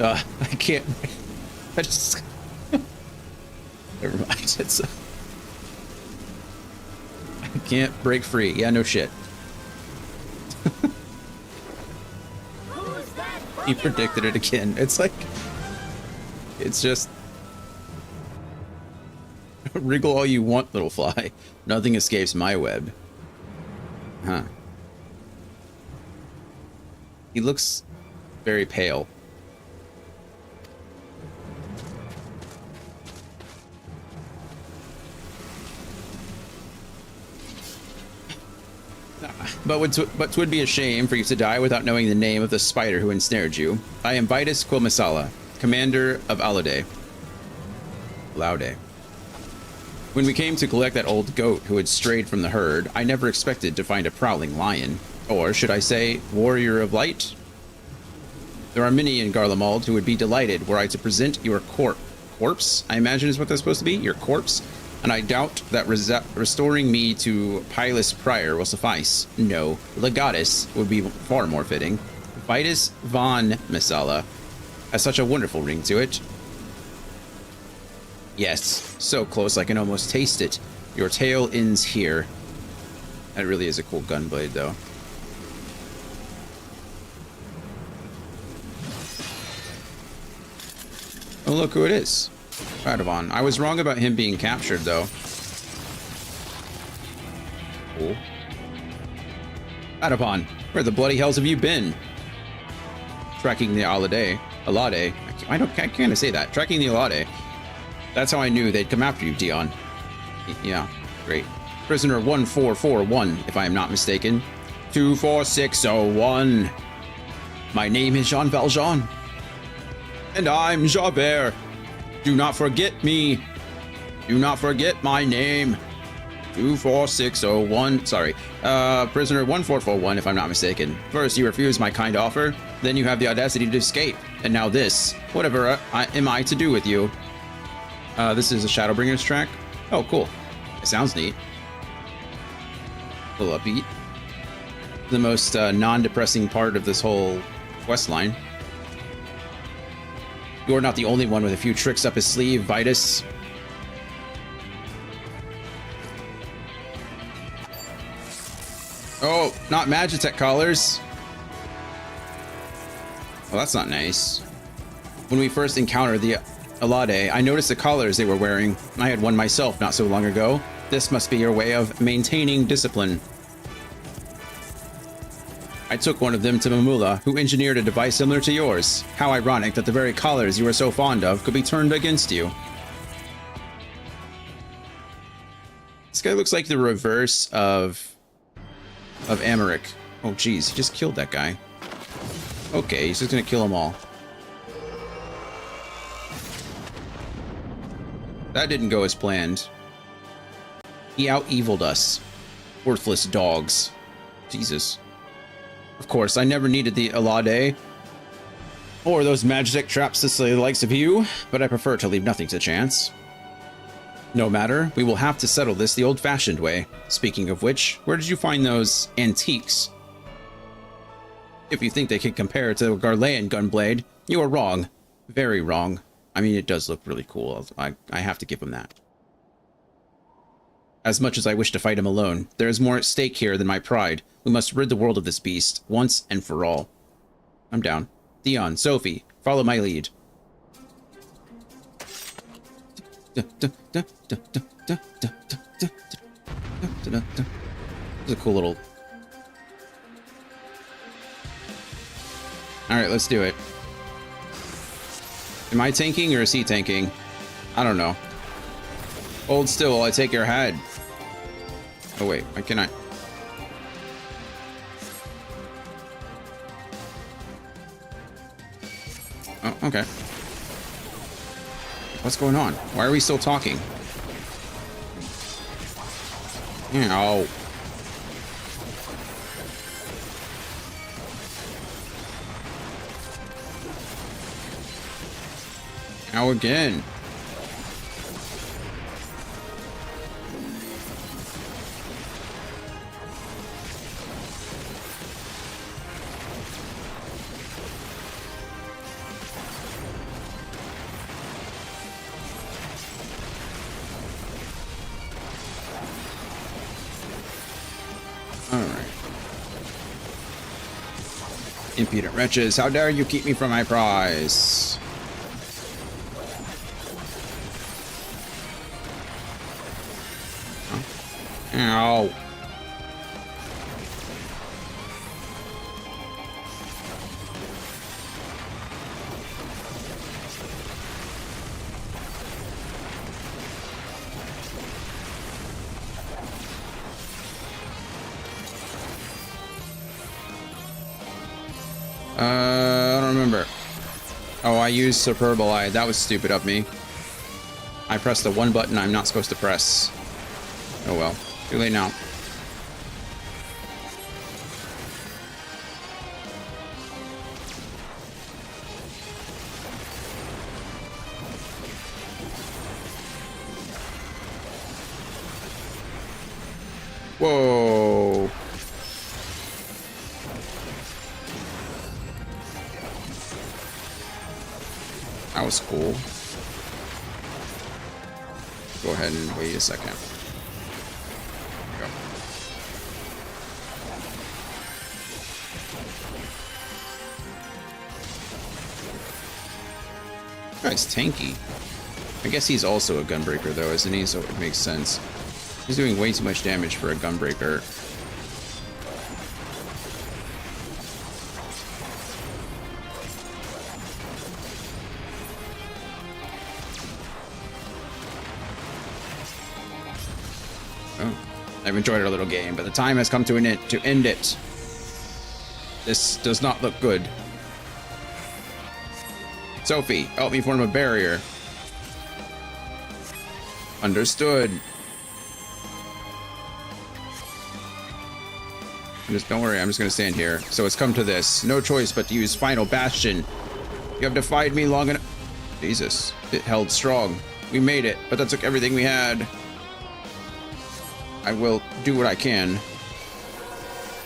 [SPEAKER 1] I can't... I just... Never mind. It's... I can't break free. Yeah, no shit. He predicted it again. It's like... It's just... Wriggle all you want, little fly. Nothing escapes my web. Huh. He looks very pale. But 'twould be a shame for you to die without knowing the name of the spider who ensnared you. I am Vitus Quilmasala, commander of Laude. When we came to collect that old goat who had strayed from the herd, I never expected to find a prowling lion. Or should I say, warrior of light? There are many in Garlemald who would be delighted were I to present your corpse, I imagine is what that's supposed to be, your corpse. And I doubt that restoring me to Pilus Prior will suffice. No, Legatus would be far more fitting. Vitus von Messala has such a wonderful ring to it. Yes, so close I can almost taste it. Your tale ends here. That really is a cool gunblade, though. Oh, look who it is. Radovan. I was wrong about him being captured, though. Cool. Radovan, where the bloody hells have you been? tracking the Alade. I can't say that. Tracking the Alade. That's how I knew they'd come after you, Dion. Yeah, great. Prisoner 1441, if I am not mistaken. 24601. My name is Jean Valjean. And I'm Javert. Do not forget me. Do not forget my name. 24601. Sorry. Prisoner 1441, if I'm not mistaken. First, you refuse my kind offer. Then you have the audacity to escape. And now this. Whatever am I to do with you? This is a Shadowbringers track. Oh, cool. It sounds neat. A little upbeat. The most non-depressing part of this whole quest line. You're not the only one with a few tricks up his sleeve, Vitus. Oh, not Magitech collars. Well, that's not nice. When we first encountered the Alade, I noticed the collars they were wearing. I had one myself not so long ago. This must be your way of maintaining discipline. I took one of them to Mamula, who engineered a device similar to yours. How ironic that the very collars you were so fond of could be turned against you. This guy looks like the reverse of Amaric. Oh, geez, he just killed that guy. Okay, he's just gonna kill them all. That didn't go as planned. He out-eviled us. Worthless dogs. Jesus. Of course, I never needed the Alade or those magic traps to slay the likes of you, but I prefer to leave nothing to chance. No matter, we will have to settle this the old-fashioned way. Speaking of which, where did you find those antiques? If you think they could compare to a Garlean gunblade, you are wrong. Very wrong. I mean, it does look really cool. I have to give him that. As much as I wish to fight him alone, there is more at stake here than my pride. We must rid the world of this beast, once and for all. I'm down. Dion, Sophie, follow my lead. It's a cool little... Alright, let's do it. Am I tanking or is he tanking? I don't know. Hold still while I take your head. Oh wait, why can't I? Oh, okay. What's going on? Why are we still talking? Ow. Ow again. Impudent wretches, how dare you keep me from my prize? Huh? Ow. I don't remember. Oh, I used Superboli. That was stupid of me. I pressed the one button I'm not supposed to press. Oh well. Too late now. Whoa. That was cool. Go ahead and wait a second. There we go. Guy's tanky. I guess he's also a gunbreaker though, isn't he? So it makes sense. He's doing way too much damage for a gunbreaker. I've enjoyed our little game, but the time has come to an end to end it. This does not look good. Sophie, help me form a barrier. Understood. Don't worry, I'm just gonna stand here. So it's come to this. No choice but to use Final Bastion. You have defied me long enough. Jesus, it held strong. We made it, but that took everything we had. I will do what I can.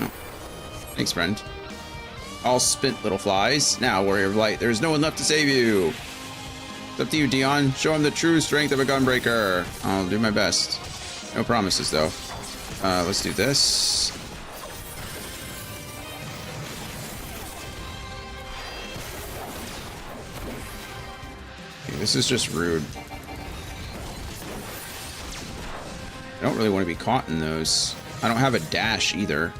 [SPEAKER 1] Oh. Thanks, friend. All spent, little flies. Now, warrior of light, there is no one left to save you. It's up to you, Dion. Show him the true strength of a gunbreaker. I'll do my best. No promises, though. Let's do this. Okay, this is just rude. I don't really want to be caught in those. I don't have a dash either.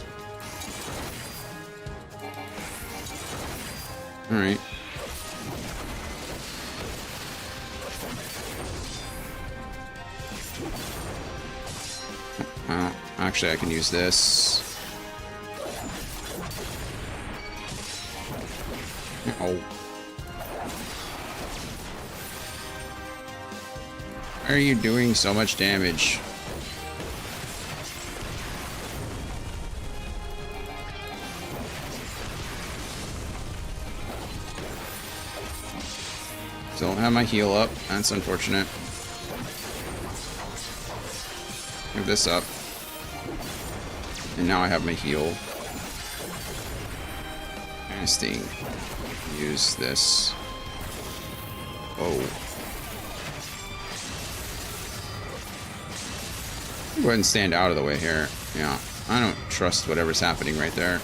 [SPEAKER 1] Alright. Well, actually I can use this. Oh. Why are you doing so much damage? Still don't have my heal up. That's unfortunate. Give this up. And now I have my heal. Casting. Use this. Whoa. Go ahead and stand out of the way here. Yeah. I don't trust whatever's happening right there.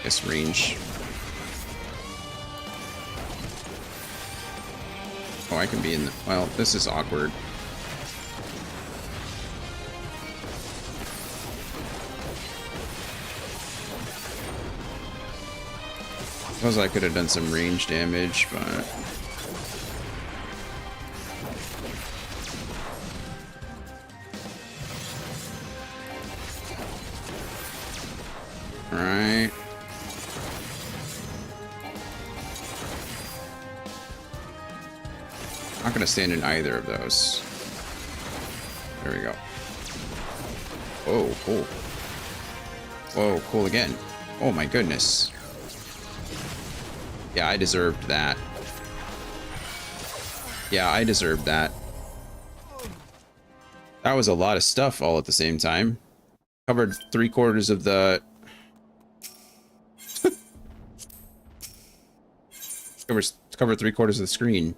[SPEAKER 1] Guess range. Oh, I can be in the... Well, this is awkward. Suppose I could have done some range damage, but... Alright. Not gonna stand in either of those. There we go. Whoa, cool. Whoa, cool again. Oh my goodness. Yeah, I deserved that. Yeah, I deserved that. That was a lot of stuff all at the same time. Covered 3/4 of the... covered 3/4 of the screen.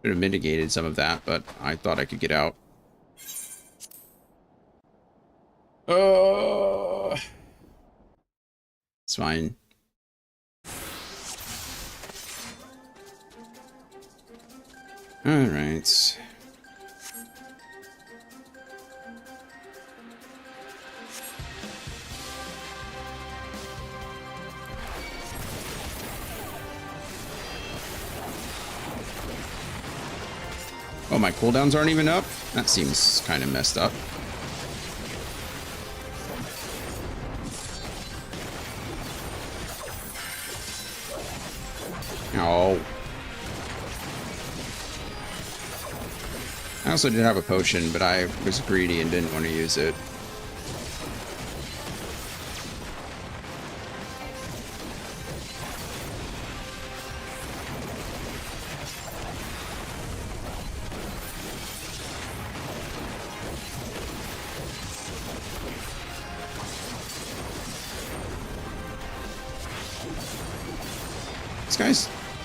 [SPEAKER 1] Could have mitigated some of that, but I thought I could get out. It's fine. All right. Oh, my cooldowns aren't even up? That seems kind of messed up. Oh. I also did have a potion, but I was greedy and didn't want to use it.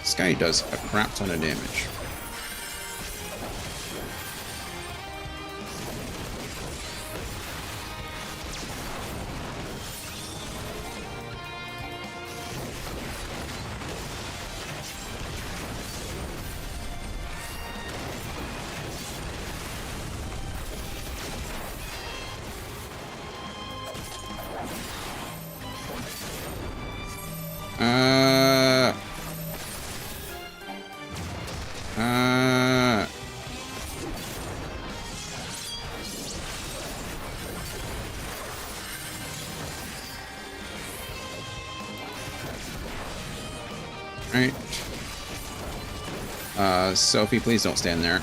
[SPEAKER 1] This guy does a crap ton of damage. Alright. Sophie, please don't stand there.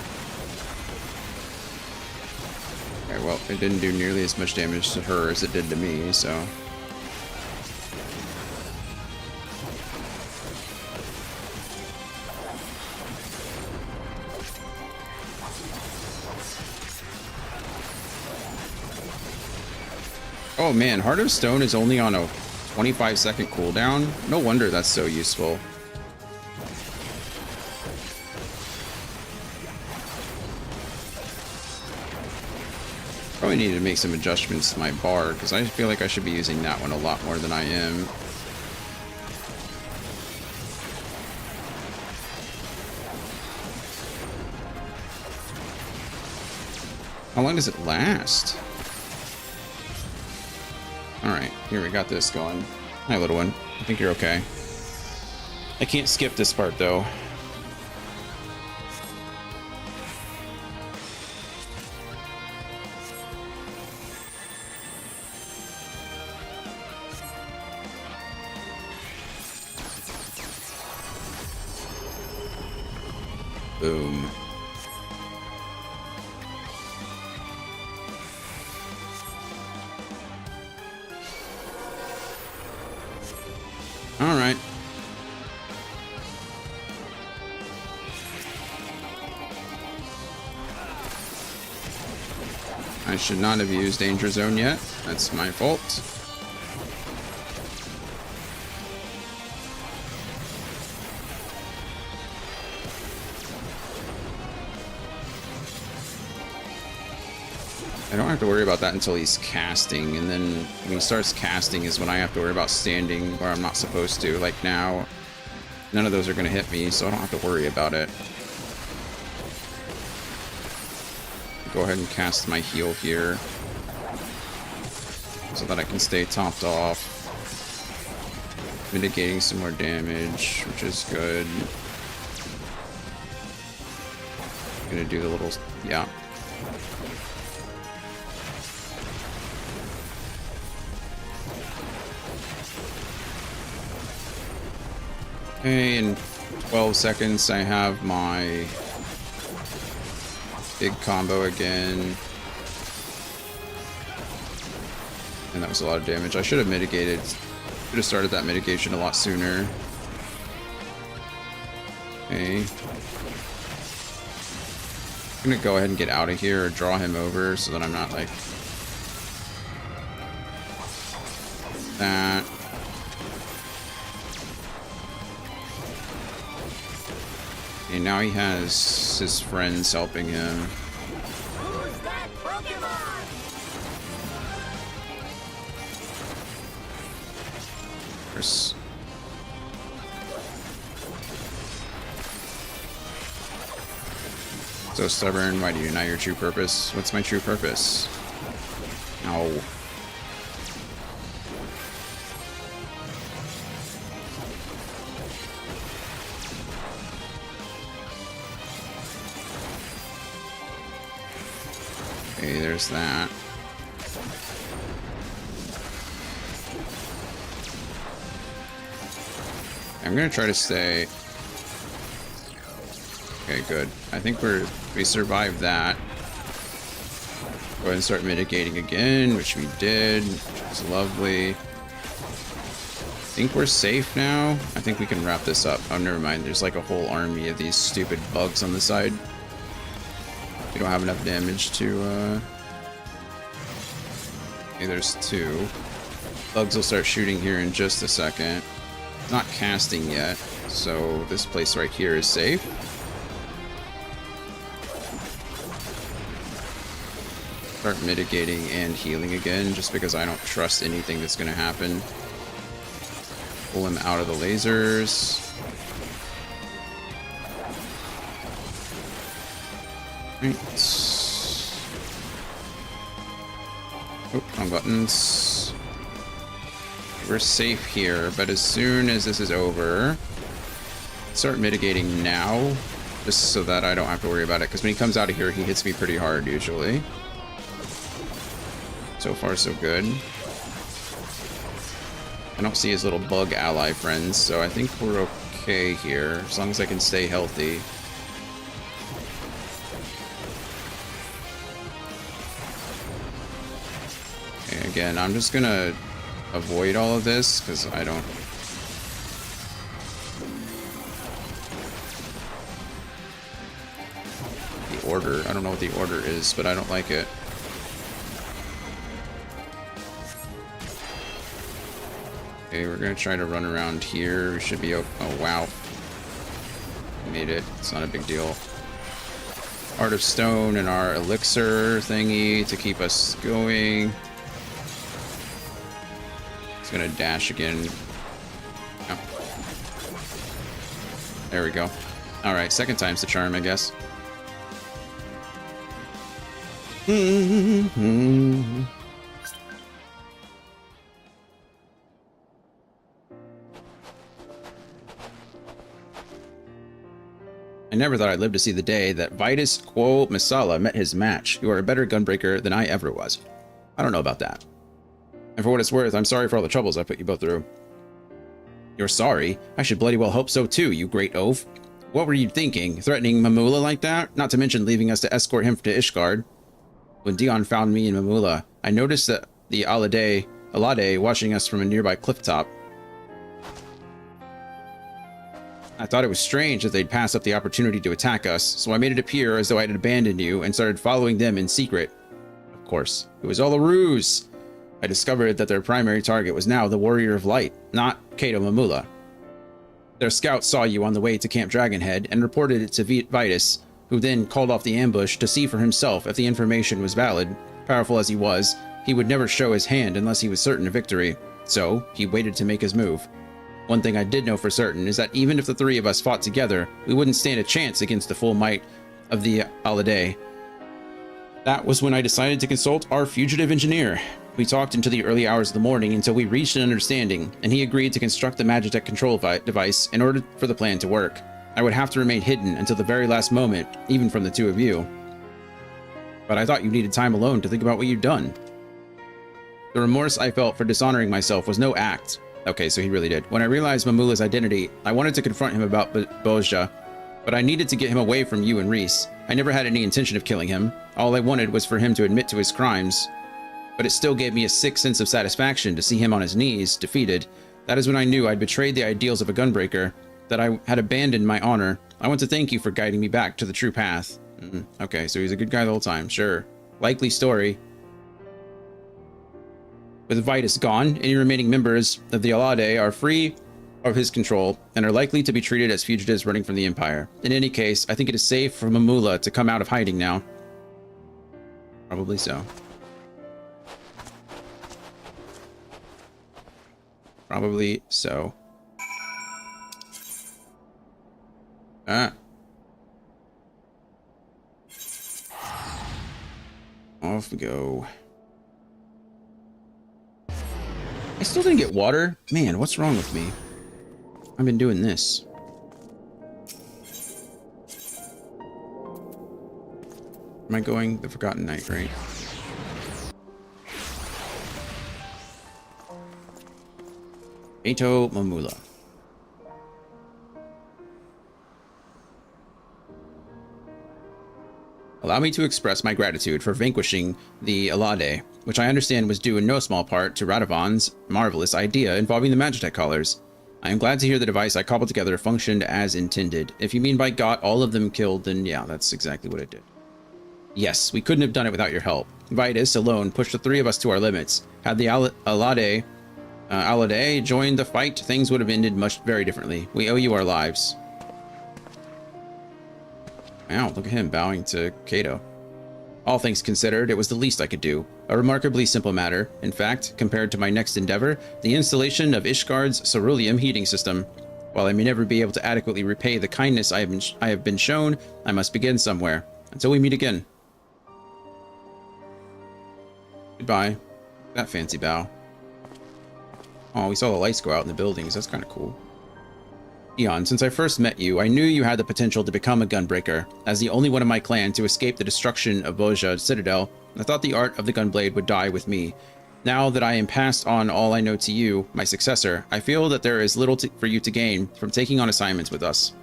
[SPEAKER 1] Okay, well, it didn't do nearly as much damage to her as it did to me, so... Oh man, Heart of Stone is only on a 25-second cooldown. No wonder that's so useful. Probably need to make some adjustments to my bar, because I feel like I should be using that one a lot more than I am. How long does it last? Alright, here we got this going. Hi, little one. I think you're okay. I can't skip this part, though. Boom. All right. I should not have used Danger Zone yet. That's my fault. I don't have to worry about that until he's casting, and then when he starts casting is when I have to worry about standing where I'm not supposed to. Like now, none of those are going to hit me, so I don't have to worry about it. Go ahead and cast my heal here so that I can stay topped off. Mitigating some more damage, which is good. Gonna do the little, yeah. Okay, in 12 seconds I have my big combo again. And that was a lot of damage. I should have mitigated. Should have started that mitigation a lot sooner. Okay. I'm gonna go ahead and get out of here or draw him over so that I'm not like that. And now he has his friends helping him.
[SPEAKER 5] Who's that Pokemon?
[SPEAKER 1] There's... So stubborn, why do you deny your true purpose? What's my true purpose? Ow. Okay, there's that. I'm gonna try to stay. Okay, good. I think we survived that. Go ahead and start mitigating again, which we did, which is lovely. I think we're safe now. I think we can wrap this up. Oh, never mind. There's like a whole army of these stupid bugs on the side. We don't have enough damage to, Okay, there's two. Bugs will start shooting here in just a second. Not casting yet, so this place right here is safe. Start mitigating and healing again, just because I don't trust anything that's going to happen. Pull him out of the lasers. Right. Oh, wrong buttons. We're safe here, but as soon as this is over, start mitigating now, just so that I don't have to worry about it, because when he comes out of here, he hits me pretty hard usually. So far, so good. I don't see his little bug ally friends, so I think we're okay here, as long as I can stay healthy. Okay, again, I'm just gonna avoid all of this, because I don't... The order, I don't know what the order is, but I don't like it. Okay, we're gonna try to run around here. We should be... Oh, wow. Made it. It's not a big deal. Heart of Stone and our elixir thingy to keep us going. It's gonna dash again. Oh. There we go. Alright, second time's the charm, I guess. I never thought I'd live to see the day that Vitus Quo Misala met his match. You are a better gunbreaker than I ever was. I don't know about that. And for what it's worth, I'm sorry for all the troubles I put you both through. You're sorry? I should bloody well hope so too, you great oaf. What were you thinking? Threatening Mamula like that? Not to mention leaving us to escort him to Ishgard. When Dion found me in Mamula, I noticed that the Alade watching us from a nearby cliff top. I thought it was strange that they'd pass up the opportunity to attack us, so I made it appear as though I had abandoned you and started following them in secret. Of course, it was all a ruse. I discovered that their primary target was now the Warrior of Light, not Kato Mamula. Their scouts saw you on the way to Camp Dragonhead and reported it to Vitus, who then called off the ambush to see for himself if the information was valid. Powerful as he was, he would never show his hand unless he was certain of victory, so he waited to make his move. One thing I did know for certain is that even if the three of us fought together, we wouldn't stand a chance against the full might of the Alade. That was when I decided to consult our fugitive engineer. We talked into the early hours of the morning until we reached an understanding, and he agreed to construct the Magitech control device in order for the plan to work. I would have to remain hidden until the very last moment, even from the two of you. But I thought you needed time alone to think about what you'd done. The remorse I felt for dishonoring myself was no act. Okay, so he really did. When I realized Mamula's identity, I wanted to confront him about Bozja, but I needed to get him away from you and Reese. I never had any intention of killing him. All I wanted was for him to admit to his crimes. But it still gave me a sick sense of satisfaction to see him on his knees, defeated. That is when I knew I'd betrayed the ideals of a gunbreaker, that I had abandoned my honor. I want to thank you for guiding me back to the true path. Okay, so he's a good guy the whole time, sure. Likely story. With Vitus gone, any remaining members of the Alade are free of his control and are likely to be treated as fugitives running from the Empire. In any case, I think it is safe for Mamula to come out of hiding now. Probably so. Probably so. Off we go. I still didn't get water. Man, what's wrong with me? I've been doing this. Am I going the Forgotten Night, right? Kato Mamula. Allow me to express my gratitude for vanquishing the Alade, which I understand was due in no small part to Radovan's marvelous idea involving the Magitech collars. I am glad to hear the device I cobbled together functioned as intended. If you mean by got all of them killed, then yeah, that's exactly what it did. Yes, we couldn't have done it without your help. Vitus alone pushed the three of us to our limits. Had the Alade joined the fight, things would have ended very differently. We owe you our lives. Wow, look at him bowing to Kato. All things considered, it was the least I could do. A remarkably simple matter. In fact, compared to my next endeavor, the installation of Ishgard's ceruleum heating system. While I may never be able to adequately repay the kindness I have been shown, I must begin somewhere. Until we meet again. Goodbye. That fancy bow. Oh, we saw the lights go out in the buildings. That's kind of cool. Dion, since I first met you, I knew you had the potential to become a gunbreaker. As the only one of my clan to escape the destruction of Bozja Citadel, I thought the art of the gunblade would die with me. Now that I am passed on all I know to you, my successor, I feel that there is little for you to gain from taking on assignments with us.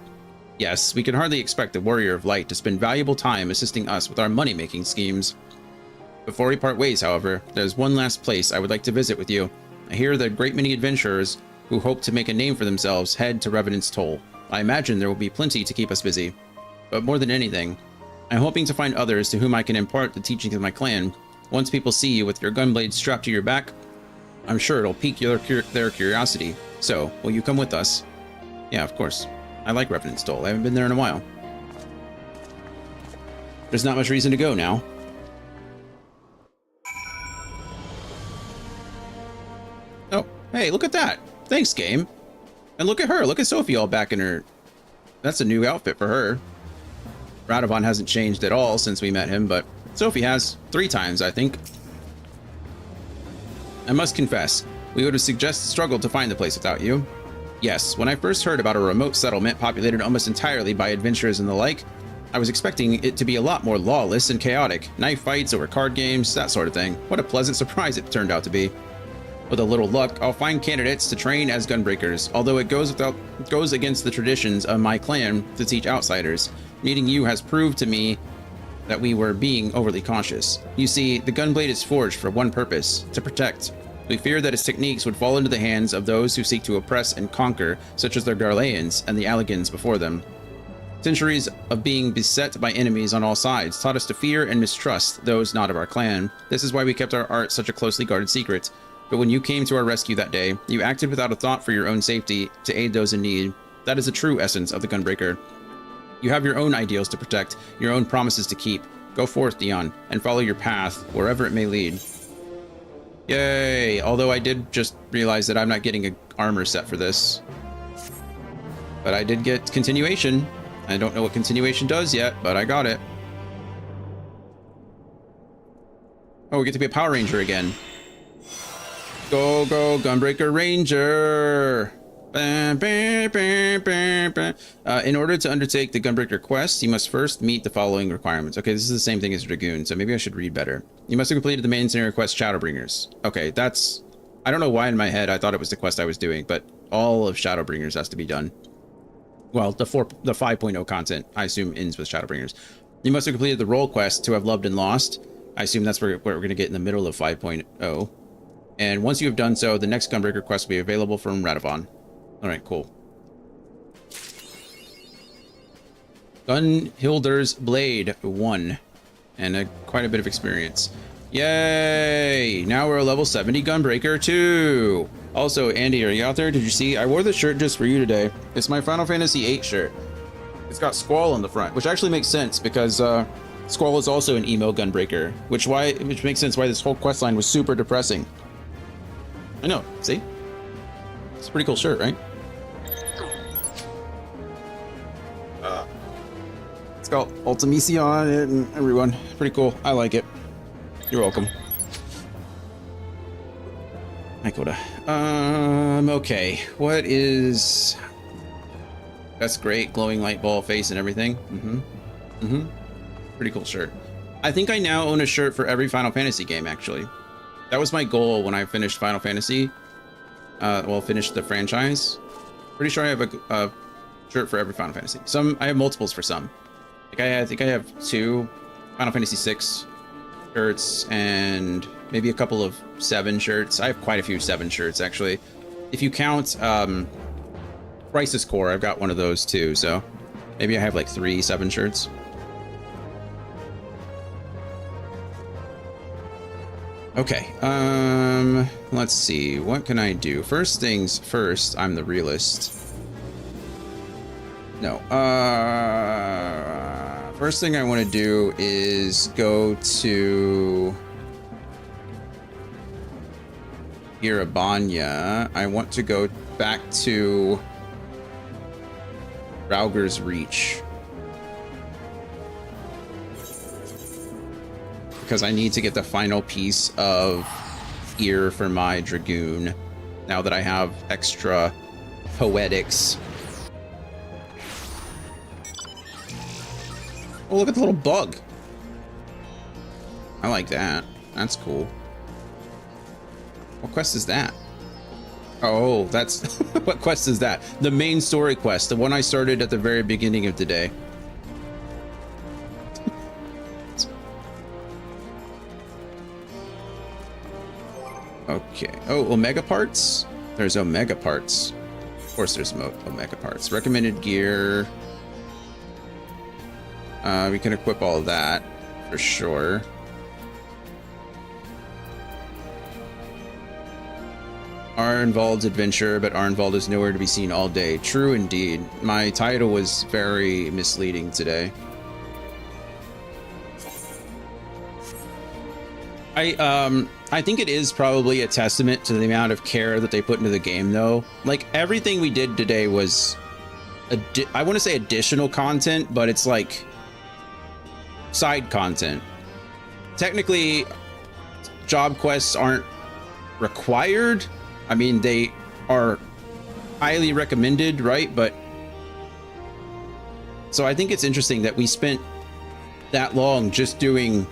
[SPEAKER 1] Yes, we can hardly expect the Warrior of Light to spend valuable time assisting us with our money-making schemes. Before we part ways, however, there's one last place I would like to visit with you. I hear that a great many adventurers who hope to make a name for themselves head to Revenant's Toll. I imagine there will be plenty to keep us busy. But more than anything, I'm hoping to find others to whom I can impart the teachings of my clan. Once people see you with your gunblade strapped to your back, I'm sure it'll pique their curiosity. So, will you come with us? Yeah, of course. I like Revenant's Toll. I haven't been there in a while. There's not much reason to go now. Oh, hey, look at that. Thanks, game. And look at her. Look at Sophie all back in her... That's a new outfit for her. Radovan hasn't changed at all since we met him, but Sophie has 3 times, I think. I must confess, we would have struggled to find the place without you. Yes, when I first heard about a remote settlement populated almost entirely by adventurers and the like, I was expecting it to be a lot more lawless and chaotic. Knife fights over card games, that sort of thing. What a pleasant surprise it turned out to be. With a little luck, I'll find candidates to train as gunbreakers, although it goes against the traditions of my clan to teach outsiders. Meeting you has proved to me that we were being overly cautious. You see, the gunblade is forged for one purpose, to protect. We fear that its techniques would fall into the hands of those who seek to oppress and conquer, such as the Garleans and the Alligans before them. Centuries of being beset by enemies on all sides taught us to fear and mistrust those not of our clan. This is why we kept our art such a closely guarded secret. But when you came to our rescue that day, you acted without a thought for your own safety to aid those in need. That is the true essence of the Gunbreaker. You have your own ideals to protect, your own promises to keep. Go forth, Dion, and follow your path, wherever it may lead. Yay! Although I did just realize that I'm not getting an armor set for this. But I did get continuation. I don't know what continuation does yet, but I got it. Oh, we get to be a Power Ranger again. Go, go, Gunbreaker Ranger! In order to undertake the Gunbreaker quest, you must first meet the following requirements. Okay, this is the same thing as Dragoon, so maybe I should read better. You must have completed the main scenario quest, Shadowbringers. Okay, that's... I don't know why in my head I thought it was the quest I was doing, but all of Shadowbringers has to be done. Well, the 5.0 content, I assume, ends with Shadowbringers. You must have completed the role quest to have loved and lost. I assume that's where we're going to get in the middle of 5.0. And once you have done so, the next Gunbreaker quest will be available from Radovan. Alright, cool. Gunhilder's Blade 1. And quite a bit of experience. Yay! Now we're a level 70 Gunbreaker 2. Also, Andy, are you out there? Did you see? I wore this shirt just for you today. It's my Final Fantasy VIII shirt. It's got Squall on the front, which actually makes sense because Squall is also an emo Gunbreaker, which makes sense why this whole questline was super depressing. I know, see? It's a pretty cool shirt, right? It's got Ultimisi on it and everyone. Pretty cool. I like it. You're welcome. Hi, Coda. Okay. What is... That's great. Glowing light ball face and everything. Pretty cool shirt. I think I now own a shirt for every Final Fantasy game, actually. That was my goal when I finished Final Fantasy. Finished the franchise. Pretty sure I have a shirt for every Final Fantasy. I have multiples for some. I think I have 2 Final Fantasy 6 shirts and maybe a couple of 7 shirts. I have quite a few 7 shirts, actually. If you count Crisis Core, I've got one of those too, so maybe I have like 3 7 shirts. Okay, let's see, what can I do? First things first, I'm the realist. No, first thing I want to do is go to Irabanya. I want to go back to Rauger's Reach. Because I need to get the final piece of gear for my Dragoon now that I have extra poetics. Oh, look at the little bug. I like that. That's cool. What quest is that? Oh, that's what quest is that? The main story quest, the one I started at the very beginning of today. Okay. Oh, Omega parts? There's Omega parts. Of course there's Omega parts. Recommended gear. We can equip all of that for sure. Arenvald's adventure, but Arenvald is nowhere to be seen all day. True indeed. My title was very misleading today. I think it is probably a testament to the amount of care that they put into the game, though. Like, everything we did today was, I want to say additional content, but it's like side content. Technically, job quests aren't required. I mean, they are highly recommended, right? But so I think it's interesting that we spent that long just doing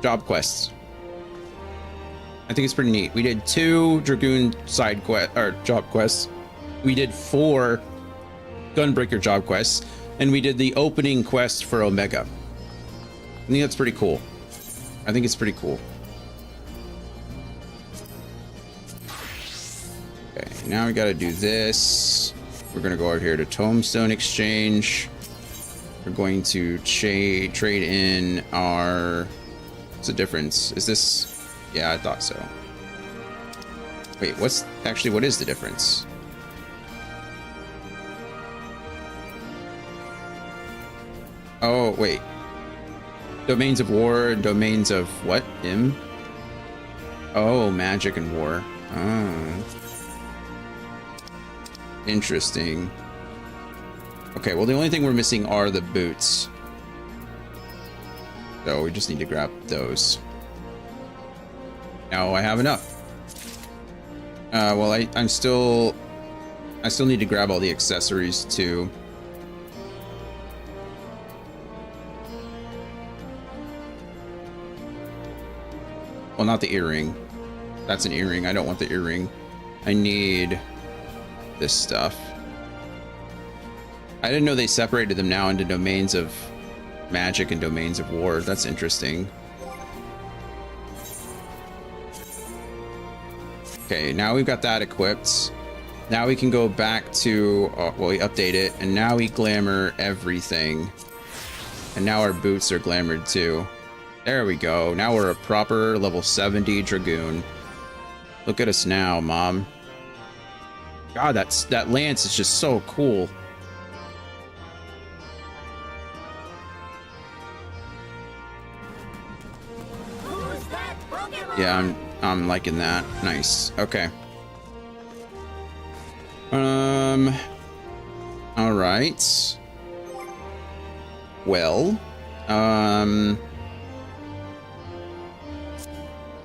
[SPEAKER 1] job quests. I think it's pretty neat. We did 2 Dragoon side quest or job quests. We did 4 Gunbreaker job quests, and we did the opening quest for Omega. I think that's pretty cool. I think it's pretty cool. Okay, now we got to do this. We're going to go over here to Tombstone Exchange. We're going to trade in our... What's the difference? Is this... Yeah, I thought so. Wait, what is the difference? Oh, wait. Domains of war and domains of what? Oh, magic and war. Oh. Interesting. Okay, well, the only thing we're missing are the boots. So we just need to grab those. Now I have enough. Well, I still need to grab all the accessories too. Well, not the earring. That's an earring. I don't want the earring. I need this stuff. I didn't know they separated them now into domains of magic and domains of war. That's interesting. Okay, now we've got that equipped. Now we can go back to, well, we update it, and now we glamour everything. And now our boots are glamored too. There we go. Now we're a proper level 70 Dragoon. Look at us now, Mom. God, that lance is just so cool.
[SPEAKER 5] Who's that Pokemon?
[SPEAKER 1] Yeah, I'm liking that. Nice. Okay. All right. Well, I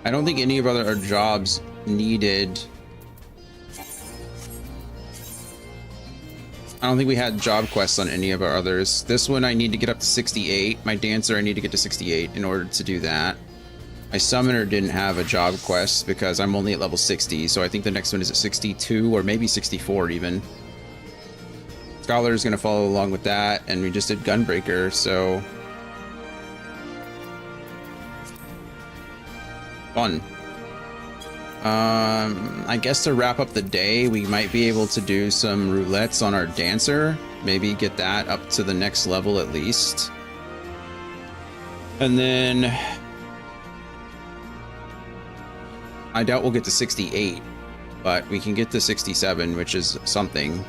[SPEAKER 1] don't think any of our jobs needed. I don't think we had job quests on any of our others. This one I need to get up to 68. My dancer I need to get to 68 in order to do that. My summoner didn't have a job quest because I'm only at level 60, so I think the next one is at 62 or maybe 64 even. Scholar is going to follow along with that, and we just did Gunbreaker, so... Fun. I guess to wrap up the day, we might be able to do some roulettes on our dancer. Maybe get that up to the next level at least. And then... I doubt we'll get to 68, but we can get to 67, which is something.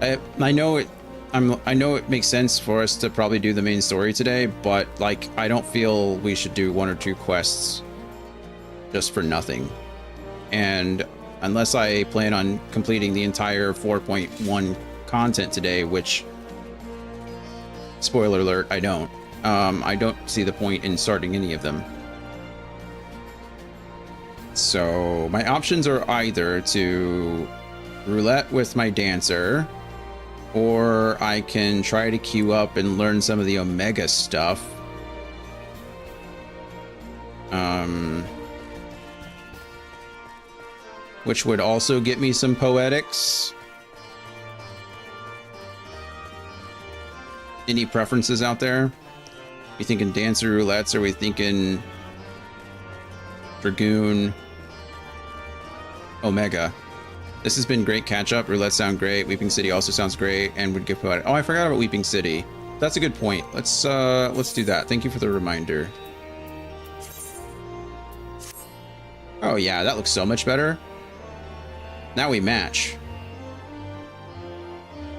[SPEAKER 1] I know it makes sense for us to probably do the main story today, but like I don't feel we should do 1 or 2 quests just for nothing. And unless I plan on completing the entire 4.1 content today, which, spoiler alert, I don't see the point in starting any of them. So my options are either to roulette with my dancer, or I can try to queue up and learn some of the Omega stuff. which would also get me some poetics. Any preferences out there? We thinking Dancer Roulettes? Are we thinking Dragoon? Omega. This has been great catch up. Roulette sound great. Weeping City also sounds great and would give poetic. Oh, I forgot about Weeping City. That's a good point. Let's do that. Thank you for the reminder. Oh yeah, that looks so much better. Now we match.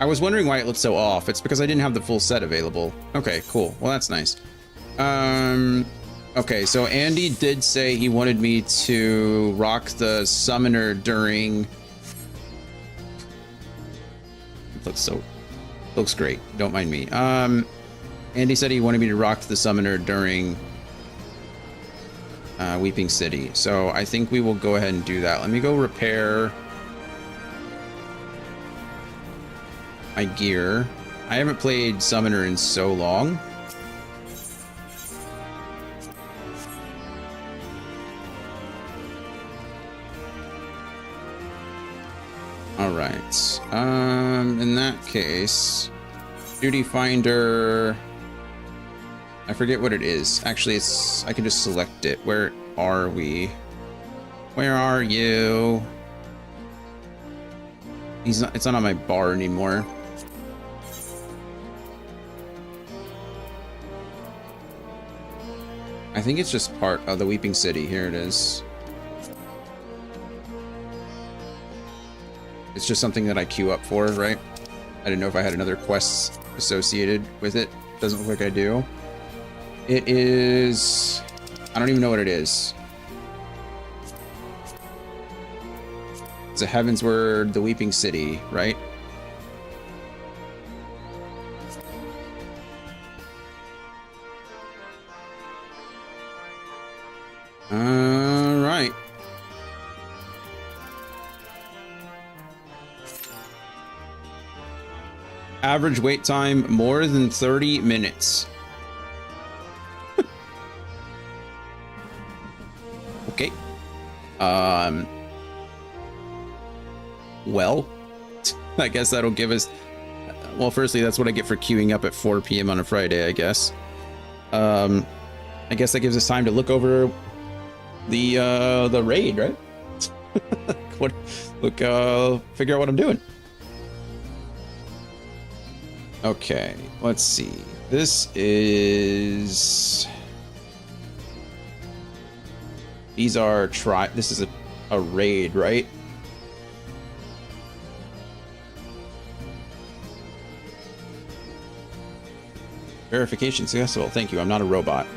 [SPEAKER 1] I was wondering why it looked so off. It's because I didn't have the full set available. Okay, cool. Well, that's nice. Okay, so Andy did say he wanted me to rock the summoner during... Looks great. Don't mind me. Andy said he wanted me to rock the summoner during Weeping City. So I think we will go ahead and do that. Let me go repair my gear. I haven't played summoner in so long. All right. In that case, Duty Finder. I forget what it is. Actually, it's I can just select it. Where are we? Where are you? It's not on my bar anymore. I think it's just part of the Weeping City. Here it is. It's just something that I queue up for, right? I didn't know if I had another quest associated with it. Doesn't look like I do. It is... I don't even know what it is. It's a Heavensward, the Weeping City, right? All right. Average wait time more than 30 minutes. Okay. Well, I guess that'll give us... Well, firstly, that's what I get for queuing up at 4 p.m. on a Friday, I guess. I guess that gives us time to look over the raid, right? Figure out what I'm doing. Okay, let's see. This is... These are this is a raid, right? Verification successful. Thank you. I'm not a robot.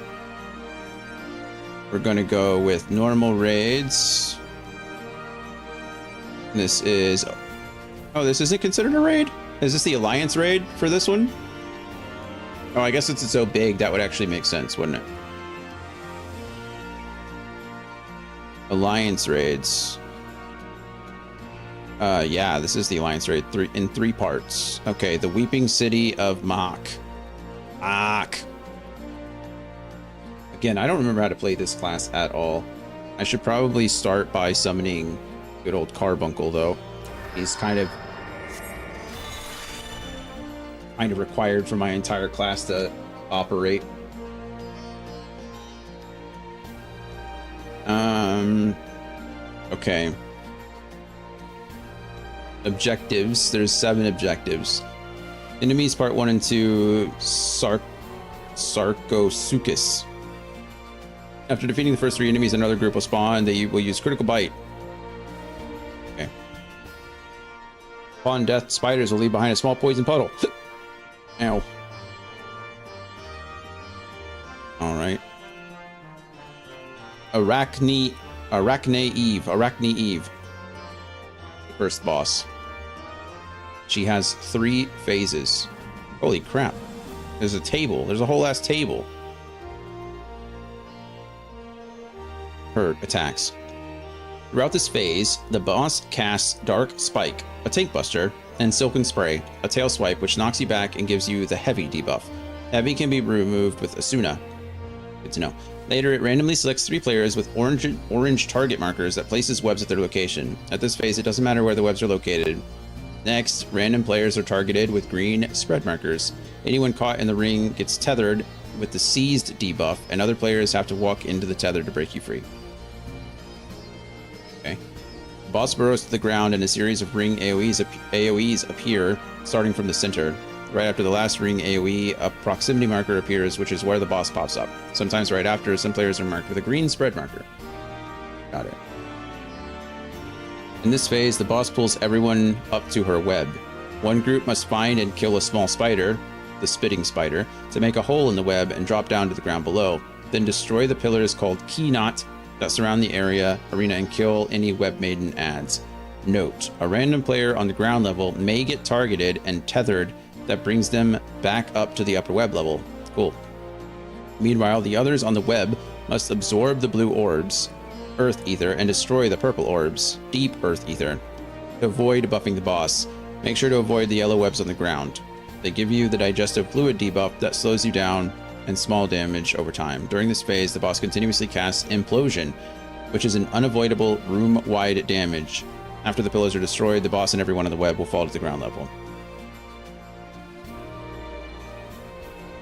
[SPEAKER 1] We're going to go with normal raids. This is... Oh, this isn't considered a raid? Is this the Alliance raid for this one? Oh, I guess since it's so big, that would actually make sense, wouldn't it? Alliance raids. Yeah, this is the Alliance raid in 3 parts. Okay, the Weeping City of Mach. Again, I don't remember how to play this class at all. I should probably start by summoning good old Carbuncle, though. He's kind of required for my entire class to operate. Okay. Objectives. There's 7 objectives. Enemies part 1 and 2. Sarcosuchus. After defeating the first 3 enemies, another group will spawn. They will use Critical Bite. Okay. Upon death, spiders will leave behind a small poison puddle. Ow. Alright. Arachne Eve. First boss. She has 3 phases. Holy crap. There's a table. There's a whole ass table. Her attacks. Throughout this phase, the boss casts Dark Spike, a Tank Buster, and Silken Spray, a Tail Swipe which knocks you back and gives you the Heavy debuff. Heavy can be removed with Asuna. Good to know. Later, it randomly selects 3 players with orange target markers that places webs at their location. At this phase, it doesn't matter where the webs are located. Next, random players are targeted with green spread markers. Anyone caught in the ring gets tethered with the seized debuff, and other players have to walk into the tether to break you free. Okay. The boss burrows to the ground and a series of ring AoEs appear, starting from the center. Right after the last ring AoE, a proximity marker appears, which is where the boss pops up. Sometimes right after, some players are marked with a green spread marker. Got it. In this phase, the boss pulls everyone up to her web. One group must find and kill a small spider, the spitting spider, to make a hole in the web and drop down to the ground below. Then destroy the pillars called key knot that surround the arena and kill any web maiden adds. Note, a random player on the ground level may get targeted and tethered that brings them back up to the upper web level. Cool. Meanwhile, the others on the web must absorb the blue orbs, earth ether, and destroy the purple orbs, deep earth ether, to avoid buffing the boss. Make sure to avoid the yellow webs on the ground. They give you the digestive fluid debuff that slows you down and small damage over time. During this phase, the boss continuously casts Implosion, which is an unavoidable room-wide damage. After the pillars are destroyed, the boss and everyone on the web will fall to the ground level.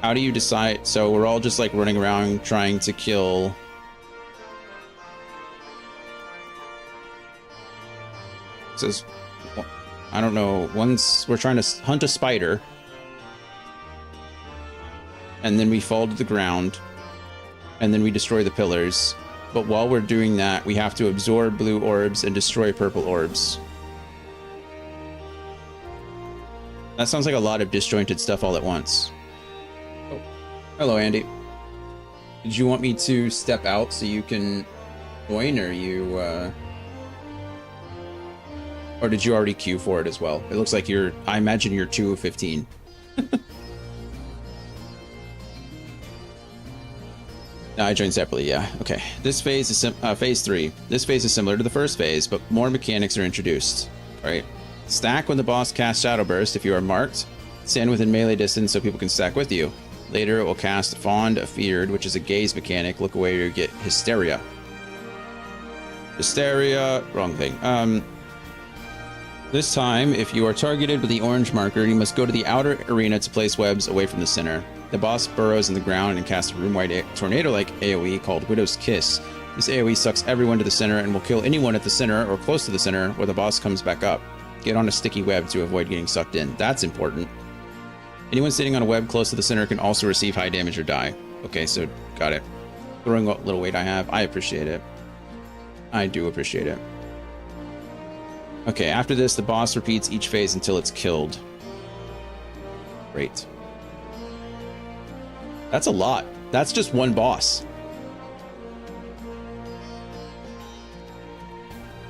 [SPEAKER 1] How do you decide? So we're all just like running around trying to kill. It says, I don't know. Once we're trying to hunt a spider, and then we fall to the ground, and then we destroy the pillars. But while we're doing that, we have to absorb blue orbs and destroy purple orbs. That sounds like a lot of disjointed stuff all at once. Oh, hello, Andy. Did you want me to step out so you can join, or you, or did you already queue for it as well? It looks like you're, I imagine you're 2 of 15. No, I joined separately, yeah. Okay. This phase is phase 3. This phase is similar to the first phase, but more mechanics are introduced. Right? Stack when the boss casts Shadow Burst if you are marked. Stand within melee distance so people can stack with you. Later, it will cast Fond Feared, which is a gaze mechanic. Look away or you get Hysteria. Hysteria, wrong thing. This time, if you are targeted with the orange marker, you must go to the outer arena to place webs away from the center. The boss burrows in the ground and casts a room-wide tornado-like AoE called Widow's Kiss. This AoE sucks everyone to the center and will kill anyone at the center or close to the center where the boss comes back up. Get on a sticky web to avoid getting sucked in. That's important. Anyone sitting on a web close to the center can also receive high damage or die. Okay, so got it. Throwing what little weight I have. I appreciate it. I do appreciate it. Okay, after this, the boss repeats each phase until it's killed. Great. That's a lot. That's just one boss.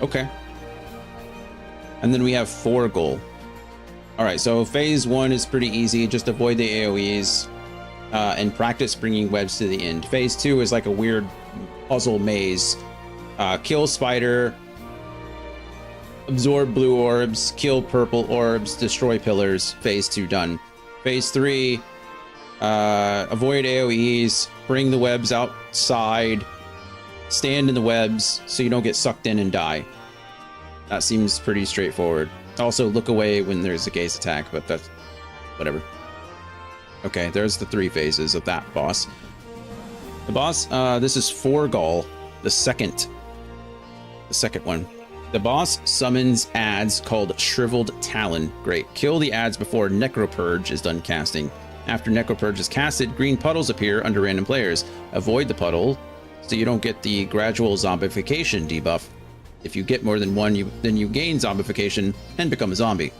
[SPEAKER 1] Okay. And then we have 4 goal. All right, so phase 1 is pretty easy. Just avoid the AoEs and practice bringing webs to the end. Phase 2 is like a weird puzzle maze. Kill spider, absorb blue orbs, kill purple orbs, destroy pillars. Phase 2 done. Phase 3, avoid AoEs, bring the webs outside, stand in the webs so you don't get sucked in and die. That seems pretty straightforward. Also, look away when there's a gaze attack, but that's whatever. Okay, there's the 3 phases of that boss. The boss, this is Forgal, the second one. The boss summons ads called Shriveled Talon. Great. Kill the ads before Necropurge is done casting. After Necropurge is casted, green puddles appear under random players. Avoid the puddle so you don't get the gradual zombification debuff. If you get more than one, then you gain zombification and become a zombie.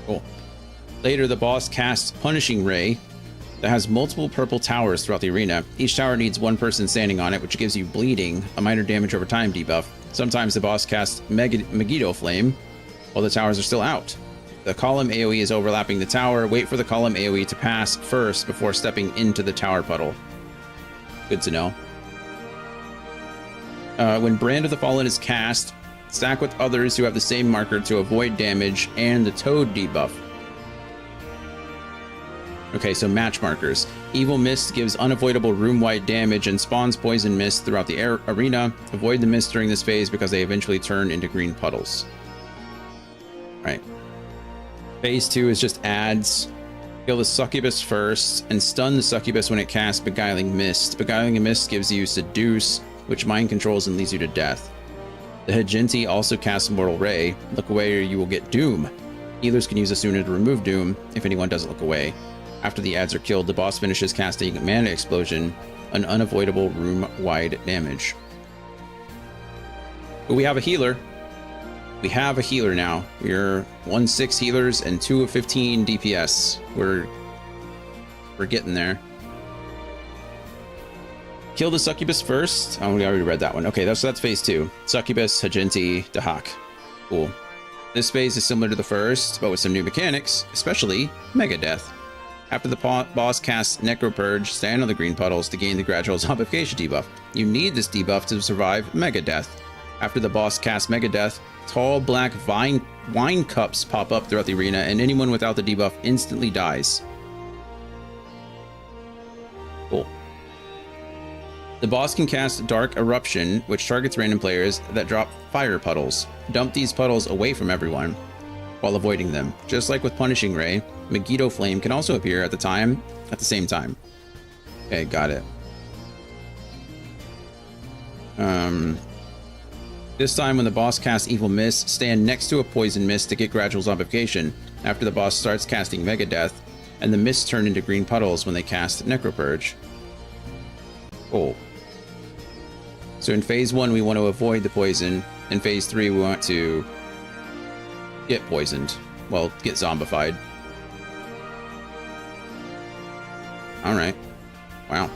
[SPEAKER 1] Cool. Later, the boss casts Punishing Ray that has multiple purple towers throughout the arena. Each tower needs 1 person standing on it, which gives you bleeding, a minor damage over time debuff. Sometimes the boss casts Megiddo Flame while the towers are still out. The column AoE is overlapping the tower. Wait for the column AoE to pass first before stepping into the tower puddle. Good to know. When Brand of the Fallen is cast, stack with others who have the same marker to avoid damage and the Toad debuff. Okay, so match markers. Evil Mist gives unavoidable room-wide damage and spawns poison mist throughout the arena. Avoid the mist during this phase because they eventually turn into green puddles. Right. Phase 2 is just adds. Kill the succubus first and stun the succubus when it casts Beguiling Mist. Beguiling Mist gives you Seduce, which mind controls and leads you to death. The Hagenti also casts Mortal Ray. Look away or you will get Doom. Healers can use a Sooner to remove Doom if anyone doesn't look away. After the ads are killed, the boss finishes casting Mana Explosion, an unavoidable room-wide damage. But we have a healer. We have a healer now. We're 1/6 healers and 2 of 15 DPS. We're getting there. Kill the succubus first. Oh, we already read that one. Okay, that's phase 2. Succubus, Hagenti, Dahak. Cool. This phase is similar to the first, but with some new mechanics, especially Mega Death. After the boss casts Necropurge, stand on the green puddles to gain the gradual zombification debuff. You need this debuff to survive Mega Death. After the boss casts Mega Death, tall black wine cups pop up throughout the arena, and anyone without the debuff instantly dies. Cool. The boss can cast Dark Eruption, which targets random players that drop fire puddles. Dump these puddles away from everyone while avoiding them. Just like with Punishing Ray, Megiddo Flame can also appear at the same time. Okay, got it. This time when the boss casts Evil Mist, stand next to a Poison Mist to get gradual zombification. After the boss starts casting Mega Death, and the mists turn into green puddles when they cast Necropurge. Cool. So in phase 1 we want to avoid the poison. In phase 3 we want to get poisoned. Well, get zombified. Alright. Wow.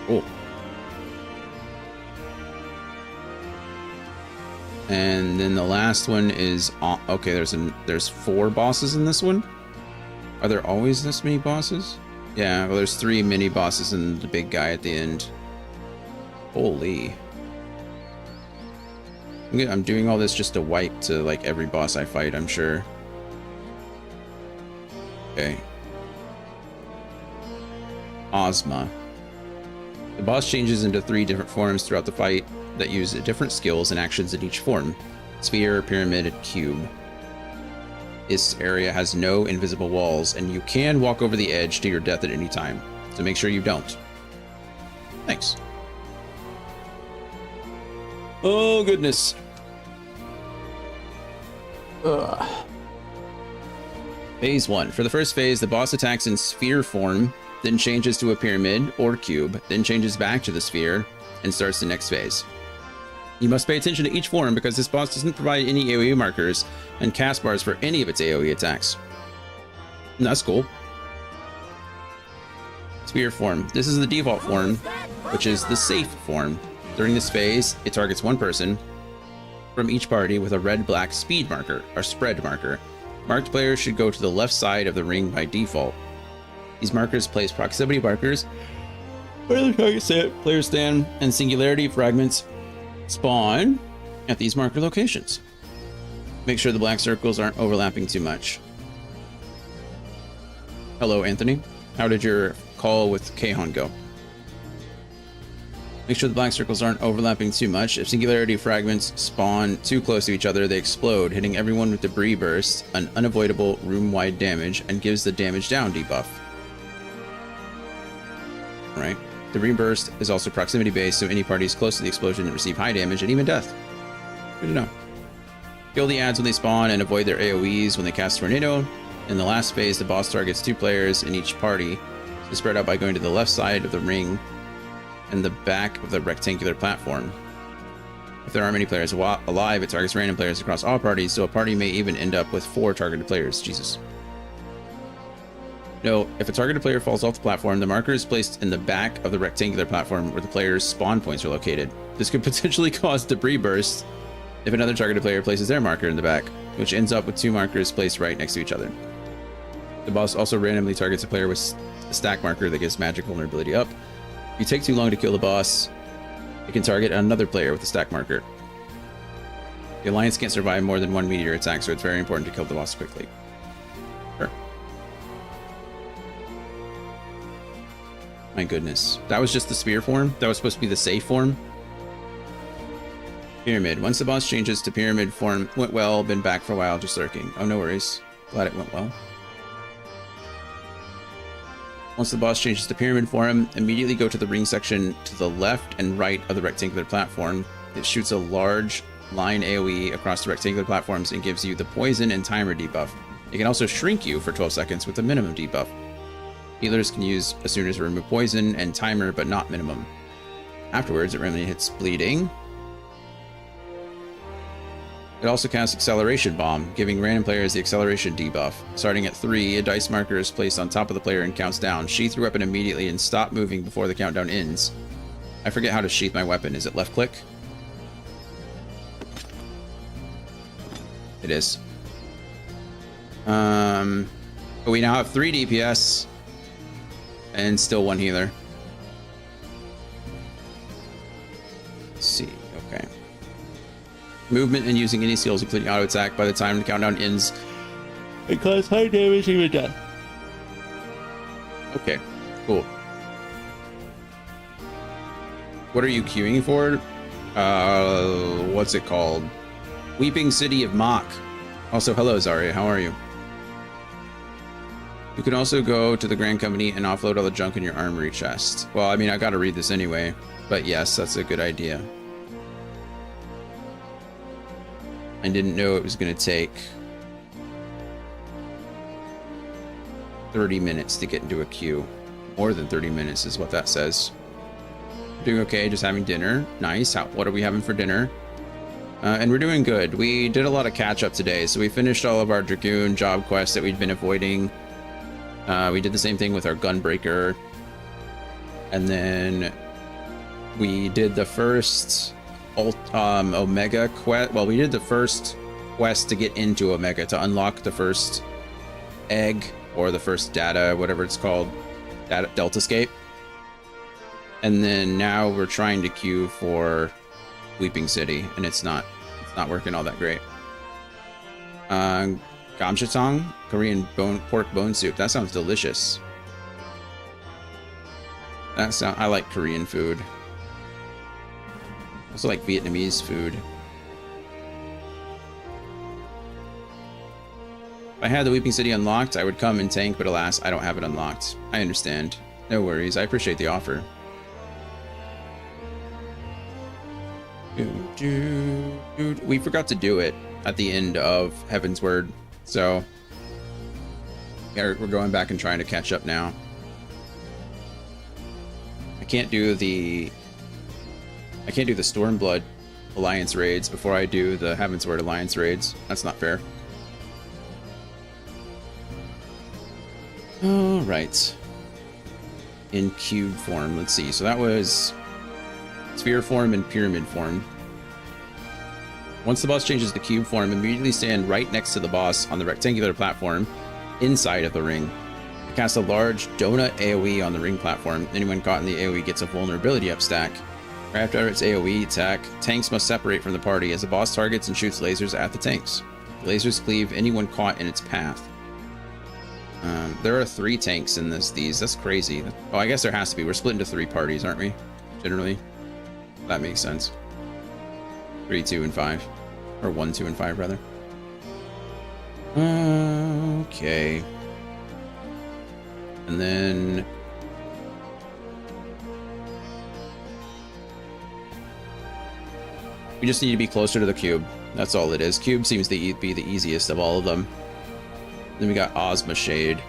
[SPEAKER 1] Cool. And then the last one is... okay, there's 4 bosses in this one? Are there always this many bosses? Yeah, well there's 3 mini bosses and the big guy at the end. Holy. I'm doing all this just to wipe to like every boss I fight, I'm sure. Okay. Ozma. The boss changes into 3 different forms throughout the fight that use different skills and actions in each form. Sphere, pyramid, and cube. This area has no invisible walls, and you can walk over the edge to your death at any time, so make sure you don't. Thanks. Oh, goodness. Ugh. Phase 1. For the first phase, the boss attacks in sphere form, then changes to a pyramid or cube, then changes back to the sphere, and starts the next phase. You must pay attention to each form because this boss doesn't provide any AoE markers and cast bars for any of its AoE attacks. And that's cool. Sphere form. This is the default form, which is the safe form. During this phase, it targets one person from each party with a red-black speed marker, or spread marker. Marked players should go to the left side of the ring by default. These markers place proximity markers where the target players stand, and singularity fragments spawn at these marker locations. Make sure the black circles aren't overlapping too much. Hello, Anthony. How did your call with Kahan go? Make sure the black circles aren't overlapping too much. If singularity fragments spawn too close to each other, they explode, hitting everyone with debris burst, an unavoidable room-wide damage, and gives the damage down debuff. Alright. Debris burst is also proximity based, so any parties close to the explosion receive high damage and even death. Good to know. Kill the ads when they spawn and avoid their AoEs when they cast Tornado. In the last phase, the boss targets 2 players in each party to spread out by going to the left side of the ring and the back of the rectangular platform. If there aren't many players alive, it targets random players across all parties, so a party may even end up with 4 targeted players. Jesus. No, if a targeted player falls off the platform, the marker is placed in the back of the rectangular platform where the player's spawn points are located. This could potentially cause debris bursts if another targeted player places their marker in the back, which ends up with 2 markers placed right next to each other. The boss also randomly targets a player with a stack marker that gives magic vulnerability up. If you take too long to kill the boss, it can target another player with a stack marker. The Alliance can't survive more than 1 meteor attack, so it's very important to kill the boss quickly. Sure. My goodness. That was just the spear form? That was supposed to be the safe form? Pyramid. Once the boss changes to pyramid form, went well, been back for a while, just lurking. Oh, no worries. Glad it went well. Once the boss changes to pyramid form, immediately go to the ring section to the left and right of the rectangular platform. It shoots a large line AoE across the rectangular platforms and gives you the poison and timer debuff. It can also shrink you for 12 seconds with a minimum debuff. Healers can use as soon as remove poison and timer, but not minimum. Afterwards, it remediates bleeding. It also casts Acceleration Bomb, giving random players the acceleration debuff. Starting at 3, a dice marker is placed on top of the player and counts down. Sheath your weapon immediately and stop moving before the countdown ends. I forget how to sheath my weapon. Is it left click? It is. But we now have 3 DPS and still 1 healer. Let's see. Okay. Movement and using any skills, including auto attack, by the time the countdown ends, it causes high damage even death. Okay, cool. What are you queuing for? What's it called? Weeping City of Mach. Also, hello Zarya, how are you? You can also go to the Grand Company and offload all the junk in your armory chest. Well, I mean, I gotta read this anyway, but yes, that's a good idea. I didn't know it was going to take 30 minutes to get into a queue. More than 30 minutes is what that says. Doing okay, just having dinner. Nice. What are we having for dinner? And we're doing good. We did a lot of catch up today, so we finished all of our Dragoon job quests that we'd been avoiding. We did the same thing with our Gunbreaker. And then we did the first Omega quest. Well, we did the first quest to get into Omega, to unlock the first egg or the first data, whatever it's called, Deltascape. And then now we're trying to queue for Weeping City, and it's not working all that great. Gamjatang, Korean pork bone soup. That sounds delicious. I like Korean food. Also like Vietnamese food. If I had the Weeping City unlocked, I would come and tank, but alas, I don't have it unlocked. I understand. No worries, I appreciate the offer. Dude, we forgot to do it at the end of Heaven's Word, so yeah, we're going back and trying to catch up now. I can't do the Stormblood Alliance raids before I do the Heavensward Alliance raids. That's not fair. Alright. In cube form, let's see. So that was sphere form and pyramid form. Once the boss changes to cube form, immediately stand right next to the boss on the rectangular platform inside of the ring. Cast a large donut AoE on the ring platform. Anyone caught in the AoE gets a vulnerability up stack. Right after its AoE attack, tanks must separate from the party as the boss targets and shoots lasers at the tanks. The lasers cleave anyone caught in its path. There are 3 tanks in these. That's crazy. Oh, I guess there has to be. We're split into 3 parties, aren't we? Generally. That makes sense. 3, 2, and 5. Or 1, 2, and 5, rather. Okay. And then... we just need to be closer to the cube. That's all it is. Cube seems to be the easiest of all of them. Then we got Ozma Shade.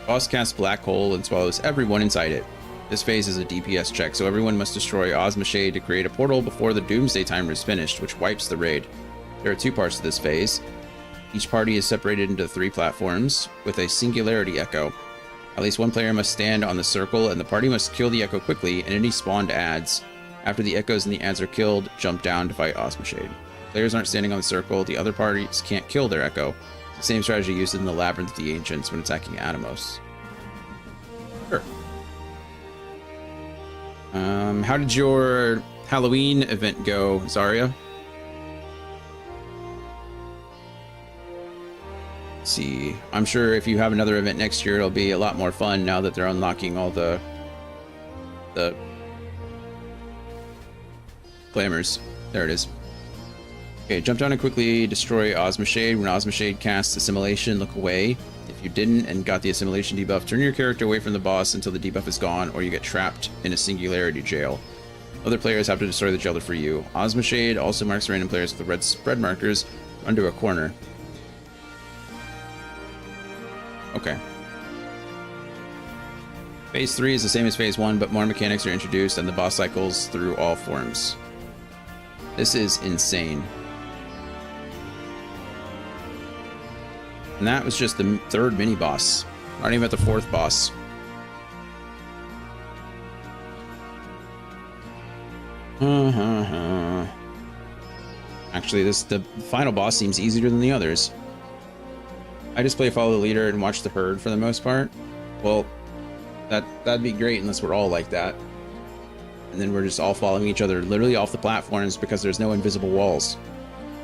[SPEAKER 1] Boss casts Black Hole and swallows everyone inside it. This phase is a DPS check, so everyone must destroy Ozma Shade to create a portal before the Doomsday timer is finished, which wipes the raid. There are 2 parts to this phase. Each party is separated into 3 platforms with a Singularity Echo. At least 1 player must stand on the circle, and the party must kill the Echo quickly and any spawned adds. After the Echoes and the adds are killed, jump down to fight Ozma Shade. Players aren't standing on the circle, the other parties can't kill their Echo. It's the same strategy used in the Labyrinth of the Ancients when attacking Atomos. Sure. How did your Halloween event go, Zarya? Let's see. I'm sure if you have another event next year, it'll be a lot more fun now that they're unlocking all the the glamours. There it is. Okay, jump down and quickly destroy Osmashade. When Osmashade casts Assimilation, look away. If you didn't and got the Assimilation debuff, turn your character away from the boss until the debuff is gone, or you get trapped in a Singularity jail. Other players have to destroy the jailer for you. Osmashade also marks random players with the red spread markers under a corner. Okay. Phase 3 is the same as Phase 1, but more mechanics are introduced and the boss cycles through all forms. This is insane. And that was just the 3rd mini-boss. Not even at the 4th boss. Actually, the final boss seems easier than the others. I just play follow the leader and watch the herd for the most part. Well, that'd be great unless we're all like that. And then we're just all following each other literally off the platforms because there's no invisible walls.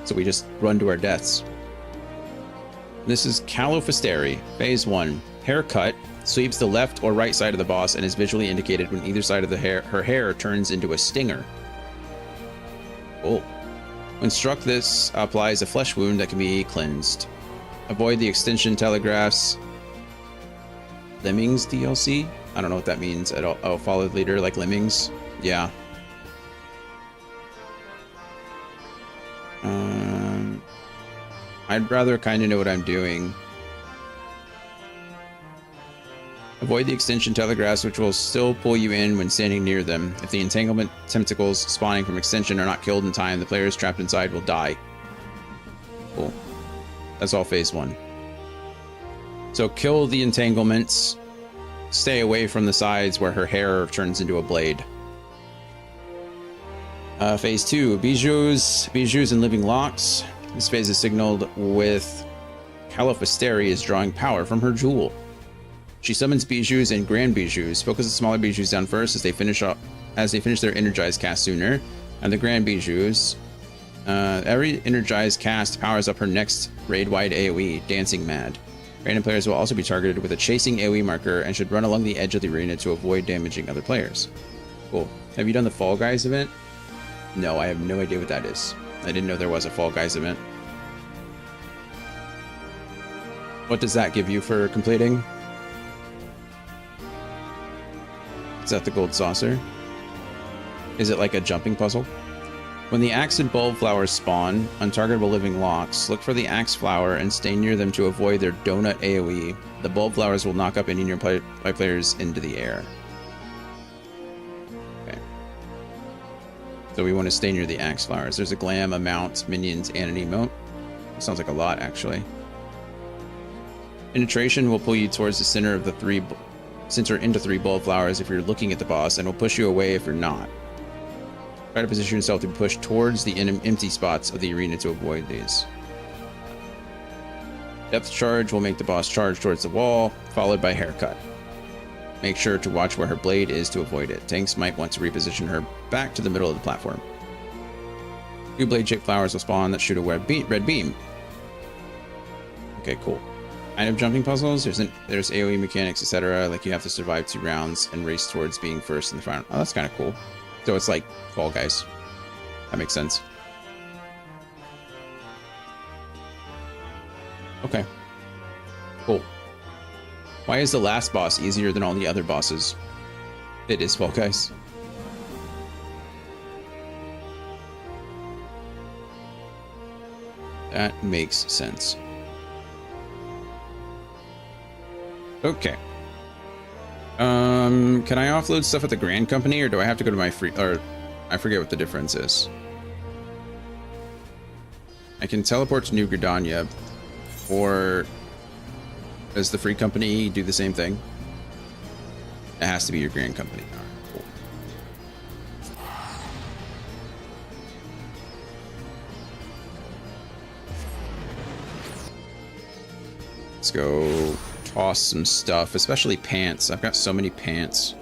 [SPEAKER 1] So we just run to our deaths. This is Calofisteri, Phase 1. Haircut sweeps the left or right side of the boss and is visually indicated when either side of her hair turns into a stinger. Cool. When struck, this applies a flesh wound that can be cleansed. Avoid the extension telegraphs. Lemmings DLC? I don't know what that means at all. Oh, follow the leader like Lemmings? Yeah. I'd rather kind of know what I'm doing. Avoid the extension telegraphs, which will still pull you in when standing near them. If the entanglement tentacles spawning from extension are not killed in time, the players trapped inside will die. Cool. That's all Phase 1. So kill the entanglements. Stay away from the sides where her hair turns into a blade. Phase 2, Bijous and Living Locks. This phase is signaled with Calofisteri is drawing power from her jewel. She summons Bijous and Grand Bijous. Focus the smaller Bijous down first as they finish their energized cast sooner. And the Grand Bijous. Every energized cast powers up her next raid-wide AoE, Dancing Mad. Random players will also be targeted with a chasing AoE marker and should run along the edge of the arena to avoid damaging other players. Cool. Have you done the Fall Guys event? No, I have no idea what that is. I didn't know there was a Fall Guys event. What does that give you for completing? Is that the gold saucer? Is it like a jumping puzzle? When the axe and bulb flowers spawn, untargetable living locks, look for the axe flower and stay near them to avoid their donut AoE. The bulb flowers will knock up any nearby players into the air. Okay. So we want to stay near the axe flowers. There's a glam, a mount, minions, and an emote. That sounds like a lot, actually. Penetration will pull you towards the center of the into 3 bulb flowers if you're looking at the boss, and will push you away if you're not. Try to position yourself to push towards the empty spots of the arena to avoid these. Depth charge will make the boss charge towards the wall, followed by haircut. Make sure to watch where her blade is to avoid it. Tanks might want to reposition her back to the middle of the platform. 2 blade-shaped flowers will spawn that shoot a red beam. Okay, cool. Kind of jumping puzzles. There's AoE mechanics, etc. Like you have to survive 2 rounds and race towards being first in the final. Oh, that's kind of cool. So it's like Fall Guys. That makes sense. Okay. Cool. Why is the last boss easier than all the other bosses? It is Fall Guys. That makes sense. Okay. Can I offload stuff at the Grand Company, or do I have to go to my free, or I forget what the difference is. I can teleport to New Gridania, or does the Free Company do the same thing? It has to be your Grand Company. All right, cool. Let's go toss some stuff, especially pants. I've got so many pants.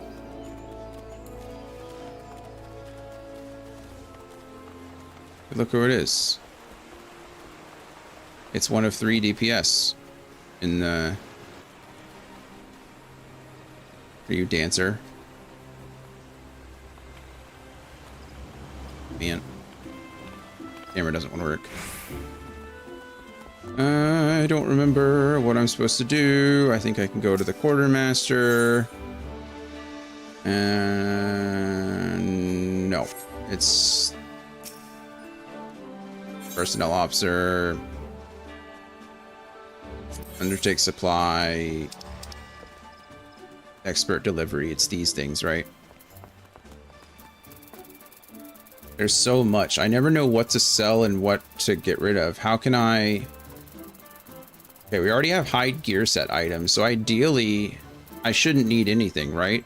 [SPEAKER 1] Look who it is. It's one of 3 DPS in the... Are you Dancer? Man. Camera doesn't want to work. I don't remember what I'm supposed to do. I think I can go to the quartermaster. And no, it's personnel officer, undertake supply, expert delivery. It's these things, right? There's so much. I never know what to sell and what to get rid of. How can I... Okay, we already have hide gear set items, so ideally I shouldn't need anything, right?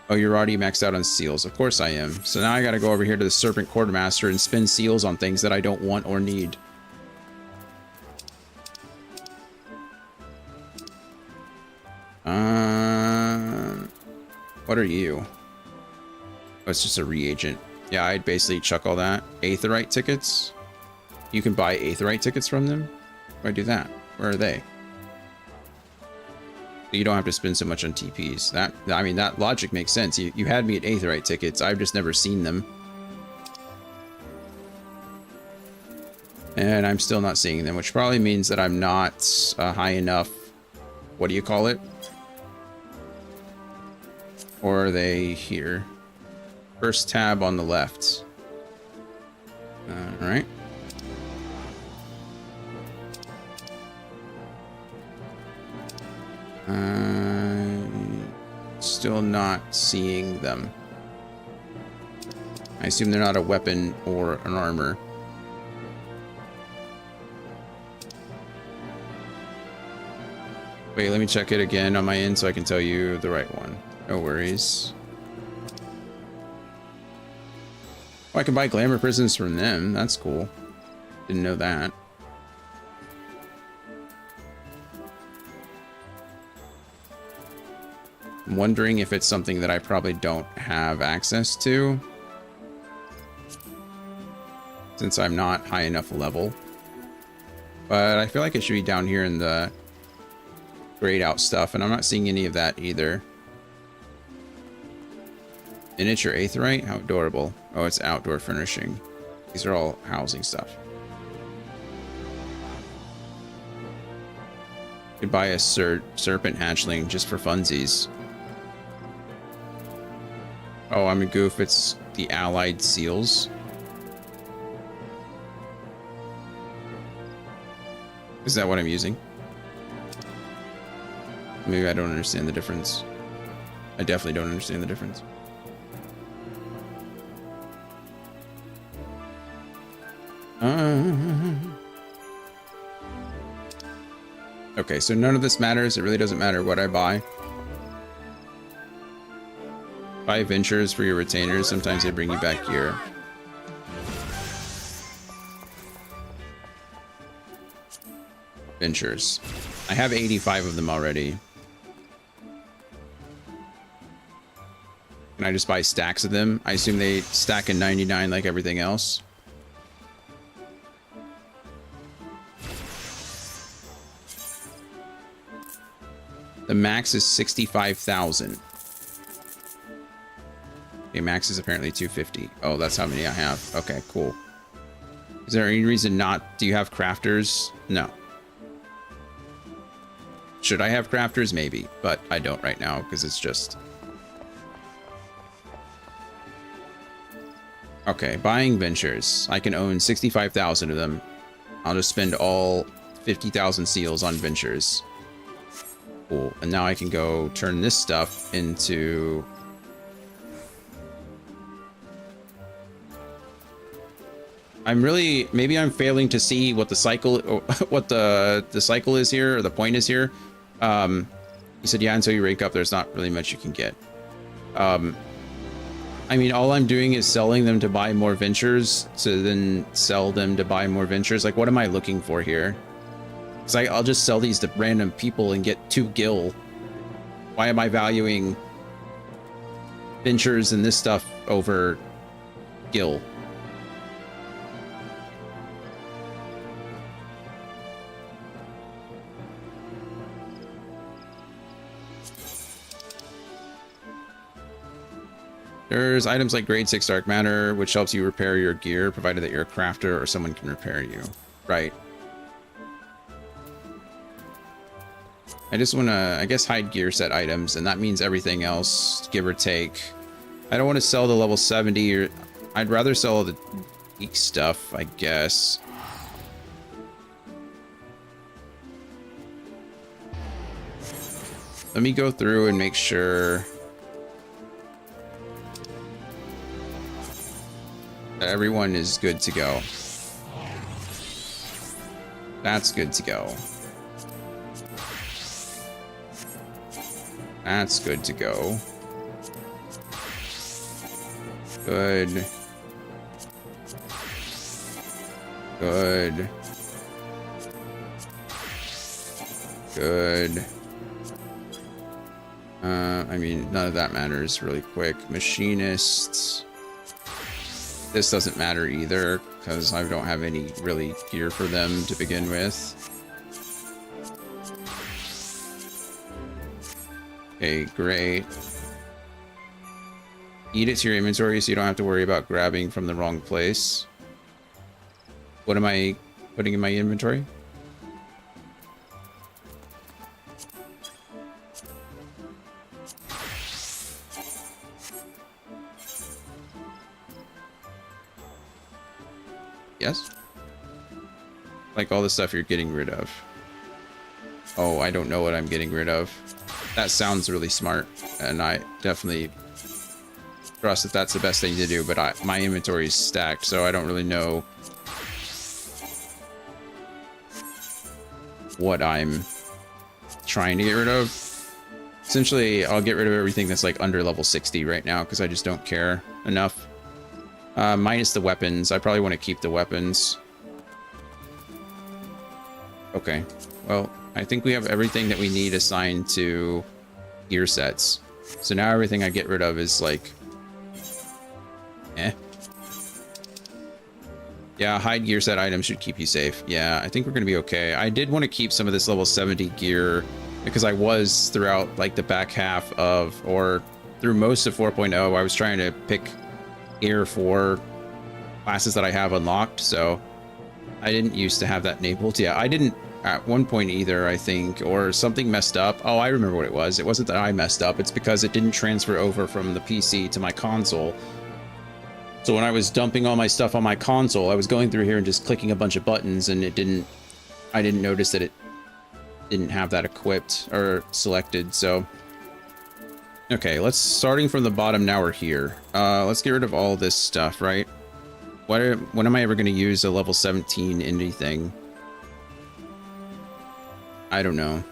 [SPEAKER 1] Oh, you're already maxed out on seals. Of course I am. So now I gotta go over here to the Serpent Quartermaster and spend seals on things that I don't want or need. What are you? Oh, it's just a reagent. Yeah, I'd basically chuck all that. Aetheryte tickets. You can buy Aetheryte tickets from them. Why do that? Where are they? You don't have to spend so much on TPs. That, I mean, that logic makes sense. You had me at Aetheryte tickets. I've just never seen them. And I'm still not seeing them, which probably means that I'm not high enough. What do you call it? Or are they here? First tab on the left. All right. Still not seeing them. I assume they're not a weapon or an armor. Wait, let me check it again on my end so I can tell you the right one. No worries. Oh, I can buy glamour prisons from them. That's cool. Didn't know that. I'm wondering if it's something that I probably don't have access to, since I'm not high enough level. But I feel like it should be down here in the grayed out stuff, and I'm not seeing any of that either. Miniature Aetheryte? How adorable. Oh, it's outdoor furnishing. These are all housing stuff. You could buy a serpent hatchling just for funsies. Oh, I'm a goof. It's the allied seals. Is that what I'm using? Maybe I don't understand the difference. I definitely don't understand the difference. Okay, so none of this matters. It really doesn't matter what I buy. Buy ventures for your retainers. Sometimes they bring you back gear. Ventures. I have 85 of them already. Can I just buy stacks of them? I assume they stack in 99 like everything else. The max is 65,000. Okay, max is apparently 250. Oh, that's how many I have. Okay, cool. Is there any reason not? Do you have crafters? No. Should I have crafters? Maybe, but I don't right now because it's just... Okay, buying ventures. I can own 65,000 of them. I'll just spend all 50,000 seals on ventures. Cool. And now I can go turn this stuff into... I'm really... Maybe I'm failing to see what the cycle... what the cycle is here, or the point is here. He said, yeah, until you rank up, there's not really much you can get. I mean, all I'm doing is selling them to buy more ventures, to then sell them to buy more ventures. Like, what am I looking for here? Because I'll just sell these to random people and get 2 gil. Why am I valuing ventures and this stuff over gil? There's items like grade 6 dark matter, which helps you repair your gear, provided that you're a crafter or someone can repair you. Right. I just want to, I guess, hide gear set items, and that means everything else, give or take. I don't want to sell the level 70, or I'd rather sell the geek stuff, I guess. Let me go through and make sure that everyone is good to go. That's good to go. That's good to go. Good. Good. Good. I mean, none of that matters really quick. Machinists. This doesn't matter either, because I don't have any really gear for them to begin with. Okay, great. Eat it to your inventory so you don't have to worry about grabbing from the wrong place. What am I putting in my inventory? Yes? Like all the stuff you're getting rid of. Oh, I don't know what I'm getting rid of. That sounds really smart, and I definitely trust that that's the best thing to do, but my inventory is stacked, so I don't really know what I'm trying to get rid of. Essentially, I'll get rid of everything that's like under level 60 right now, because I just don't care enough. Minus the weapons. I probably want to keep the weapons. Okay. Well, I think we have everything that we need assigned to gear sets. So now everything I get rid of is like... Yeah, hide gear set items should keep you safe. Yeah, I think we're going to be okay. I did want to keep some of this level 70 gear because I was throughout like the back half of, or through most of 4.0, I was trying to pick gear for classes that I have unlocked, so I didn't used to have that enabled. Yeah, I didn't at one point either, I think, or something messed up. Oh, I remember what it was. It wasn't that I messed up, it's because it didn't transfer over from the PC to my console. So when I was dumping all my stuff on my console, I was going through here and just clicking a bunch of buttons, and I didn't notice that it didn't have that equipped or selected. So okay, starting from the bottom, now we're here. Let's get rid of all this stuff, right? When am I ever going to use a level 17 anything? I don't know.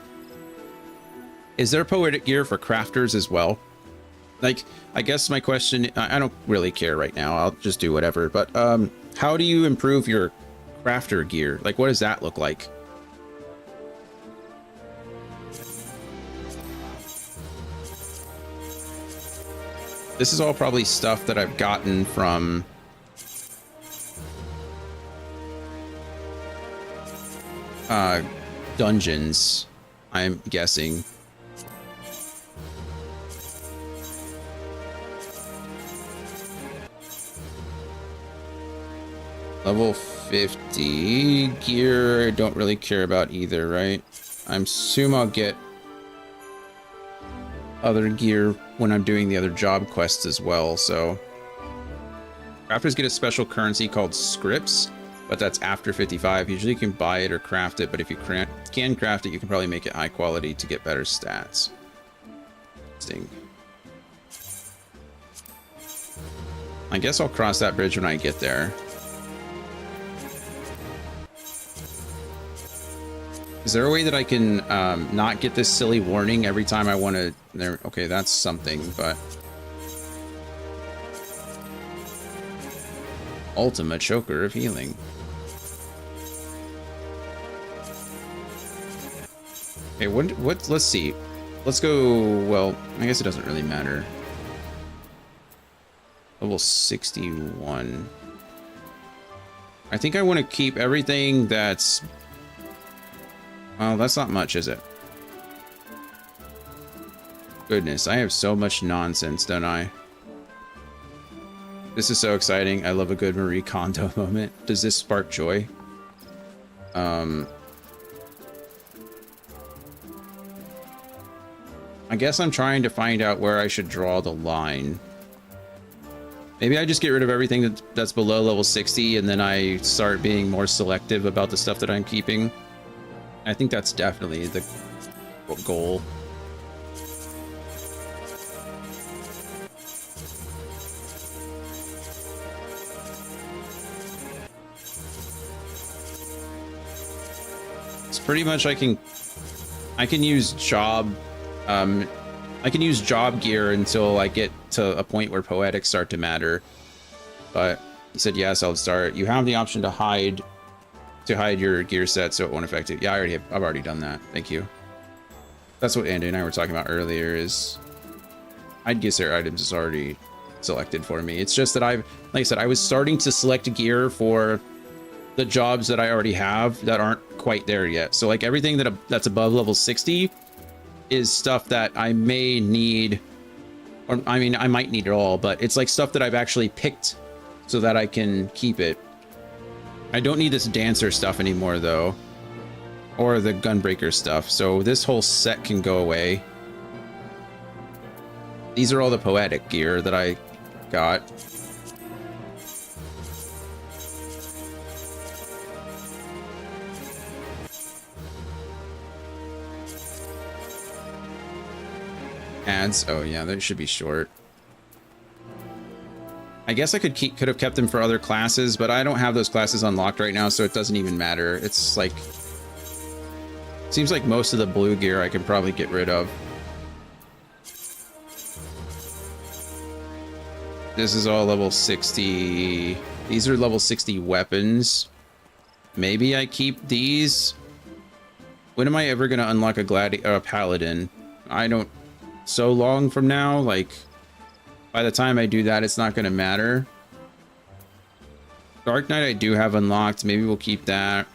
[SPEAKER 1] Is there poetic gear for crafters as well? Like, I guess my question, I don't really care right now. I'll just do whatever. But how do you improve your crafter gear? Like, what does that look like? This is all probably stuff that I've gotten from dungeons, I'm guessing. Level 50 gear, I don't really care about either, right? I assume I'll get other gear when I'm doing the other job quests as well, so. Crafters get a special currency called scripts, but that's after 55. Usually you can buy it or craft it, but if you can craft it, you can probably make it high quality to get better stats. Interesting. I guess I'll cross that bridge when I get there. Is there a way that I can not get this silly warning every time I want to... Okay, that's something, but... Ultimate choker of healing. Okay, what? Let's see. Let's go... Well, I guess it doesn't really matter. Level 61. I think I want to keep everything that's... Well, that's not much, is it? Goodness, I have so much nonsense, don't I? This is so exciting. I love a good Marie Kondo moment. Does this spark joy? I guess I'm trying to find out where I should draw the line. Maybe I just get rid of everything that's below level 60 and then I start being more selective about the stuff that I'm keeping. I think that's definitely the goal. It's pretty much I can use job gear until I get to a point where poetics start to matter. But he said yes, I'll start. You have the option to hide your gear set so it won't affect it. Yeah, I've already done that. Thank you. That's what Andy and I were talking about earlier, is hide gear set items is already selected for me. It's just that like I said, I was starting to select gear for the jobs that I already have that aren't quite there yet. So like everything that's above level 60 is stuff that I may need, or I mean, I might need it all, but it's like stuff that I've actually picked so that I can keep it. I don't need this dancer stuff anymore though, or the gunbreaker stuff. So this whole set can go away. These are all the poetic gear that I got. Ads. Oh yeah, they should be short. I guess I could have kept them for other classes, but I don't have those classes unlocked right now, so it doesn't even matter. It's like, seems like most of the blue gear I can probably get rid of. This is all level 60. These are level 60 weapons. Maybe I keep these. When am I ever gonna unlock a paladin? I don't. So long from now, like by the time I do that, it's not going to matter. Dark Knight I do have unlocked. Maybe we'll keep that.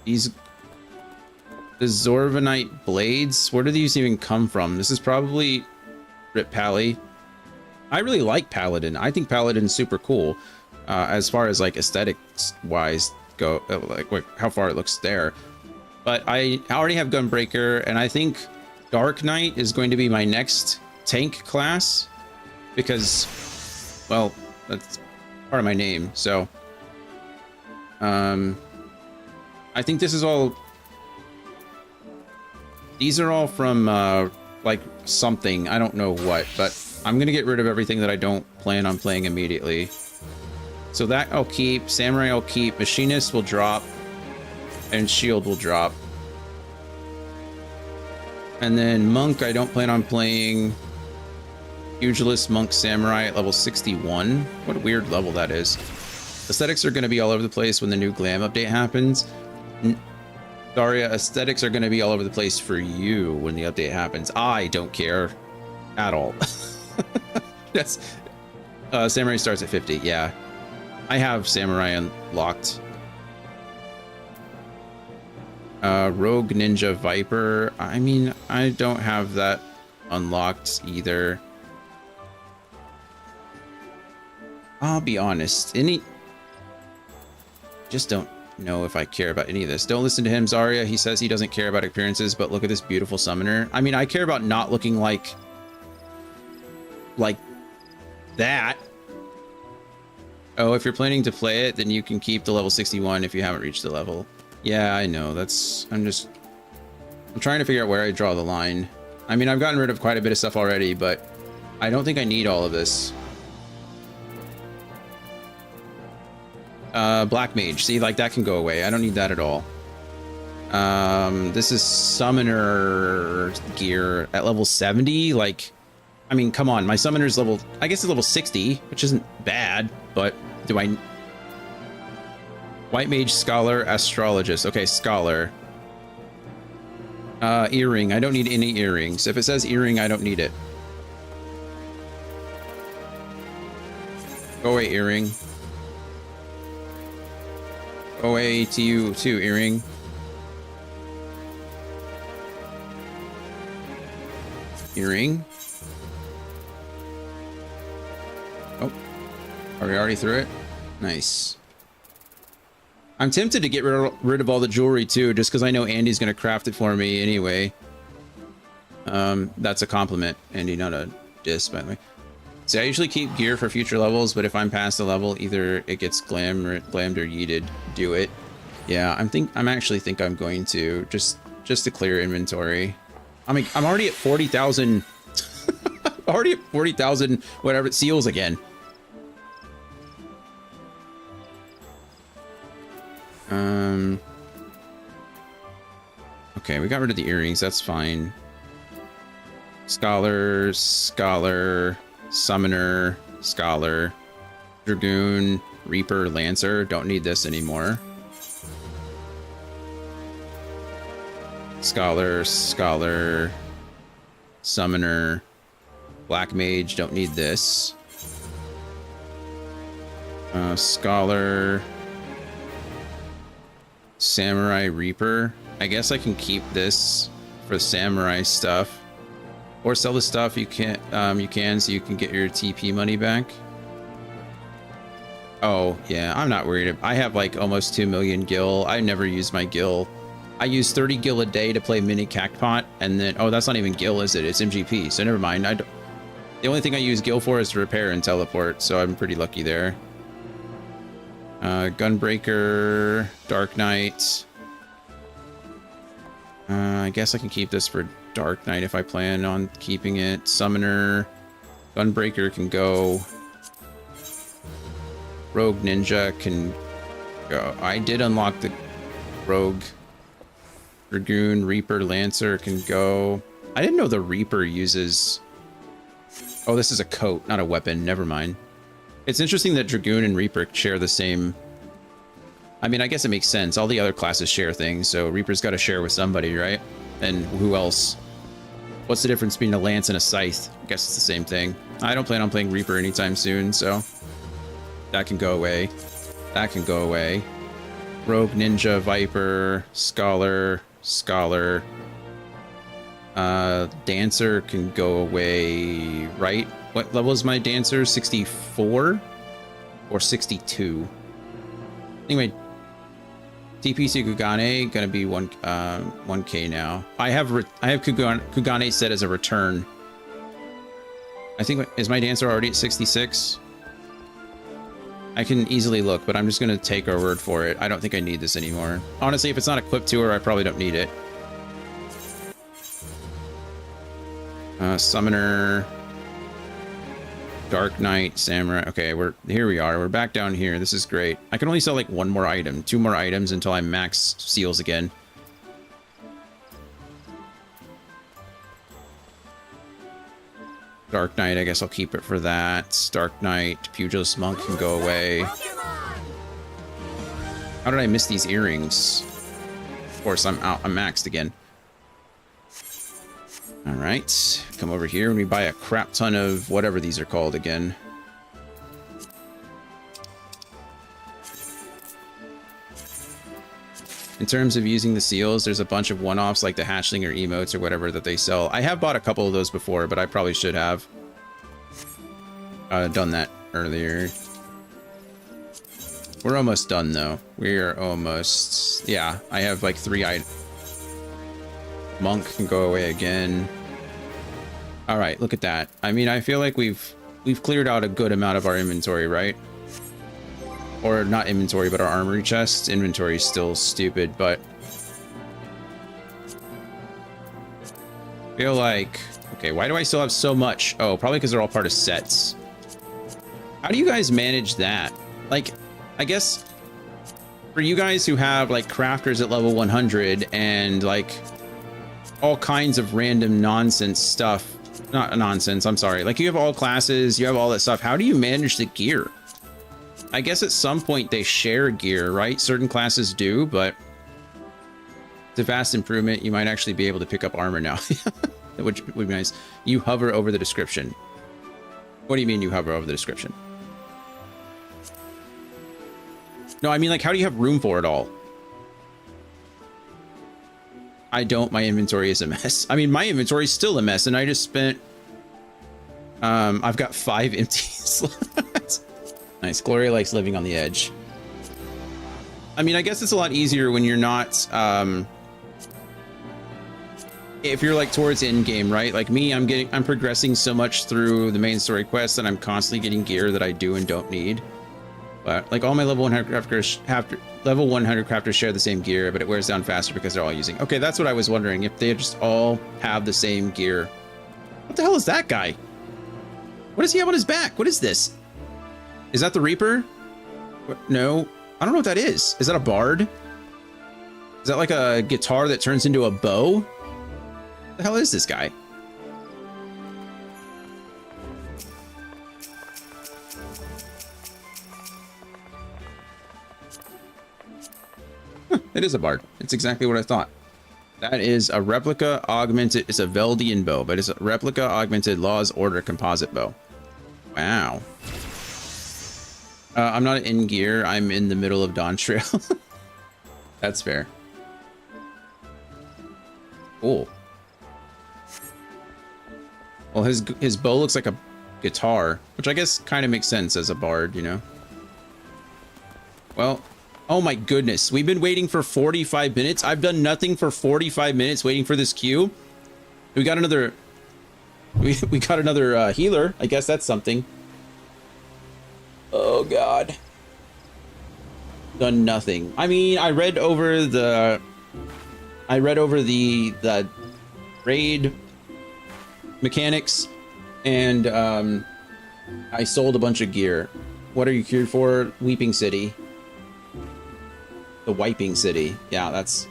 [SPEAKER 1] The Zorvanite blades, where do these even come from? This is probably Rip Pally. I really like Paladin. I think Paladin's super cool as far as like aesthetics wise go, like how far it looks there. But I already have Gunbreaker, and I think Dark Knight is going to be my next tank class because, well, that's part of my name. So, I think this is all. These are all from like something. I don't know what, but I'm gonna get rid of everything that I don't plan on playing immediately. So that I'll keep. Samurai I'll keep. Machinist will drop, and Shield will drop. And then Monk, I don't plan on playing. Pugilist, Monk, Samurai at level 61. What a weird level that is. Aesthetics are going to be all over the place when the new Glam update happens. Daria, aesthetics are going to be all over the place for you when the update happens. I don't care at all. That's Samurai starts at 50. Yeah, I have Samurai unlocked. Rogue Ninja Viper. I mean, I don't have that unlocked either. I'll be honest. Just don't know if I care about any of this. Don't listen to him, Zarya. He says he doesn't care about appearances, but look at this beautiful summoner. I mean, I care about not looking like that. Oh, if you're planning to play it, then you can keep the level 61 if you haven't reached the level. Yeah, I know. I'm trying to figure out where I draw the line. I mean, I've gotten rid of quite a bit of stuff already, but I don't think I need all of this. Black Mage. See, like that can go away. I don't need that at all. This is Summoner gear at level 70. Like, I mean, come on. My Summoner's level, I guess it's level 60, which isn't bad, but do I... White Mage, Scholar, Astrologist. Okay, Scholar. Earring. I don't need any earrings. If it says earring, I don't need it. Go away, earring. Go away to you too, earring. Earring. Oh, Are we already through it? Nice. I'm tempted to get rid of all the jewelry too, just because I know Andy's going to craft it for me anyway. That's a compliment, Andy, not a diss, by the way. See, I usually keep gear for future levels, but if I'm past the level, either it gets glammed or yeeted. Do it. Yeah, I'm actually think I'm going to just to clear inventory. I mean, I'm already at 40,000. Already at 40,000 whatever seals again. Okay, we got rid of the earrings. That's fine. Scholar, Summoner, Scholar, Dragoon, Reaper, Lancer. Don't need this anymore. Scholar, Summoner, Black Mage. Don't need this. Scholar, Samurai, Reaper. I guess I can keep this for samurai stuff, or sell the stuff you can so you can get your TP money back. Oh yeah, I'm not worried. I have like almost 2 million gil. I never use my gil. I use 30 gil a day to play mini cactpot, and then that's not even gil, is it? It's MGP. So never mind. The only thing I use gil for is to repair and teleport, so I'm pretty lucky there. Gunbreaker, Dark Knight. I guess I can keep this for Dark Knight if I plan on keeping it. Summoner, Gunbreaker can go. Rogue Ninja can go. I did unlock the Rogue. Dragoon, Reaper, Lancer can go. I didn't know the Reaper uses... Oh, this is a coat, not a weapon. Never mind. It's interesting that Dragoon and Reaper share the same... I mean, I guess it makes sense. All the other classes share things, so Reaper's got to share with somebody, right? And who else? What's the difference between a lance and a scythe? I guess it's the same thing. I don't plan on playing Reaper anytime soon, so... That can go away. That can go away. Rogue, Ninja, Viper, Scholar... Dancer can go away, right? What level is my Dancer? 64? Or 62? Anyway, TPC Kugane gonna be 1k now. I have Kugane set as a return. I think, is my Dancer already at 66? I can easily look, but I'm just gonna take our word for it. I don't think I need this anymore. Honestly, if it's not equipped to her, I probably don't need it. Summoner, Dark Knight, Samurai. Okay, here we are. We're back down here. This is great. I can only sell like 1 more item, 2 more items until I max seals again. Dark Knight, I guess I'll keep it for that. Dark Knight, Pugilist Monk can go away. How did I miss these earrings? Of course, I'm maxed again. All right, come over here and we buy a crap ton of whatever these are called again. In terms of using the seals, there's a bunch of one-offs like the hatchling or emotes or whatever that they sell. I have bought a couple of those before, but I probably should have done that earlier. We're almost done though. We are almost, yeah, I have like 3 items. Monk can go away again. All right, look at that. I mean, I feel like we've cleared out a good amount of our inventory, right? Or not inventory, but our armory chest. Inventory is still stupid, but feel like, okay, why do I still have so much? Oh, probably because they're all part of sets. How do you guys manage that? Like, I guess for you guys who have like crafters at level 100 and like all kinds of random nonsense stuff. Not nonsense, I'm sorry. Like you have all classes, you have all that stuff. How do you manage the gear? I guess at some point they share gear, right? Certain classes do, but it's a vast improvement. You might actually be able to pick up armor now, which would be nice. You hover over the description. What do you mean you hover over the description? No, I mean like how do you have room for it all? I don't. My inventory is a mess. I mean, my inventory is still a mess, and I just spent... I've got 5 empty slots. Nice. Gloria likes living on the edge. I mean, I guess it's a lot easier when you're not, if you're like towards end game, right? Like me, I'm progressing so much through the main story quest that I'm constantly getting gear that I do and don't need. But like all my level 100 crafters share the same gear, but it wears down faster because they're all using. Okay, that's what I was wondering, if they just all have the same gear. What the hell is that guy? What does he have on his back? What is this? Is that the Reaper? No, I don't know what that is. Is that a bard? Is that like a guitar that turns into a bow? What the hell is this guy? Huh, it is a bard. It's exactly what I thought. That is a replica augmented. It's a Veldian bow, but it's a replica augmented Law's Order composite bow. Wow. I'm not in gear. I'm in the middle of Dawn Trail. That's fair. Cool. Well, his bow looks like a guitar, which I guess kind of makes sense as a bard, you know? Well, oh my goodness. We've been waiting for 45 minutes. I've done nothing for 45 minutes waiting for this queue. We got another... We got another healer. I guess that's something. Oh god. Done nothing. I mean, I read over the raid mechanics, and I sold a bunch of gear. What are you cured for? Weeping City. The Wiping City. Yeah, that's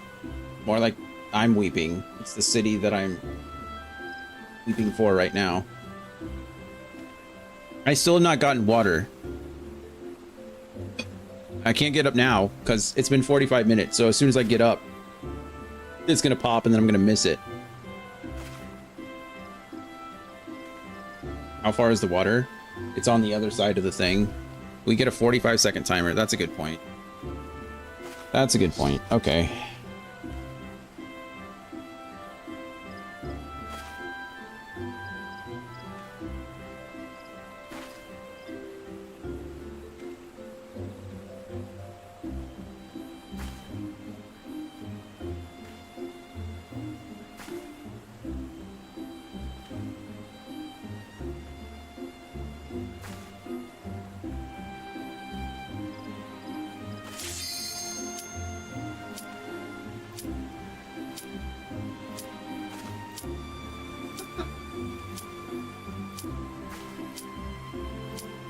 [SPEAKER 1] more like I'm weeping. It's the city that I'm weeping for right now. I still have not gotten water. I can't get up now because it's been 45 minutes. So as soon as I get up, it's going to pop and then I'm going to miss it. How far is the water? It's on the other side of the thing. We get a 45-second timer. That's a good point. That's a good point. Okay.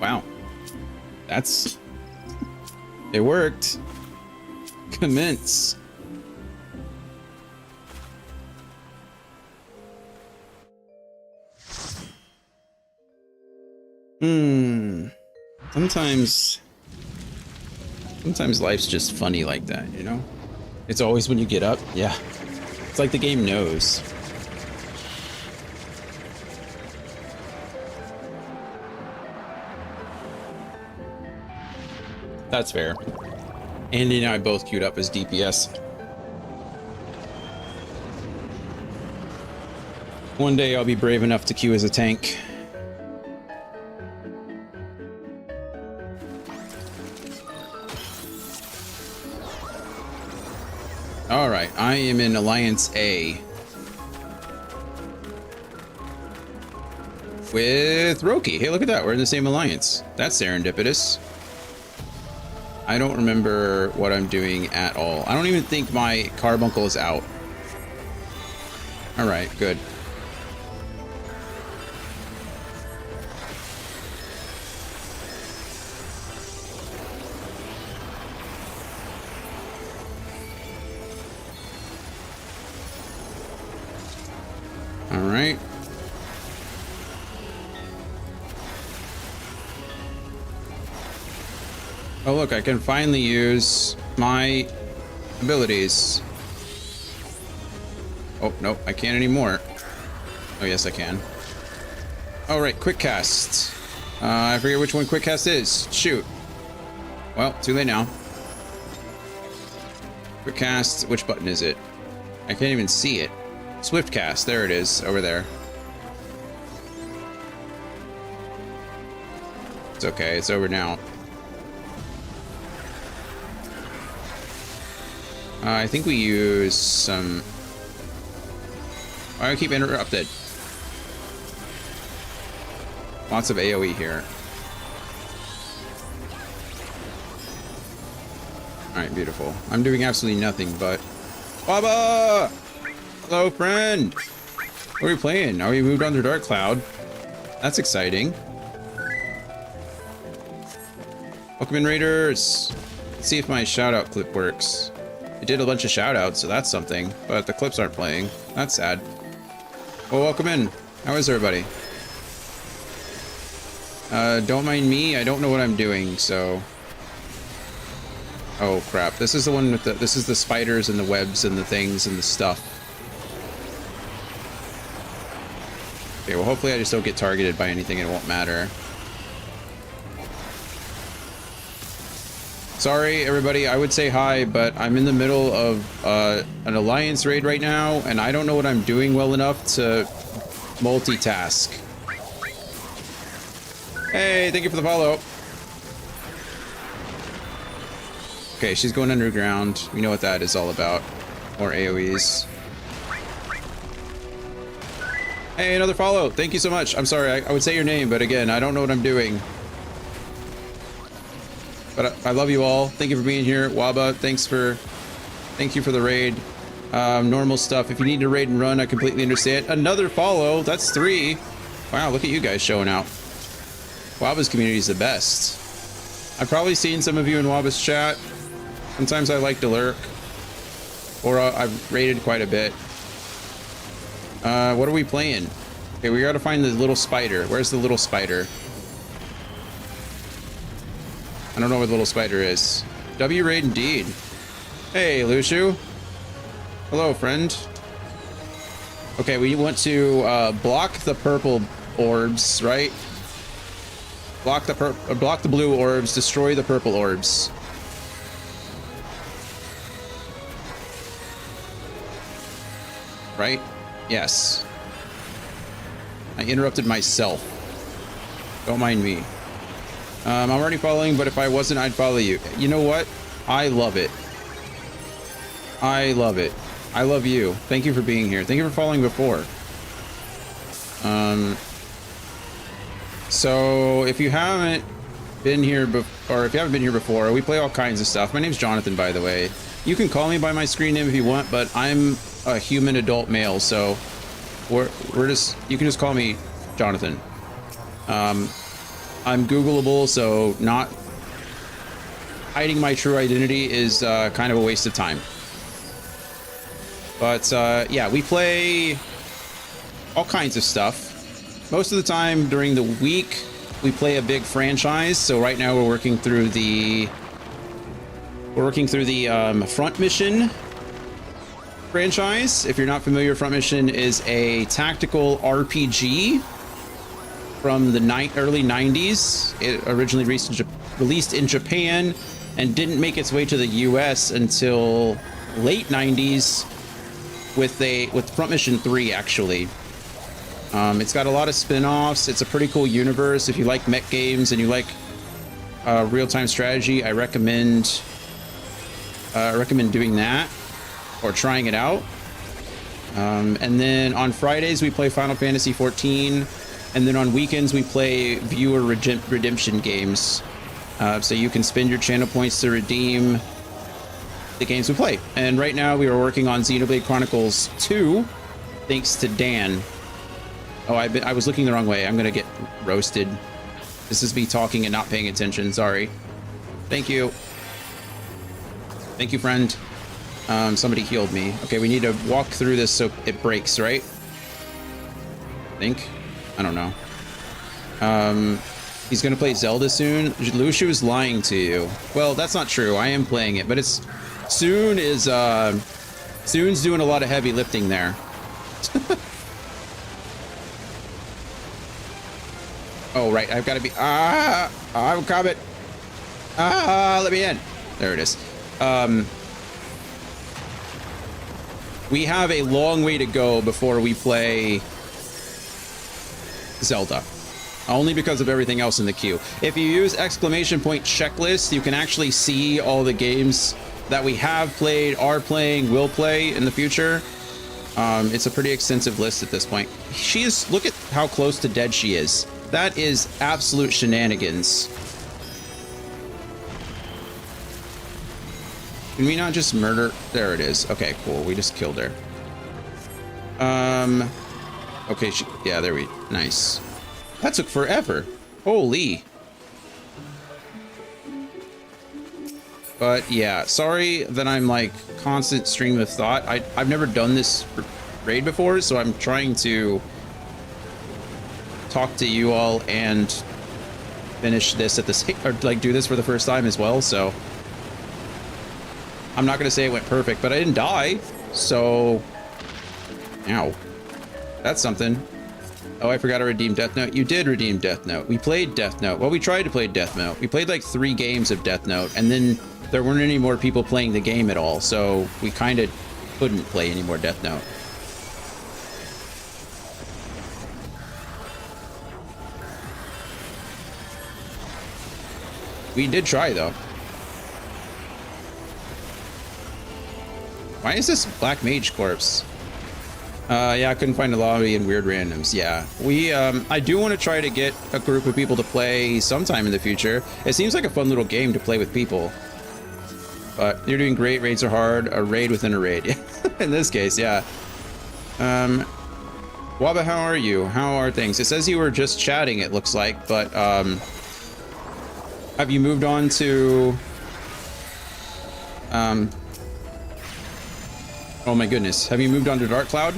[SPEAKER 1] Wow. That's... It worked. Commence. Sometimes life's just funny like that, you know? It's always when you get up. Yeah. It's like the game knows. That's fair. Andy and I both queued up as DPS. One day I'll be brave enough to queue as a tank. Alright, I am in Alliance A. With Roki. Hey, look at that. We're in the same alliance. That's serendipitous. I don't remember what I'm doing at all. I don't even think my carbuncle is out. Alright, good. Alright. Oh look, I can finally use my abilities. Oh, nope, I can't anymore. Oh yes, I can. Alright, quick cast. I forget which one quick cast is. Shoot. Well, too late now. Quick cast, which button is it? I can't even see it. Swift cast, there it is, over there. It's okay, it's over now. I think we use some... I keep interrupted. Lots of AoE here. Alright, beautiful. I'm doing absolutely nothing but... Baba! Hello, friend! What are we playing? Oh, we moved on to Dark Cloud. That's exciting. Welcome in, Raiders! Let's see if my shout-out clip works. I did a bunch of shout-outs, so that's something. But the clips aren't playing. That's sad. Well, welcome in. How is everybody? Don't mind me. I don't know what I'm doing, so... Oh, crap. This is the one with the... This is the spiders and the webs and the things and the stuff. Okay, well, hopefully I just don't get targeted by anything and it won't matter. Sorry, everybody. I would say hi, but I'm in the middle of an alliance raid right now, and I don't know what I'm doing well enough to multitask. Hey, thank you for the follow. Okay, she's going underground. We know what that is all about. More AoEs. Hey, another follow. Thank you so much. I'm sorry, I would say your name, but again, I don't know what I'm doing. But I love you all. Thank you for being here. Waba, thank you for the raid. Normal stuff. If you need to raid and run, I completely understand. Another follow. That's 3. Wow, look at you guys showing out. Waba's community is the best. I've probably seen some of you in Waba's chat. Sometimes I like to lurk. Or I've raided quite a bit. What are we playing? Okay, we gotta find the little spider. Where's the little spider? I don't know where the little spider is. W raid indeed. Hey, Lushu. Hello, friend. Okay, we want to block the purple orbs, right? Block the blue orbs, destroy the purple orbs. Right? Yes. I interrupted myself. Don't mind me. I'm already following, but if I wasn't, I'd follow you. You know what? I love it. I love it. I love you. Thank you for being here. Thank you for following before. So if you haven't been here before, we play all kinds of stuff. My name's Jonathan, by the way. You can call me by my screen name if you want, but I'm a human adult male, so you can just call me Jonathan. I'm Googleable, so not hiding my true identity is kind of a waste of time. But yeah, we play all kinds of stuff. Most of the time during the week, we play a big franchise. So right now we're working through the Front Mission franchise. If you're not familiar, Front Mission is a tactical RPG from the early 90s. It originally released in Japan and didn't make its way to the US until late 90s with Front Mission 3, actually. It's got a lot of spin-offs. It's a pretty cool universe. If you like mech games and you like real-time strategy, I recommend doing that or trying it out. And then on Fridays we play Final Fantasy 14. And then on weekends, we play viewer redemption games. So you can spend your channel points to redeem the games we play. And right now, we are working on Xenoblade Chronicles 2, thanks to Dan. Oh, I was looking the wrong way. I'm going to get roasted. This is me talking and not paying attention. Sorry. Thank you. Thank you, friend. Somebody healed me. Okay, we need to walk through this so it breaks, right? I think. I don't know. He's gonna play Zelda soon. Lushu is lying to you. Well, that's not true. I am playing it, but it's Soon's doing a lot of heavy lifting there. Oh right, I've got to be. I'm coming. Let me in. There it is. We have a long way to go before we play Zelda, only because of everything else in the queue. If you use !checklist, you can actually see all the games that we have played, are playing, will play in the future. It's a pretty extensive list at this point. Look at how close to dead she is. That is absolute shenanigans. Can we not just murder? There it is. Okay, cool. We just killed her. Okay, yeah, there we, nice. That took forever. Holy. But yeah, sorry that I'm like constant stream of thought. I've never done this raid before, so I'm trying to talk to you all and finish this at the same, or like do this for the first time as well. So I'm not gonna say it went perfect, but I didn't die. So, ow, that's something. Oh, I forgot to redeem Death Note. You did redeem Death Note. We played Death Note. Well, we tried to play Death Note. We played like 3 games of Death Note, and then there weren't any more people playing the game at all, so we kind of couldn't play any more Death Note. We did try, though. Why is this Black Mage corpse? Yeah, I couldn't find a lobby in weird randoms. Yeah, I do want to try to get a group of people to play sometime in the future. It seems like a fun little game to play with people. But you're doing great. Raids are hard. A raid within a raid. In this case, yeah. Waba, how are you? How are things? It says you were just chatting, it looks like, but have you moved on to oh my goodness, have you moved on to Dark Cloud?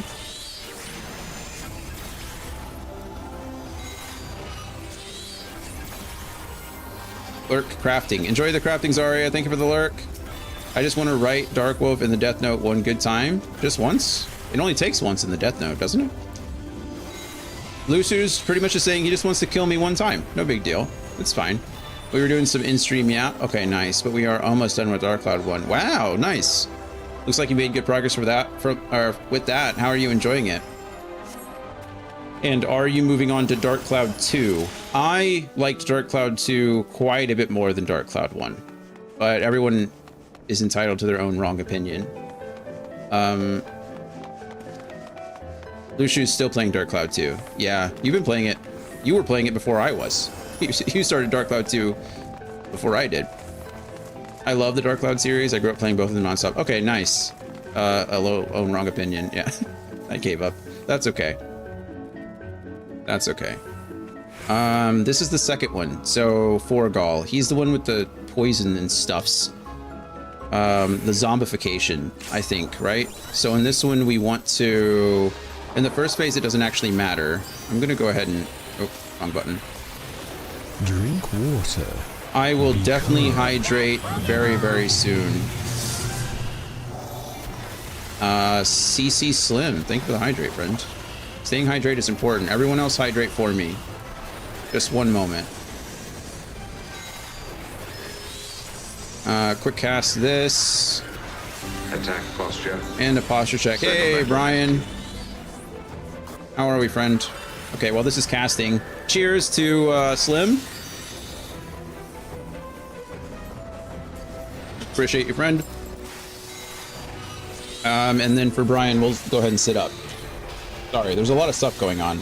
[SPEAKER 1] Lurk crafting. Enjoy the crafting, Zarya. Thank you for the lurk. I just want to write Dark Wolf in the Death Note one good time. Just once? It only takes once in the Death Note, doesn't it? Lusu's pretty much just saying he just wants to kill me one time. No big deal. It's fine. We were doing some in-stream, yeah. Okay, nice. But we are almost done with Dark Cloud 1. Wow, nice. Looks like you made good progress with that. How are you enjoying it? And are you moving on to Dark Cloud 2? I liked Dark Cloud 2 quite a bit more than Dark Cloud 1. But everyone is entitled to their own wrong opinion. Lushu's still playing Dark Cloud 2. Yeah, you've been playing it. You were playing it before I was. You started Dark Cloud 2 before I did. I love the Dark Cloud series. I grew up playing both of them nonstop. Okay, nice. A low own wrong opinion. Yeah, I gave up. That's okay. That's okay. This is the second one. So Forgal, he's the one with the poison and stuffs. The zombification, I think, right? So in this one, we want to. In the first phase, it doesn't actually matter. I'm gonna go ahead and. Oh, wrong button.
[SPEAKER 10] Drink water.
[SPEAKER 1] I will definitely hydrate very, very soon. CC Slim, thank you for the hydrate, friend. Staying hydrated is important. Everyone else hydrate for me. Just one moment. Quick cast this.
[SPEAKER 7] Attack posture.
[SPEAKER 1] And a posture check. Hey, Brian. How are we, friend? Okay, well, this is casting. Cheers to Slim. Appreciate you, friend. And then for Brian, we'll go ahead and sit up. Sorry, there's a lot of stuff going on.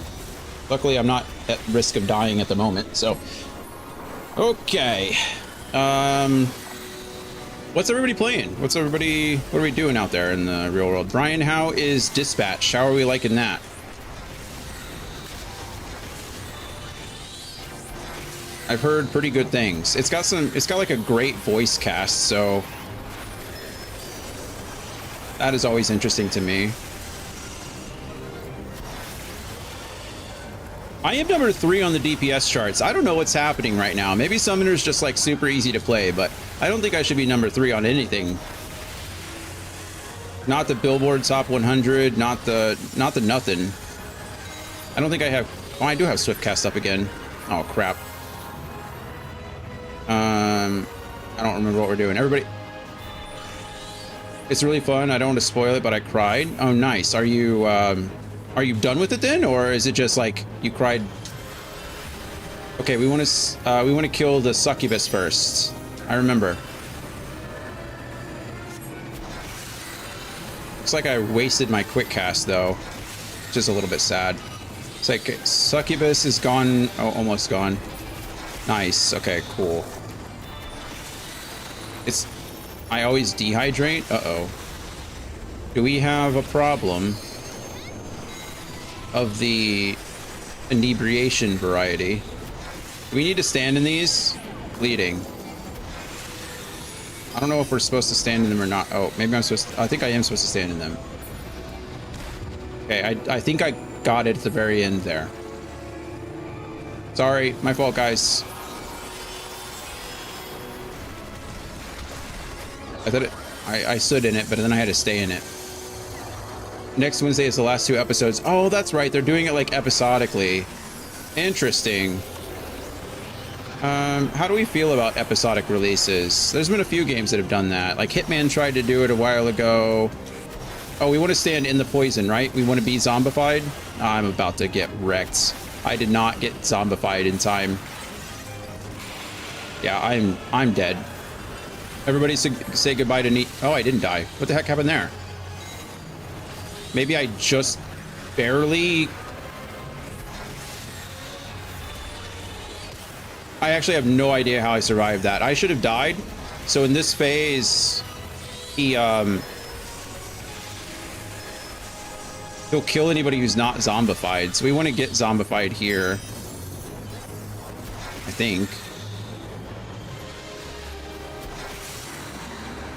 [SPEAKER 1] Luckily, I'm not at risk of dying at the moment, so. Okay. What's everybody playing? What are we doing out there in the real world? Brian, how is Dispatch? How are we liking that? I've heard pretty good things. It's got like a great voice cast, so that is always interesting to me. I am number 3 on the DPS charts. I don't know what's happening right now. Maybe Summoner's just like super easy to play, but I don't think I should be number 3 on anything. Not the Billboard Top 100, not the nothing. I don't think I have. Oh, I do have Swiftcast up again. Oh crap. I don't remember what we're doing. Everybody, it's really fun. I don't want to spoil it, but I cried. Oh, nice. Are you done with it then, or is it just like you cried? Okay, we want to kill the succubus first. I remember. Looks like I wasted my quick cast though, which is a little bit sad. It's like Succubus is gone. Oh, almost gone. Nice. Okay, cool. I always dehydrate. Uh-oh. Do we have a problem of the inebriation variety? Do we need to stand in these? Bleeding. I don't know if we're supposed to stand in them or not. Oh, maybe I'm supposed to, I think I am supposed to stand in them. Okay, I think I got it at the very end there. Sorry, my fault, guys. I thought I stood in it, but then I had to stay in it. Next Wednesday is the last 2 episodes. Oh, that's right. They're doing it like episodically. Interesting. How do we feel about episodic releases? There's been a few games that have done that. Like Hitman tried to do it a while ago. Oh, we want to stand in the poison, right? We want to be zombified? I'm about to get wrecked. I did not get zombified in time. Yeah, I'm dead. Everybody say goodbye to Neat. Oh, I didn't die. What the heck happened there? Maybe I just barely... I actually have no idea how I survived that. I should have died. So in this phase, he'll kill anybody who's not zombified. So we want to get zombified here, I think.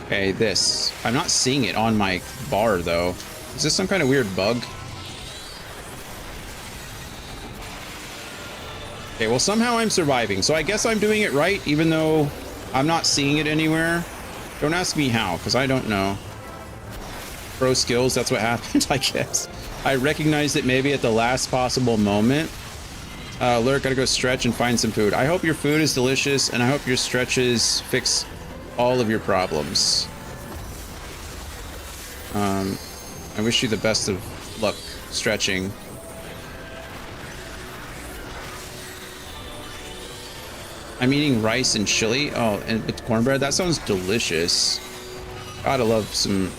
[SPEAKER 1] Okay, this. I'm not seeing it on my bar, though. Is this some kind of weird bug? Okay, well, somehow I'm surviving, so I guess I'm doing it right, even though I'm not seeing it anywhere. Don't ask me how, because I don't know. Pro skills, that's what happened, I guess. I recognized it maybe at the last possible moment. Lurk, gotta go stretch and find some food. I hope your food is delicious, and I hope your stretches fix all of your problems. I wish you the best of luck stretching. I'm eating rice and chili. Oh, and with cornbread. That sounds delicious. Gotta love some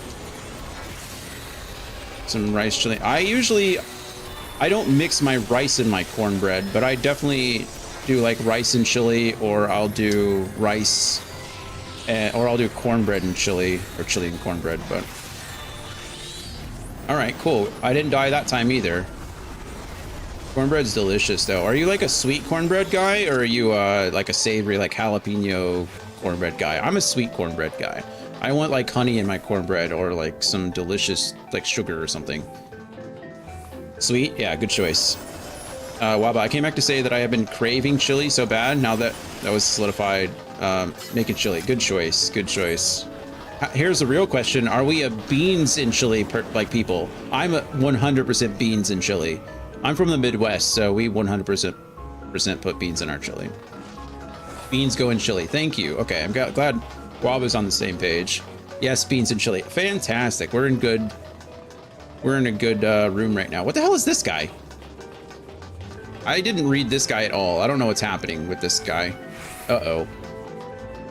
[SPEAKER 1] rice chili. I don't mix my rice in my cornbread, but I definitely do like rice and chili, or I'll do rice, or I'll do cornbread and chili, or chili and cornbread. But all right, cool. I didn't die that time either. Cornbread's delicious, though. Are you like a sweet cornbread guy, or are you like a savory, like jalapeno cornbread guy? I'm a sweet cornbread guy. I want like honey in my cornbread, or like some delicious like sugar or something. Sweet, yeah, good choice. Waba, I came back to say that I have been craving chili so bad. Now that was solidified, making chili. Good choice, good choice. Here's the real question: are we a beans in chili like people? I'm a 100% beans in chili. I'm from the Midwest, so we 100% put beans in our chili. Beans go in chili. Thank you. Okay, I'm glad Waba's on the same page. Yes, beans and chili. Fantastic. We're in a good room right now. What the hell is this guy? I didn't read this guy at all. I don't know what's happening with this guy. Uh-oh.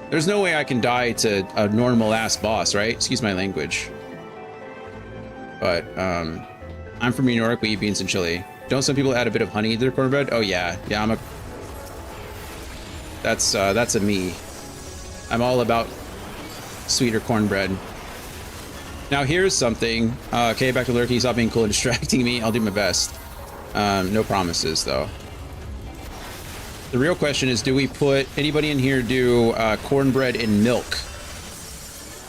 [SPEAKER 1] There's no way I can die to a normal ass boss, right? Excuse my language. But I'm from New York. We eat beans and chili. Don't some people add a bit of honey to their cornbread? Oh yeah, yeah. That's a me. I'm all about sweeter cornbread. Now here's something. Okay, back to Lurky. Stop being cool and distracting me. I'll do my best. No promises though. The real question is, do we put anybody in here do cornbread and milk?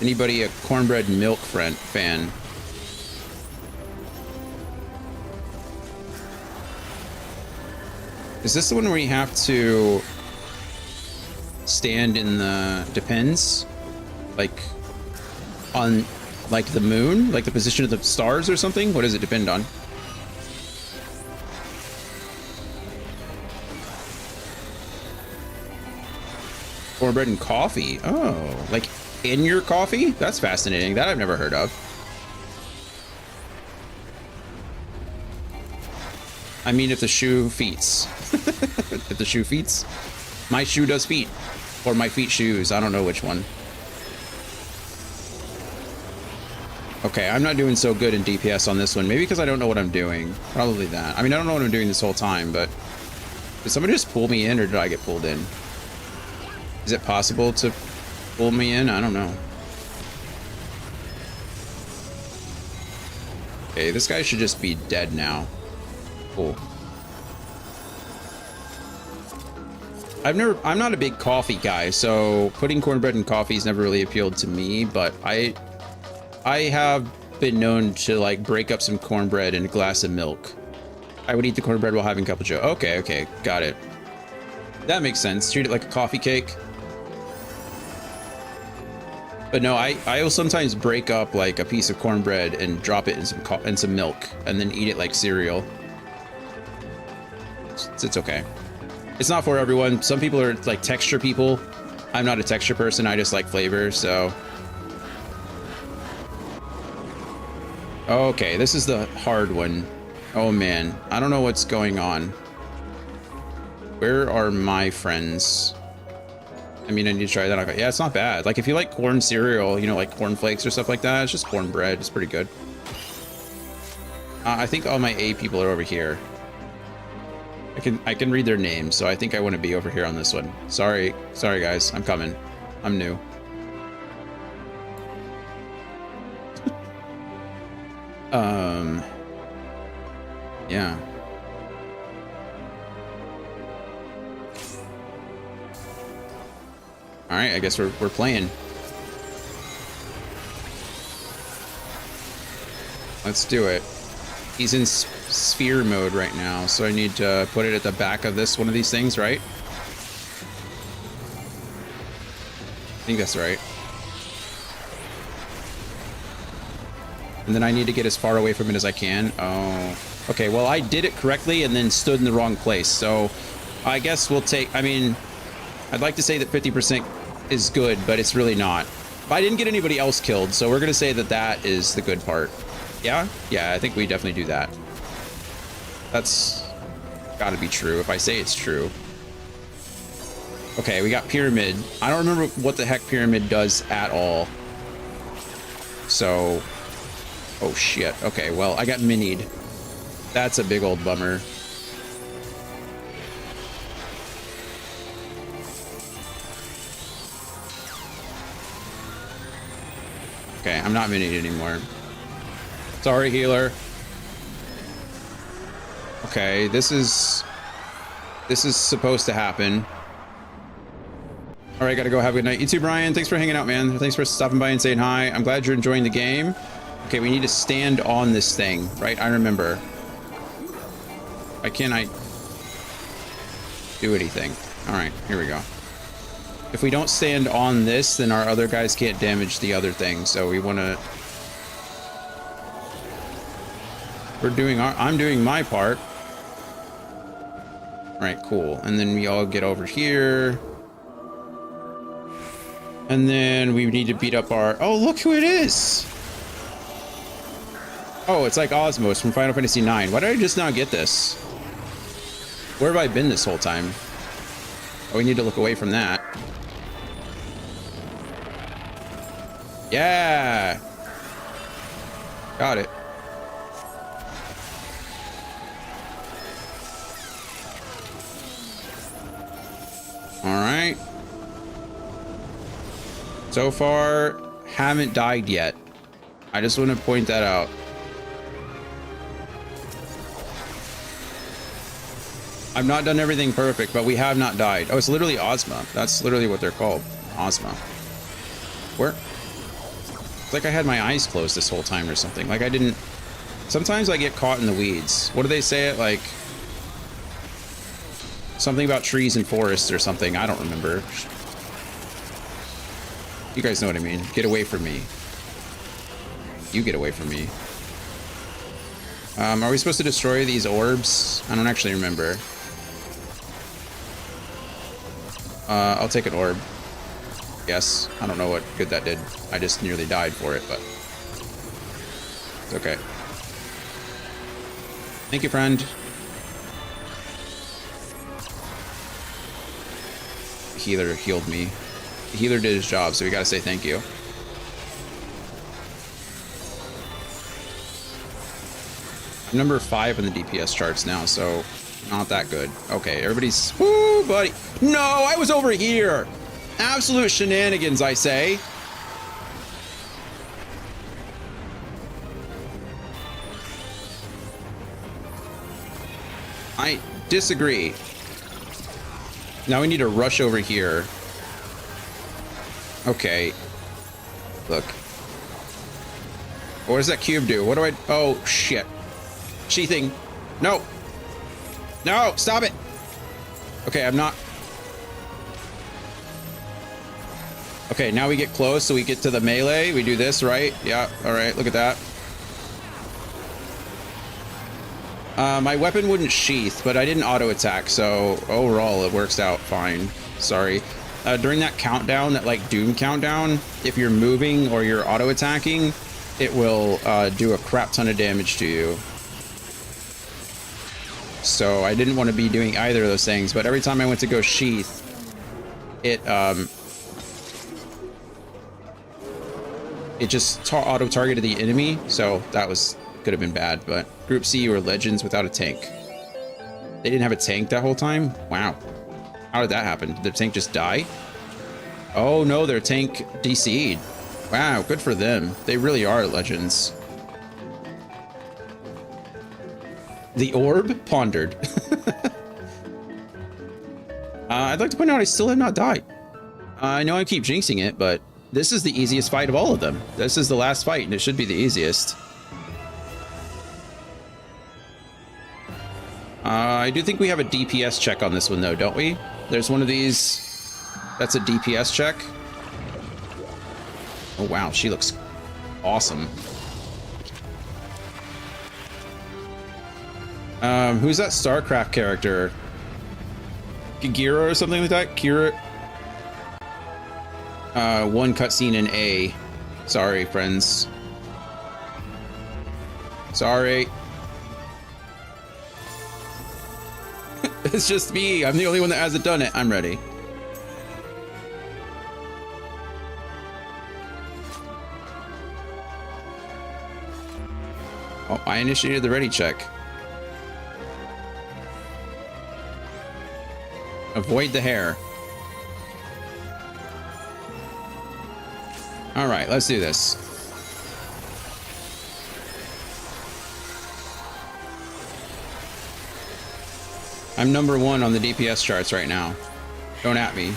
[SPEAKER 1] Anybody a cornbread and milk fan? Is this the one where you have to stand in the, depends, like on like the moon, like the position of the stars or something? What does it depend on? Cornbread and coffee. Oh, like in your coffee? That's fascinating. That I've never heard of. I mean, if the shoe feets. If the shoe feets. My shoe does feet. Or my feet shoes. I don't know which one. Okay, I'm not doing so good in DPS on this one. Maybe because I don't know what I'm doing. Probably that. I mean, I don't know what I'm doing this whole time, but... Did somebody just pull me in, or did I get pulled in? Is it possible to pull me in? I don't know. Okay, this guy should just be dead now. Cool. I'm not a big coffee guy, so putting cornbread in coffee has never really appealed to me, but I have been known to like break up some cornbread in a glass of milk. I would eat the cornbread while having a cup of joe. Okay, got it. That makes sense. Treat it like a coffee cake. But no, I will sometimes break up like a piece of cornbread and drop it in some milk and then eat it like cereal. It's okay. It's not for everyone. Some people are like texture people. I'm not a texture person. I just like flavor, so. Okay, this is the hard one. Oh man, I don't know what's going on. Where are my friends? I mean, I need to try that. Okay, yeah, it's not bad. Like if you like corn cereal, you know, like corn flakes or stuff like that, it's just cornbread. It's pretty good. I think all my A people are over here. I can read their names, so I think I want to be over here on this one. Sorry guys, I'm coming. I'm new. Yeah. All right, I guess we're playing. Let's do it. He's in sphere mode right now, so I need to put it at the back of this one of these things, right? I think that's right. And then I need to get as far away from it as I can. Oh, okay. Well, I did it correctly and then stood in the wrong place. So I guess we'll take, I mean, I'd like to say that 50% is good, but it's really not. But I didn't get anybody else killed, so we're going to say that that is the good part. Yeah? Yeah, I think we definitely do that. That's got to be true if I say it's true. Okay, we got pyramid. I don't remember what the heck pyramid does at all. So... Oh shit. Okay, well, I got minied. That's a big old bummer. Okay, I'm not minied anymore. Sorry, healer. Okay, this is supposed to happen. All right, gotta go. Have a good night. You too, Brian. Thanks for hanging out, man. Thanks for stopping by and saying hi. I'm glad you're enjoying the game. Okay, we need to stand on this thing, right? I remember. Why can't I do anything? All right, here we go. If we don't stand on this, then our other guys can't damage the other thing. So we want to... I'm doing my part. All right, cool. And then we all get over here. And then we need to beat up our... Oh, look who it is! Oh, it's like Osmos from Final Fantasy IX. Why did I just not get this? Where have I been this whole time? Oh, we need to look away from that. Yeah! Got it. Alright. So far, haven't died yet. I just want to point that out. I've not done everything perfect, but we have not died. Oh, it's literally Ozma. That's literally what they're called. Ozma. Where? It's like I had my eyes closed this whole time or something. Like I didn't... Sometimes I get caught in the weeds. What do they say it? Like... Something about trees and forests or something. I don't remember. You guys know what I mean. Get away from me. You get away from me. Are we supposed to destroy these orbs? I don't actually remember. I'll take an orb. Yes. I don't know what good that did. I just nearly died for it, but... It's okay. Thank you, friend. The healer healed me. The healer did his job, so we gotta say thank you. Number 5 in the DPS charts now, so not that good. Okay, everybody's... Woo, buddy. No, I was over here. Absolute shenanigans, I say. I disagree. Now we need to rush over here. Okay. Look. What does that cube do? What do I... Oh, shit. Sheathing. No. No, stop it. Okay, I'm not... Okay, now we get close, so we get to the melee. We do this, right? Yeah, all right, look at that. My weapon wouldn't sheath, but I didn't auto attack, so overall it works out fine. Sorry. During that countdown, that like Doom countdown, if you're moving or you're auto attacking, it will do a crap ton of damage to you. So I didn't want to be doing either of those things, but every time I went to go sheath, it just auto targeted the enemy, so that could have been bad. But Group C were legends without a tank. They didn't have a tank that whole time? Wow. How did that happen? Did their tank just die? Oh no, their tank DC'd. Wow, good for them. They really are legends. The orb pondered. I'd like to point out I still have not died. I know I keep jinxing it, but this is the easiest fight of all of them. This is the last fight, and it should be the easiest. I do think we have a DPS check on this one, though, don't we? There's one of these. That's a DPS check. Oh, wow. She looks awesome. Who's that StarCraft character? Kira or something like that? Kira? One cutscene in A. Sorry, friends. Sorry. It's just me. I'm the only one that hasn't done it. I'm ready. Oh, I initiated the ready check. Avoid the hair. All right, let's do this. I'm number 1 on the DPS charts right now. Don't at me.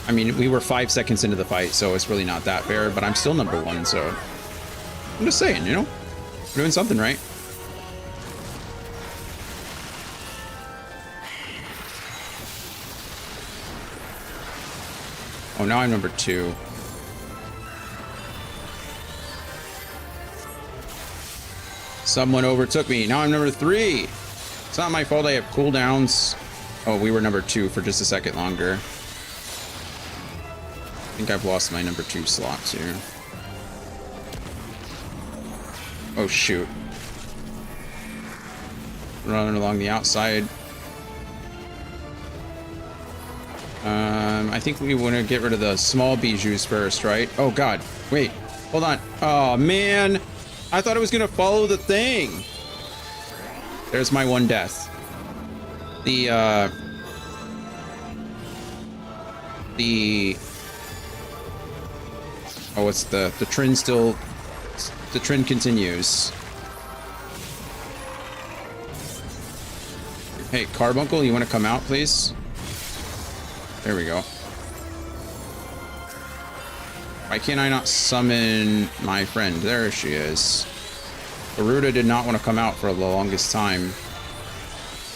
[SPEAKER 1] I mean, we were 5 seconds into the fight, so it's really not that fair, but I'm still number 1, so... I'm just saying, you know? We're doing something right. Oh, now I'm number 2. Someone overtook me. Now I'm number 3. It's not my fault I have cooldowns. Oh, we were number 2 for just a second longer. I think I've lost my number 2 slots here. Oh, shoot. Running along the outside. I think we want to get rid of the small bijous first, right? Oh, God. Wait. Hold on. Oh, man. I thought I was going to follow the thing. There's my one death. Oh, it's the trend still... The trend continues. Hey, Carbuncle, you want to come out, please? There we go. Why can't I not summon my friend? There she is. Garuda did not want to come out for the longest time.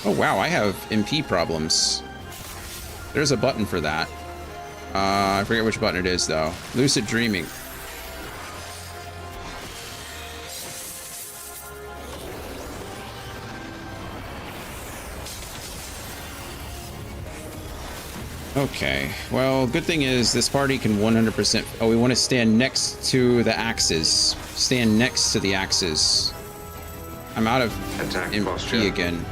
[SPEAKER 1] Oh, wow, I have MP problems. There's a button for that. I forget which button it is, though. Lucid Dreaming. Okay, well, good thing is this party can 100%... Oh, we want to stand next to the axes. Stand next to the axes. I'm out of
[SPEAKER 11] Attack
[SPEAKER 1] MP
[SPEAKER 11] posture.
[SPEAKER 1] again.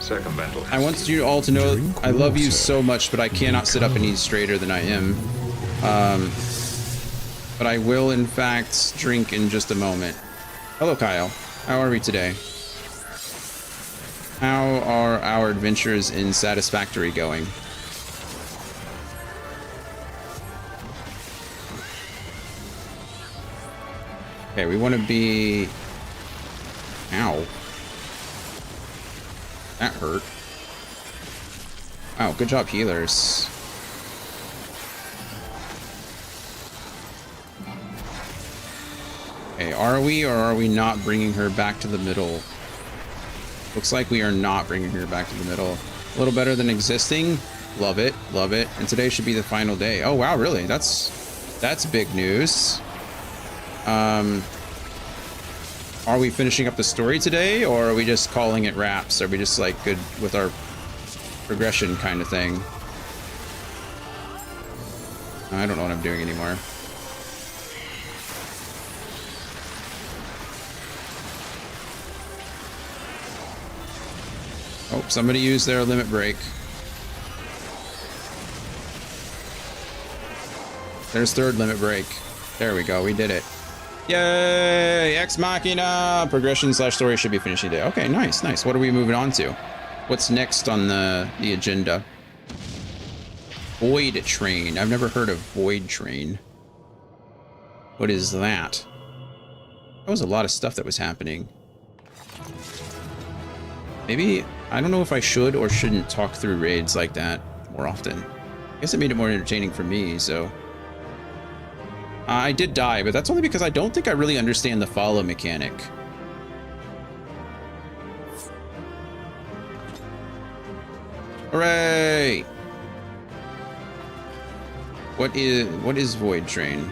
[SPEAKER 11] Circumvental.
[SPEAKER 1] I want you all to know
[SPEAKER 10] Drink
[SPEAKER 1] I love you
[SPEAKER 10] water.
[SPEAKER 1] so much, but I cannot sit up any straighter than I am. But I will, in fact, drink in just a moment. Hello, Kyle. How are we today? How are our adventures in Satisfactory going? Okay, we want to be... Ow. That hurt. Wow, good job, healers. Okay, are we or are we not bringing her back to the middle? Looks like we are not bringing her back to the middle. A little better than existing. Love it, love it. And today should be the final day. Oh wow, really? That's big news. Are we finishing up the story today, or are we just calling it wraps? Are we just like good with our progression kind of thing? I don't know what I'm doing anymore. Oh, somebody used their limit break. There's third limit break. There we go, we did it. Yay! Ex Machina! Progression / story should be finishing today. Okay, nice, nice. What are we moving on to? What's next on the agenda? Void Train. I've never heard of Void Train. What is that? That was a lot of stuff that was happening. Maybe, I don't know if I should or shouldn't talk through raids like that more often. I guess it made it more entertaining for me, so... I did die, but that's only because I don't think I really understand the follow mechanic. Hooray! What is Void Train?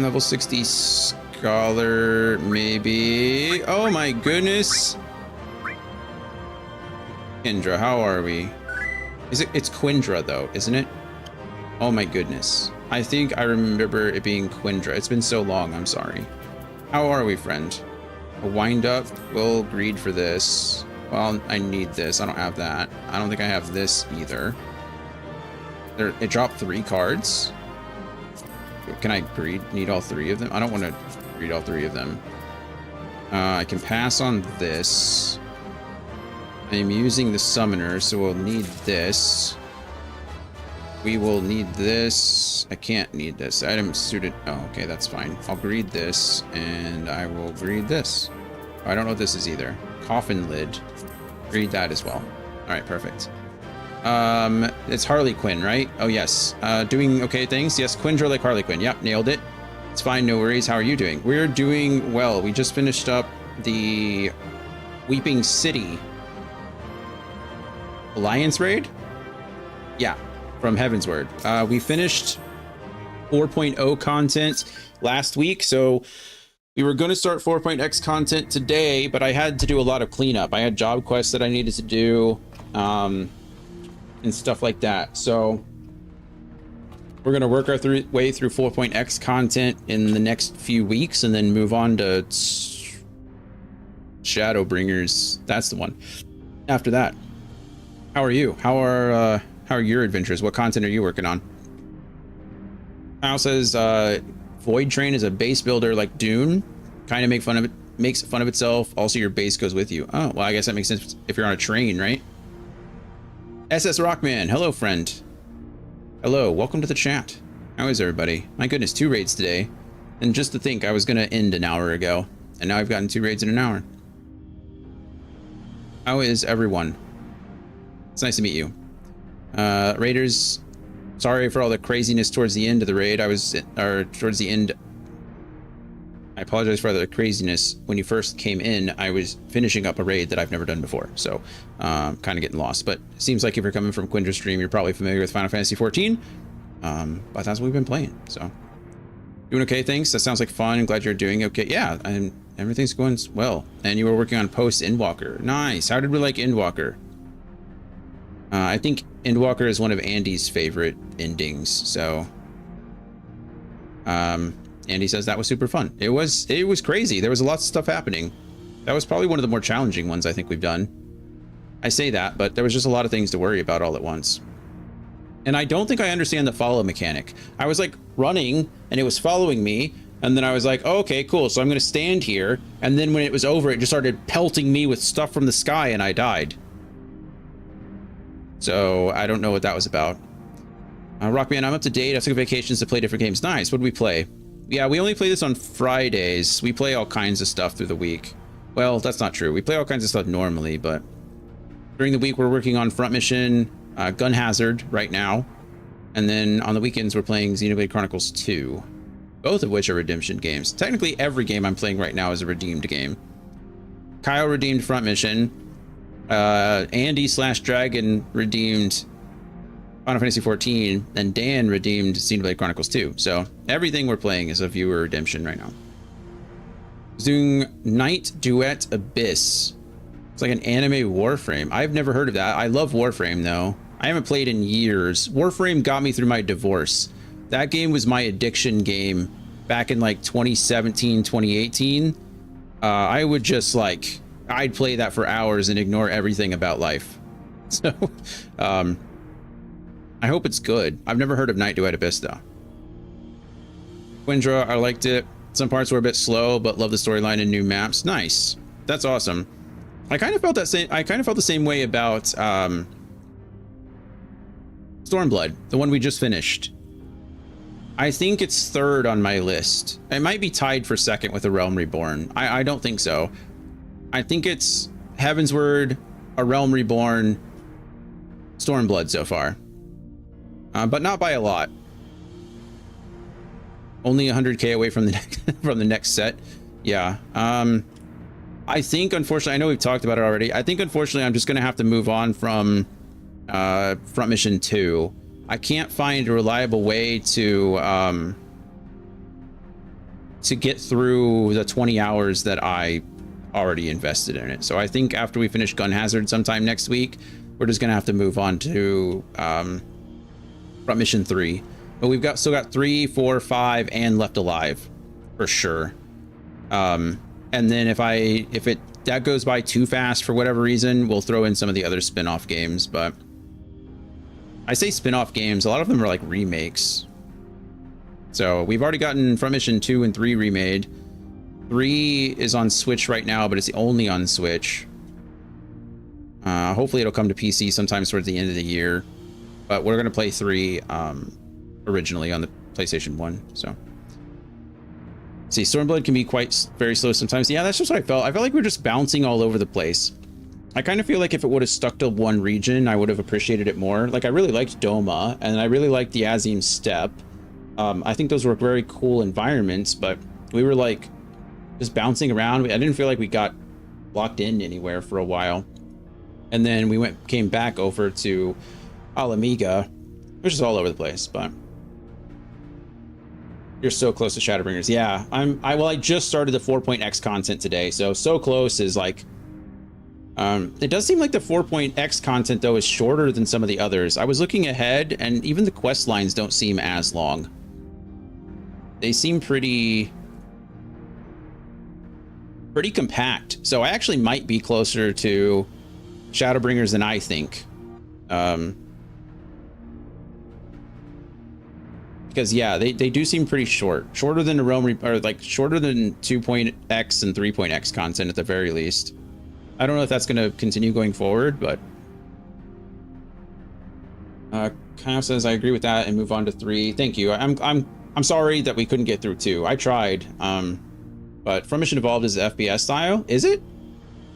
[SPEAKER 1] Level 60 Scholar, maybe. Oh my goodness! Kendra, how are we? It's Quindra though, isn't it? Oh my goodness. I think I remember it being Quindra. It's been so long, I'm sorry. How are we, friend? A wind up. We'll greed for this. Well, I need this. I don't have that. I don't think I have this either. It dropped 3 cards. Can I greed? Need all 3 of them? I don't want to greed all 3 of them. I can pass on this. I'm using the summoner, so we'll need this. We will need this. I can't need this. Item suited. Oh, okay, that's fine. I'll greed this, and I will greed this. I don't know what this is either. Coffin lid. Greed that as well. All right, perfect. It's Harley Quinn, right? Oh, yes. Doing okay things? Yes, Quindra like Harley Quinn. Yep, nailed it. It's fine, no worries. How are you doing? We're doing well. We just finished up the Weeping City Alliance raid? Yeah, from Heavensward. We finished 4.0 content last week, so we were going to start 4.x content today, but I had to do a lot of cleanup. I had job quests that I needed to do, and stuff like that. So we're going to work our way through 4.x content in the next few weeks, and then move on to Shadowbringers. That's the one. After that. How are you? How are your adventures? What content are you working on? Kyle says Void Train is a base builder like Dune. Kind of makes fun of itself. Also, your base goes with you. Oh, well, I guess that makes sense if you're on a train, right? SS Rockman, hello, friend. Hello, welcome to the chat. How is everybody? My goodness, 2 raids today. And just to think, I was gonna end an hour ago, and now I've gotten 2 raids in an hour. How is everyone? It's nice to meet you. Raiders, sorry for all the craziness towards the end of the raid. Towards the end. I apologize for the craziness. When you first came in, I was finishing up a raid that I've never done before. So, kind of getting lost. But it seems like if you're coming from Quindra's stream, you're probably familiar with Final Fantasy 14. But that's what we've been playing. So, doing okay, thanks. That sounds like fun. I'm glad you're doing okay. Yeah, and everything's going well. And you were working on post Endwalker. Nice. How did we like Endwalker? I think Endwalker is one of Andy's favorite endings, so And he says that was super fun. It was crazy. There was a lot of stuff happening. That was probably one of the more challenging ones I think we've done. I say that, but there was just a lot of things to worry about all at once. And I don't think I understand the follow mechanic. I was like running and it was following me. And then I was like, oh, okay, cool. So I'm going to stand here. And then when it was over, it just started pelting me with stuff from the sky and I died. So I don't know what that was about. Rockman, I'm up to date. I took vacations to play different games. Nice. What did we play? Yeah, we only play this on Fridays. We play all kinds of stuff through the week. Well, that's not true. We play all kinds of stuff normally, but during the week we're working on Front Mission, Gun Hazard right now. And then on the weekends we're playing Xenoblade Chronicles 2. Both of which are redemption games. Technically every game I'm playing right now is a redeemed game. Kyle redeemed Front Mission. Andy/Dragon redeemed Final Fantasy 14, and Dan redeemed Xenoblade Chronicles 2. So everything we're playing is a viewer redemption right now. Doing Night Duet Abyss. It's like an anime Warframe. I've never heard of that. I love Warframe though. I haven't played in years. Warframe got me through my divorce. That game was my addiction game back in like 2017, 2018. I would just like, I'd play that for hours and ignore everything about life. So, I hope it's good. I've never heard of Night Duet Abyss though. Quindra, I liked it. Some parts were a bit slow, but love the storyline and new maps. Nice. That's awesome. I kind of felt the same way about Stormblood, the one we just finished. I think it's third on my list. It might be tied for second with A Realm Reborn. I don't think so. I think it's Heavensward, A Realm Reborn, Stormblood so far. But not by a lot. Only 100k away from the next, from the next set. Yeah. I think, unfortunately, I know we've talked about it already. I think, unfortunately, I'm just going to have to move on from Front Mission 2. I can't find a reliable way to get through the 20 hours that I already invested in it. So I think after we finish Gun Hazard sometime next week, we're just going to have to move on to Front Mission 3. But we've still got 3, 4, 5, and Left Alive for sure. And then if that goes by too fast for whatever reason, we'll throw in some of the other spin-off games. But I say spin-off games, a lot of them are like remakes. So we've already gotten Front Mission 2 and 3 remade. 3 is on Switch right now, but it's only on Switch. Hopefully it'll come to PC sometime towards the end of the year. But we're gonna play 3 originally on the PlayStation 1. So see, Stormblood can be very slow sometimes. Yeah, that's just what I felt. I felt like we were just bouncing all over the place. I kind of feel like if it would have stuck to one region, I would have appreciated it more. Like, I really liked Doma, and I really liked the Azim Steppe. I think those were very cool environments, but we were like just bouncing around. I didn't feel like we got locked in anywhere for a while. And then we came back over to Alamiga, which is all over the place, but you're so close to Shadowbringers. Yeah, I just started the 4.x content today, so close is like, it does seem like the 4.x content though is shorter than some of the others. I was looking ahead and even the quest lines don't seem as long. They seem pretty compact. So I actually might be closer to Shadowbringers than I think. Because yeah, they do seem pretty shorter than the Realm, or like shorter than 2.x and 3.x content at the very least. I don't know if that's going to continue going forward, but Kyle says I agree with that and move on to 3. Thank you. I'm sorry that we couldn't get through 2. I tried, but Front Mission Evolved is the FPS style. Is it?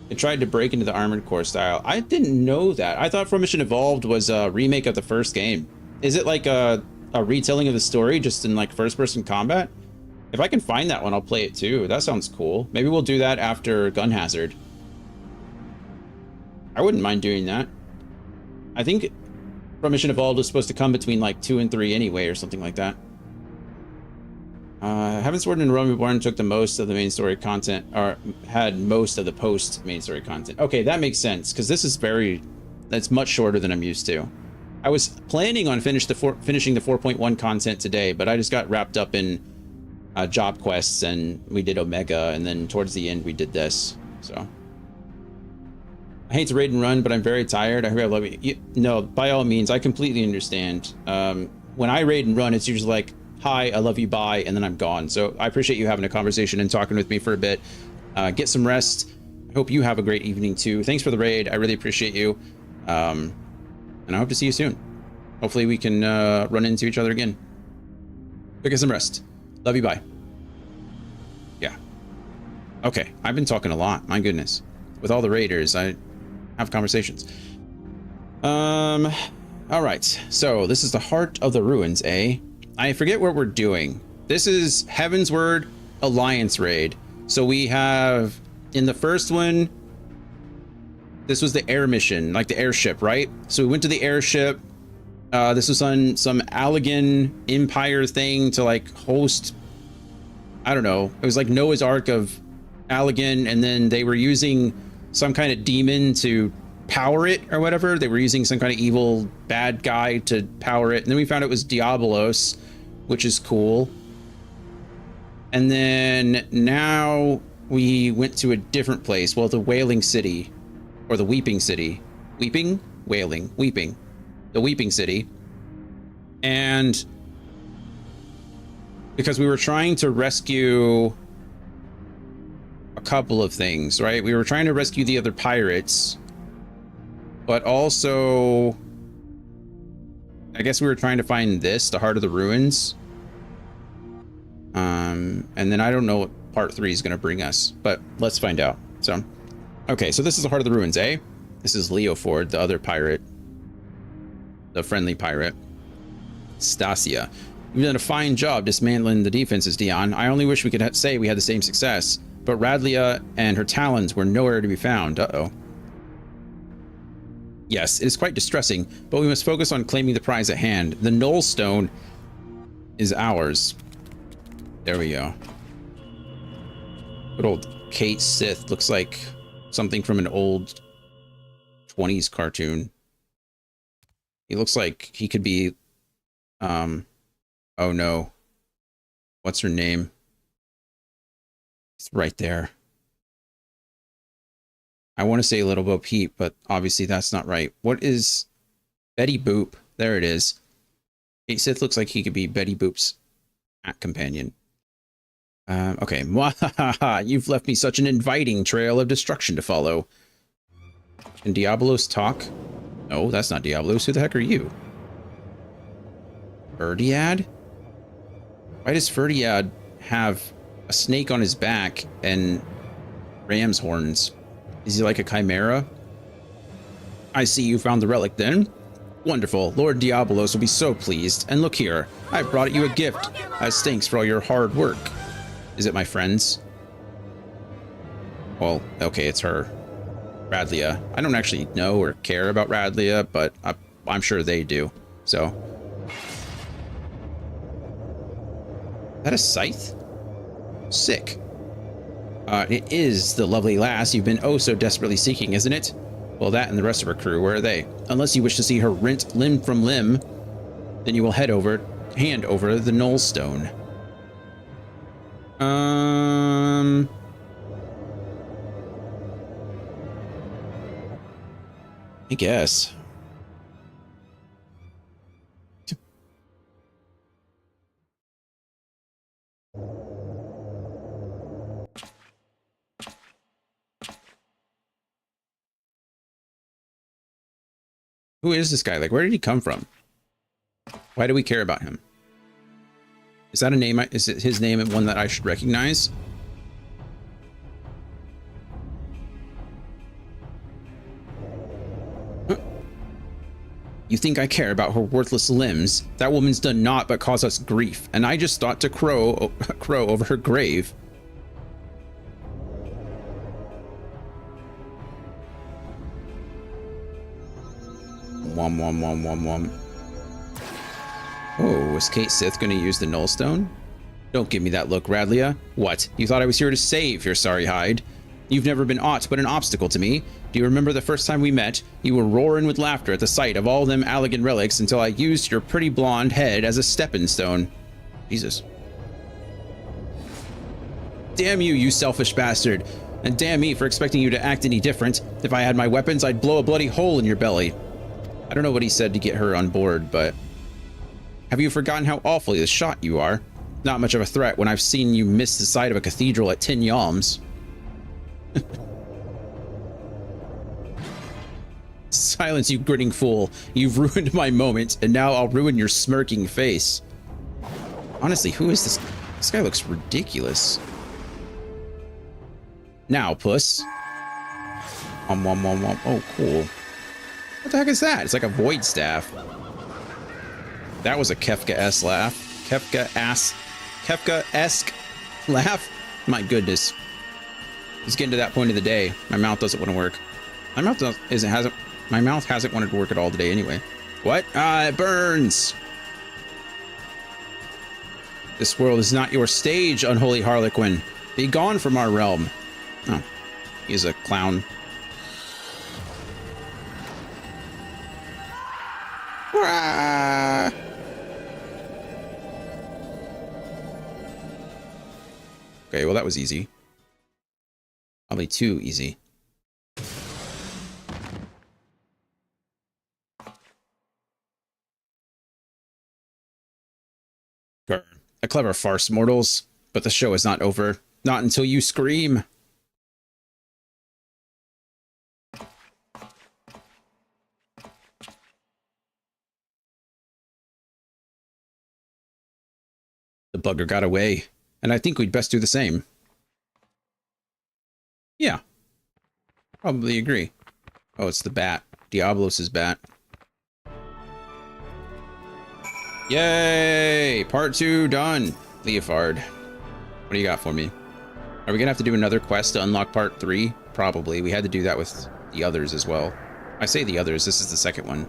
[SPEAKER 1] It tried to break into the Armored Core style. I didn't know that. I thought Front Mission Evolved was a remake of the first game. Is it like a retelling of the story just in like first-person combat? If I can find that one, I'll play it too. That sounds cool. Maybe we'll do that after Gun Hazard. I wouldn't mind doing that. I think Front Mission Evolved was supposed to come between like 2 and 3 anyway, or something like that. Heavensward and Realm Reborn took the most of the main story content, or had most of the post main story content. Okay, that makes sense, because this is that's much shorter than I'm used to. I was planning on finishing the 4.1 content today, but I just got wrapped up in job quests, and we did Omega, and then towards the end we did this. So I hate to raid and run, but I'm very tired. I hope I love you. No, by all means, I completely understand. When I raid and run, it's usually like, hi, I love you, bye, and then I'm gone. So I appreciate you having a conversation and talking with me for a bit. Get some rest. I hope you have a great evening too. Thanks for the raid. I really appreciate you. And I hope to see you soon. Hopefully we can run into each other again. Go get some rest. Love you, bye. Yeah. Okay, I've been talking a lot. My goodness. With all the raiders, I have conversations. All right. So this is the Heart of the Ruins, eh? I forget what we're doing. This is Heaven's Word Alliance raid. So we have in the first one, this was the air mission, like the airship, right? So we went to the airship. This was on some Allegan Empire thing to like host, I don't know. It was like Noah's Ark of Allegan, and then they were using some kind of demon to power it or whatever. They were using some kind of evil bad guy to power it. And then we found it was Diabolos, which is cool. And then now we went to a different place. Well, the Wailing City, or the Weeping City. Weeping? Wailing. Weeping. The Weeping City. And because we were trying to rescue a couple of things, right? We were trying to rescue the other pirates, but also I guess we were trying to find this, the Heart of the Ruins. And then I don't know what part 3 is going to bring us, but let's find out. So, okay, so this is the Heart of the Ruins, eh? This is Leoford, the other pirate, the friendly pirate. Stasia, you've done a fine job dismantling the defenses, Dion. I only wish we could say we had the same success, but Radlia and her talons were nowhere to be found. Uh-oh. Yes, it is quite distressing, but we must focus on claiming the prize at hand. The Knoll Stone is ours. There we go. Good old Kate Sith looks like something from an old 20s cartoon. He looks like he could be, oh no. What's her name? It's right there. I want to say Little Bo Peep, but obviously that's not right. What is Betty Boop? There it is. Kate Sith looks like he could be Betty Boop's companion. Okay. You've left me such an inviting trail of destruction to follow. Can Diabolos talk? No, that's not Diabolos. Who the heck are you? Ferdiad? Why does Ferdiad have a snake on his back and ram's horns? Is he like a chimera? I see you found the relic then. Wonderful. Lord Diabolos will be so pleased. And look here, I've brought you a gift as thanks for all your hard work. Is it my friends? Well, okay, it's her. Radlia. I don't actually know or care about Radlia, but I'm sure they do. So. Is that a scythe? Sick. It is the lovely lass you've been oh so desperately seeking, isn't it? Well, that and the rest of her crew, where are they? Unless you wish to see her rent limb from limb, then you will hand over the Knoll Stone. I guess. Who is this guy? Like, where did he come from? Why do we care about him? Is that a name? Is it his name and one that I should recognize? Huh. You think I care about her worthless limbs? That woman's done naught but cause us grief, and I just thought to crow over her grave. Wom. Oh, is Kate Sith going to use the Knoll Stone? Don't give me that look, Radlia. What? You thought I was here to save your sorry hide? You've never been aught but an obstacle to me. Do you remember the first time we met? You were roaring with laughter at the sight of all them Allegan relics until I used your pretty blonde head as a stepping stone. Jesus. Damn you, you selfish bastard. And damn me for expecting you to act any different. If I had my weapons, I'd blow a bloody hole in your belly. I don't know what he said to get her on board, but... Have you forgotten how awfully the shot you are? Not much of a threat when I've seen you miss the side of a cathedral at 10 yalms. Silence, you grinning fool. You've ruined my moment, and now I'll ruin your smirking face. Honestly, who is this? This guy looks ridiculous. Now, puss. Oh, cool. What the heck is that? It's like a void staff. That was a Kefka-esque laugh. Kefka-esque laugh? My goodness. It's getting to that point of the day. My mouth doesn't want to work. My mouth hasn't wanted to work at all today anyway. What? Ah, it burns! This world is not your stage, unholy harlequin. Be gone from our realm. Oh, he's a clown. Okay, well that was easy. Probably too easy. A clever farce, mortals. But the show is not over. Not until you scream. The bugger got away, and I think we'd best do the same. Yeah. Probably agree. Oh, it's the bat. Diablos' bat. Yay! Part 2 done. Leofard. What do you got for me? Are we gonna have to do another quest to unlock part 3? Probably. We had to do that with the others as well. I say the others, this is the second one.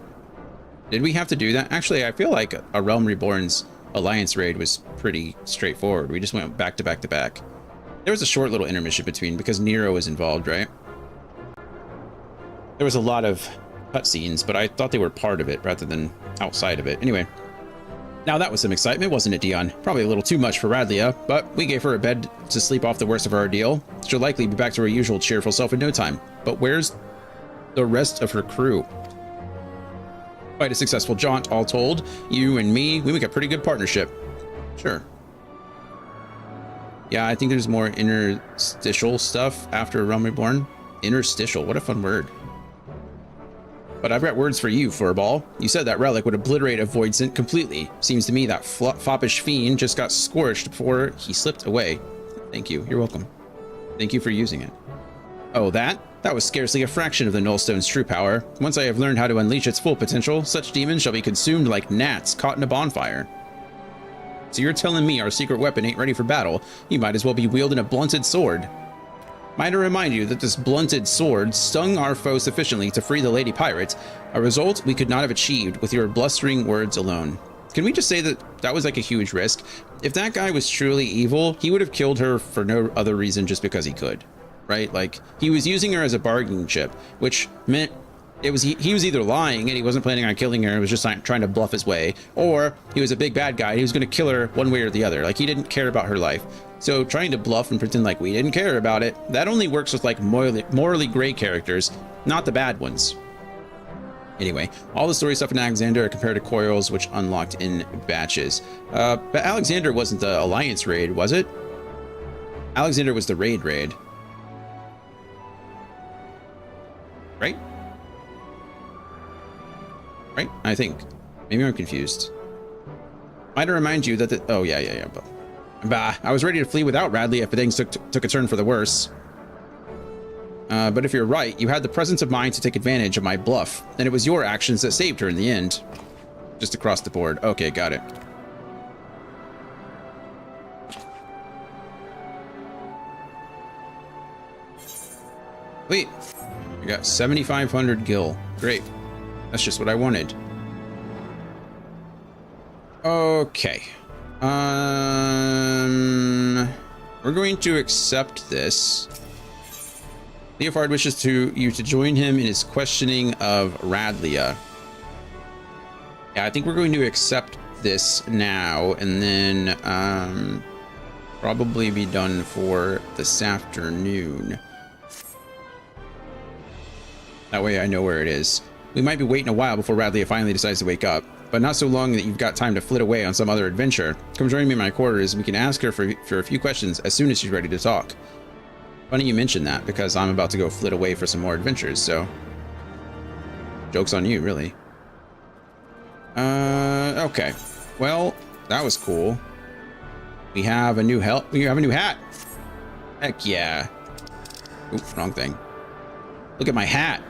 [SPEAKER 1] Did we have to do that? Actually, I feel like a Realm Reborn's Alliance raid was pretty straightforward. We just went back to back to back. There was a short little intermission between because Nero was involved, right? There was a lot of cutscenes, but I thought they were part of it rather than outside of it. Anyway. Now that was some excitement, wasn't it, Dion? Probably a little too much for Radlia, but we gave her a bed to sleep off the worst of our ordeal. She'll likely be back to her usual cheerful self in no time. But where's the rest of her crew? Quite a successful jaunt, all told. You and me, we make a pretty good partnership. Sure. Yeah, I think there's more interstitial stuff after Realm Reborn. Interstitial, what a fun word. But I've got words for you, Furball. You said that relic would obliterate a void scent completely. Seems to me that foppish fiend just got scorched before he slipped away. Thank you. You're welcome. Thank you for using it. Oh, that? That was scarcely a fraction of the Nullstone's true power. Once I have learned how to unleash its full potential, such demons shall be consumed like gnats caught in a bonfire. So you're telling me our secret weapon ain't ready for battle? You might as well be wielding a blunted sword. Might I remind you that this blunted sword stung our foe sufficiently to free the Lady Pirate, a result we could not have achieved with your blustering words alone. Can we just say that that was like a huge risk? If that guy was truly evil, he would have killed her for no other reason just because he could, right? Like, he was using her as a bargaining chip, which meant he was either lying and he wasn't planning on killing her, he was just trying to bluff his way, or he was a big bad guy, he was going to kill her one way or the other. Like, he didn't care about her life. So trying to bluff and pretend like we didn't care about it, that only works with like morally gray characters, not the bad ones. Anyway, all the story stuff in Alexander are compared to coils, which unlocked in batches. But Alexander wasn't the Alliance raid, was it? Alexander was the raid. Right? Right? I think. Maybe I'm confused. Might I remind you that the... Oh, yeah. Bah, I was ready to flee without Radley if things took a turn for the worse. But if you're right, you had the presence of mind to take advantage of my bluff, and it was your actions that saved her in the end. Just across the board. Okay, got it. Wait, I got 7,500 gil. Great. That's just what I wanted. Okay. We're going to accept this. Leofard wishes you to join him in his questioning of Radlia. Yeah, I think we're going to accept this now, and then probably be done for this afternoon. That way I know where it is. We might be waiting a while before Radley finally decides to wake up, but not so long that you've got time to flit away on some other adventure. Come join me in my quarters and we can ask her for a few questions as soon as she's ready to talk. Funny you mentioned that, because I'm about to go flit away for some more adventures, so... joke's on you, really. Okay. Well, that was cool. We have a new hat. Heck yeah. Oop, wrong thing. Look at my hat.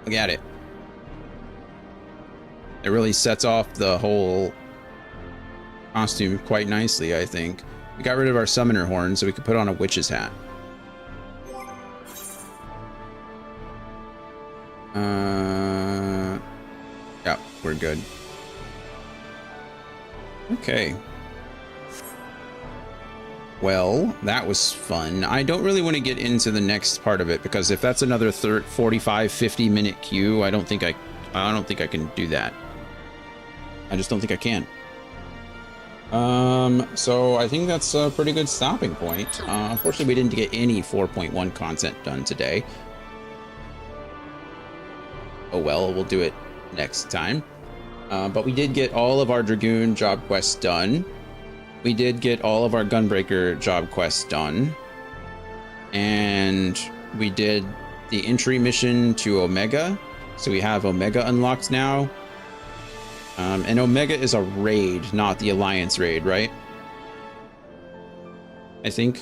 [SPEAKER 1] Look at it. It really sets off the whole costume quite nicely, I think. We got rid of our summoner horn so we could put on a witch's hat. Yeah, we're good. Okay. Well, that was fun. I don't really want to get into the next part of it, because if that's another 45-50 minute queue, I don't think I can do that. I just don't think I can. So I think that's a pretty good stopping point. Unfortunately, we didn't get any 4.1 content done today. Oh well, we'll do it next time. But we did get all of our Dragoon job quests done. We did get all of our Gunbreaker job quests done. And we did the entry mission to Omega. So we have Omega unlocked now. And Omega is a raid, not the Alliance raid, right? I think.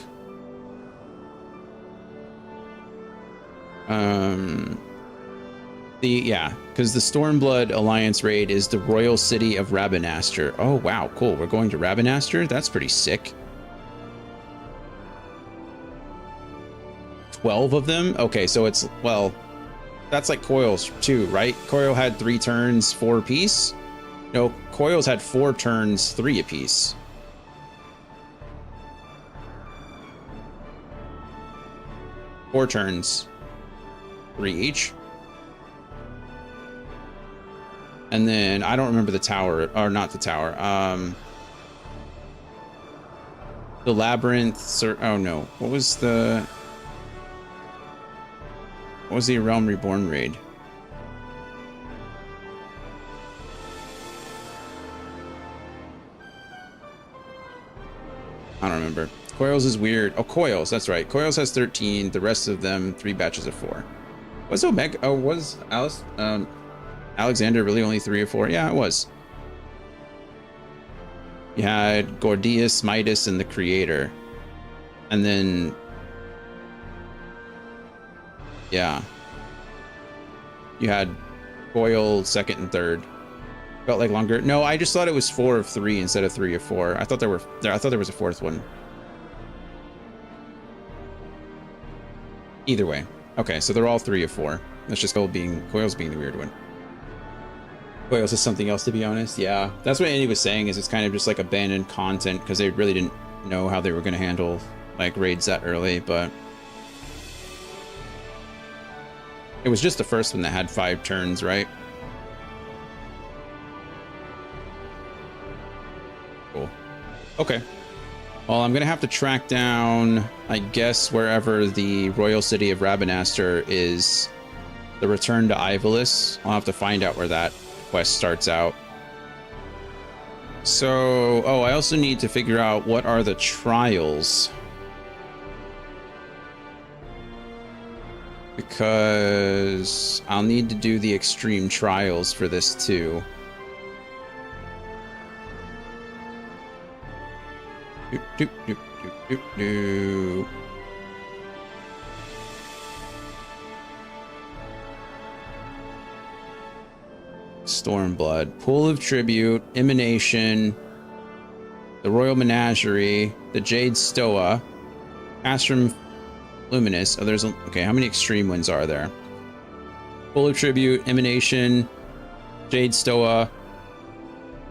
[SPEAKER 1] Yeah, because the Stormblood Alliance raid is the Royal City of Rabanastre. Oh, wow, cool. We're going to Rabanastre? That's pretty sick. 12 of them? Okay, so it's, well, that's like Coil's too, right? Coil had 3 turns, 4 apiece? No, Coil's had 4 turns, 3 apiece. Four turns, 3 each. And then I don't remember the tower, or not the tower. The labyrinth. Oh no, what was the Realm Reborn raid? I don't remember. Coils is weird. Oh, Coils, that's right. Coils has 13. The rest of them 3 batches of 4. Was Omega? Oh, was Alice? Alexander really only 3 or 4? Yeah, it was. You had Gordius, Midas, and the Creator. And then... yeah. You had Coil 2nd and 3rd. Felt like longer. No, I just thought it was 4 of 3 instead of 3 of 4. I thought there was a 4th one. Either way. Okay, so they're all 3 of 4. That's just Coil's being the weird one. Coil's is something else, to be honest. Yeah, that's what Andy was saying, is it's kind of just like abandoned content because they really didn't know how they were going to handle like raids that early, but it was just the first one that had 5 turns, right? Cool. Okay. Well, I'm going to have to track down, I guess, wherever the Royal City of Rabanastre is, the return to Ivalice. I'll have to find out where that quest starts out. So, oh, I also need to figure out what are the trials. Because I'll need to do the extreme trials for this too. Doop, doop, doop, doop, doop, doop. Stormblood, Pool of Tribute, Emanation, the Royal Menagerie, the Jade Stoa, Astrum Luminous. Oh, there's a, okay, how many extreme ones are there? Pool of Tribute, Emanation, Jade Stoa,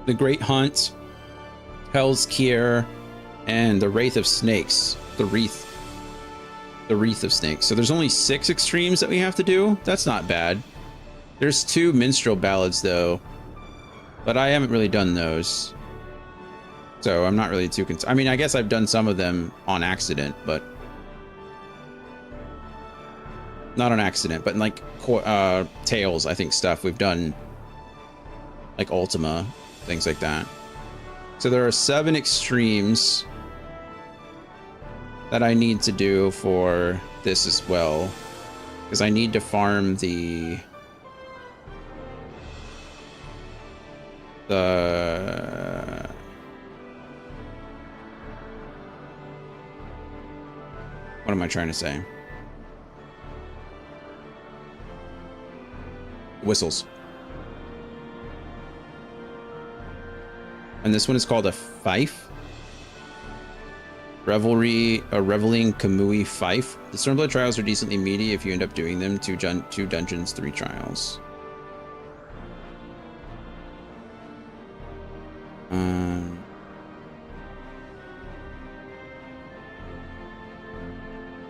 [SPEAKER 1] the Great Hunt, Hell's Kier, and the Wraith of Snakes. The Wreath of Snakes. So there's only 6 extremes that we have to do. That's not bad. There's 2 minstrel ballads though, but I haven't really done those. So I'm not really too concerned. I mean, I guess I've done some of them on accident, but not on accident, but in like Tales, I think stuff we've done like Ultima, things like that. So there are 7 extremes that I need to do for this as well, because I need to farm the what am I trying to say? Whistles. And this one is called a fife. Reveling Kamui Fife. The Stormblood trials are decently meaty if you end up doing them. 2 dungeons, 3 trials.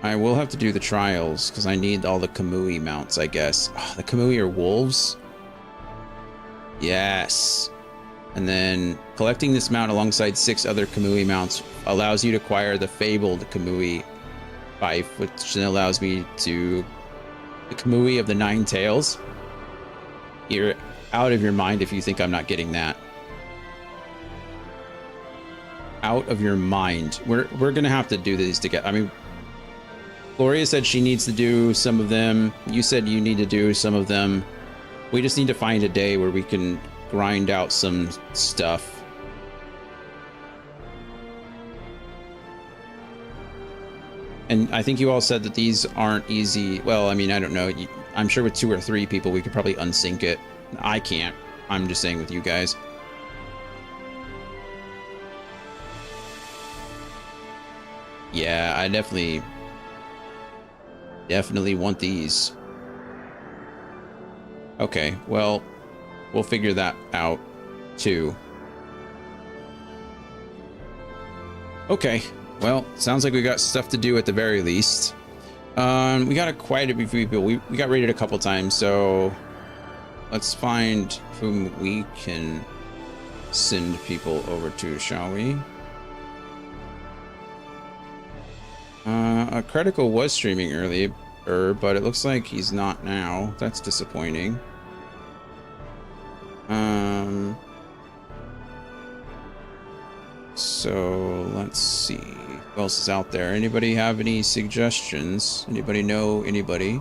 [SPEAKER 1] I will have to do the trials because I need all the Kamui mounts, I guess. Oh, the Kamui are wolves? Yes. And then collecting this mount alongside 6 other Kamui mounts allows you to acquire the fabled Kamui Fife, which then allows me to the Kamui of the 9 tails. You're out of your mind if you think I'm not getting that. Out of your mind. We're gonna have to do these together. I mean, Gloria said she needs to do some of them. You said you need to do some of them. We just need to find a day where we can grind out some stuff. And I think you all said that these aren't easy. Well, I mean, I don't know. I'm sure with 2 or 3 people, we could probably unsync it. I can't. I'm just saying with you guys. Yeah, I definitely want these. Okay, well, we'll figure that out too. Okay, well, sounds like we got stuff to do at the very least. We got quite a few people. We got raided a couple times, so let's find whom we can send people over to, shall we? Critical was streaming earlier, but it looks like he's not now. That's disappointing. So let's see. Who else is out there? Anybody have any suggestions? Anybody know anybody?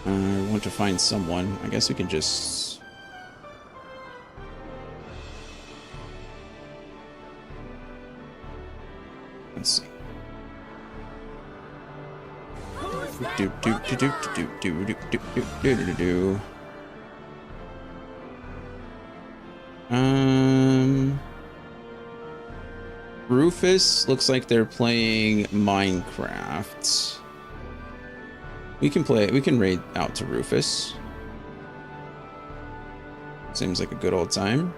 [SPEAKER 1] I want to find someone. I guess we can just... Let's see. Rufus looks like they're playing Minecraft. We can raid out to Rufus. Seems like a good old time.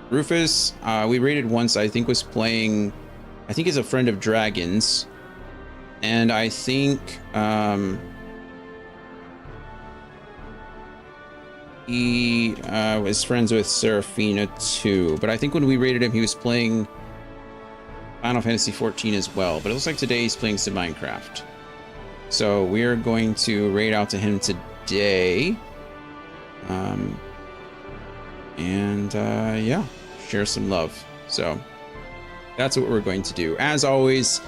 [SPEAKER 1] Rufus, we raided once, I think was playing, I think he's a friend of Dragon's. And I think he was friends with Seraphina too. But I think when we raided him, he was playing Final Fantasy 14 as well. But it looks like today he's playing some Minecraft. So we're going to raid out to him today. Yeah, share some love. So that's what we're going to do. As always,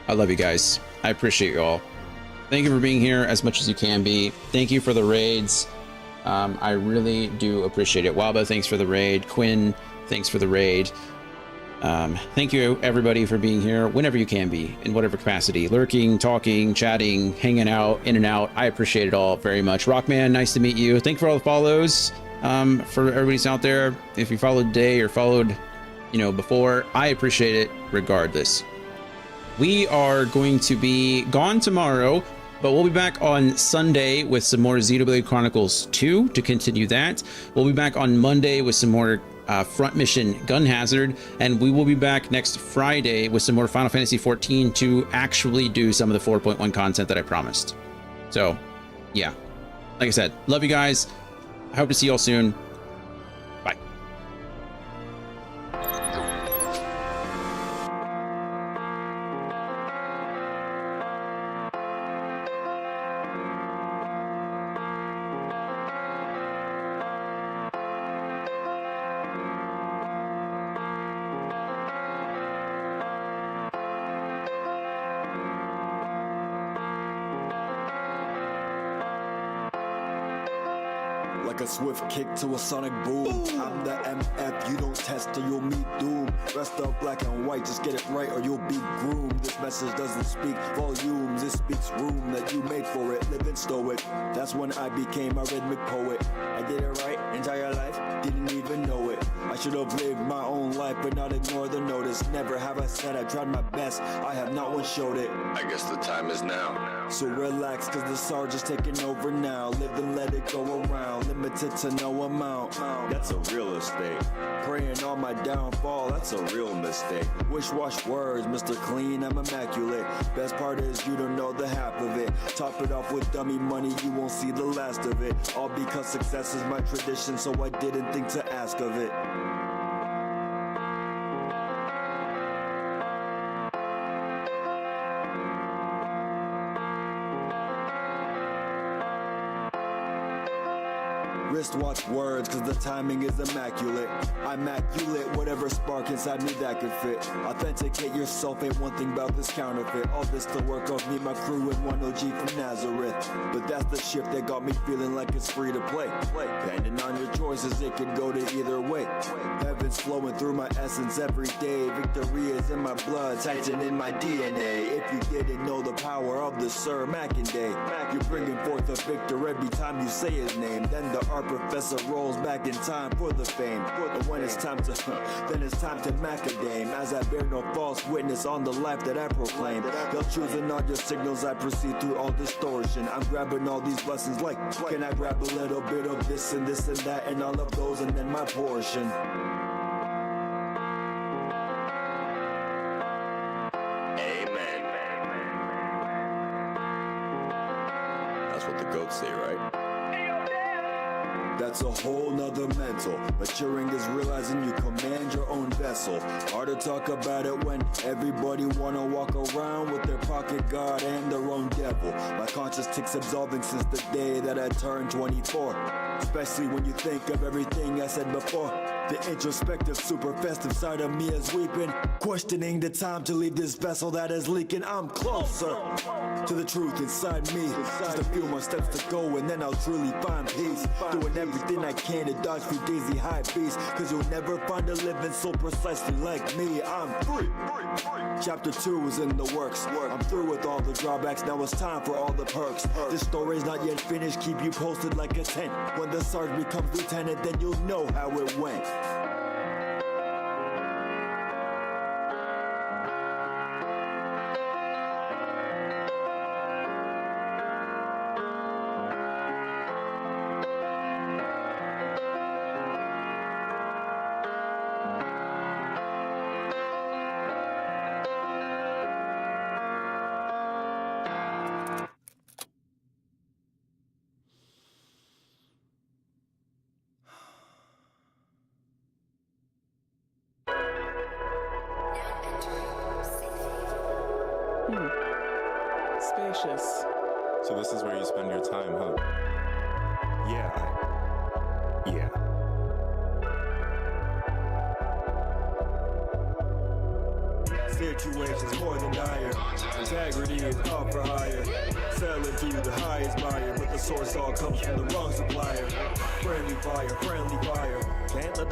[SPEAKER 1] I love you guys. I appreciate you all. Thank you for being here as much as you can be. Thank you for the raids. I really do appreciate it. Waba, thanks for the raid. Quinn, thanks for the raid. Thank you everybody for being here whenever you can be, in whatever capacity. Lurking, talking, chatting, hanging out, in and out. I appreciate it all very much. Rockman, nice to meet you. Thank you for all the follows. For everybody's out there, if you followed today or followed, before, I appreciate it regardless. We are going to be gone tomorrow, but we'll be back on Sunday with some more Xenoblade Chronicles 2 to continue that. We'll be back on Monday with some more Front Mission Gun Hazard, and we will be back next Friday with some more Final Fantasy 14 to actually do some of the 4.1 content that I promised. So yeah, like I said, love you guys. I hope to see you all soon. Bye.
[SPEAKER 6] Like a swift kick to a sonic boom. I'm the MF, you don't test or you'll meet doom. Rest up black and white, just get it right or you'll be groomed. This message doesn't speak volumes, it speaks room that you made for it. Live and stow it. That's when I became a rhythmic poet. I did it right, entire life, didn't even know it. I should have lived my own life but not ignore the notice. Never have I said I tried my best, I have not once showed it.
[SPEAKER 7] I guess the time is now.
[SPEAKER 6] So relax, cause the surge is taking over now. Live and let it go around, limited to no amount. That's a real estate. Praying on my downfall, that's a real mistake. Wish-wash words, Mr. Clean, I'm immaculate. Best part is you don't know the half of it. Top it off with dummy money, you won't see the last of it. All because success is my tradition, so I didn't think to ask of it. Wristwatch words, cause the timing is immaculate. I'm immaculate, whatever spark inside me that could fit. Authenticate yourself, ain't one thing about this counterfeit. All this the work of me, my crew, and one OG from Nazareth. But that's the shift that got me feeling like it's free to play. Depending on your choices, it could go to either way. Heaven's flowing through my essence every day. Victory is in my blood, Titan in my DNA. If you didn't know the power of the Sir Mackinday, you're bringing forth a victor every time you say his name. Then the art professor rolls back in time for the fame. And when it's time to, then it's time to macadame. As I bear no false witness on the life that I proclaim. They'll choose and all your signals, I proceed through all distortion. I'm grabbing all these blessings like, can I grab a little bit of this and that and all of those and then my portion.
[SPEAKER 8] Amen. That's what the goats say, right?
[SPEAKER 6] That's a whole nother mental. Maturing is realizing you command your own vessel. Hard to talk about it when everybody wanna walk around with their pocket guard and their own devil. My conscience ticks absolving since the day that I turned 24. Especially when you think of everything I said before. The introspective, super festive side of me is weeping, questioning the time to leave this vessel that is leaking. I'm closer to the truth inside me. Just a few more steps to go and then I'll truly find peace. Doing everything I can to dodge through daisy high beats, cause you'll never find a living soul precisely like me. I'm free. Chapter 2 is in the works. I'm through with all the drawbacks, now it's time for all the perks. This story's not yet finished, keep you posted like a tent. When the sergeant becomes lieutenant, then you'll know how it went.
[SPEAKER 9] Spacious.
[SPEAKER 8] So this is where you spend your time, huh?
[SPEAKER 6] Yeah. Situations more than dire. Integrity is up for hire. Selling to you the highest buyer, but the source all comes from the wrong supplier. Friendly fire. Can't let the